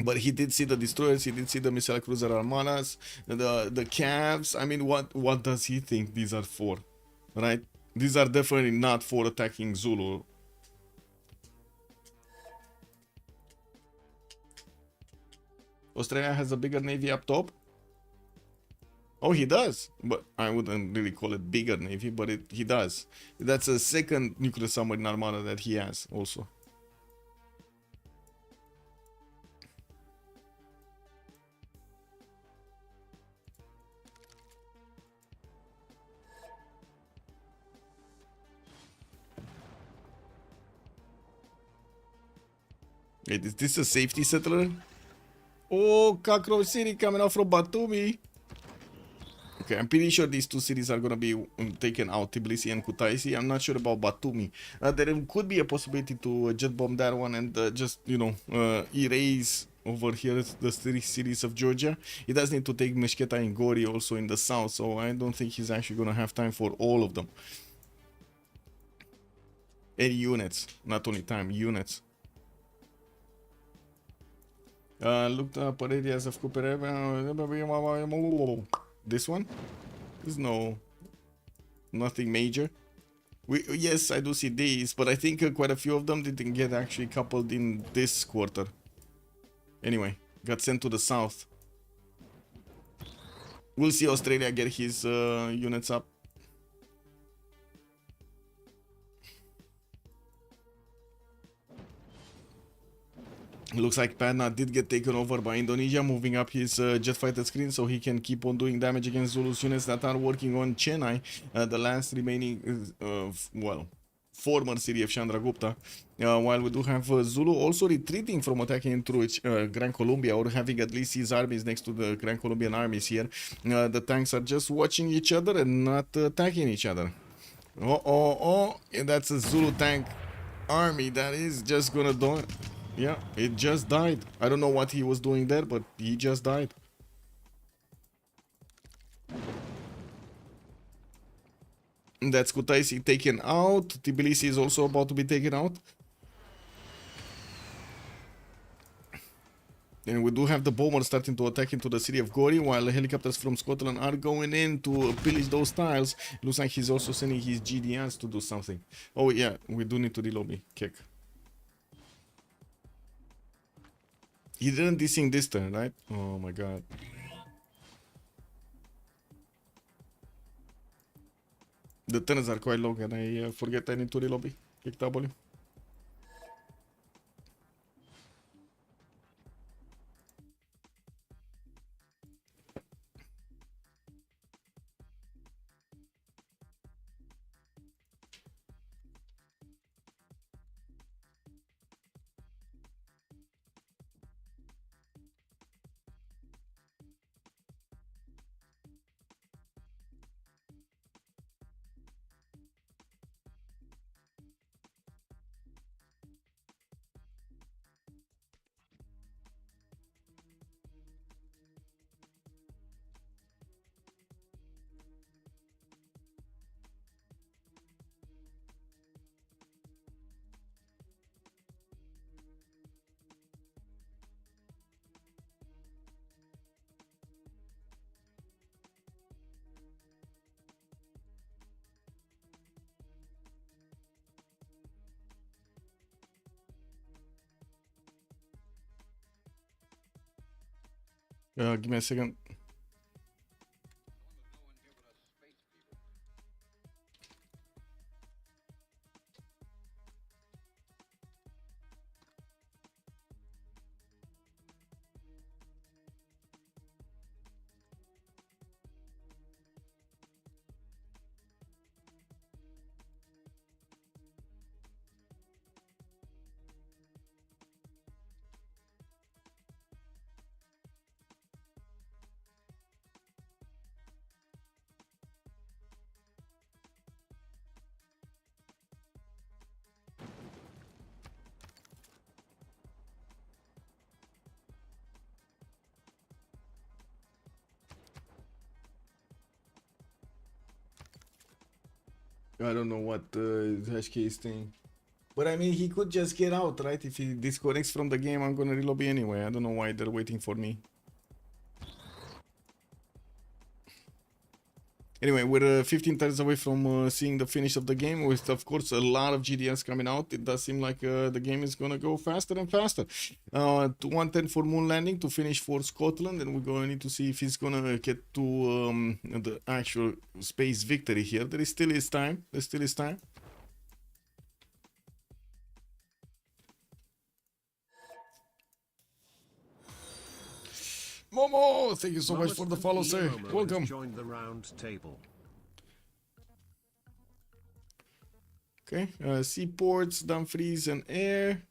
But he did see the destroyers, he did see the missile cruiser armadas, the cavs. I mean, what does he think these are for, right? These are definitely not for attacking Zulu. Australia has a bigger navy up top. Oh, he does, but I wouldn't really call it bigger navy, but he does. That's a 2nd nuclear submarine armada that he has also. Wait, is this a safety settler? Oh, Cockroach City coming out from Batumi. Okay, I'm pretty sure these 2 cities are gonna be taken out, Tbilisi and Kutaisi. I'm not sure about Batumi. There could be a possibility to jet bomb that one and just, you know, erase over here the 3 cities of Georgia. He does need to take Meshketa and Gori also in the south, so I don't think he's actually gonna have time for all of them. And units, not only time, units. Looked up areas of Cooper. This one? There's nothing major. Yes, I do see these, but I think quite a few of them didn't get actually coupled in this quarter. Anyway, got sent to the south. We'll see Australia get his units up. Looks like Padna did get taken over by Indonesia, moving up his jet fighter screen so he can keep on doing damage against Zulu's units that are working on Chennai, the last remaining, well, former city of Chandragupta. While we do have Zulu also retreating from attacking through Gran Colombia, or having at least his armies next to the Gran Colombian armies here. The tanks are just watching each other and not attacking each other. That's a Zulu tank army that is just gonna die. Yeah, it just died. I don't know what he was doing there, but he just died. That's Kutaisi taken out. Tbilisi is also about to be taken out. And we do have the bombers starting to attack into the city of Gori, while the helicopters from Scotland are going in to pillage those tiles. Looks like he's also sending his GDRs to do something. Oh yeah, we do need to relobby. Kick. He didn't desync this turn, right? Oh my god. The turns are quite long and I forget I need to relobby. Kick W. Give me a second. I don't know what HK is saying. But I mean, he could just get out, right? If he disconnects from the game, I'm gonna relobby anyway. I don't know why they're waiting for me. Anyway, we're 15 turns away from seeing the finish of the game, with, of course, a lot of GDS coming out. It does seem like the game is gonna go faster and faster. To 110 for Moon Landing to finish for Scotland, and we're going to need to see if he's gonna get to the actual space victory here. There still is time. There still is time. Momo, thank you so much for the follow, sir. Welcome. Join the round table. Okay, seaports, Dumfries, and air.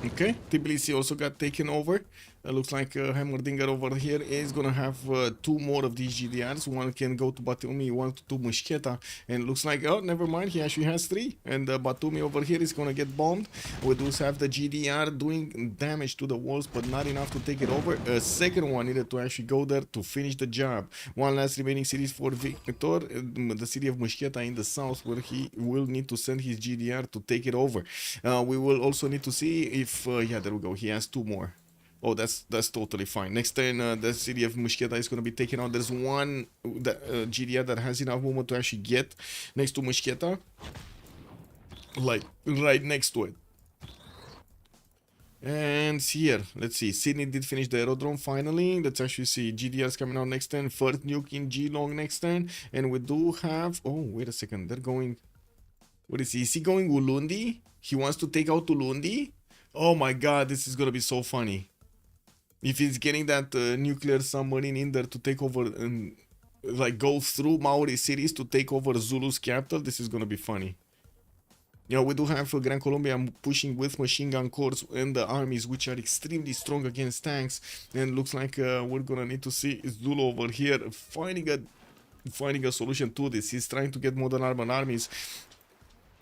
Okay, Tbilisi also got taken over. Looks like Heimerdinger over here is gonna have two more of these GDRs. One can go to Batumi, one to Mushketa. And looks like, oh, never mind, he actually has three. And Batumi over here is gonna get bombed. We do have the GDR doing damage to the walls, but not enough to take it over. A second one needed to actually go there to finish the job. One last remaining city for Victor, the city of Mushketa in the south, where he will need to send his GDR to take it over. We will also need to see if, yeah, there we go, he has two more. Oh, that's totally fine. Next turn, the city of Mushketa is going to be taken out. There's one GDR that has enough movement to actually get next to Mushketa. like right next to it. And here, let's see, Sydney did finish the aerodrome finally. Let's actually see GDR's coming out next turn, first nuke in G-Long next turn. And we do have, oh, wait a second, they're going, what is he? Is he going Ulundi? He wants to take out Ulundi? Oh my god, this is gonna be so funny. If he's getting that nuclear submarine in there to take over and like go through Maori cities to take over Zulu's capital, this is gonna be funny. You know, we do have Gran Colombia pushing with machine gun corps and the armies, which are extremely strong against tanks. And looks like we're gonna need to see Zulu over here finding a solution to this. He's trying to get modern armored armies,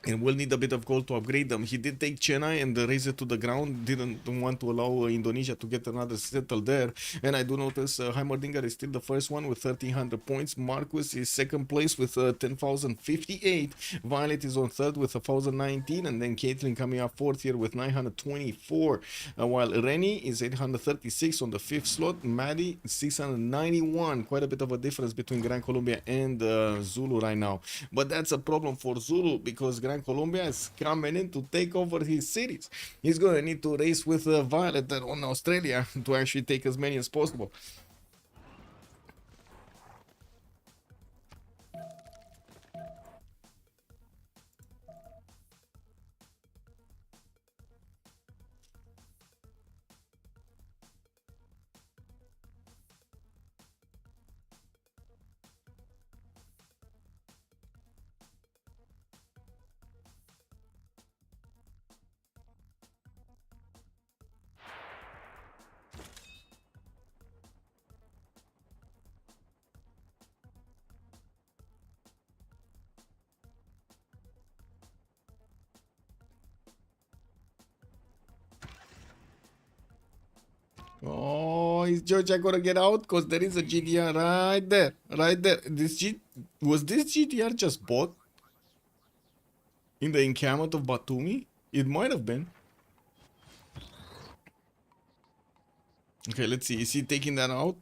and will need a bit of gold to upgrade them. He did take Chennai and raise it to the ground. Didn't want to allow Indonesia to get another settle there. And I do notice Heimerdinger is still the first one with 1,300 points. Marcus is second place with 10,058. Violet is on third with 1,019. And then Caitlin coming up fourth here with 924. While Rennie is 836 on the fifth slot. Maddie 691. Quite a bit of a difference between Gran Colombia and Zulu right now. But that's a problem for Zulu because Gran Colombia is coming in to take over his cities. He's going to need to race with Violet on Australia to actually take as many as possible. Oh, is Georgia gonna get out? Because there is a GDR right there. Right there. Was this GDR just bought in the encampment of Batumi? It might have been. Okay, let's see. Is he taking that out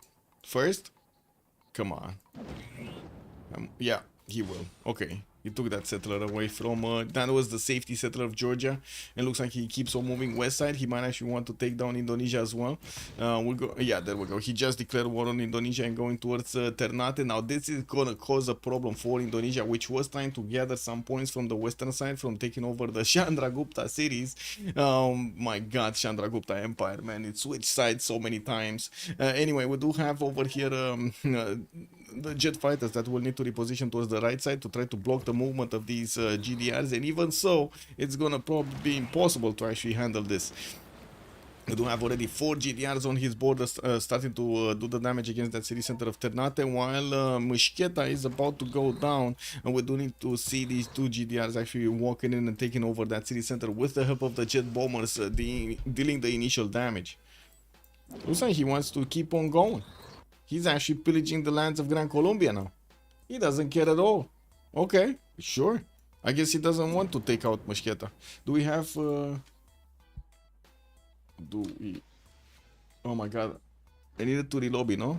first? Come on. Yeah, he will. Okay. He took that settler away from, that was the safety settler of Georgia. And looks like he keeps on moving west side. He might actually want to take down Indonesia as well. We'll go, yeah, there we go. He just declared war on Indonesia and going towards Ternate. Now, this is going to cause a problem for Indonesia, which was trying to gather some points from the western side from taking over the Chandragupta cities. My god, Chandragupta Empire, man. It switched sides so many times. Anyway, we do have over here the jet fighters that will need to reposition towards the right side to try to block the movement of these GDRs, and even so, it's gonna probably be impossible to actually handle this. We do have already 4 GDRs on his border starting to do the damage against that city center of Ternate, while Mushketa is about to go down, and we do need to see these 2 GDRs actually walking in and taking over that city center with the help of the jet bombers dealing the initial damage. Looks like he wants to keep on going. He's actually pillaging the lands of Gran Colombia now. He doesn't care at all. Okay, sure. I guess he doesn't want to take out Mushketa. Do we have... do we... Oh my god. I needed to relobby, no?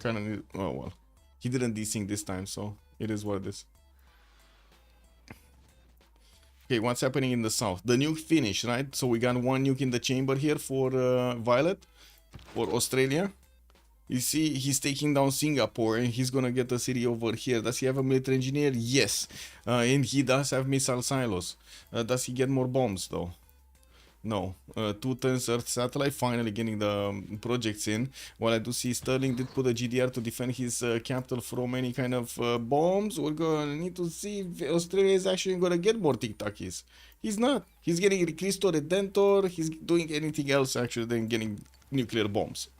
Kinda need... Oh well. He didn't desync this time, so it is what it is. Okay, what's happening in the south? The nuke finished, right? So we got 1 nuke in the chamber here for Violet. For Australia. You see, he's taking down Singapore and he's gonna get the city over here. Does he have a military engineer? Yes. And he does have missile silos. Does he get more bombs though? No. 2 tons Earth satellite, finally getting the projects in. While I do see Sterling did put a GDR to defend his capital from any kind of bombs. We're gonna need to see if Australia is actually gonna get more tic-tacis. He's not. He's getting Cristo Redentor. He's doing anything else actually than getting nuclear bombs.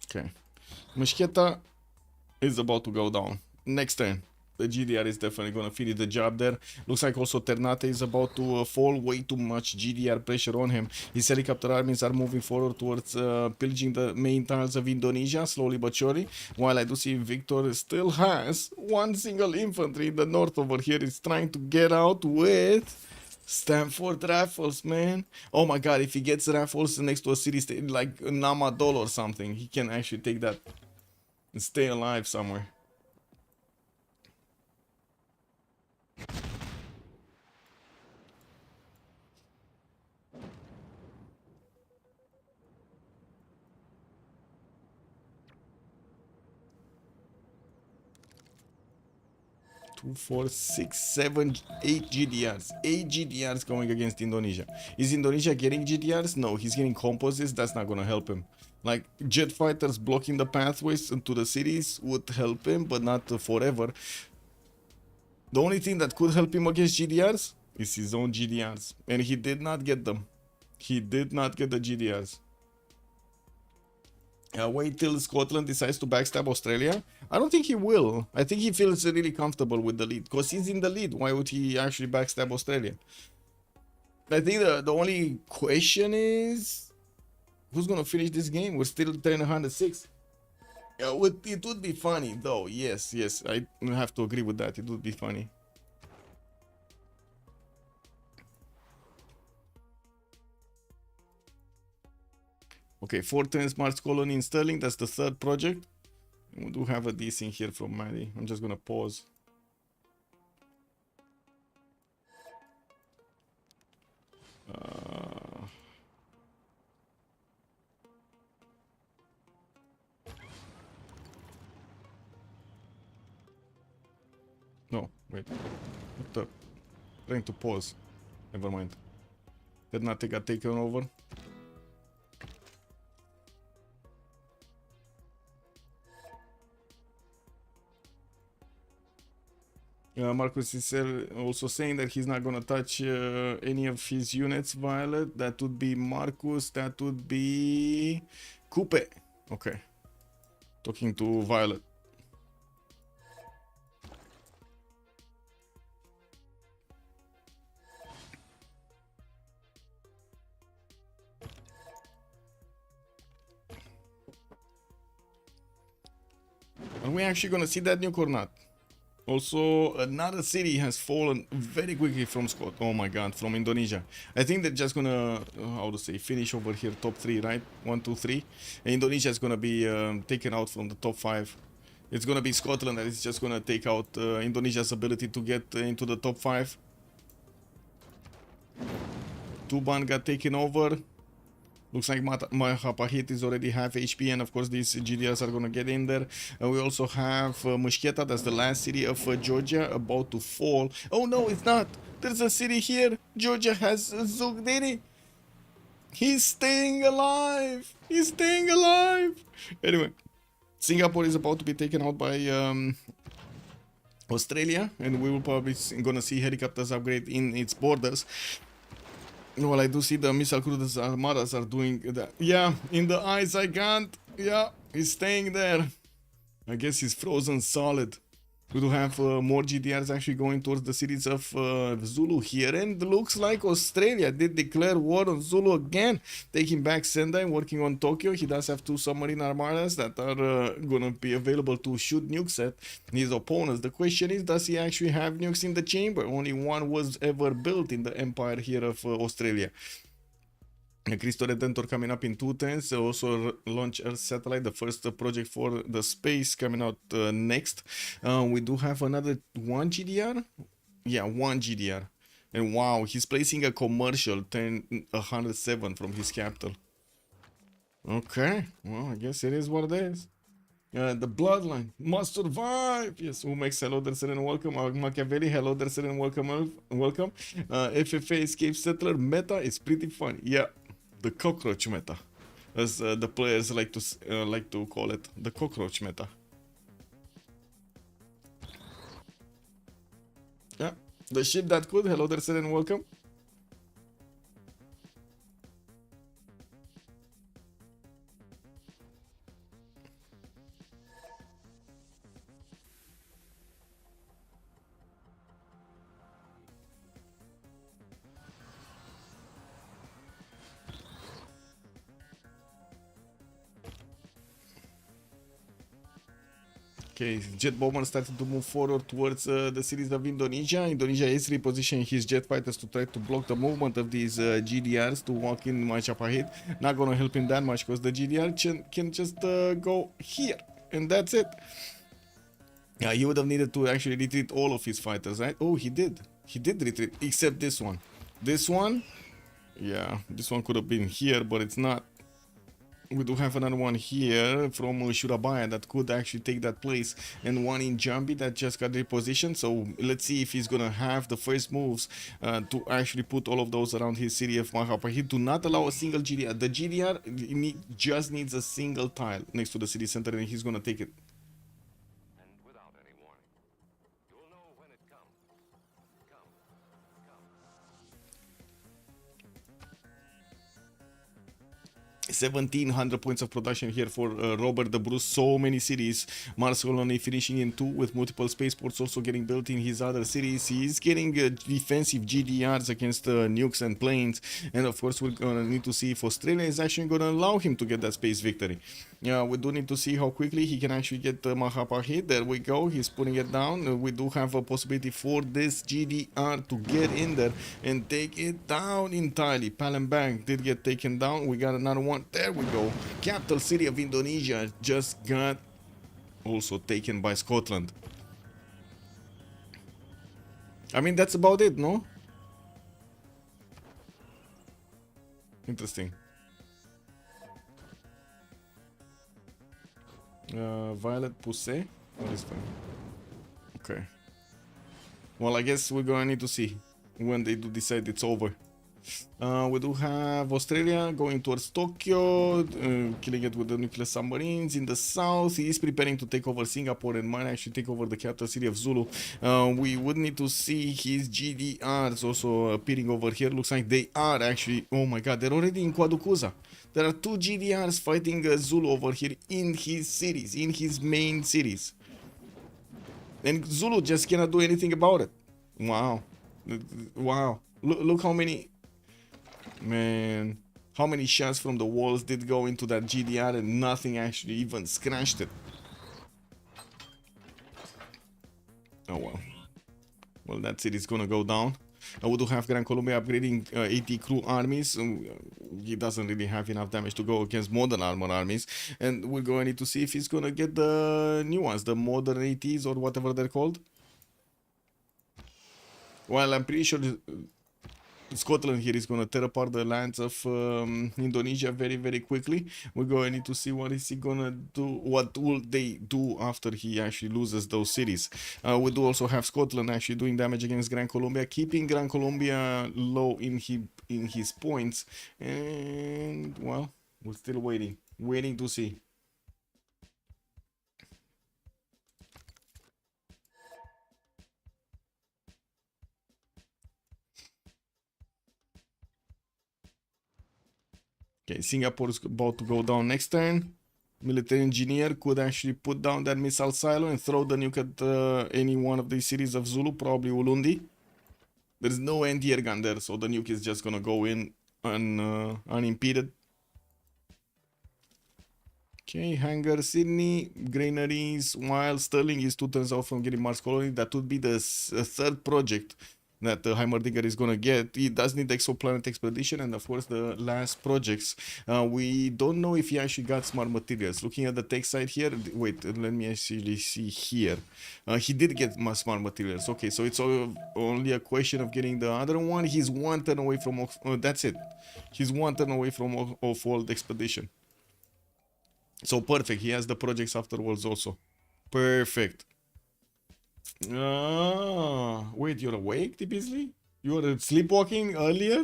Okay, Mushketa is about to go down. Next turn, the GDR is definitely going to finish the job there. Looks like also Ternate is about to fall. Way too much GDR pressure on him. His helicopter armies are moving forward towards pillaging the main tiles of Indonesia, slowly but surely. While I do see Victor still has 1 single infantry in the north over here. Is trying to get out with... Stanford Raffles, man. Oh my god, if he gets Raffles next to a city state like Namadol or something, he can actually take that and stay alive somewhere. Two, four, six, seven, 8 GDRs. 8 GDRs going against Indonesia. Is Indonesia getting GDRs? No, he's getting composites. That's not gonna help him. Like, jet fighters blocking the pathways into the cities would help him, but not forever. The only thing that could help him against GDRs is his own GDRs. And he did not get them. He did not get the GDRs. Wait till Scotland decides to backstab Australia. I don't think he will. I think he feels really comfortable with the lead. Because he's in the lead. Why would he actually backstab Australia? I think the only question is, who's going to finish this game? We're still 10-106. Yeah, it would be funny though. Yes, I have to agree with that. It would be funny. Okay, 410 Smart Colony in Sterling. That's the third project. We do have a DC here from Maddie. I'm just gonna pause. No, wait. What the? Trying to pause. Never mind. Did not got taken over. Marcus is also saying that he's not gonna touch any of his units, Violet. That would be Marcus. That would be Coupe. Okay. Talking to Violet. Are we actually gonna see that nuke or not? Also, another city has fallen very quickly from Scott. Oh my god, from Indonesia. I think they're just gonna, how to say, finish over here top 3, right? 1, 2, 3. And Indonesia is gonna be taken out from the top 5. It's gonna be Scotland that is just gonna take out Indonesia's ability to get into the top 5. Tuban got taken over. Looks like Mahapahit is already half HP, and of course these GDRs are gonna get in there. We also have Mushketa, that's the last city of Georgia, about to fall. Oh no, it's not! There's a city here! Georgia has Zugdini! He's staying alive! He's staying alive! Anyway, Singapore is about to be taken out by Australia, and we will probably gonna see helicopters upgrade in its borders. Well, I do see the missile cruisers armadas are doing that. Yeah, in the eyes I can't. Yeah, he's staying there. I guess he's frozen solid. We do have more GDRs actually going towards the cities of Zulu here. And looks like Australia did declare war on Zulu again. Taking back Sendai, working on Tokyo. He does have 2 submarine armadas that are going to be available to shoot nukes at his opponents. The question is, does he actually have nukes in the chamber? Only one was ever built in the empire here of Australia. Cristo Redentor coming up in 210s. Also launch Earth satellite, the first project for the space coming out next. We do have another 1 GDR. Yeah, 1 GDR. And wow, he's placing a commercial 107 from his capital. Okay, well, I guess it is what it is. The bloodline must survive. Yes, who makes hello there, sir, and welcome. Machiavelli, hello there, sir, and welcome. Welcome. FFA escape settler meta is pretty funny. Yeah. The cockroach meta, as the players like to call it, the cockroach meta. Yeah, the ship that could. Hello there, sir, and welcome. Okay, jet bomber started to move forward towards the cities of Indonesia. Indonesia is repositioning his jet fighters to try to block the movement of these GDRs to walk in Majapahit. Not gonna help him that much because the GDR can just go here, and that's it. Yeah, he would have needed to actually retreat all of his fighters, right? Oh, he did. He did retreat, except this one. This one, yeah, this one could have been here, but it's not. We do have another one here from Shurabaya that could actually take that place, and one in Jambi that just got repositioned. So let's see if he's gonna have the first moves to actually put all of those around his city of Mahapa. He do not allow a single GDR. The GDR just needs a single tile next to the city center, and he's gonna take it. And without any warning. You'll know when it comes. 1700 points of production here for Robert the Bruce. So many cities. Mars Colony finishing in 2 with multiple spaceports also getting built in his other cities. He's getting defensive GDRs against nukes and planes. And of course, we're gonna need to see if Australia is actually gonna allow him to get that space victory. Yeah, we do need to see how quickly he can actually get Mahapa hit. There we go. He's putting it down. We do have a possibility for this GDR to get in there and take it down entirely. Palembang did get taken down. We got another one. There we go. Capital city of Indonesia just got also taken by Scotland. I mean, that's about it, no? Interesting. Violet Poussey? What is that? Okay. Well, I guess we're gonna need to see when they do decide it's over. We do have Australia going towards Tokyo, killing it with the nuclear submarines. In the south, he is preparing to take over Singapore and might actually take over the capital city of Zulu. We would need to see his GDRs also appearing over here. Looks like they are actually, oh my god, they're already in Kwadukuza. There are 2 GDRs fighting Zulu over here in his cities, in his main cities. And Zulu just cannot do anything about it. Wow. Wow. Look how many... Man, how many shots from the walls did go into that GDR and nothing actually even scratched it. Oh well. Well, that's it. It's gonna go down. We do have Gran Colombia upgrading 80 crew armies. He doesn't really have enough damage to go against modern armor armies. And we're going to need to see if he's gonna get the new ones, the modern 80s or whatever they're called. Well, I'm pretty sure Scotland here is going to tear apart the lands of Indonesia very, very quickly. We're going to need to see what is he going to do, what will they do after he actually loses those cities. We do also have Scotland actually doing damage against Gran Colombia, keeping Gran Colombia low in his points. And, well, we're still waiting to see. Okay, Singapore is about to go down next turn. Military engineer could actually put down that missile silo and throw the nuke at any one of these cities of Zulu, probably Ulundi. There's no anti-air gun there, so the nuke is just gonna go in unimpeded. Okay, hangar Sydney, granaries, while Sterling is 2 turns out from getting Mars Colony. That would be the third project that Heimerdinger is gonna get. He does need exoplanet expedition and of course the last projects. We don't know if he actually got smart materials. Looking at the tech side here, wait, let me actually see here. He did get smart materials. Okay, so it's only a question of getting the other one. He's 1 turn away from that's it. He's 1 turn away from off-world expedition. So perfect, he has the projects afterwards also. Perfect. Wait, you're awake, Beasley? You were sleepwalking earlier?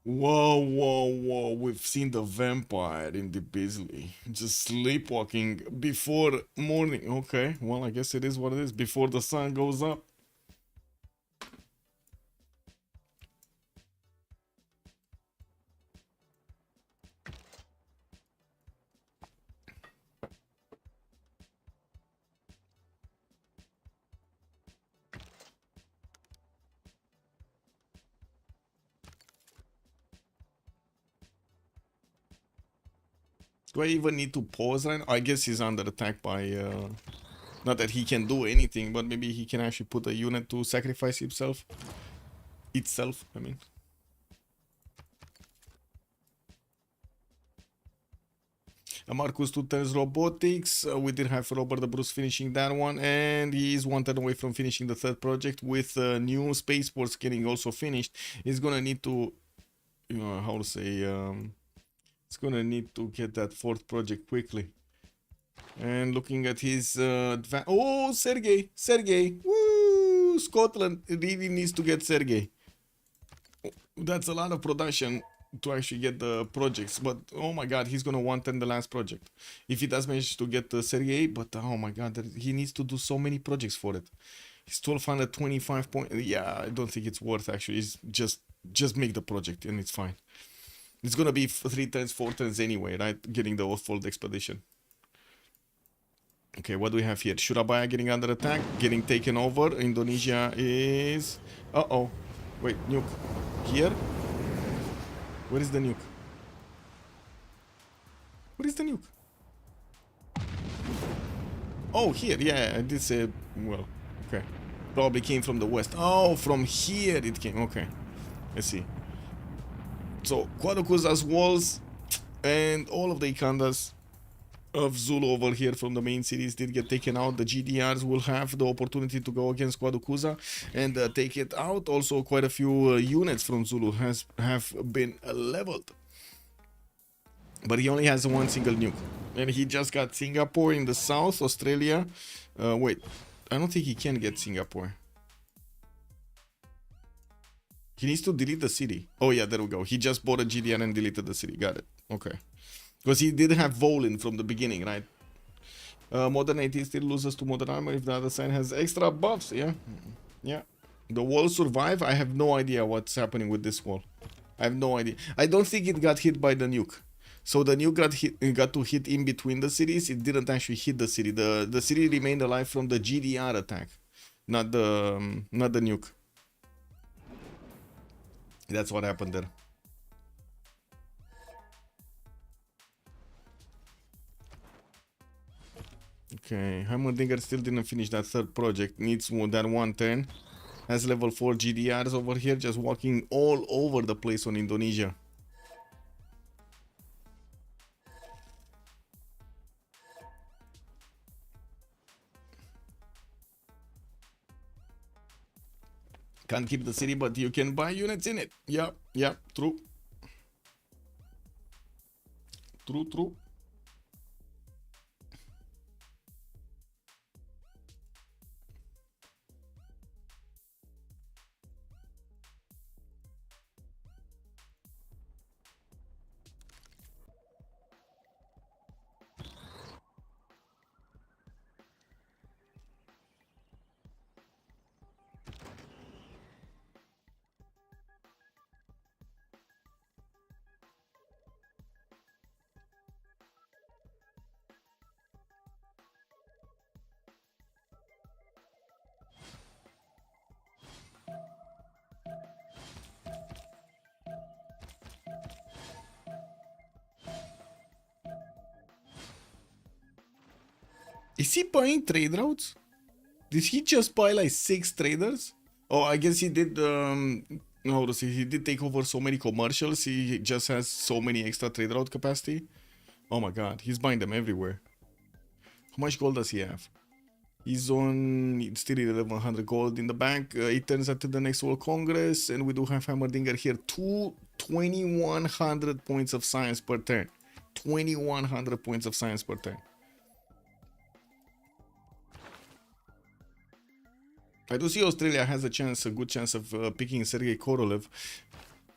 Whoa. We've seen the vampire in the Beasley. Just sleepwalking before morning. Okay, well, I guess it is what it is. Before the sun goes up. Do I even need to pause right now? I guess he's under attack by... not that he can do anything, but maybe he can actually put a unit to sacrifice himself. Itself, I mean. Marcus 2 turns robotics. We did have Robert the Bruce finishing that one, and he is 1 turn away from finishing the 3rd project with new spaceports getting also finished. He's gonna need to, you know, how to say, it's gonna need to get that 4th project quickly. And looking at his oh, Sergey, woo! Scotland really needs to get Sergey. That's a lot of production to actually get the projects, but oh my god, he's gonna 110 the last project if he does manage to get Sergey. But oh my god, he needs to do so many projects for it. He's 1225 points. Yeah, I don't think it's worth actually. It's just make the project and it's fine. It's gonna be 3 turns, 4 turns anyway, right? Getting the Oathfold expedition. Okay, what do we have here? Surabaya getting under attack, getting taken over. Indonesia is... Uh-oh. Wait, nuke. Here? Where is the nuke? Where is the nuke? Oh, here. Yeah, I did say... Well, okay. Probably came from the west. Oh, from here it came. Okay. Let's see. So, Quadokuza's walls and all of the Ikandas of Zulu over here from the main cities did get taken out. The GDRs will have the opportunity to go against Quadokuza and take it out. Also, quite a few units from Zulu have been leveled. But he only has 1 single nuke. And he just got Singapore in the south, Australia. Wait, I don't think he can get Singapore. He needs to delete the city. Oh yeah, there we go. He just bought a GDR and deleted the city. Got it. Okay. Because he did have Volin from the beginning, right? Modern 80 still loses to Modern Armor if the other side has extra buffs, yeah? Yeah. The wall survive. I have no idea what's happening with this wall. I have no idea. I don't think it got hit by the nuke. So the nuke got to hit in between the cities. It didn't actually hit the city. The city remained alive from the GDR attack, not the nuke. That's what happened there. Okay, Heimerdinger still didn't finish that 3rd project. Needs that 110. Has level 4 GDRs over here, just walking all over the place on Indonesia. Can't keep the city, but you can buy units in it. Yeah, true. True. Is he buying trade routes? Did he just buy like 6 traders? Oh, I guess he did, how to say, he did take over so many commercials, he just has so many extra trade route capacity. Oh my god, he's buying them everywhere. How much gold does he have? He's on still 1100 gold in the bank. It turns out to the next World Congress, and we do have Heimerdinger here. 2100 points of science per turn. 2100 points of science per turn. I do see Australia has a good chance of picking Sergei Korolev,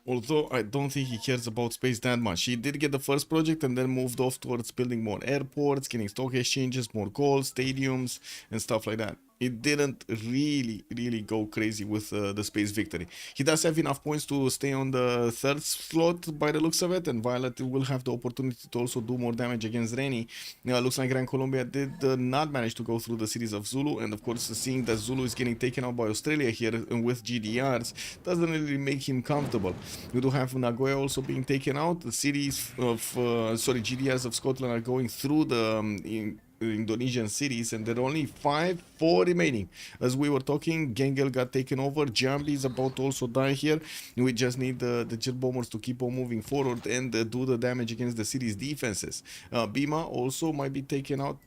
although I don't think he cares about space that much. He did get the first project and then moved off towards building more airports, getting stock exchanges, more gold, stadiums, and stuff like that. It didn't really go crazy with the space victory. He does have enough points to stay on the 3rd slot by the looks of it, and Violet will have the opportunity to also do more damage against Reni. Now, it looks like Gran Colombia did not manage to go through the cities of Zulu, and of course, seeing that Zulu is getting taken out by Australia here with GDRs doesn't really make him comfortable. We do have Nagoya also being taken out. The cities of GDRs of Scotland are going through the Indonesian cities, and there are only 4 remaining. As we were talking, Gengel got taken over. Jambi is about to also die here. We just need the jet bombers to keep on moving forward and do the damage against the city's defenses. Bima also might be taken out,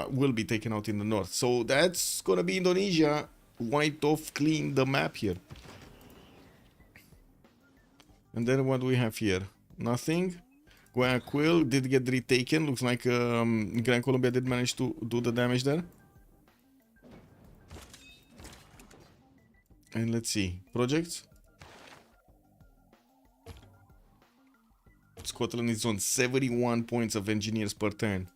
will be taken out in the north. So that's gonna be Indonesia wiped off, clean the map here. And then what do we have here? Nothing. Guayaquil did get retaken. Looks like Gran Colombia did manage to do the damage there. And let's see. Projects. Scotland is on 71 points of engineers per turn.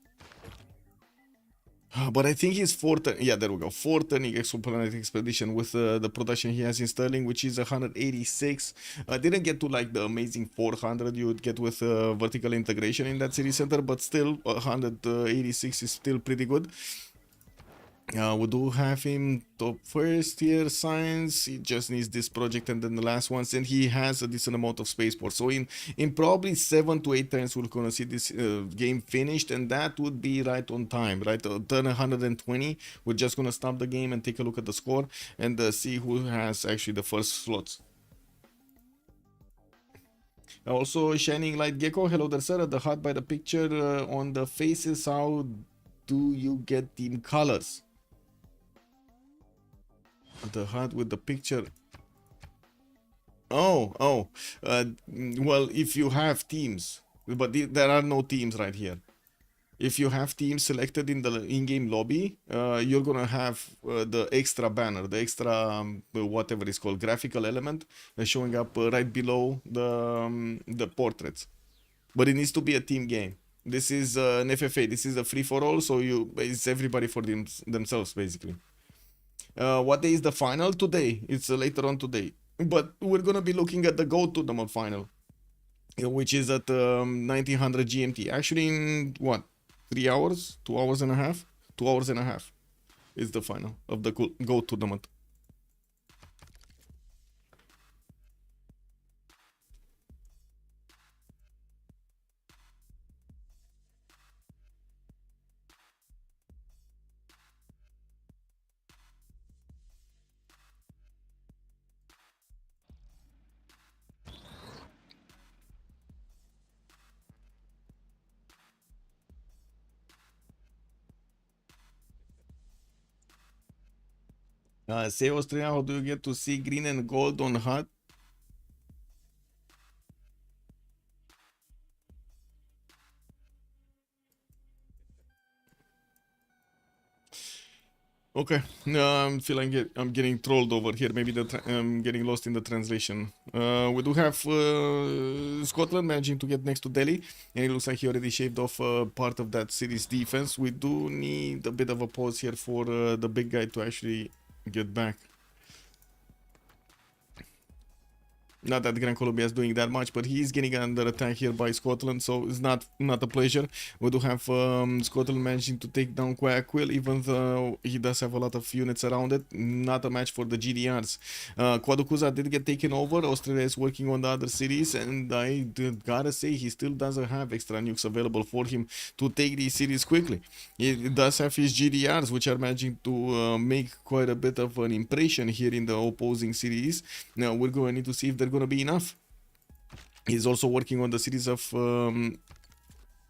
But I think he's 4th. Yeah, there we go. 4th turning exoplanetary expedition with the production he has in Sterling, which is 186. Didn't get to like the amazing 400 you would get with vertical integration in that city center, but still 186 is still pretty good. We do have him top first here, science. He just needs this project and then the last ones, and he has a decent amount of spaceport. So in probably 7 to 8 turns we're gonna see this game finished, and that would be right on time, right? Turn 120. We're just gonna stop the game and take a look at the score and see who has actually the first slots. Also, Shining Light Gecko, hello there, sir. The hut by the picture on the faces. How do you get team colors? The hut with the picture. Well, if you have teams, but there are no teams right here. If you have teams selected in the in-game lobby, you're gonna have the extra banner, the extra whatever it's called, graphical element showing up right below the portraits. But it needs to be a team game. This is an FFA. This is a free-for-all, so it's everybody for themselves basically. What day is the final? Today. It's later on today. But we're gonna be looking at the GO tournament final, which is at 1900 GMT. Actually, in what? 3 hours? 2 hours and a half? 2 hours and a half is the final of the GO tournament. Say Australia, how do you get to see green and gold on hut? Okay, I feel like I'm getting trolled over here. Maybe I'm getting lost in the translation. We do have Scotland managing to get next to Delhi, and it looks like he already shaved off part of that city's defense. We do need a bit of a pause here for the big guy to actually get back. Not that Gran Colombia is doing that much, but he's getting under attack here by Scotland, so it's not a pleasure. We do have Scotland managing to take down Guayaquil, even though he does have a lot of units around it. Not a match for the GDRs. Quaducuza did get taken over. Australia is working on the other cities, and I gotta say he still doesn't have extra nukes available for him to take these cities quickly. He does have his GDRs, which are managing to make quite a bit of an impression here in the opposing cities. Now we're going to need to see if they're going to be enough. He's also working on the cities of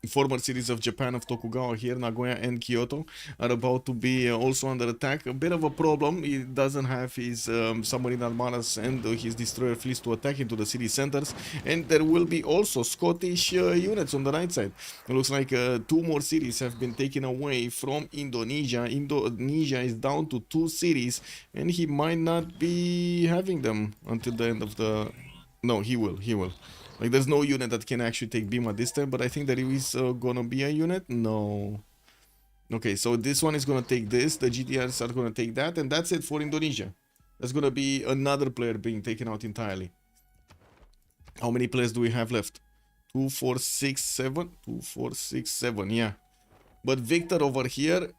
former cities of Japan, of Tokugawa here. Nagoya and Kyoto are about to be also under attack. A bit of a problem. He doesn't have his submarine armadas and his destroyer fleets to attack into the city centers, and there will be also Scottish units on the right side. It looks like 2 more cities have been taken away from Indonesia. Indonesia is down to 2 cities, and he might not be having them until the end of the... No, he will. Like, there's no unit that can actually take Bima this time, but I think there is gonna be a unit. No. Okay, so this one is gonna take this. The GTRs are gonna take that, and that's it for Indonesia. There's gonna be another player being taken out entirely. How many players do we have left? 2, 4, 6, 7. 2, 4, 6, 7, yeah. But Victor over here...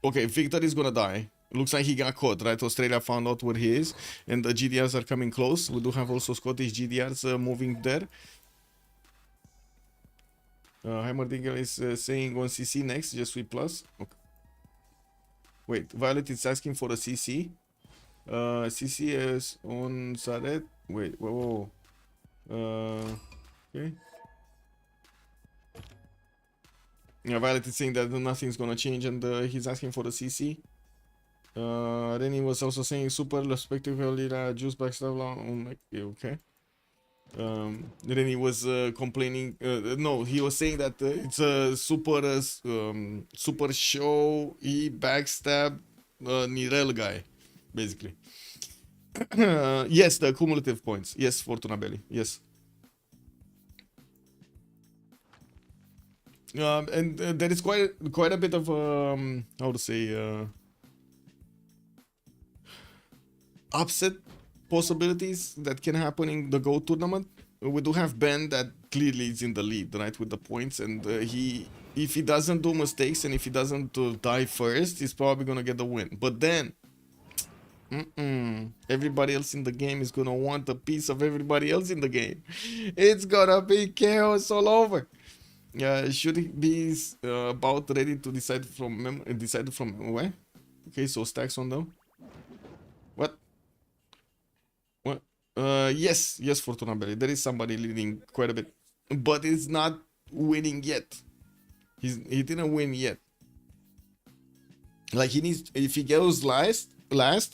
Okay, Victor is gonna die. Looks like he got caught, right? Australia found out where he is, and the GDRs are coming close. We do have also Scottish GDRs moving there. Heimerdinger is saying on CC next, just sweep plus. Okay. Wait, Violet is asking for a CC. CC is on Saret. Wait, whoa. Okay. Yeah, Violet is saying that nothing's gonna change and he's asking for the CC. Rennie was also saying super spectacle juice backstab. Okay. Rennie was complaining. No, he was saying that it's a super show backstab Nirel guy, basically. Yes, the cumulative points. Yes, Fortuna Belly. Yes. And there is quite a bit of how to say upset possibilities that can happen in the Go tournament. We do have Ben that clearly is in the lead, right, with the points, and if he doesn't do mistakes and if he doesn't die first, he's probably gonna get the win. But then, everybody else in the game is gonna want a piece of everybody else in the game. It's gonna be chaos all over. Should he be about ready to decide from where? Okay, so stacks on them. What? Yes, Fortuna Belly. There is somebody leading quite a bit, but it's not winning yet. He didn't win yet. Like he needs. If he goes last,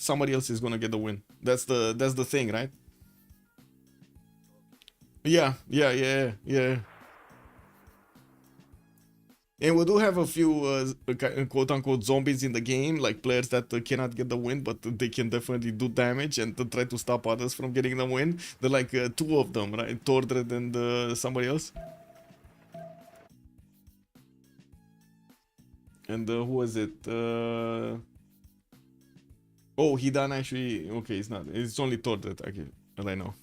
somebody else is gonna get the win. That's the thing, right? Yeah. And we do have a few quote-unquote zombies in the game, like players that cannot get the win, but they can definitely do damage and try to stop others from getting the win. They're like two of them, right? Tordred and somebody else. And who was it? Oh, he done actually. Okay, it's not. It's only Tordred, actually, right now.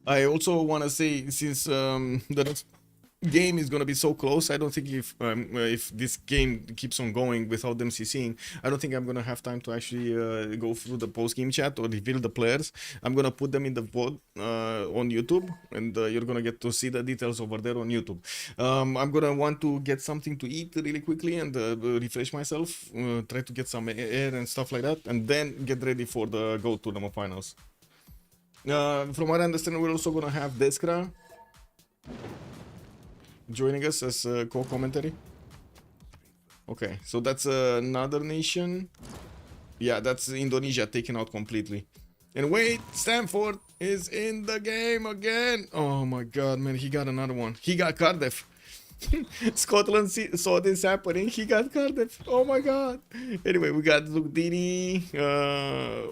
I also want to say, since the game is gonna be so close, I don't think if this game keeps on going without them CCing, I don't think I'm gonna have time to actually go through the post-game chat or reveal the players. I'm gonna put them in the VOD on YouTube, and you're gonna get to see the details over there on YouTube. I'm gonna want to get something to eat really quickly and refresh myself, try to get some air and stuff like that, and then get ready for the Go Tournament Finals. From what I understand, we're also gonna have Deskra joining us as co-commentary. Okay, so that's another nation. Yeah, that's Indonesia taken out completely. And wait, Stanford is in the game again. Oh my god, man, he got another one. He got Cardiff. Scotland saw this happening. He got Cardiff. Oh my god. Anyway, we got Lugdini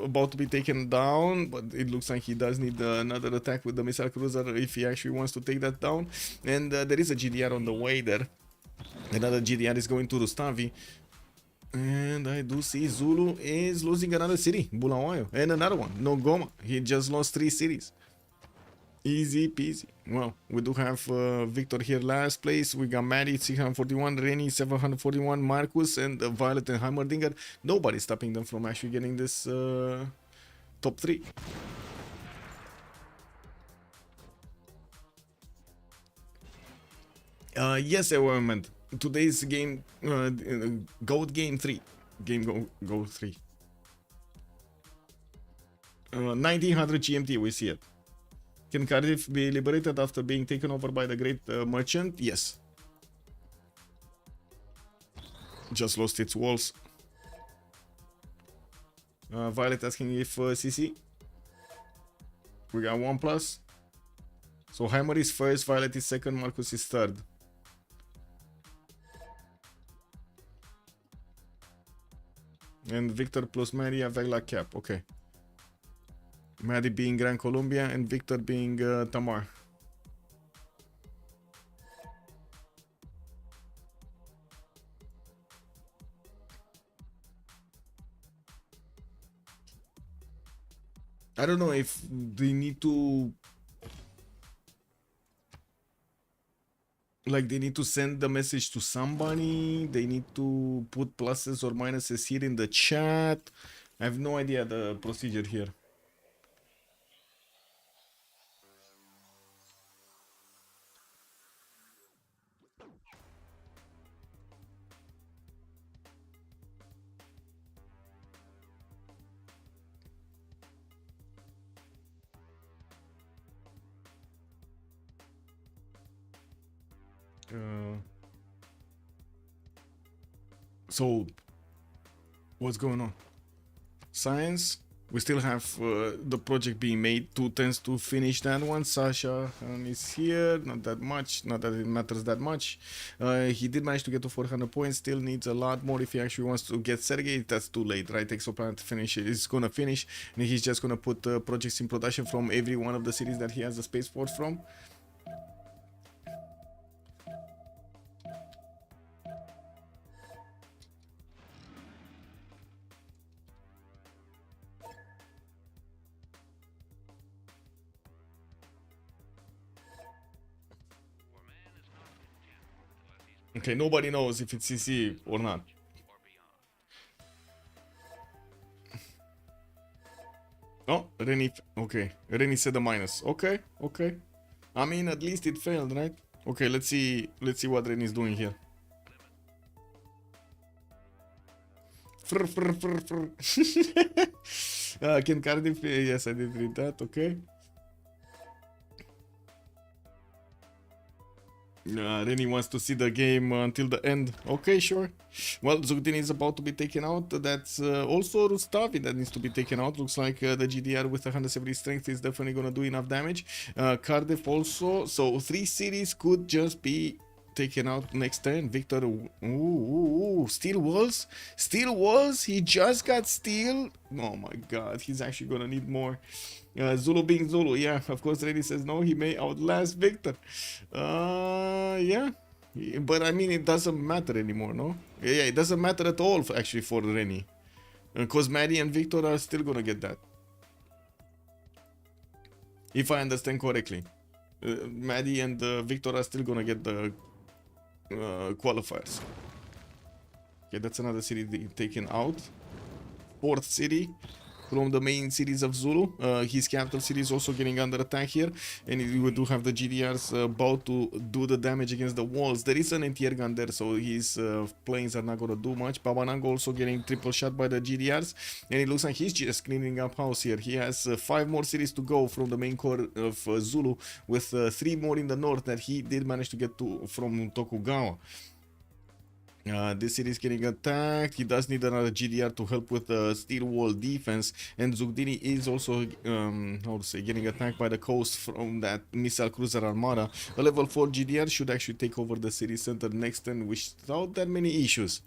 about to be taken down, but it looks like he does need another attack with the missile cruiser if he actually wants to take that down. And there is a GDR on the way there. Another GDR is going to Rustavi. And I do see Zulu is losing another city, Bulawayo, and another one, Nogoma. He just lost 3 cities. Easy peasy. Well, we do have Victor here last place. We got Maddie 641, Rennie 741, Marcus, and Violet and Heimerdinger. Nobody's stopping them from actually getting this top 3. Yes, environment. Today's game, Goat Game 3. Go 3. 1900 GMT, we see it. Can Cardiff be liberated after being taken over by the Great Merchant? Yes. Just lost its walls. Violet asking if CC. We got 1+. So Heimer is first, Violet is second, Marcus is third. And Victor plus Maddie have Vegla cap. Okay. Maddie being Gran Colombia and Victor being Tamar. I don't know if they need to, like, they need to send the message to somebody. They need to put pluses or minuses here in the chat. I have no idea the procedure here. So what's going on? Science, we still have the project being made. 2 tends to finish that one. Sasha is here, not that much, not that it matters that much. He did manage to get to 400 points, still needs a lot more if he actually wants to get Sergey. That's too late, right? Exoplanet finish is gonna finish, and he's just gonna put projects in production from every one of the cities that he has the spaceport from. Okay, nobody knows if it's CC or not. Oh, Rennie. Okay, Rennie said a minus. Okay, okay. I mean, at least it failed, right? Okay, let's see. Let's see what Rennie's doing here. Can Cardiff? Yes, I did read that. Okay. Rennie wants to see the game until the end. Okay, sure. Well, Zugdin is about to be taken out. That's also Rustavi that needs to be taken out. Looks like the GDR with 170 strength is definitely going to do enough damage. Cardiff also. So 3 cities could just be taken out next turn. Victor. Ooh, steel walls. Steel walls. He just got steel. Oh my god. He's actually going to need more. Zulu being Zulu, yeah, of course Rennie says no, he may outlast Victor. Yeah, but I mean, it doesn't matter anymore, no? Yeah, it doesn't matter at all, actually, for Rennie. Because Maddie and Victor are still gonna get that. If I understand correctly. Maddie and Victor are still gonna get the qualifiers. Okay, that's another city taken out. 4th city from the main cities of Zulu. His capital city is also getting under attack here, and we do have the GDRs about to do the damage against the walls. There is an anti-air gun there, so his planes are not going to do much. Babanango also getting triple shot by the GDRs, and it looks like he's just cleaning up house here. He has 5 more cities to go from the main core of Zulu, with 3 more in the north that he did manage to get to from Tokugawa. This city is getting attacked. He does need another GDR to help with the steel wall defense, and Zugdini is also how to say, getting attacked by the coast from that missile cruiser armada. A level 4 GDR should actually take over the city center next turn without that many issues.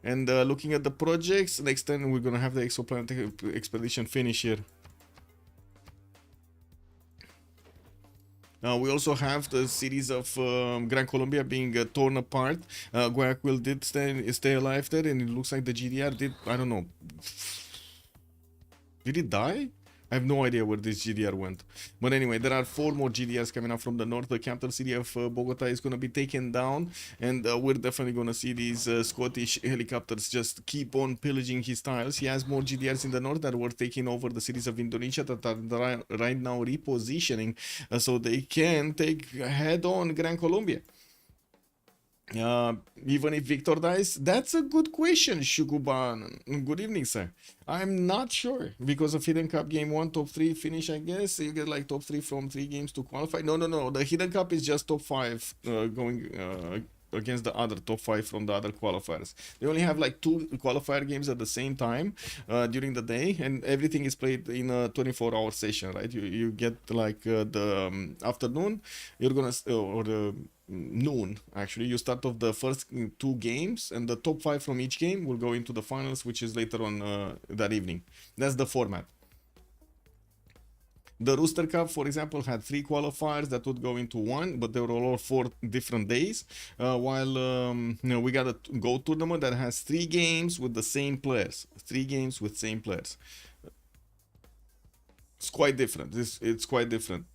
And looking at the projects, next turn we're gonna have the exoplanet expedition finish here. We also have the cities of Gran Colombia being torn apart. Guayaquil did stay alive there, and it looks like the GDR did, I don't know. Did it die? I have no idea where this GDR went. But anyway, there are 4 more GDRs coming up from the north. The capital city of Bogota is going to be taken down. And we're definitely going to see these Scottish helicopters just keep on pillaging his tiles. He has more GDRs in the north that were taking over the cities of Indonesia that are right now repositioning. So they can take head-on Gran Colombia. Even if Victor dies, that's a good question, Shuguban. Good evening, sir. I'm not sure because of Hidden Cup game 1 top 3 finish. I guess you get like top 3 from 3 games to qualify. No. The Hidden Cup is just top 5 going against the other top 5 from the other qualifiers. They only have like 2 qualifier games at the same time during the day, and everything is played in a 24-hour session, right? You get like the afternoon, you're gonna or the noon actually. You start off the first 2 games, and the top 5 from each game will go into the finals, which is later on that evening. That's the format. The Rooster Cup, for example, had 3 qualifiers that would go into 1, but they were all 4 different days. While we got a Go tournament that has 3 games with the same players. 3 games with same players. It's quite different. It's quite different.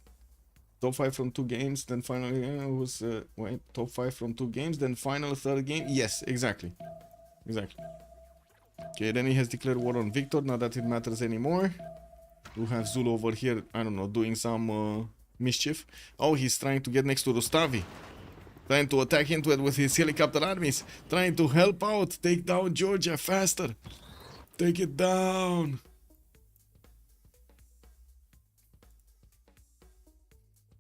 Top 5 from 2 games, then final was wait, top 5 from 2 games, then final 3rd game. Yes, exactly. Okay, then he has declared war on Victor. Not that it matters anymore. We have Zulu over here, I don't know, doing some mischief. Oh, he's trying to get next to Rustavi. Trying to attack into it with his helicopter armies. Trying to help out. Take down Georgia faster. Take it down.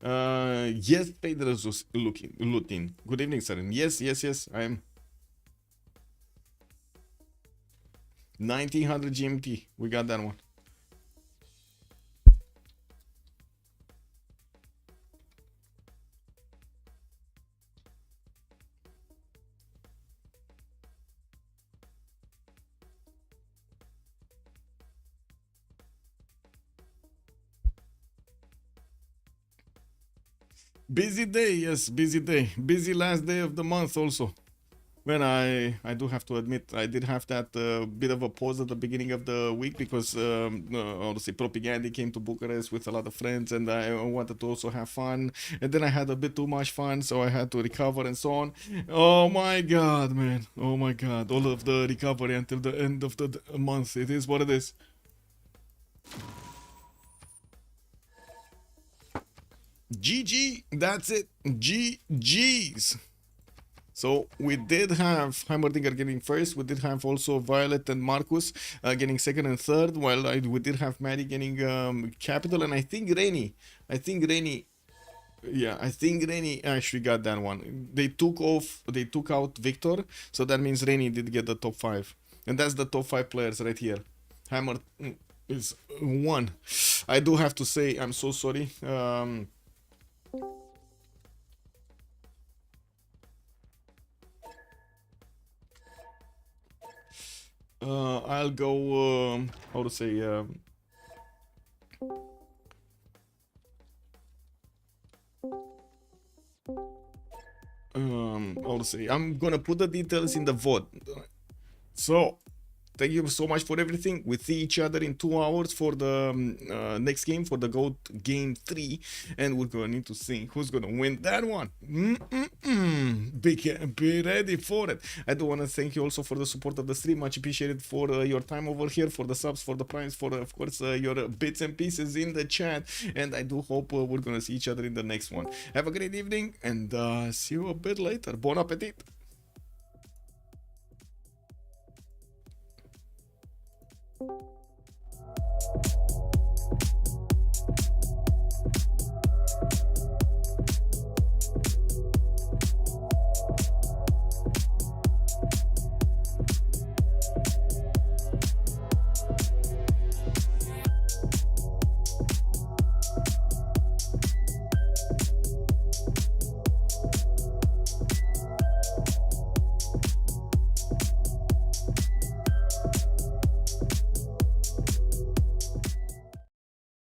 Yes, Pedro's looting. Good evening, sir. Yes, I am. 1900 GMT. We got that one. Busy day, yes, busy day. Busy last day of the month also. When I do have to admit, I did have that bit of a pause at the beginning of the week because obviously propaganda came to Bucharest with a lot of friends and I wanted to also have fun. And then I had a bit too much fun, so I had to recover and so on. Oh my god, man. Oh my god. All of the recovery until the end of the month. It is what it is. GG, that's it. GG's. So we did have Heimerdinger getting first. We did have also Violet and Marcus getting second and third, while we did have Maddie getting capital, and I think Reni actually got that one. They took out Victor, so that means Reni did get the top 5, and that's the top 5 players right here. Hammer is 1. I do have to say I'm so sorry. I'll go, how to say, how to say, I'm gonna put the details in the vote. So, thank you so much for everything. We see each other in 2 hours for the next game, for the GOAT Game 3. And we're going to need to see who's going to win that one. Be ready for it. I do want to thank you also for the support of the stream. Much appreciated for your time over here, for the subs, for the primes, for, of course, your bits and pieces in the chat. And I do hope we're going to see each other in the next one. Have a great evening and see you a bit later. Bon appetit. You